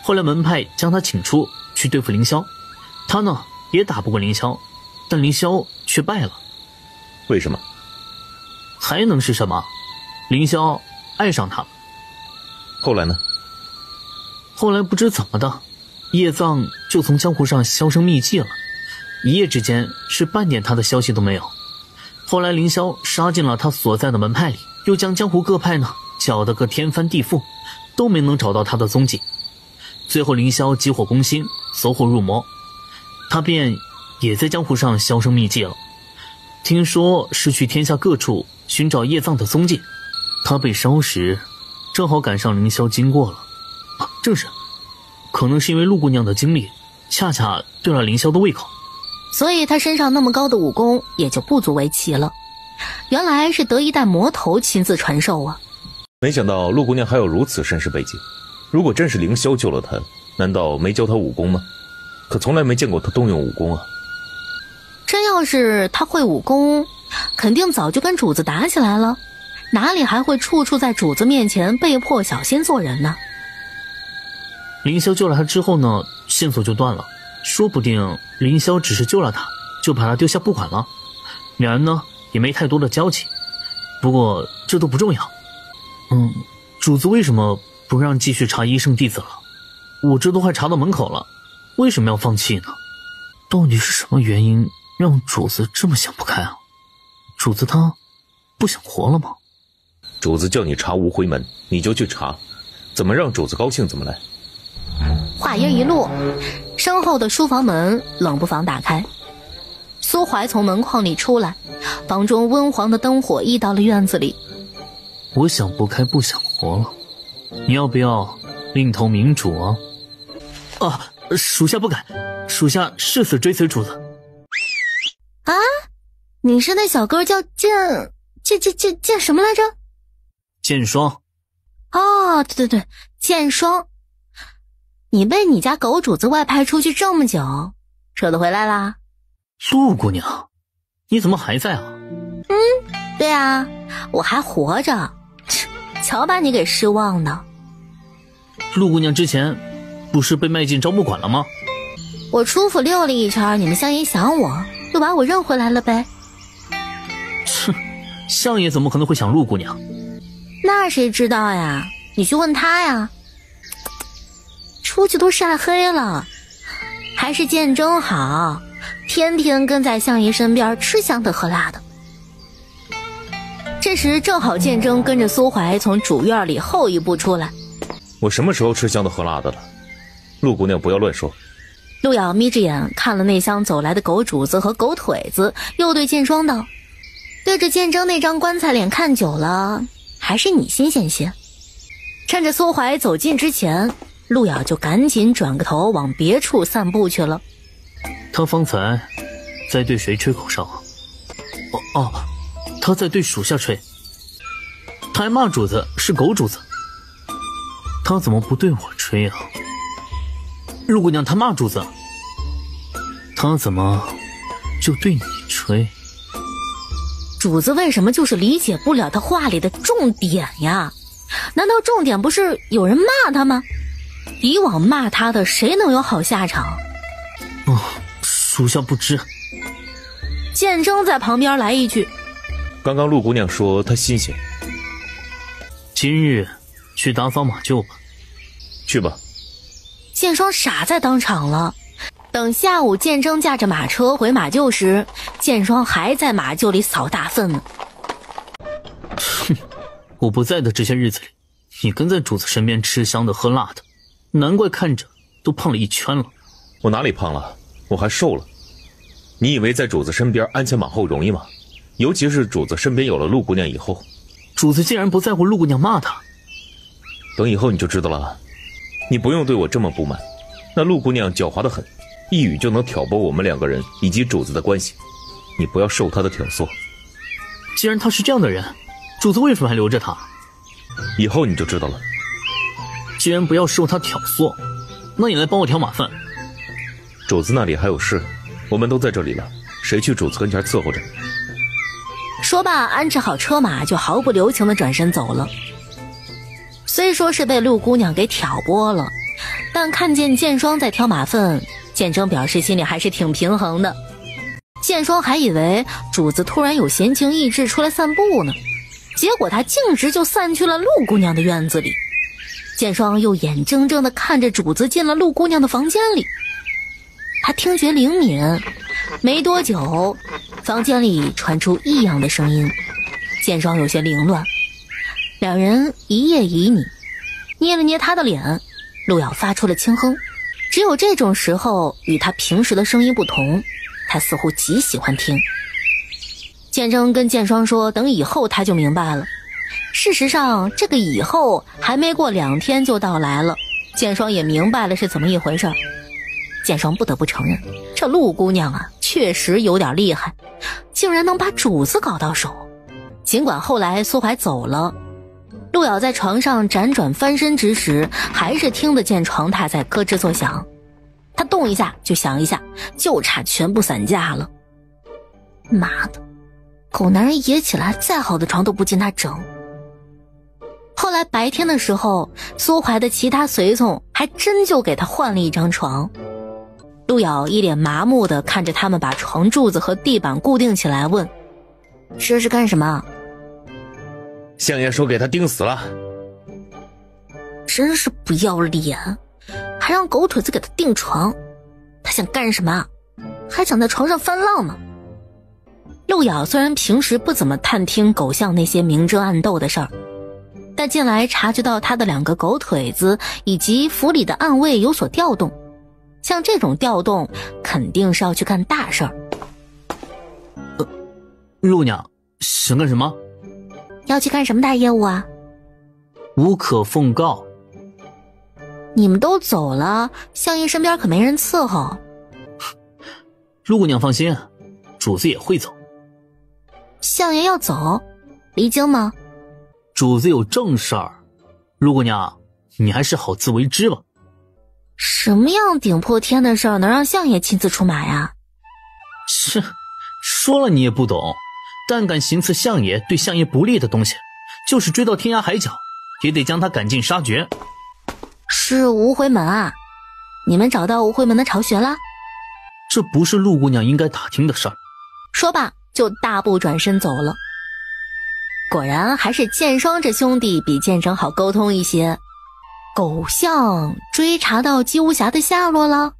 后来门派将她请出去对付凌霄，她呢也打不过凌霄，但凌霄却败了。为什么？还能是什么？凌霄爱上她了。后来呢？后来不知怎么的，叶藏就从江湖上销声匿迹了，一夜之间是半点他的消息都没有。后来凌霄杀进了他所在的门派里，又将江湖各派呢搅得个天翻地覆，都没能找到他的踪迹。最后凌霄急火攻心，走火入魔，他便也在江湖上销声匿迹了。听说是去天下各处寻找叶藏的踪迹。他被烧时正好赶上凌霄经过了。正是，可能是因为陆姑娘的经历恰恰对了凌霄的胃口，所以他身上那么高的武功也就不足为奇了。原来是得一代魔头亲自传授啊！没想到陆姑娘还有如此身世背景。如果真是凌霄救了她，难道没教她武功吗？可从来没见过她动用武功啊。真要是他会武功，肯定早就跟主子打起来了，哪里还会处处在主子面前被迫小心做人呢？凌霄救了他之后呢，线索就断了，说不定凌霄只是救了他，就把他丢下不管了。两人呢也没太多的交集，不过这都不重要。主子为什么不让继续查医圣弟子了？我这都快查到门口了，为什么要放弃呢？到底是什么原因让主子这么想不开啊？主子他不想活了吗？主子叫你查无回门，你就去查，怎么让主子高兴怎么来。话音一落，身后的书房门冷不防打开，苏怀从门框里出来，房中温黄的灯火溢到了院子里。我想不开不想活了，你要不要另投明主啊？属下不敢，属下誓死追随主子。啊，你是那小哥叫剑什么来着？剑霜。哦，对，剑霜。你被你家狗主子外派出去这么久，舍得回来啦？陆姑娘，你怎么还在啊？对啊，我还活着，瞧把你给失望的。陆姑娘之前不是被卖进招募馆了吗？我出府溜了一圈，你们相爷想我，就把我认回来了呗。相爷怎么可能会想陆姑娘？那谁知道呀？你去问他呀。出去都晒黑了，还是剑征好，天天跟在相爷身边吃香的喝辣的。这时正好剑征跟着苏怀从主院里后一步出来。我什么时候吃香的喝辣的了？陆姑娘不要乱说。陆瑶眯着眼看了内厢走来的狗主子和狗腿子，又对剑霜道：对着剑征那张棺材脸看久了，还是你新鲜些。趁着苏怀走近之前，陆瑶就赶紧转个头往别处散步去了。他方才在对谁吹口哨啊？他在对属下吹。他还骂主子是狗主子，他怎么不对我吹啊？陆姑娘她骂主子，她怎么就对你吹？主子为什么就是理解不了他话里的重点呀？难道重点不是有人骂他吗？以往骂他的谁能有好下场？属下不知。剑征在旁边来一句，刚刚陆姑娘说她新鲜，今日去打扫马厩吧。去吧。剑霜傻在当场了。等下午剑征驾着马车回马厩时，剑霜还在马厩里扫大粪呢。哼，我不在的这些日子里，你跟在主子身边吃香的喝辣的，难怪看着都胖了一圈了。我哪里胖了？我还瘦了。你以为在主子身边鞍前马后容易吗？尤其是主子身边有了陆姑娘以后。主子竟然不在乎陆姑娘骂他，等以后你就知道了。你不用对我这么不满，那陆姑娘狡猾得很，一语就能挑拨我们两个人以及主子的关系，你不要受她的挑唆。既然她是这样的人，主子为什么还留着她？以后你就知道了。既然不要受她挑唆，那你来帮我挑马粪。主子那里还有事，我们都在这里了，谁去主子跟前伺候着？说罢安置好车马，就毫不留情地转身走了。虽说是被陆姑娘给挑拨了，但看见剑霜在挑马粪，剑征表示心里还是挺平衡的。剑霜还以为主子突然有闲情逸致出来散步呢，结果他径直就散去了陆姑娘的院子里。剑霜又眼睁睁地看着主子进了陆姑娘的房间里。他听觉灵敏，没多久房间里传出异样的声音，剑霜有些凌乱。两人一夜旖旎，捏了捏他的脸，陆瑶发出了轻哼。只有这种时候与他平时的声音不同，他似乎极喜欢听。剑征跟剑霜说等以后他就明白了。事实上这个以后还没过2天就到来了，剑霜也明白了是怎么一回事。剑霜不得不承认，这陆姑娘啊确实有点厉害，竟然能把主子搞到手。尽管后来苏怀走了，陆瑶在床上辗转翻身之时，还是听得见床榻在咯吱作响。他动一下就响一下，就差全部散架了。妈的，狗男人野起来再好的床都不禁他整。后来白天的时候，苏怀的其他随从还真就给他换了一张床。陆瑶一脸麻木地看着他们把床柱子和地板固定起来，问：这是干什么？相爷说给他钉死了。真是不要脸，还让狗腿子给他钉床，他想干什么？还想在床上翻浪吗？陆瑶虽然平时不怎么探听狗巷那些明争暗斗的事儿，但近来察觉到他的2个狗腿子以及府里的暗卫有所调动，像这种调动肯定是要去干大事儿。陆娘想干什么？要去干什么大业务啊？无可奉告。你们都走了，相爷身边可没人伺候。陆姑娘放心，主子也会走。相爷要走？离京吗？主子有正事儿，陆姑娘你还是好自为之吧。什么样顶破天的事儿能让相爷亲自出马呀？是，说了你也不懂，但敢行刺相爷对相爷不利的东西，就是追到天涯海角也得将他赶尽杀绝。是无回门啊？你们找到无回门的巢穴了？这不是陆姑娘应该打听的事儿。说罢就大步转身走了。果然还是剑霜这兄弟比剑征好沟通一些。狗相追查到姬无暇的下落了，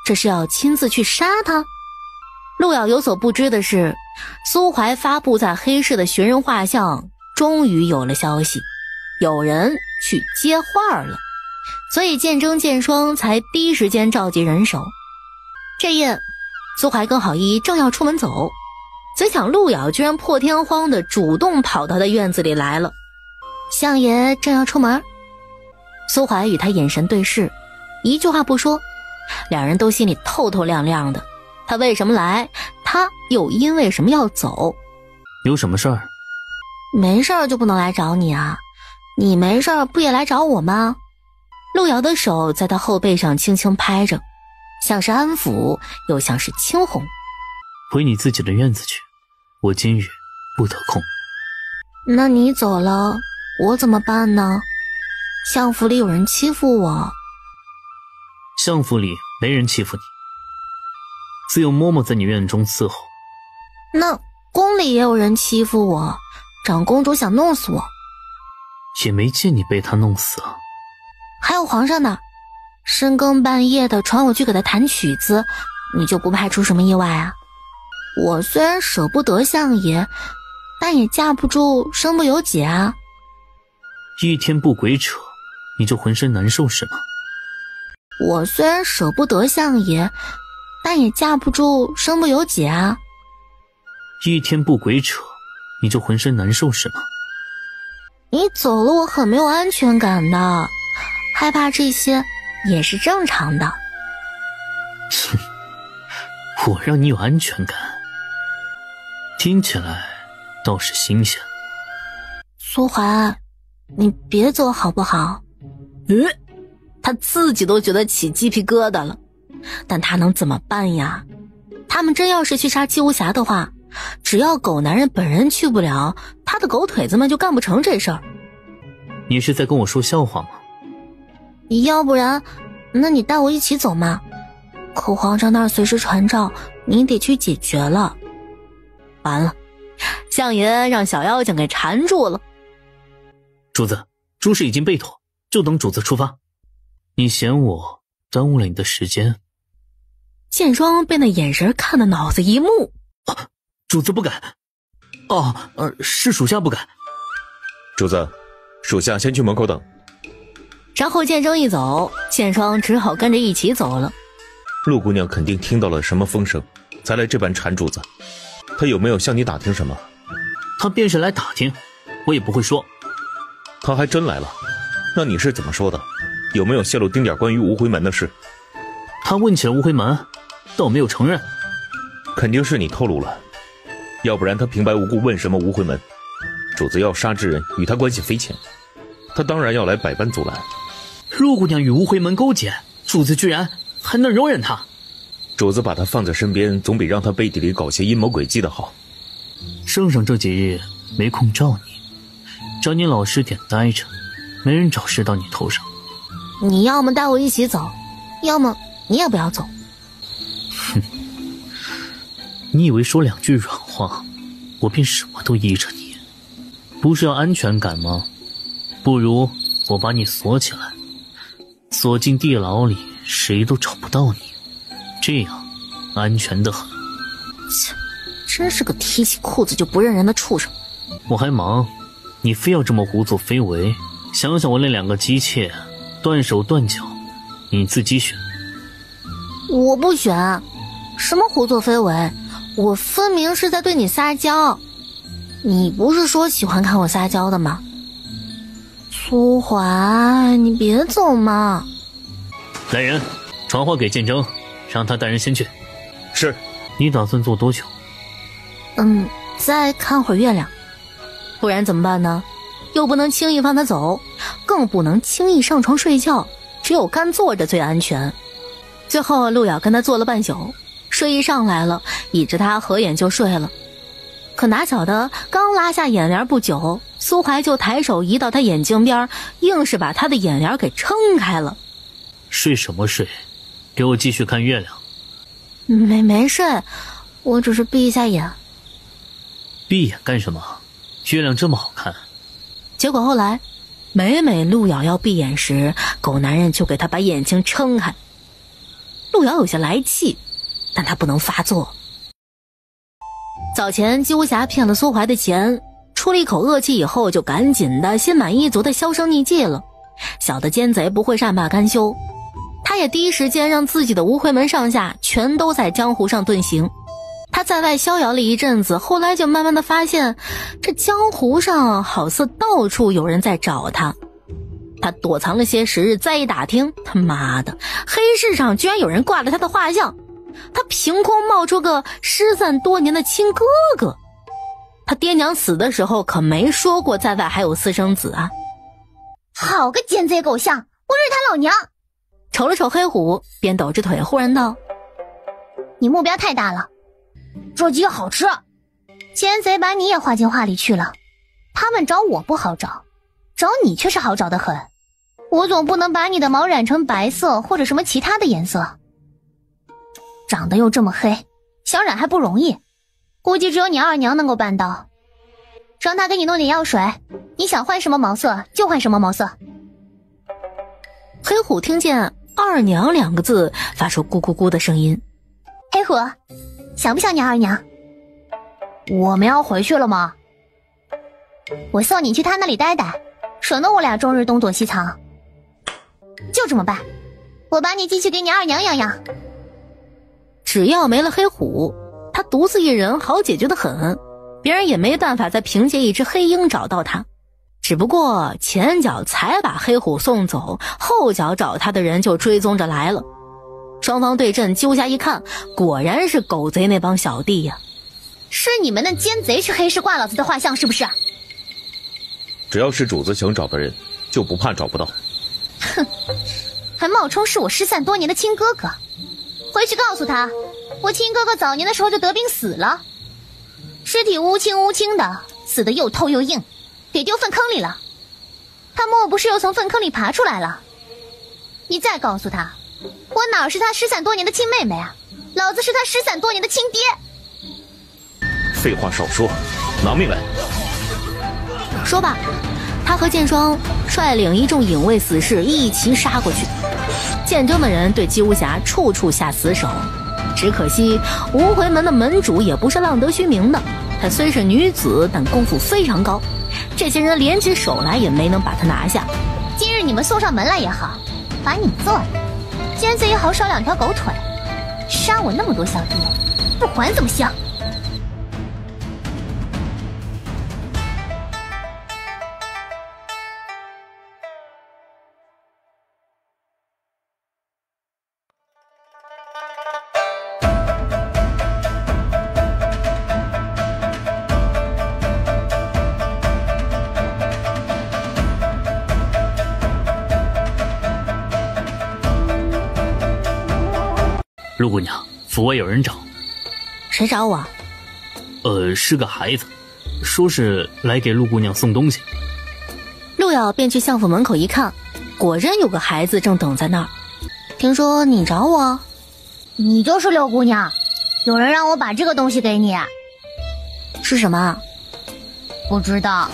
这是要亲自去杀他？陆瑶有所不知的是，苏怀发布在黑市的寻人画像终于有了消息，有人去接画了，所以剑征剑霜才第一时间召集人手。这夜苏怀跟郝一正要出门走，怎想陆瑶居然破天荒的主动跑到他院子里来了。相爷正要出门。苏怀与他眼神对视，一句话不说，两人都心里透透亮亮的。他为什么来，他又因为什么要走？有什么事儿？没事儿就不能来找你啊？你没事儿不也来找我吗？陆瑶的手在他后背上轻轻拍着，像是安抚，又像是轻哄。回你自己的院子去，我今日不得空。那你走了，我怎么办呢？相府里有人欺负我。相府里没人欺负你，自有嬷嬷在你院中伺候。那宫里也有人欺负我，长公主想弄死我。也没见你被他弄死啊。还有皇上呢，深更半夜的传我去给他弹曲子，你就不怕出什么意外啊？我虽然舍不得相爷，但也架不住身不由己啊。一天不鬼扯，你就浑身难受是吗？我虽然舍不得相爷，但也架不住身不由己啊。一天不鬼扯，你就浑身难受是吗？你走了我很没有安全感的，害怕这些也是正常的。哼，我让你有安全感，听起来倒是新鲜。苏怀，你别走好不好？他自己都觉得起鸡皮疙瘩了，但他能怎么办呀？他们真要是去杀姬无暇的话，只要狗男人本人去不了，他的狗腿子们就干不成这事儿。你是在跟我说笑话吗？要不然，那你带我一起走嘛？可皇上那儿随时传召，你得去解决了。完了，相爷让小妖精给缠住了。主子，诸事已经备妥，就等主子出发。你嫌我耽误了你的时间？剑霜被那眼神看得脑子一木。主子不敢。是属下不敢。主子，属下先去门口等。然后剑霜一走，剑霜只好跟着一起走了。陆姑娘肯定听到了什么风声，才来这般缠主子。她有没有向你打听什么？她便是来打听，我也不会说。她还真来了，那你是怎么说的？有没有泄露丁点关于无回门的事？她问起了无回门，但我没有承认。肯定是你透露了，要不然她平白无故问什么无回门？主子要杀之人与她关系匪浅，她当然要来百般阻拦。陆姑娘与无回门勾结，主子居然还能容忍她？主子把她放在身边，总比让她背地里搞些阴谋诡计的好。圣上这几日没空照你，找你老实点待着，没人找事到你头上。你要么带我一起走，要么你也不要走。哼，你以为说两句软话，我便什么都依着你？不是要安全感吗？不如我把你锁起来，锁进地牢里，谁都找不到你，这样安全得很。切，真是个提起裤子就不认人的畜生。我还忙，你非要这么胡作非为？想想我那两个姬妾断手断脚，你自己选。我不选，什么胡作非为？我分明是在对你撒娇。你不是说喜欢看我撒娇的吗？苏怀，你别走嘛。来人，传话给剑征，让他带人先去。是。你打算做多久？再看会儿月亮。不然怎么办呢？又不能轻易放他走，更不能轻易上床睡觉，只有干坐着最安全。最后陆瑶跟他坐了半宿，睡意上来了，倚着他合眼就睡了。可哪晓得刚拉下眼帘不久，苏怀就抬手移到他眼睛边，硬是把他的眼帘给撑开了。睡什么睡？给我继续看月亮。没睡，我只是闭一下眼。闭眼干什么？月亮这么好看。结果后来每陆瑶要闭眼时，狗男人就给他把眼睛撑开。陆瑶有些来气，但他不能发作。早前姬无暇骗了苏怀的钱，出了一口恶气以后，就赶紧的心满意足的销声匿迹了。小的奸贼不会善罢甘休，他也第一时间让自己的无回门上下全都在江湖上遁形。他在外逍遥了一阵子，后来就慢慢的发现，这江湖上好似到处有人在找他。他躲藏了些时日，再一打听，他妈的，黑市上居然有人挂了他的画像，他凭空冒出个失散多年的亲哥哥。他爹娘死的时候可没说过在外还有私生子啊。好个奸贼狗相，我日他老娘！瞅了瞅黑虎，便抖着腿忽然道：你目标太大了，这鸡好吃。奸贼把你也划进话里去了，他们找我不好找，找你却是好找得很。我总不能把你的毛染成白色或者什么其他的颜色，长得又这么黑，想染还不容易，估计只有你二娘能够办到。让她给你弄点药水，你想换什么毛色就换什么毛色。黑虎听见二娘2个字，发出咕咕咕的声音。黑虎，想不想你二娘？我们要回去了吗？我送你去他那里待待，省得我俩终日东躲西藏。就这么办，我把你寄去给你二娘养养。只要没了黑虎，他独自一人好解决得很，别人也没办法再凭借一只黑鹰找到他。只不过前脚才把黑虎送走，后脚找他的人就追踪着来了。双方对阵，揪下一看，果然是狗贼那帮小弟呀。是你们那奸贼去黑市挂老子的画像是不是？只要是主子想找的人，就不怕找不到。哼，还冒充是我失散多年的亲哥哥，回去告诉他，我亲哥哥早年的时候就得病死了，尸体乌青乌青的，死得又透又硬，给丢粪坑里了。他莫不是又从粪坑里爬出来了？你再告诉他，我哪是他失散多年的亲妹妹啊，老子是他失散多年的亲爹。废话少说，拿命来！说吧，他和剑霜率领一众影卫死士一齐杀过去。见证的人对姬无暇处处下死手，只可惜无回门的门主也不是浪得虚名的，她虽是女子，但功夫非常高，这些人联起手来也没能把她拿下。今日你们送上门来也好，把你做了，奸贼也好少2条狗腿，杀我那么多小弟，不还怎么行？陆姑娘，府外有人找。谁找我？是个孩子，说是来给陆姑娘送东西。陆瑶便去相府门口一看，果然有个孩子正等在那儿。听说你找我？你就是六姑娘，有人让我把这个东西给你。是什么？不知道。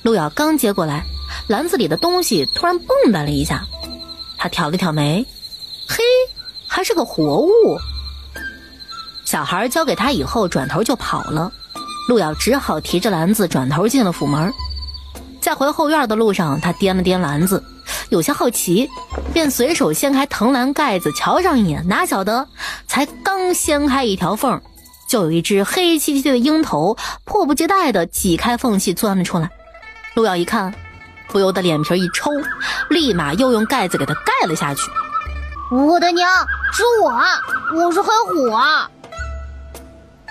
陆瑶刚接过来，篮子里的东西突然蹦跶了一下，他挑了挑眉，嘿，还是个活物。小孩交给他以后转头就跑了，陆瑶只好提着篮子转头进了府门。在回后院的路上，他掂了掂篮子，有些好奇，便随手掀开藤篮盖子瞧上一眼，哪晓得才刚掀开一条缝，就有一只黑漆漆的鹰头迫不及待地挤开缝隙钻了出来。陆瑶一看，不由得脸皮一抽，立马又用盖子给它盖了下去。我的娘，是我啊，我是黑虎啊！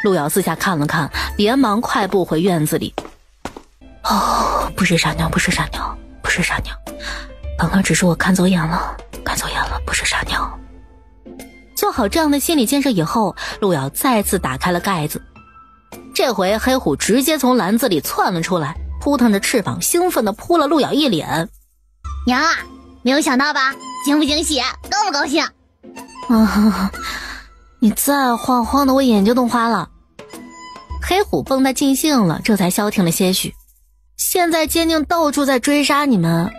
陆瑶四下看了看，连忙快步回院子里。哦，不是傻娘，不是傻娘，不是傻娘，刚刚只是我看走眼了，不是傻娘。做好这样的心理建设以后，陆瑶再次打开了盖子。这回黑虎直接从篮子里窜了出来，扑腾着翅膀，兴奋地扑了陆瑶一脸。娘啊，没有想到吧？惊不惊喜？高不高兴？你再晃晃的我眼睛都花了。黑虎蹦跶尽兴了，这才消停了些许。现在奸佞到处在追杀你们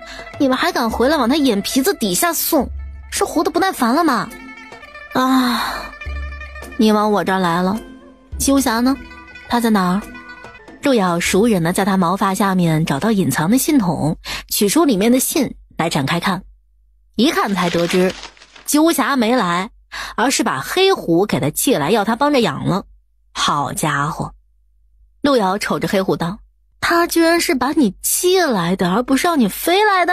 还敢回来往他眼皮子底下送，是活得不耐烦了吗？啊，你往我这儿来了。姬无暇呢？他在哪儿？陆瑶熟忍地在他毛发下面找到隐藏的信筒，取出里面的信来展开看。一看才得知姬无暇没来，而是把黑虎给他寄来要他帮着养了。好家伙！陆瑶瞅着黑虎道，他居然是把你寄来的，而不是让你飞来的。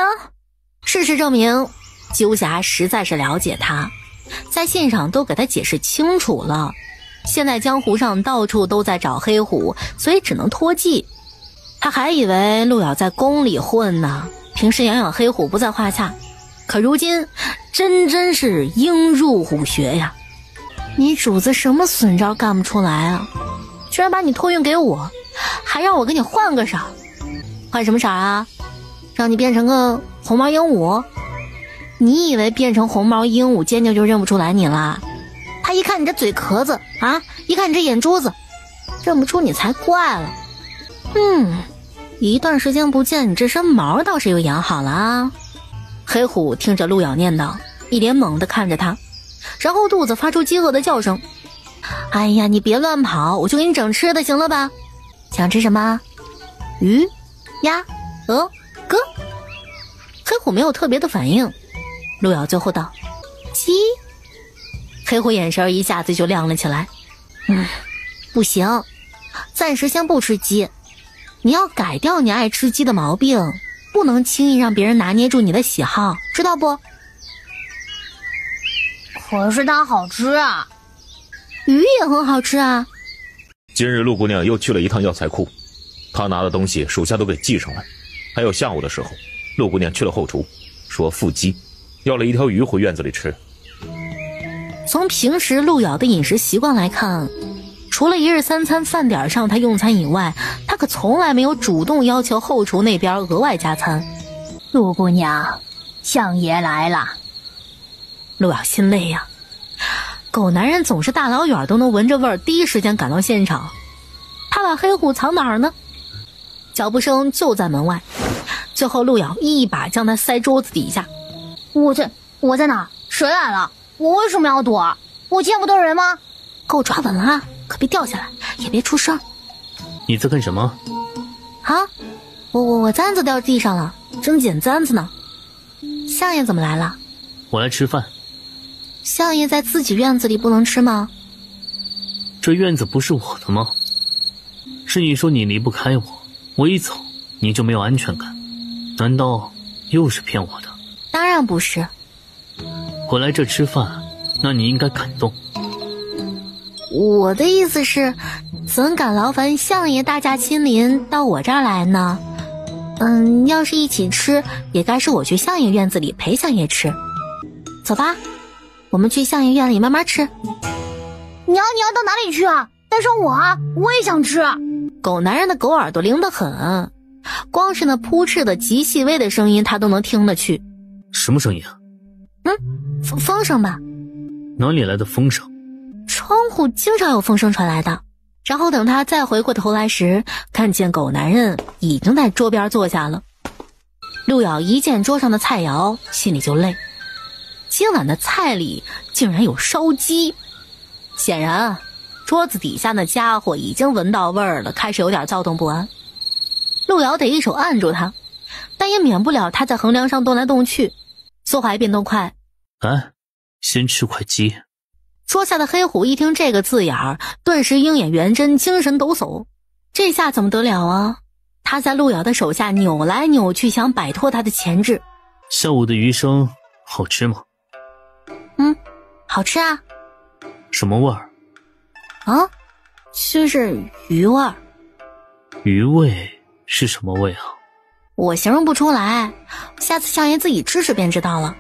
事实证明，姬无暇实在是了解他，在信上都给他解释清楚了。现在江湖上到处都在找黑虎，所以只能托寄。他还以为陆瑶在宫里混呢，平时养养黑虎不在话下，可如今真是鹰入虎穴呀！你主子什么损招干不出来啊？居然把你托运给我，还让我给你换个色。换什么色啊？让你变成个红毛鹦鹉？你以为变成红毛鹦鹉尖尖就认不出来你了？他一看你这嘴壳子啊，一看你这眼珠子，认不出你才怪了。一段时间不见，你这身毛倒是又养好了啊。黑虎听着陆瑶念叨，一脸懵地看着他，然后肚子发出饥饿的叫声。哎呀，你别乱跑，我就给你整吃的行了吧？想吃什么？鱼、鸭、鹅、鸽？黑虎没有特别的反应。陆瑶最后道：鸡。黑虎眼神一下子就亮了起来。不行，暂时先不吃鸡。你要改掉你爱吃鸡的毛病，不能轻易让别人拿捏住你的喜好，知道不？可是它好吃啊。鱼也很好吃啊。今日陆姑娘又去了一趟药材库，她拿的东西属下都给记上了。还有下午的时候，陆姑娘去了后厨，说腹饥，要了一条鱼回院子里吃。从平时陆瑶的饮食习惯来看，除了一日三餐饭点上他用餐以外，他可从来没有主动要求后厨那边额外加餐。陆姑娘，相爷来了。陆瑶心累呀，狗男人总是大老远都能闻着味儿，第一时间赶到现场。他把黑虎藏哪儿呢？脚步声就在门外，最后陆瑶一把将他塞桌子底下。我在哪？谁来了？我为什么要躲？我见不得人吗？够抓稳了啊，可别掉下来，也别出声。你在干什么？啊，我簪子掉地上了，正捡簪子呢。相爷怎么来了？我来吃饭。相爷在自己院子里不能吃吗？这院子不是我的吗？是你说你离不开我一走你就没有安全感，难道又是骗我的？当然不是。我来这吃饭，那你应该感动。我的意思是，怎敢劳烦相爷大驾亲临到我这儿来呢？要是一起吃，也该是我去相爷院子里陪相爷吃。走吧，我们去相爷院里慢慢吃。你要到哪里去啊？带上我啊，我也想吃。狗男人的狗耳朵灵得很，光是那扑哧的极细微的声音他都能听得去。什么声音啊？风声吧。哪里来的风声？窗户经常有风声传来的。然后等他再回过头来时，看见狗男人已经在桌边坐下了。陆瑶一见桌上的菜肴，心里就累。今晚的菜里竟然有烧鸡，显然桌子底下那家伙已经闻到味儿了，开始有点躁动不安。陆瑶得一手按住他，但也免不了他在横梁上动来动去，速滑变动快。先吃块鸡。桌下的黑虎一听这个字眼儿，顿时鹰眼圆睁，精神抖擞。这下怎么得了啊？他在陆瑶的手下扭来扭去，想摆脱他的钳制。下午的鱼生好吃吗？好吃啊。什么味儿？就是鱼味儿。鱼味是什么味啊？我形容不出来，下次相爷自己吃吃便知道了。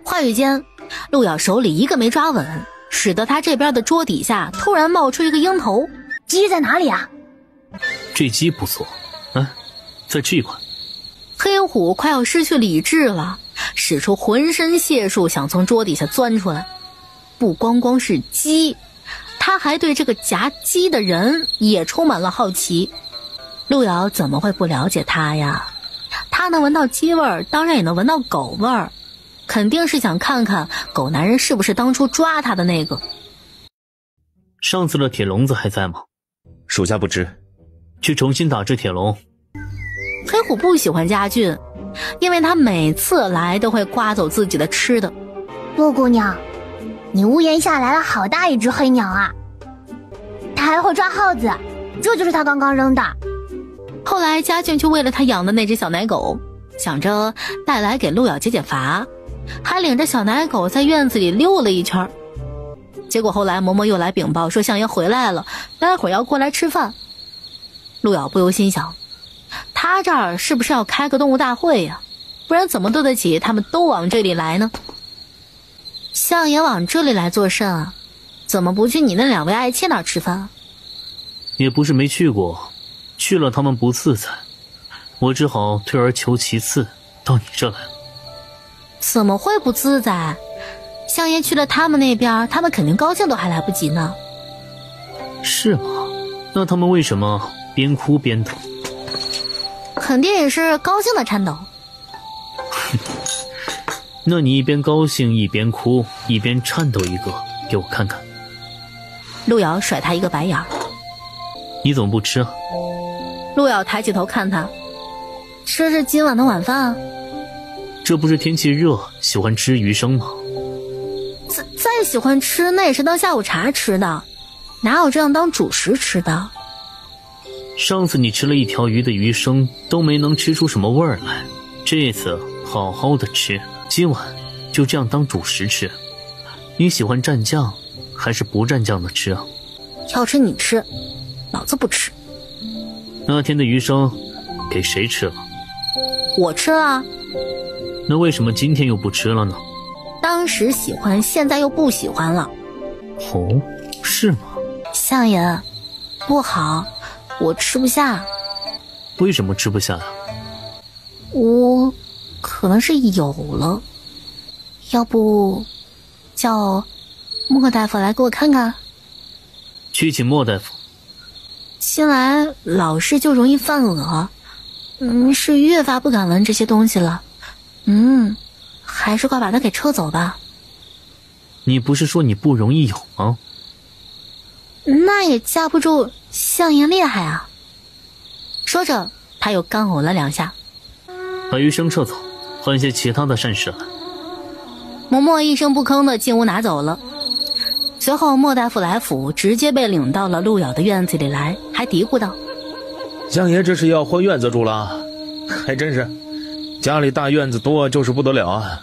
话语间，陆瑶手里一个没抓稳，使得他这边的桌底下突然冒出一个鹰头。鸡在哪里啊？这鸡不错，再吃一块。黑虎快要失去理智了，使出浑身解数想从桌底下钻出来。不光光是鸡，他还对这个夹鸡的人也充满了好奇。陆瑶怎么会不了解他呀？他能闻到鸡味儿，当然也能闻到狗味儿，肯定是想看看狗男人是不是当初抓他的那个。上次的铁笼子还在吗？属下不知。去重新打制铁笼。黑虎不喜欢家俊，因为他每次来都会刮走自己的吃的。陆姑娘，你屋檐下来了好大一只黑鸟啊，它还会抓耗子，这就是它刚刚扔的。后来家俊就为了他养的那只小奶狗，想着带来给陆瑶解解乏，还领着小奶狗在院子里溜了一圈。结果后来嬷嬷又来禀报说相爷回来了，待会儿要过来吃饭。陆瑶不由心想，他这儿是不是要开个动物大会呀？不然怎么对得起他们都往这里来呢？相爷往这里来做甚啊？怎么不去你那2位爱妾那儿吃饭？也不是没去过，去了他们不自在，我只好退而求其次到你这来了。怎么会不自在？相爷去了他们那边，他们肯定高兴都还来不及呢。是吗？那他们为什么边哭边抖？肯定也是高兴的颤抖。那你一边高兴一边哭一边颤抖一个给我看看。路遥甩他一个白眼。你怎么不吃啊？路遥抬起头看他，这是今晚的晚饭啊。这不是天气热喜欢吃鱼生吗？再喜欢吃那也是当下午茶吃的，哪有这样当主食吃的？上次你吃了1条鱼的鱼生都没能吃出什么味儿来，这次好好的吃，今晚就这样当主食吃。你喜欢蘸酱还是不蘸酱的吃啊？要吃你吃，老子不吃。那天的鱼生给谁吃了？我吃了。那为什么今天又不吃了呢？当时喜欢，现在又不喜欢了。哦，是吗？相爷，不好，我吃不下。为什么吃不下呀？我可能是有了，要不叫莫大夫来给我看看。去请莫大夫。新来老是就容易犯恶，是越发不敢闻这些东西了。还是快把他给撤走吧。你不是说你不容易有吗？那也架不住相爷厉害啊。说着他又干呕了2下。把鱼生撤走，换些其他的膳食来。嬷嬷一声不吭的进屋拿走了。随后莫大夫来府，直接被领到了路遥的院子里来，还嘀咕道：相爷这是要换院子住了？还真是，家里大院子多就是不得了啊，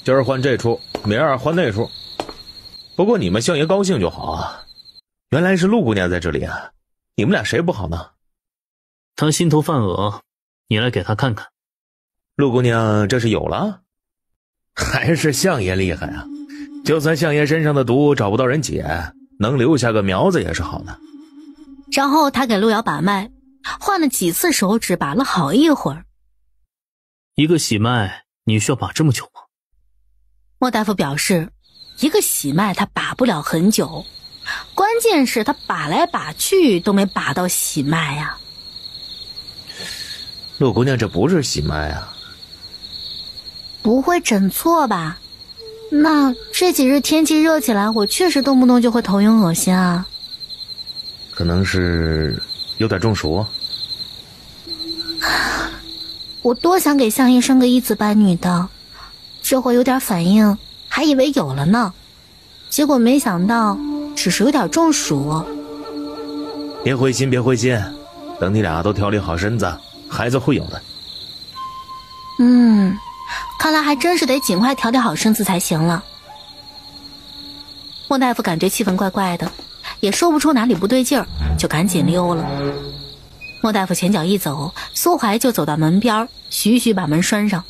今儿换这处，明儿换那处。不过你们相爷高兴就好啊。原来是陆姑娘在这里啊，你们俩谁不好呢？她心头犯恶，你来给她看看。陆姑娘这是有了？还是相爷厉害啊，就算相爷身上的毒找不到人解，能留下个苗子也是好的。然后他给路遥把脉，换了几次手指，把了好一会儿。一个喜脉你需要把这么久吗？莫大夫表示，一个喜脉他把不了很久，关键是他把来把去都没把到喜脉啊。陆姑娘这不是喜脉啊。不会诊错吧？那这几日天气热起来，我确实动不动就会头晕恶心啊。可能是有点中暑。我多想给相爷生个一子半女的，这会有点反应，还以为有了呢，结果没想到只是有点中暑。别灰心别灰心，等你俩都调理好身子，孩子会有的。看来还真是得尽快调理好身子才行了。莫大夫感觉气氛怪怪的，也说不出哪里不对劲儿，就赶紧溜了。莫大夫前脚一走，苏怀就走到门边，徐徐把门拴上。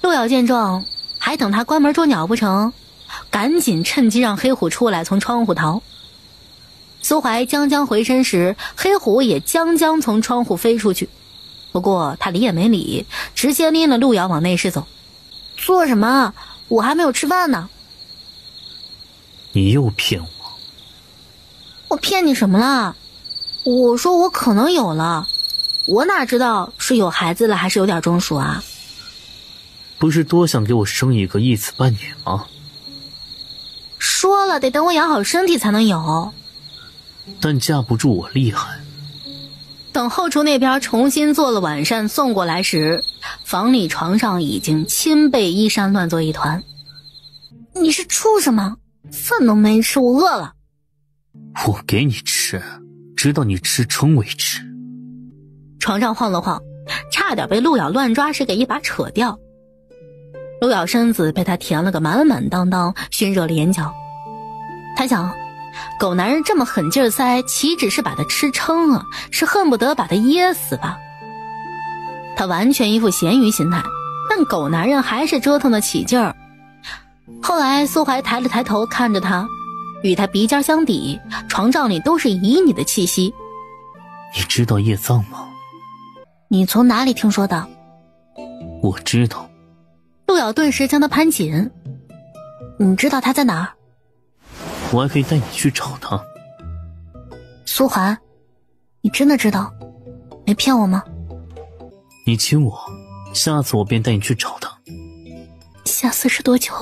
陆遥见状，还等他关门捉鸟不成，赶紧趁机让黑虎出来从窗户逃。苏怀将将回身时，黑虎也将将从窗户飞出去，不过他理也没理，直接拎了路遥往内室走。做什么？我还没有吃饭呢。你又骗我。我骗你什么了？我说我可能有了，我哪知道是有孩子了还是有点中暑啊。不是多想给我生一个一子半女吗？说了得等我养好身体才能有。但架不住我厉害。等后厨那边重新做了晚膳送过来时，房里床上已经亲被衣衫乱作一团。你是畜生吗？饭都没吃，我饿了。我给你吃，直到你吃撑为止。床上晃了晃，差点被路遥乱抓时给一把扯掉。路遥身子被他填了个满满当当，熏热了眼角。他想，狗男人这么狠劲塞，岂止是把他吃撑啊，是恨不得把他噎死吧。他完全一副咸鱼心态，但狗男人还是折腾得起劲儿。后来苏怀抬了抬头看着他，与他鼻尖相抵，床帐里都是旖旎的气息。你知道叶藏吗？你从哪里听说的？我知道。陆瑶顿时将他攀紧。你知道他在哪儿？我还可以带你去找他。苏怀，你真的知道？没骗我吗？你亲我，下次我便带你去找他。下次是多久？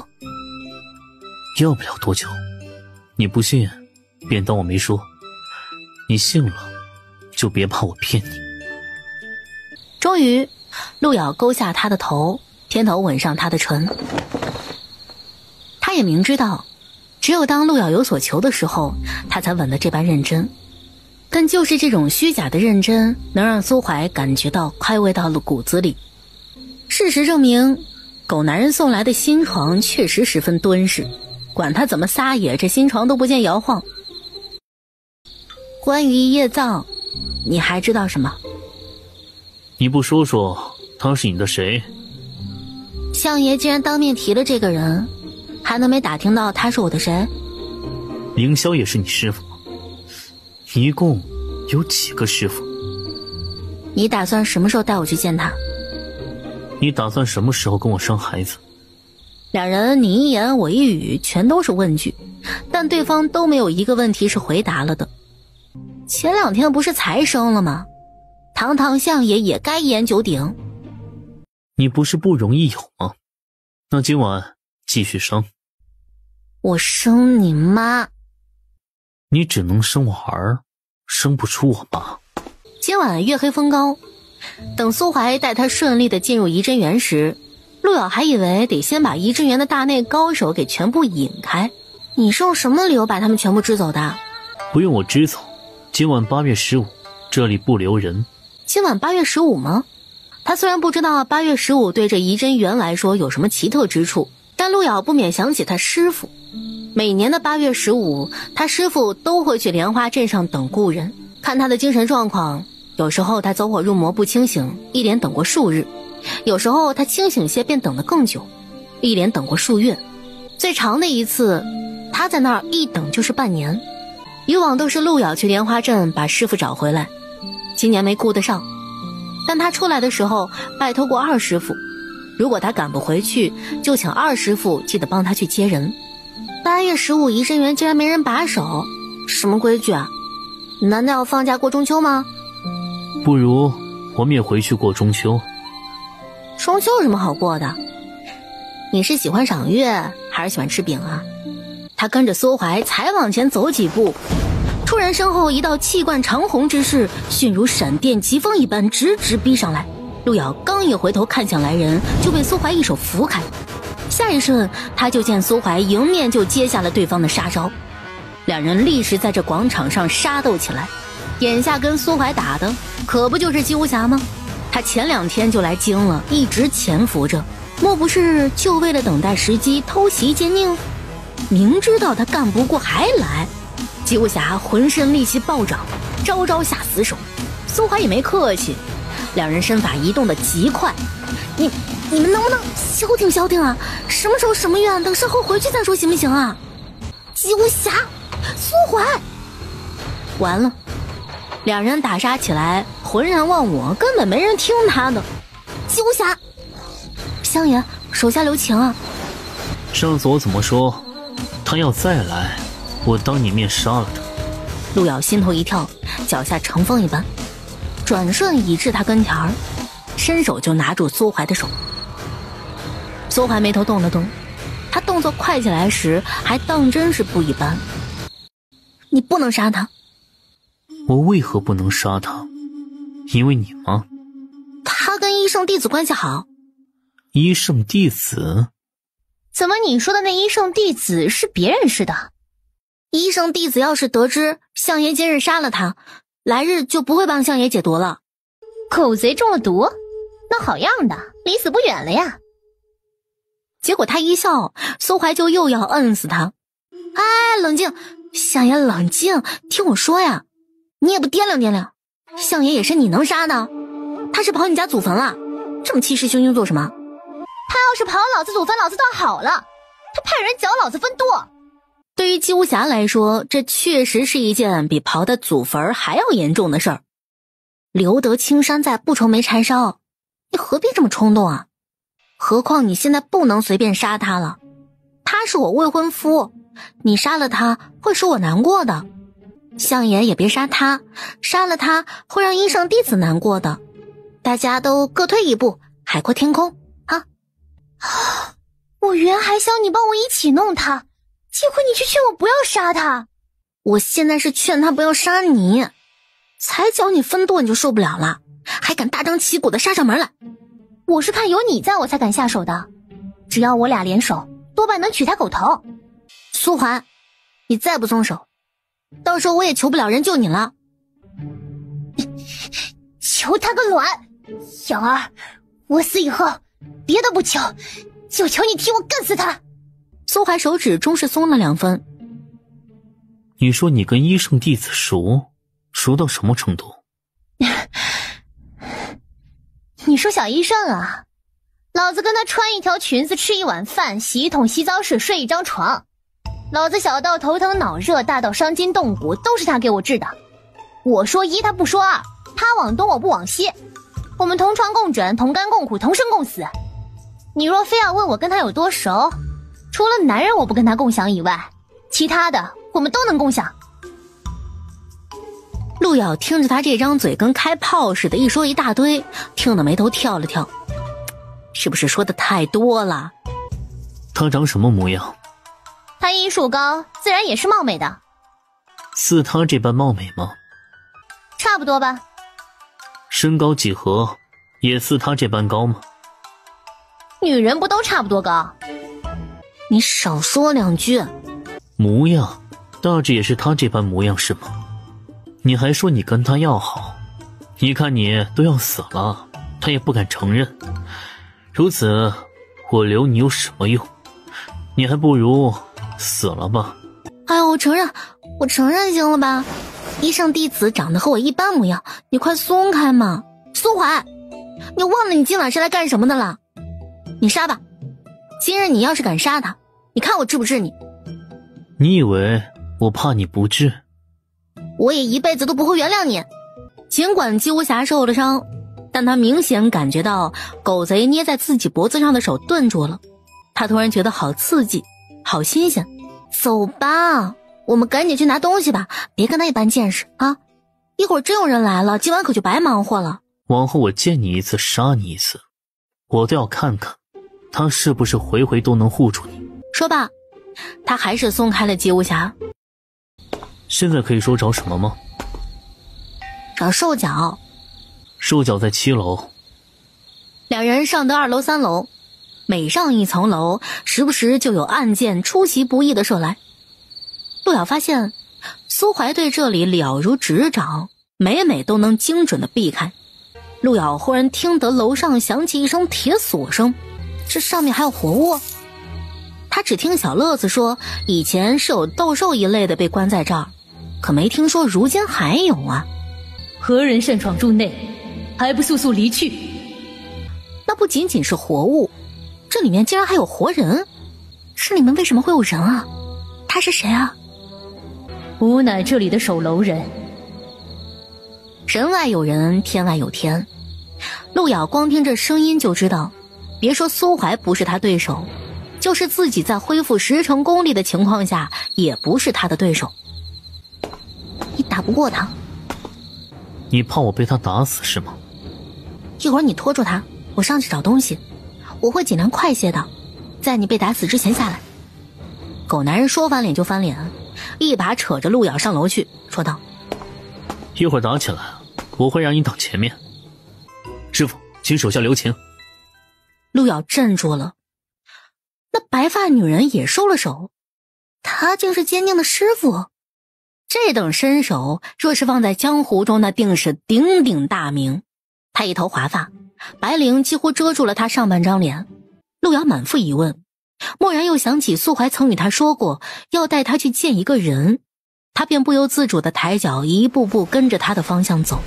要不了多久。你不信，便当我没说。你信了，就别怕我骗你。终于，陆瑶勾下他的头，偏头吻上他的唇。他也明知道，只有当陆瑶有所求的时候，他才吻得这般认真。但就是这种虚假的认真，能让苏怀感觉到快慰到了骨子里。事实证明，狗男人送来的新床确实十分敦实，管他怎么撒野，这新床都不见摇晃。关于叶藏，你还知道什么？你不说说他是你的谁？相爷既然当面提了这个人，还能没打听到他是我的谁？凌霄也是你师傅吗？一共有几个师傅？你打算什么时候带我去见他？你打算什么时候跟我生孩子？两人你一言我一语，全都是问句，但对方都没有一个问题是回答了的。前2天不是才生了吗？堂堂相爷也该一言九鼎。你不是不容易有吗？那今晚继续生。我生你妈！你只能生我儿，生不出我爸。今晚月黑风高，等苏怀带他顺利的进入怡真园时，陆瑶还以为得先把怡真园的大内高手给全部引开。你是用什么理由把他们全部支走的？不用我支走，今晚8月15，这里不留人。今晚8月15吗？他虽然不知道8月15对这怡真园来说有什么奇特之处，但陆瑶不免想起他师父。每年的8月15，他师父都会去莲花镇上等故人，看他的精神状况。有时候他走火入魔不清醒，一连等过数日；有时候他清醒些便等得更久，一连等过数月。最长的一次，他在那儿一等就是半年。以往都是陆瑶去莲花镇把师父找回来，今年没顾得上。但他出来的时候拜托过二师父，如果他赶不回去，就请二师父记得帮他去接人。8月15怡真园竟然没人把守，什么规矩啊？难道要放假过中秋吗？不如我们也回去过中秋。中秋有什么好过的？你是喜欢赏月还是喜欢吃饼啊？他跟着苏怀才往前走几步，突然身后一道气贯长虹之势迅如闪电疾风一般直直逼上来。陆瑶刚一回头看向来人，就被苏怀一手扶开。下一瞬，他就见苏怀迎面就接下了对方的杀招，两人立时在这广场上杀斗起来。眼下跟苏怀打的可不就是姬无暇吗？他前2天就来京了，一直潜伏着，莫不是就为了等待时机偷袭奸佞？明知道他干不过还来。姬无暇浑身力气暴涨，招招下死手。苏怀也没客气，两人身法移动的极快。你们能不能消停消停啊？什么时候什么愿，等稍后回去再说行不行啊？姬无暇，苏怀，完了，两人打杀起来，浑然忘我，根本没人听他的。姬无暇，相爷，手下留情啊！上次我怎么说？他要再来，我当你面杀了他。陆瑶心头一跳，脚下乘风一般，转瞬已至他跟前儿，伸手就拿住苏怀的手。苏怀眉头动了动，他动作快起来时还当真是不一般。你不能杀他。我为何不能杀他？因为你吗？他跟一圣弟子关系好。一圣弟子？怎么你说的那一圣弟子是别人似的？一圣弟子要是得知相爷今日杀了他，来日就不会帮相爷解毒了。狗贼中了毒？那好样的，离死不远了呀。结果他一笑，苏怀就又要摁死他。哎，冷静，相爷冷静，听我说呀，你也不掂量掂量，相爷也是你能杀的，他是跑你家祖坟了，这么气势汹汹做什么？他要是刨老子祖坟，老子倒好了，他派人搅老子分舵。对于姬无暇来说，这确实是一件比刨他祖坟还要严重的事儿。留得青山在，不愁没柴烧，你何必这么冲动啊？何况你现在不能随便杀他了，他是我未婚夫，你杀了他会使我难过的。相爷也别杀他，杀了他会让医圣弟子难过的。大家都各退一步，海阔天空啊！我原还想你帮我一起弄他，结果你却劝我不要杀他。我现在是劝他不要杀你，才搅你分舵你就受不了了，还敢大张旗鼓的杀上门来。我是怕有你在我才敢下手的，只要我俩联手，多半能取他狗头。苏桓，你再不松手，到时候我也求不了人救你了。求他个卵！养儿，我死以后别的不求，就求你替我干死他。苏怀手指终是松了2分。你说你跟医圣弟子熟到什么程度？你说小医圣啊，老子跟他穿一条裙子，吃一碗饭，洗一桶洗澡水，睡一张床。老子小到头疼脑热，大到伤筋动骨，都是他给我治的。我说一他不说二，他往东我不往西，我们同床共枕，同甘共苦，同生共死。你若非要问我跟他有多熟，除了男人我不跟他共享以外，其他的我们都能共享。陆瑶听着他这张嘴跟开炮似的，一说一大堆，听得眉头跳了跳，是不是说的太多了？他长什么模样？他医术高，自然也是貌美的。似他这般貌美吗？差不多吧。身高几何，也似他这般高吗？女人不都差不多高？你少说2句。模样大致也是他这般模样是吗？你还说你跟他要好，你看你都要死了，他也不敢承认。如此，我留你有什么用？你还不如死了吧。哎呦，我承认行了吧？医圣弟子长得和我一般模样，你快松开嘛！苏怀，你忘了你今晚是来干什么的了？你杀吧，今日你要是敢杀他，你看我治不治你？你以为我怕你不治？我也一辈子都不会原谅你。尽管姬无暇受了伤，但他明显感觉到狗贼捏在自己脖子上的手顿住了，他突然觉得好刺激，好新鲜。走吧，我们赶紧去拿东西吧，别跟他一般见识啊！一会儿真有人来了，今晚可就白忙活了。往后我见你一次杀你一次，我都要看看他是不是回回都能护住你。说罢，他还是松开了姬无暇。现在可以说找什么吗？找兽脚。兽脚在7楼。两人上得2楼3楼，每上一层楼，时不时就有暗箭出其不意地射来。陆瑶发现苏怀对这里了如指掌，每每都能精准地避开。陆瑶忽然听得楼上响起一声铁锁声，这上面还有活物。他只听小乐子说以前是有斗兽一类的被关在这儿，可没听说如今还有啊。何人擅闯入内，还不速速离去？那不仅仅是活物，这里面竟然还有活人。这里面为什么会有人啊？他是谁啊？吾乃这里的守楼人。人外有人，天外有天。陆瑶光听这声音就知道，别说苏怀不是他对手，就是自己在恢复10成功力的情况下，也不是他的对手。你打不过他。你怕我被他打死是吗？一会儿你拖住他，我上去找东西，我会尽量快些的，在你被打死之前下来。狗男人说翻脸就翻脸，一把扯着陆瑶上楼去，说道：一会儿打起来，我会让你挡前面。师傅，请手下留情。陆瑶镇住了，那白发女人也收了手，她竟是坚定的师傅。这等身手若是放在江湖中，那定是鼎鼎大名。她一头华发，白绫几乎遮住了她上半张脸。陆瑶满腹疑问，蓦然又想起苏怀曾与他说过要带他去见一个人，他便不由自主地抬脚一步步跟着他的方向走。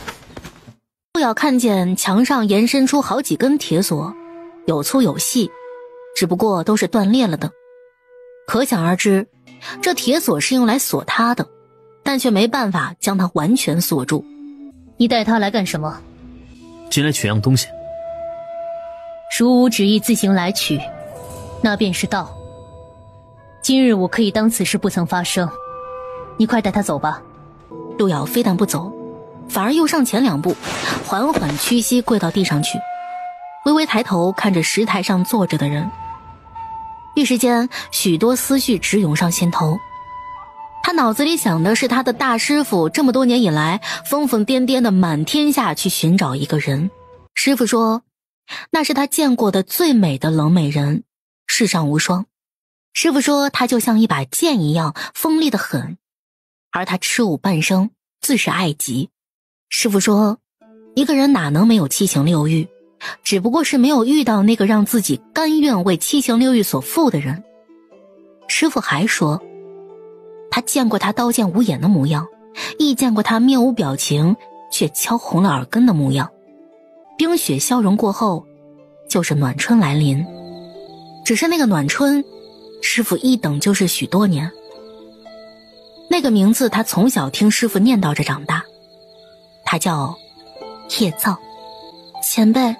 陆瑶看见墙上延伸出好几根铁锁，有粗有细，只不过都是断裂了的。可想而知，这铁锁是用来锁他的，但却没办法将他完全锁住。你带他来干什么？进来取样东西。蜀武旨意自行来取，那便是道。今日我可以当此事不曾发生，你快带他走吧。陆瑶非但不走，反而又上前2步，缓缓屈膝跪到地上去，微微抬头看着石台上坐着的人。一时间，许多思绪直涌上心头。他脑子里想的是他的大师傅这么多年以来疯疯癫癫的满天下去寻找一个人。师傅说那是他见过的最美的冷美人，世上无双。师傅说他就像一把剑一样锋利得很，而他痴舞半生，自是爱极。师傅说一个人哪能没有七情六欲，只不过是没有遇到那个让自己甘愿为七情六欲所负的人。师傅还说他见过他刀剑无眼的模样，亦见过他面无表情却敲红了耳根的模样。冰雪消融过后，就是暖春来临。只是那个暖春，师傅一等就是许多年。那个名字他从小听师傅念叨着长大，他叫叶藏。前辈，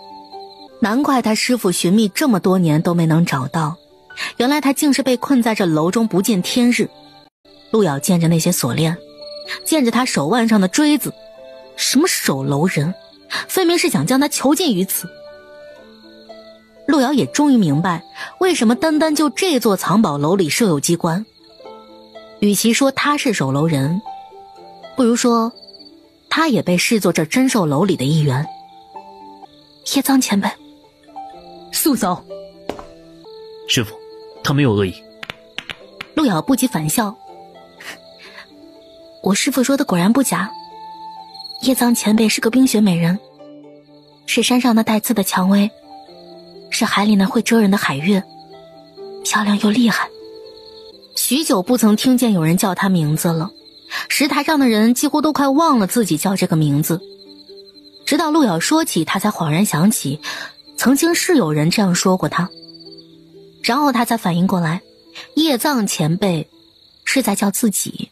难怪他师傅寻觅这么多年都没能找到，原来他竟是被困在这楼中不见天日。陆瑶见着那些锁链，见着他手腕上的锥子，什么守楼人，分明是想将他囚禁于此。陆瑶也终于明白为什么单单就这座藏宝楼里设有机关。与其说他是守楼人，不如说他也被视作这珍兽楼里的一员。叶藏前辈，速走！师傅，他没有恶意。陆瑶不及反笑，我师父说的果然不假，叶藏前辈是个冰雪美人，是山上那带刺的蔷薇，是海里那会蜇人的海月，漂亮又厉害。许久不曾听见有人叫她名字了，石台上的人几乎都快忘了自己叫这个名字。直到陆瑶说起，他才恍然想起曾经是有人这样说过他，然后他才反应过来，叶藏前辈是在叫自己，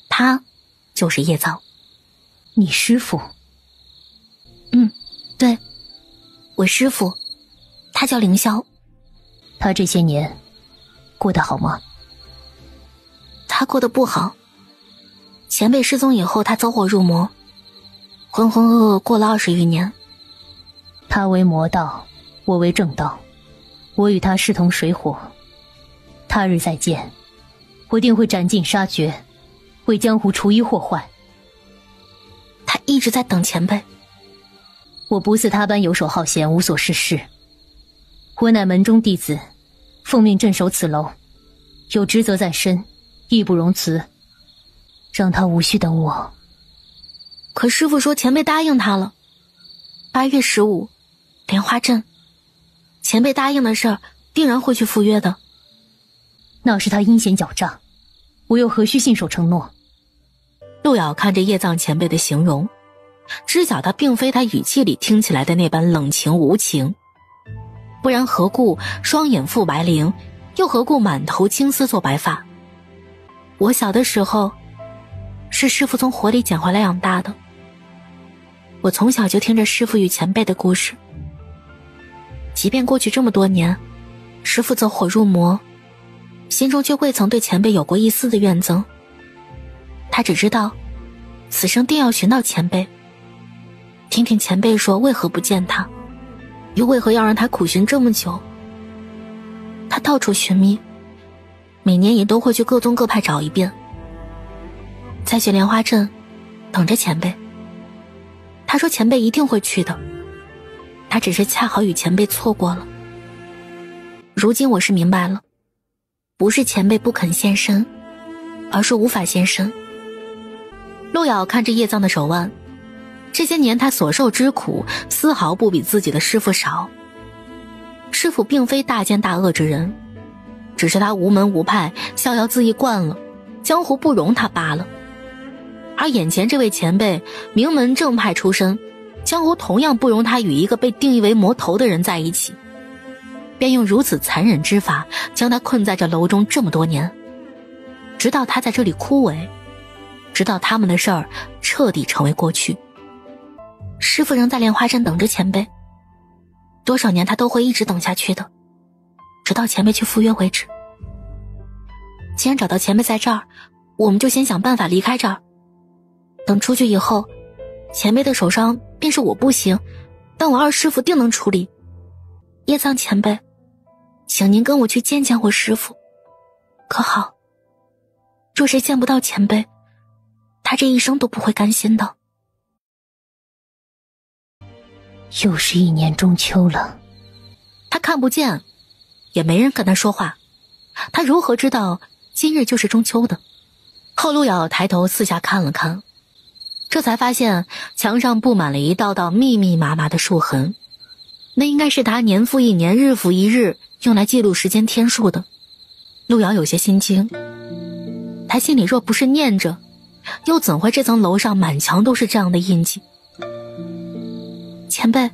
他就是叶藏。你师父？对，我师父，他叫凌霄。他这些年过得好吗？他过得不好，前辈失踪以后，他走火入魔，浑浑噩噩过了20余年。他为魔道，我为正道，我与他势同水火。他日再见，我定会斩尽杀绝，为江湖除一祸患。他一直在等前辈。我不似他般游手好闲，无所事事。我乃门中弟子，奉命镇守此楼，有职责在身，义不容辞。让他无需等我。可师父说前辈答应他了，8月15莲花镇，前辈答应的事儿定然会去赴约的。那是他阴险狡诈，我又何须信守承诺？陆瑶看着叶藏前辈的形容，知晓他并非他语气里听起来的那般冷情无情，不然何故双眼覆白绫，又何故满头青丝做白发？我小的时候是师父从火里捡回来养大的，我从小就听着师父与前辈的故事。即便过去这么多年，师父走火入魔，心中却未曾对前辈有过一丝的怨憎。他只知道此生定要寻到前辈，听听前辈说为何不见他，又为何要让他苦寻这么久。他到处寻觅，每年也都会去各宗各派找一遍，在雪莲花镇等着前辈。他说前辈一定会去的，他只是恰好与前辈错过了。如今我是明白了，不是前辈不肯现身，而是无法现身。陆瑶看着叶藏的手腕，这些年他所受之苦丝毫不比自己的师父少。师父并非大奸大恶之人，只是他无门无派，逍遥自逸惯了，江湖不容他罢了。而眼前这位前辈名门正派出身，江湖同样不容他与一个被定义为魔头的人在一起。便用如此残忍之法将他困在这楼中这么多年，直到他在这里枯萎，直到他们的事儿彻底成为过去。师父仍在莲花山等着前辈，多少年他都会一直等下去的，直到前辈去赴约为止。既然找到前辈在这儿，我们就先想办法离开这儿。等出去以后，前辈的手伤便是我不行，但我二师父定能处理。叶藏前辈，请您跟我去见见我师父，可好？若是见不到前辈，他这一生都不会甘心的。又是一年中秋了，他看不见，也没人跟他说话，他如何知道今日就是中秋的？后路遥抬头四下看了看，这才发现墙上布满了一道道密密麻麻的数痕，那应该是他年复一年日复一日用来记录时间天数的。路遥有些心惊，他心里若不是念着，又怎会这层楼上满墙都是这样的印记？前辈，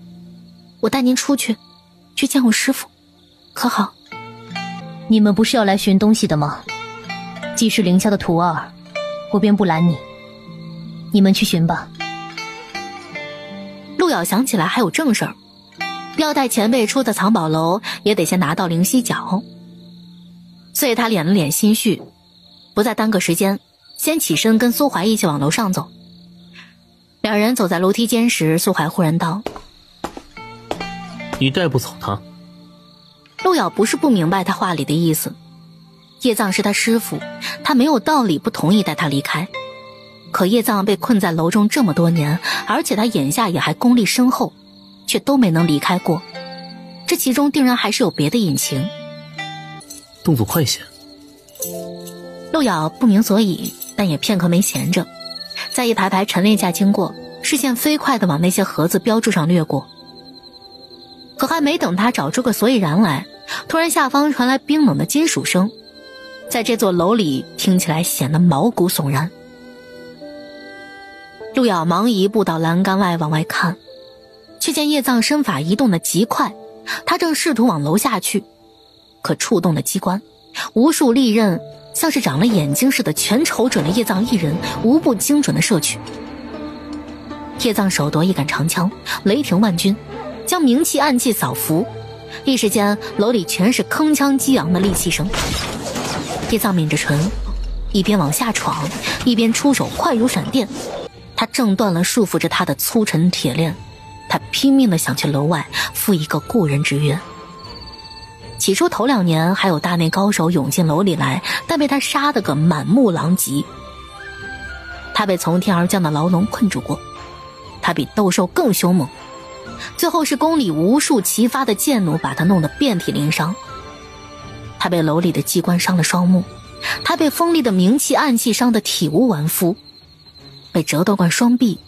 我带您出去见我师父，可好？你们不是要来寻东西的吗？既是凌霄的徒儿，我便不拦你，你们去寻吧。路遥想起来还有正事儿，要带前辈出的藏宝楼，也得先拿到灵犀角，所以他敛了敛心绪，不再耽搁时间，先起身跟苏怀一起往楼上走。两人走在楼梯间时，苏怀忽然道：你带不走他？路遥不是不明白他话里的意思，叶藏是他师父，他没有道理不同意带他离开。可叶藏被困在楼中这么多年，而且他眼下也还功力深厚，却都没能离开过，这其中定然还是有别的隐情。动作快些。路遥不明所以，但也片刻没闲着，在一排排陈列架经过，视线飞快地往那些盒子标注上掠过。可还没等他找出个所以然来，突然下方传来冰冷的金属声，在这座楼里听起来显得毛骨悚然。路遥忙一步到栏杆外往外看，却见叶藏身法移动得极快，他正试图往楼下去，可触动的机关，无数利刃像是长了眼睛似的全瞅准了叶藏一人，无不精准地射去。叶藏手夺一杆长枪，雷霆万钧，将明气暗气扫拂，一时间楼里全是铿锵激昂的戾气声。叶藏抿着唇，一边往下闯，一边出手快如闪电。他挣断了束缚着他的粗沉铁链，他拼命地想去楼外赴一个故人之约。起初头2年还有大内高手涌进楼里来，但被他杀得个满目狼藉。他被从天而降的牢笼困住过，他比斗兽更凶猛，最后是宫里无数齐发的剑弩把他弄得遍体鳞伤。他被楼里的机关伤了双目，他被锋利的明气暗气伤得体无完肤，被折断过双臂，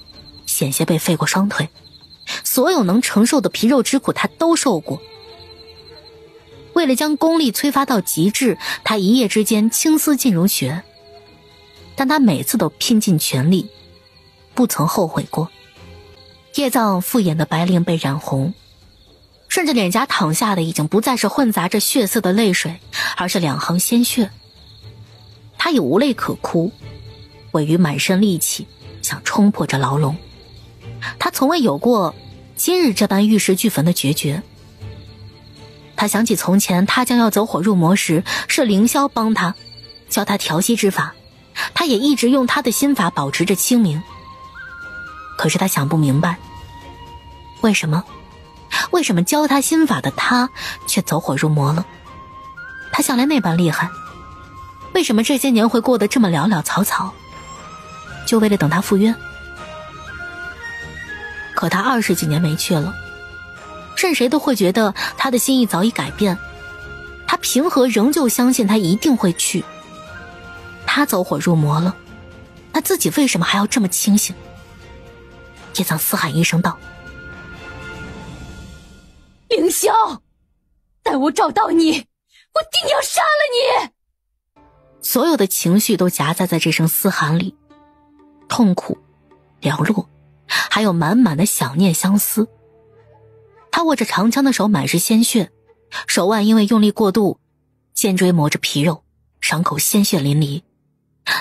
险些被废过双腿，所有能承受的皮肉之苦他都受过。为了将功力催发到极致，他一夜之间青丝尽如血，但他每次都拼尽全力，不曾后悔过。叶藏复眼的白绫被染红，顺着脸颊淌下的已经不再是混杂着血色的泪水，而是2行鲜血。他已无泪可哭，委于满身戾气，想冲破这牢笼。他从未有过今日这般玉石俱焚的决绝。他想起从前他将要走火入魔时，是凌霄帮他教他调息之法，他也一直用他的心法保持着清明。可是他想不明白，为什么教他心法的他却走火入魔了？他向来那般厉害，为什么这些年会过得这么潦潦草草？就为了等他赴约？可他20几年没去了，任谁都会觉得他的心意早已改变。他凭何仍旧相信他一定会去？他走火入魔了，那自己为什么还要这么清醒？叶藏嘶喊一声道：凌霄，待我找到你，我定要杀了你！所有的情绪都夹杂在这声嘶喊里，痛苦、寥落，还有满满的想念相思。他握着长枪的手满是鲜血，手腕因为用力过度，肩椎磨着皮肉，伤口鲜血淋漓，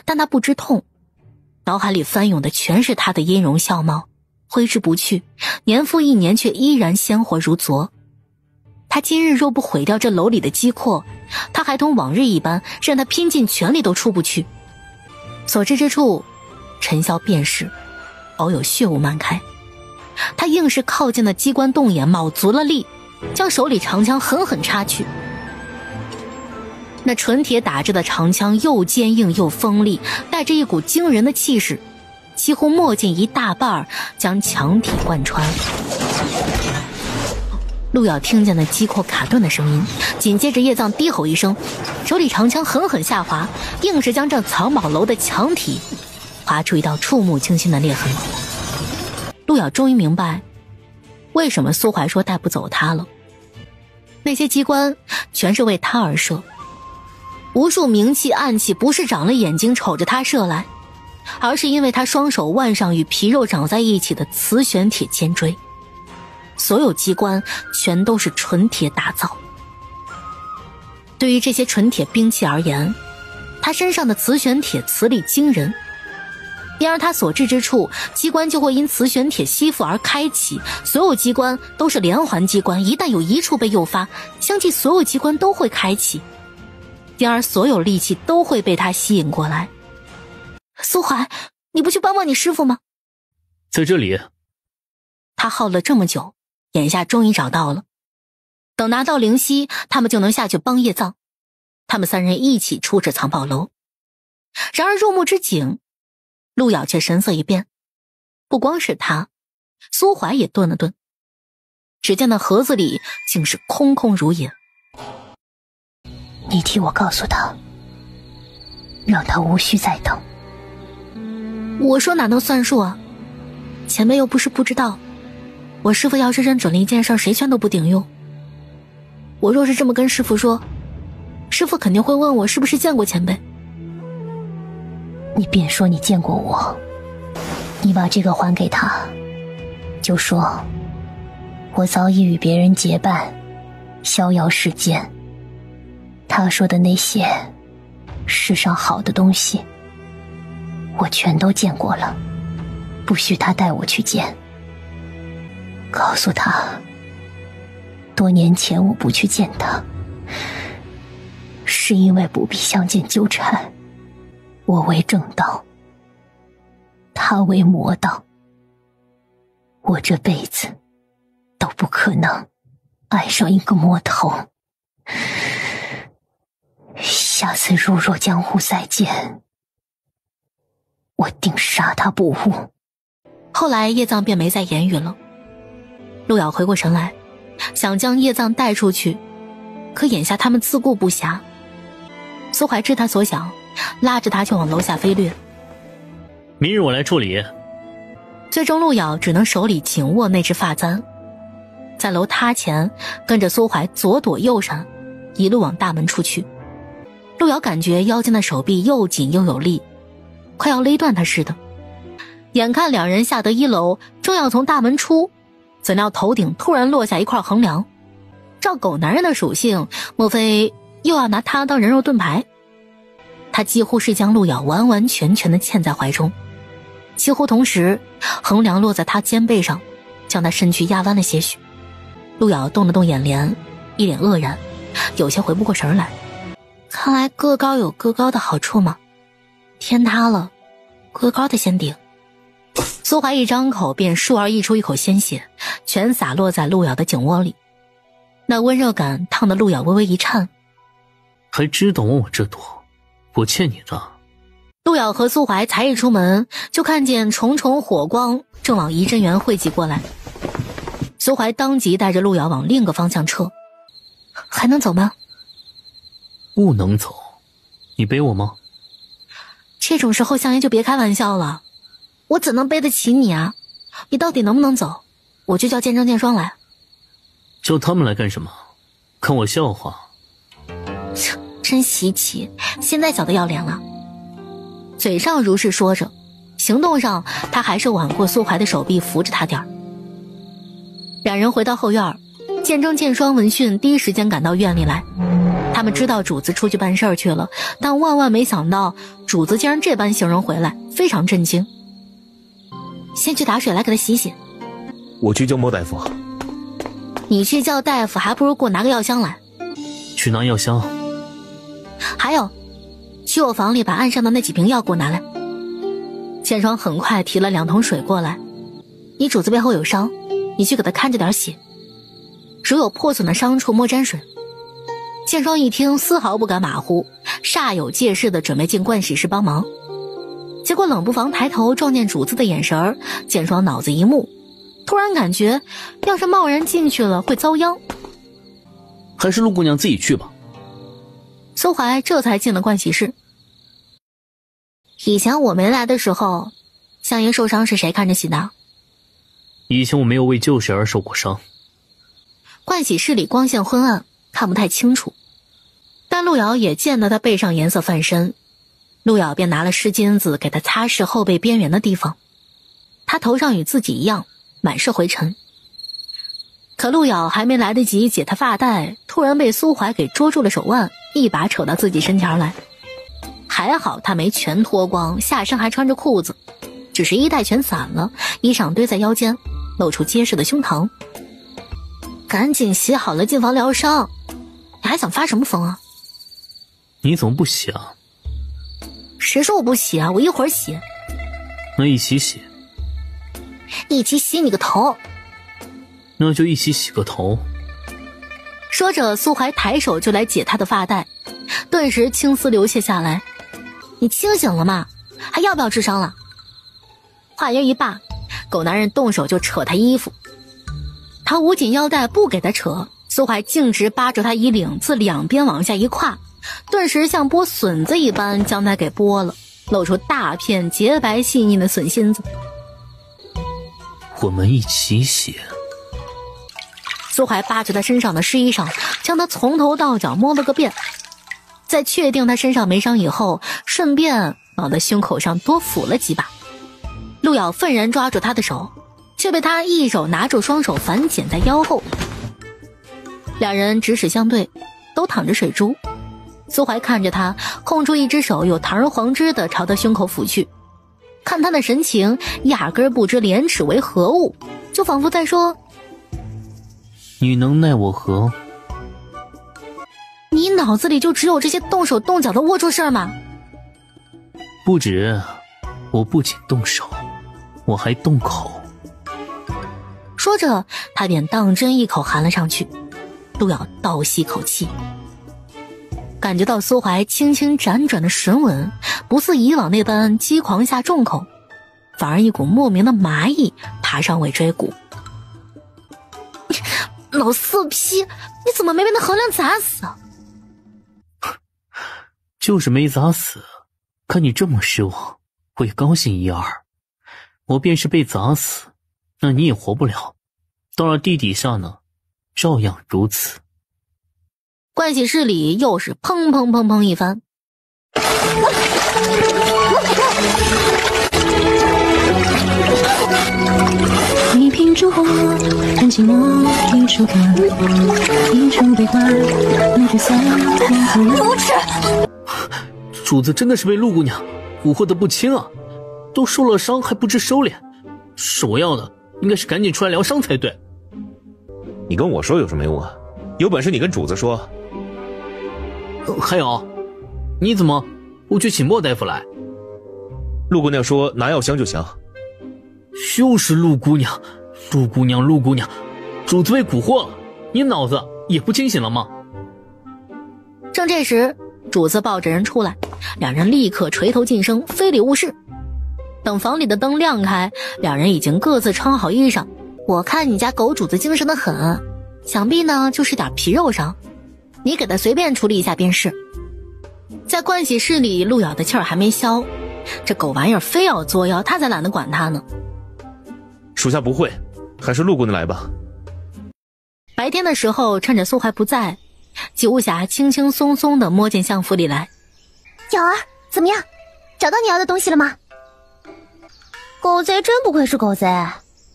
但他不知痛，脑海里翻涌的全是他的音容笑貌，挥之不去，年复一年却依然鲜活如昨。他今日若不毁掉这楼里的机括，他还同往日一般，任他拼尽全力都出不去。所至之处，尘嚣遍释，偶有血雾漫开。他硬是靠近了机关洞眼，卯足了力，将手里长枪狠狠插去。那纯铁打制的长枪又坚硬又锋利，带着一股惊人的气势，几乎没进一大半，将墙体贯穿。陆遥听见了机括卡顿的声音，紧接着叶藏低吼一声，手里长枪狠狠下滑，硬是将这藏宝楼的墙体划出一道触目惊心的裂痕。陆遥终于明白为什么苏怀说带不走他了，那些机关全是为他而设，无数明气暗气不是长了眼睛瞅着他射来，而是因为他双手腕上与皮肉长在一起的磁旋铁尖锥。所有机关全都是纯铁打造。对于这些纯铁兵器而言，他身上的磁旋铁磁力惊人，因而他所至之处，机关就会因磁旋铁吸附而开启。所有机关都是连环机关，一旦有一处被诱发，相继所有机关都会开启，因而所有力气都会被他吸引过来。苏怀，你不去帮帮你师父吗？在这里。他耗了这么久，眼下终于找到了。等拿到灵犀，他们就能下去帮叶藏。他们三人一起出至藏宝楼。然而入目之景，陆遥却神色一变。不光是他，苏怀也顿了顿。只见那盒子里竟是空空如也。你替我告诉他，让他无需再等。我说哪能算数啊？前辈又不是不知道，我师父要是认准了一件事，谁劝都不顶用。我若是这么跟师父说，师父肯定会问我是不是见过前辈。你便说你见过我，你把这个还给他，就说我早已与别人结伴，逍遥世间。他说的那些世上好的东西，我全都见过了，不需他带我去见。告诉他，多年前我不去见他，是因为不必相见纠缠。我为正道，他为魔道，我这辈子都不可能爱上一个魔头。下次如若江湖再见，我定杀他不误。后来叶藏便没再言语了。陆遥回过神来，想将叶藏带出去，可眼下他们自顾不暇。苏怀知他所想，拉着他就往楼下飞掠。明日我来处理。最终陆遥只能手里紧握那只发簪，在楼塌前跟着苏怀左躲右闪，一路往大门出去。陆遥感觉腰间的手臂又紧又有力，快要勒断他似的。眼看两人下得一楼，正要从大门出，怎料头顶突然落下一块横梁。照狗男人的属性，莫非又要拿他当人肉盾牌？他几乎是将陆遥完完全全地嵌在怀中。几乎同时，横梁落在他肩背上，将他身躯压弯了些许。陆遥动了动眼帘，一脸愕然，有些回不过神来。看来个高有个高的好处嘛，天塌了，个高的先顶。苏怀一张口便倏而溢出一口鲜血，全洒落在陆遥的颈窝里。那温热感烫得陆遥微微一颤。还知道问我这多，我欠你的。陆遥和苏怀才一出门，就看见重重火光正往仪真园汇集过来。苏怀当即带着陆遥往另一个方向撤。还能走吗？不能走。你背我吗？这种时候相爷就别开玩笑了，我怎能背得起你啊？你到底能不能走？我就叫剑正剑双来。叫他们来干什么？看我笑话？真稀奇，现在晓得要脸了。嘴上如是说着，行动上他还是挽过苏怀的手臂，扶着他点儿。两人回到后院，见征、见双、闻讯第一时间赶到院里来。他们知道主子出去办事儿去了，但万万没想到主子竟然这般形容回来，非常震惊。先去打水来给他洗洗。我去叫莫大夫。你去叫大夫，还不如给我拿个药箱来。去拿药箱。还有，去我房里把岸上的那几瓶药给我拿来。建双很快提了2桶水过来。你主子背后有伤，你去给他看着点血，如有破损的伤处莫沾水。建双一听丝毫不敢马虎，煞有介事的准备进盥洗室帮忙。结果冷不防抬头撞见主子的眼神儿，建双脑子一木，突然感觉要是贸然进去了会遭殃。还是陆姑娘自己去吧。苏怀这才进了盥洗室。以前我没来的时候，相爷受伤是谁看着洗的？以前我没有为救谁而受过伤。盥洗室里光线昏暗，看不太清楚，但陆瑶也见得他背上颜色泛深。陆瑶便拿了湿巾子给他擦拭后背边缘的地方。他头上与自己一样满是灰尘。可陆瑶还没来得及解他发带，突然被苏怀给捉住了手腕，一把扯到自己身前来。还好他没全脱光，下身还穿着裤子，只是衣带全散了，衣裳堆在腰间，露出结实的胸膛。赶紧洗好了进房疗伤，你还想发什么疯啊？你怎么不洗啊？谁说我不洗啊？我一会儿洗。那一起洗。一起洗你个头。那就一起洗个头。说着苏怀抬手就来解他的发带，顿时青丝流泻下来。你清醒了吗？还要不要治伤了？话音一罢，狗男人动手就扯他衣服。他捂紧腰带不给他扯，苏怀径直扒着他衣领自两边往下一跨，顿时像剥笋子一般将他给剥了，露出大片洁白细腻的笋心子。我们一起洗。苏怀扒着他身上的湿衣裳，将他从头到脚摸了个遍，在确定他身上没伤以后，顺便往他胸口上多抚了几把。陆瑶愤然抓住他的手，却被他一手拿住，双手反剪在腰后。两人直视相对，都淌着水珠。苏怀看着他，空出一只手，有堂而皇之的朝他胸口抚去，看他的神情，压根不知廉耻为何物，就仿佛在说：你能奈我何？你脑子里就只有这些动手动脚的龌龊事儿吗？不止，我不仅动手，我还动口。说着他便当真一口含了上去。陆瑶倒吸口气，感觉到苏怀轻轻辗转的吮吻，不似以往那般激狂下重口，反而一股莫名的麻意爬上尾椎骨。老色批，你怎么没被那横梁砸死啊？就是没砸死，看你这么失望，我也高兴一二。我便是被砸死，那你也活不了。到了地底下呢，照样如此。盥洗室里又是砰砰砰砰一番。一瓶烛火，看寂寞，一处看，一处悲欢，那角色无耻！主子真的是被陆姑娘蛊惑得不轻啊，都受了伤还不知收敛，是我要的，应该是赶紧出来疗伤才对。你跟我说有什么用啊？有本事你跟主子说。还有，你怎么不去请莫大夫来？陆姑娘说拿药箱就行。就是陆姑娘，陆姑娘，陆姑娘，主子被蛊惑了，你脑子也不清醒了吗？正这时主子抱着人出来，两人立刻垂头噤声，非礼勿视。等房里的灯亮开，两人已经各自穿好衣裳。我看你家狗主子精神得很，想必呢就是点皮肉伤，你给他随便处理一下便是。在盥洗室里，陆瑶的气儿还没消，这狗玩意儿非要作妖，他才懒得管他呢。属下不会，还是陆姑娘来吧。白天的时候，趁着苏怀不在，季无暇轻轻松松地摸进相府里来。瑶儿，怎么样？找到你要的东西了吗？狗贼真不愧是狗贼，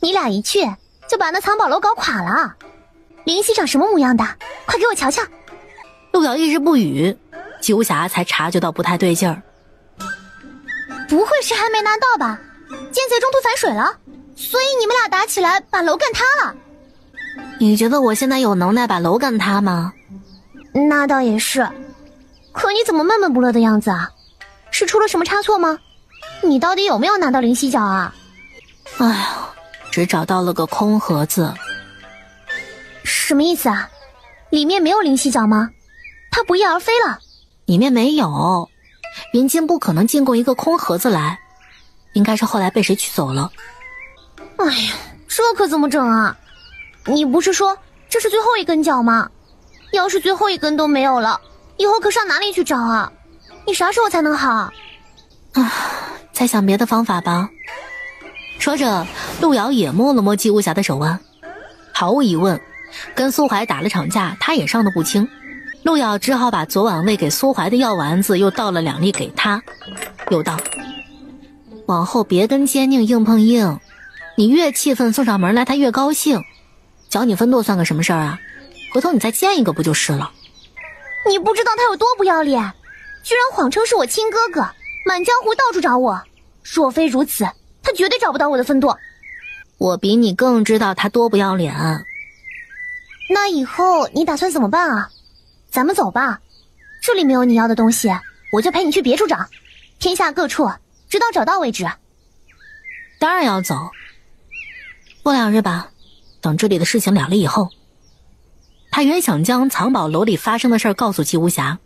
你俩一去就把那藏宝楼搞垮了。灵犀长什么模样的？快给我瞧瞧。陆瑶一直不语，姬无暇才察觉到不太对劲儿。不会是还没拿到吧？剑贼中途反水了，所以你们俩打起来把楼干塌了。你觉得我现在有能耐把楼干塌吗？那倒也是，可你怎么闷闷不乐的样子啊？是出了什么差错吗？你到底有没有拿到灵犀角啊？哎呀，只找到了个空盒子。什么意思啊？里面没有灵犀角吗？它不翼而飞了？里面没有，云间不可能进过一个空盒子来，应该是后来被谁取走了。哎呀，这可怎么整啊？你不是说这是最后一根角吗？要是最后一根都没有了，以后可上哪里去找啊？你啥时候才能好？再想别的方法吧。说着，陆瑶也摸了摸姬无暇的手腕。毫无疑问，跟苏怀打了场架，他也伤得不轻。陆瑶只好把昨晚喂给苏怀的药丸子又倒了2粒给他，又道：往后别跟奸佞硬碰硬，你越气愤送上门来他越高兴，缴你分舵算个什么事儿啊？回头你再见一个不就是了？你不知道他有多不要脸，居然谎称是我亲哥哥，满江湖到处找我。若非如此，他绝对找不到我的分舵。我比你更知道他多不要脸。那以后你打算怎么办啊？咱们走吧，这里没有你要的东西，我就陪你去别处找，天下各处，直到找到为止。当然要走，过2日吧，等这里的事情了了以后。他原想将藏宝楼里发生的事告诉姬无暇，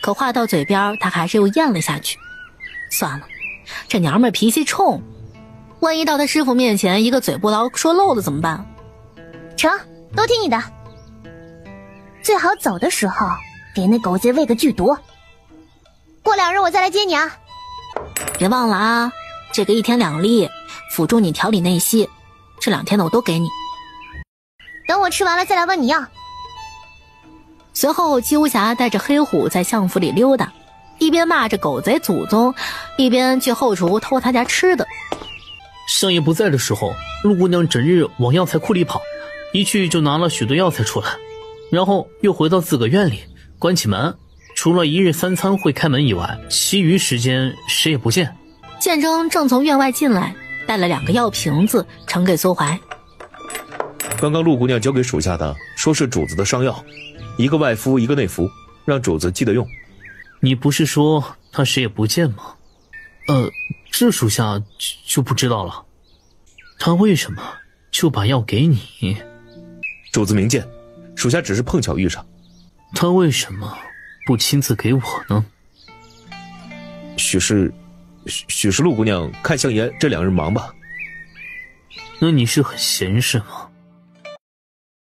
可话到嘴边，他还是又咽了下去。算了，这娘们脾气冲，万一到他师傅面前一个嘴不牢说漏了怎么办？成，都听你的。最好走的时候给那狗贼喂个剧毒。过2日我再来接你啊。别忘了啊，这个1天2粒，辅助你调理内息，这2天的我都给你。等我吃完了再来问你要。随后姬无暇带着黑虎在相府里溜达，一边骂着狗贼祖宗，一边去后厨偷他家吃的。相爷不在的时候，陆姑娘整日往药材库里跑，一去就拿了许多药材出来，然后又回到自个院里关起门，除了1日3餐会开门以外，其余时间谁也不见。剑征正从院外进来，带了2个药瓶子呈给苏怀。刚刚陆姑娘交给属下的，说是主子的伤药，一个外敷，一个内服，让主子记得用。你不是说他谁也不见吗？这属下就不知道了。他为什么就把药给你？主子明鉴，属下只是碰巧遇上。他为什么不亲自给我呢？许是陆姑娘看相爷这2日忙吧。那你是很闲是吗？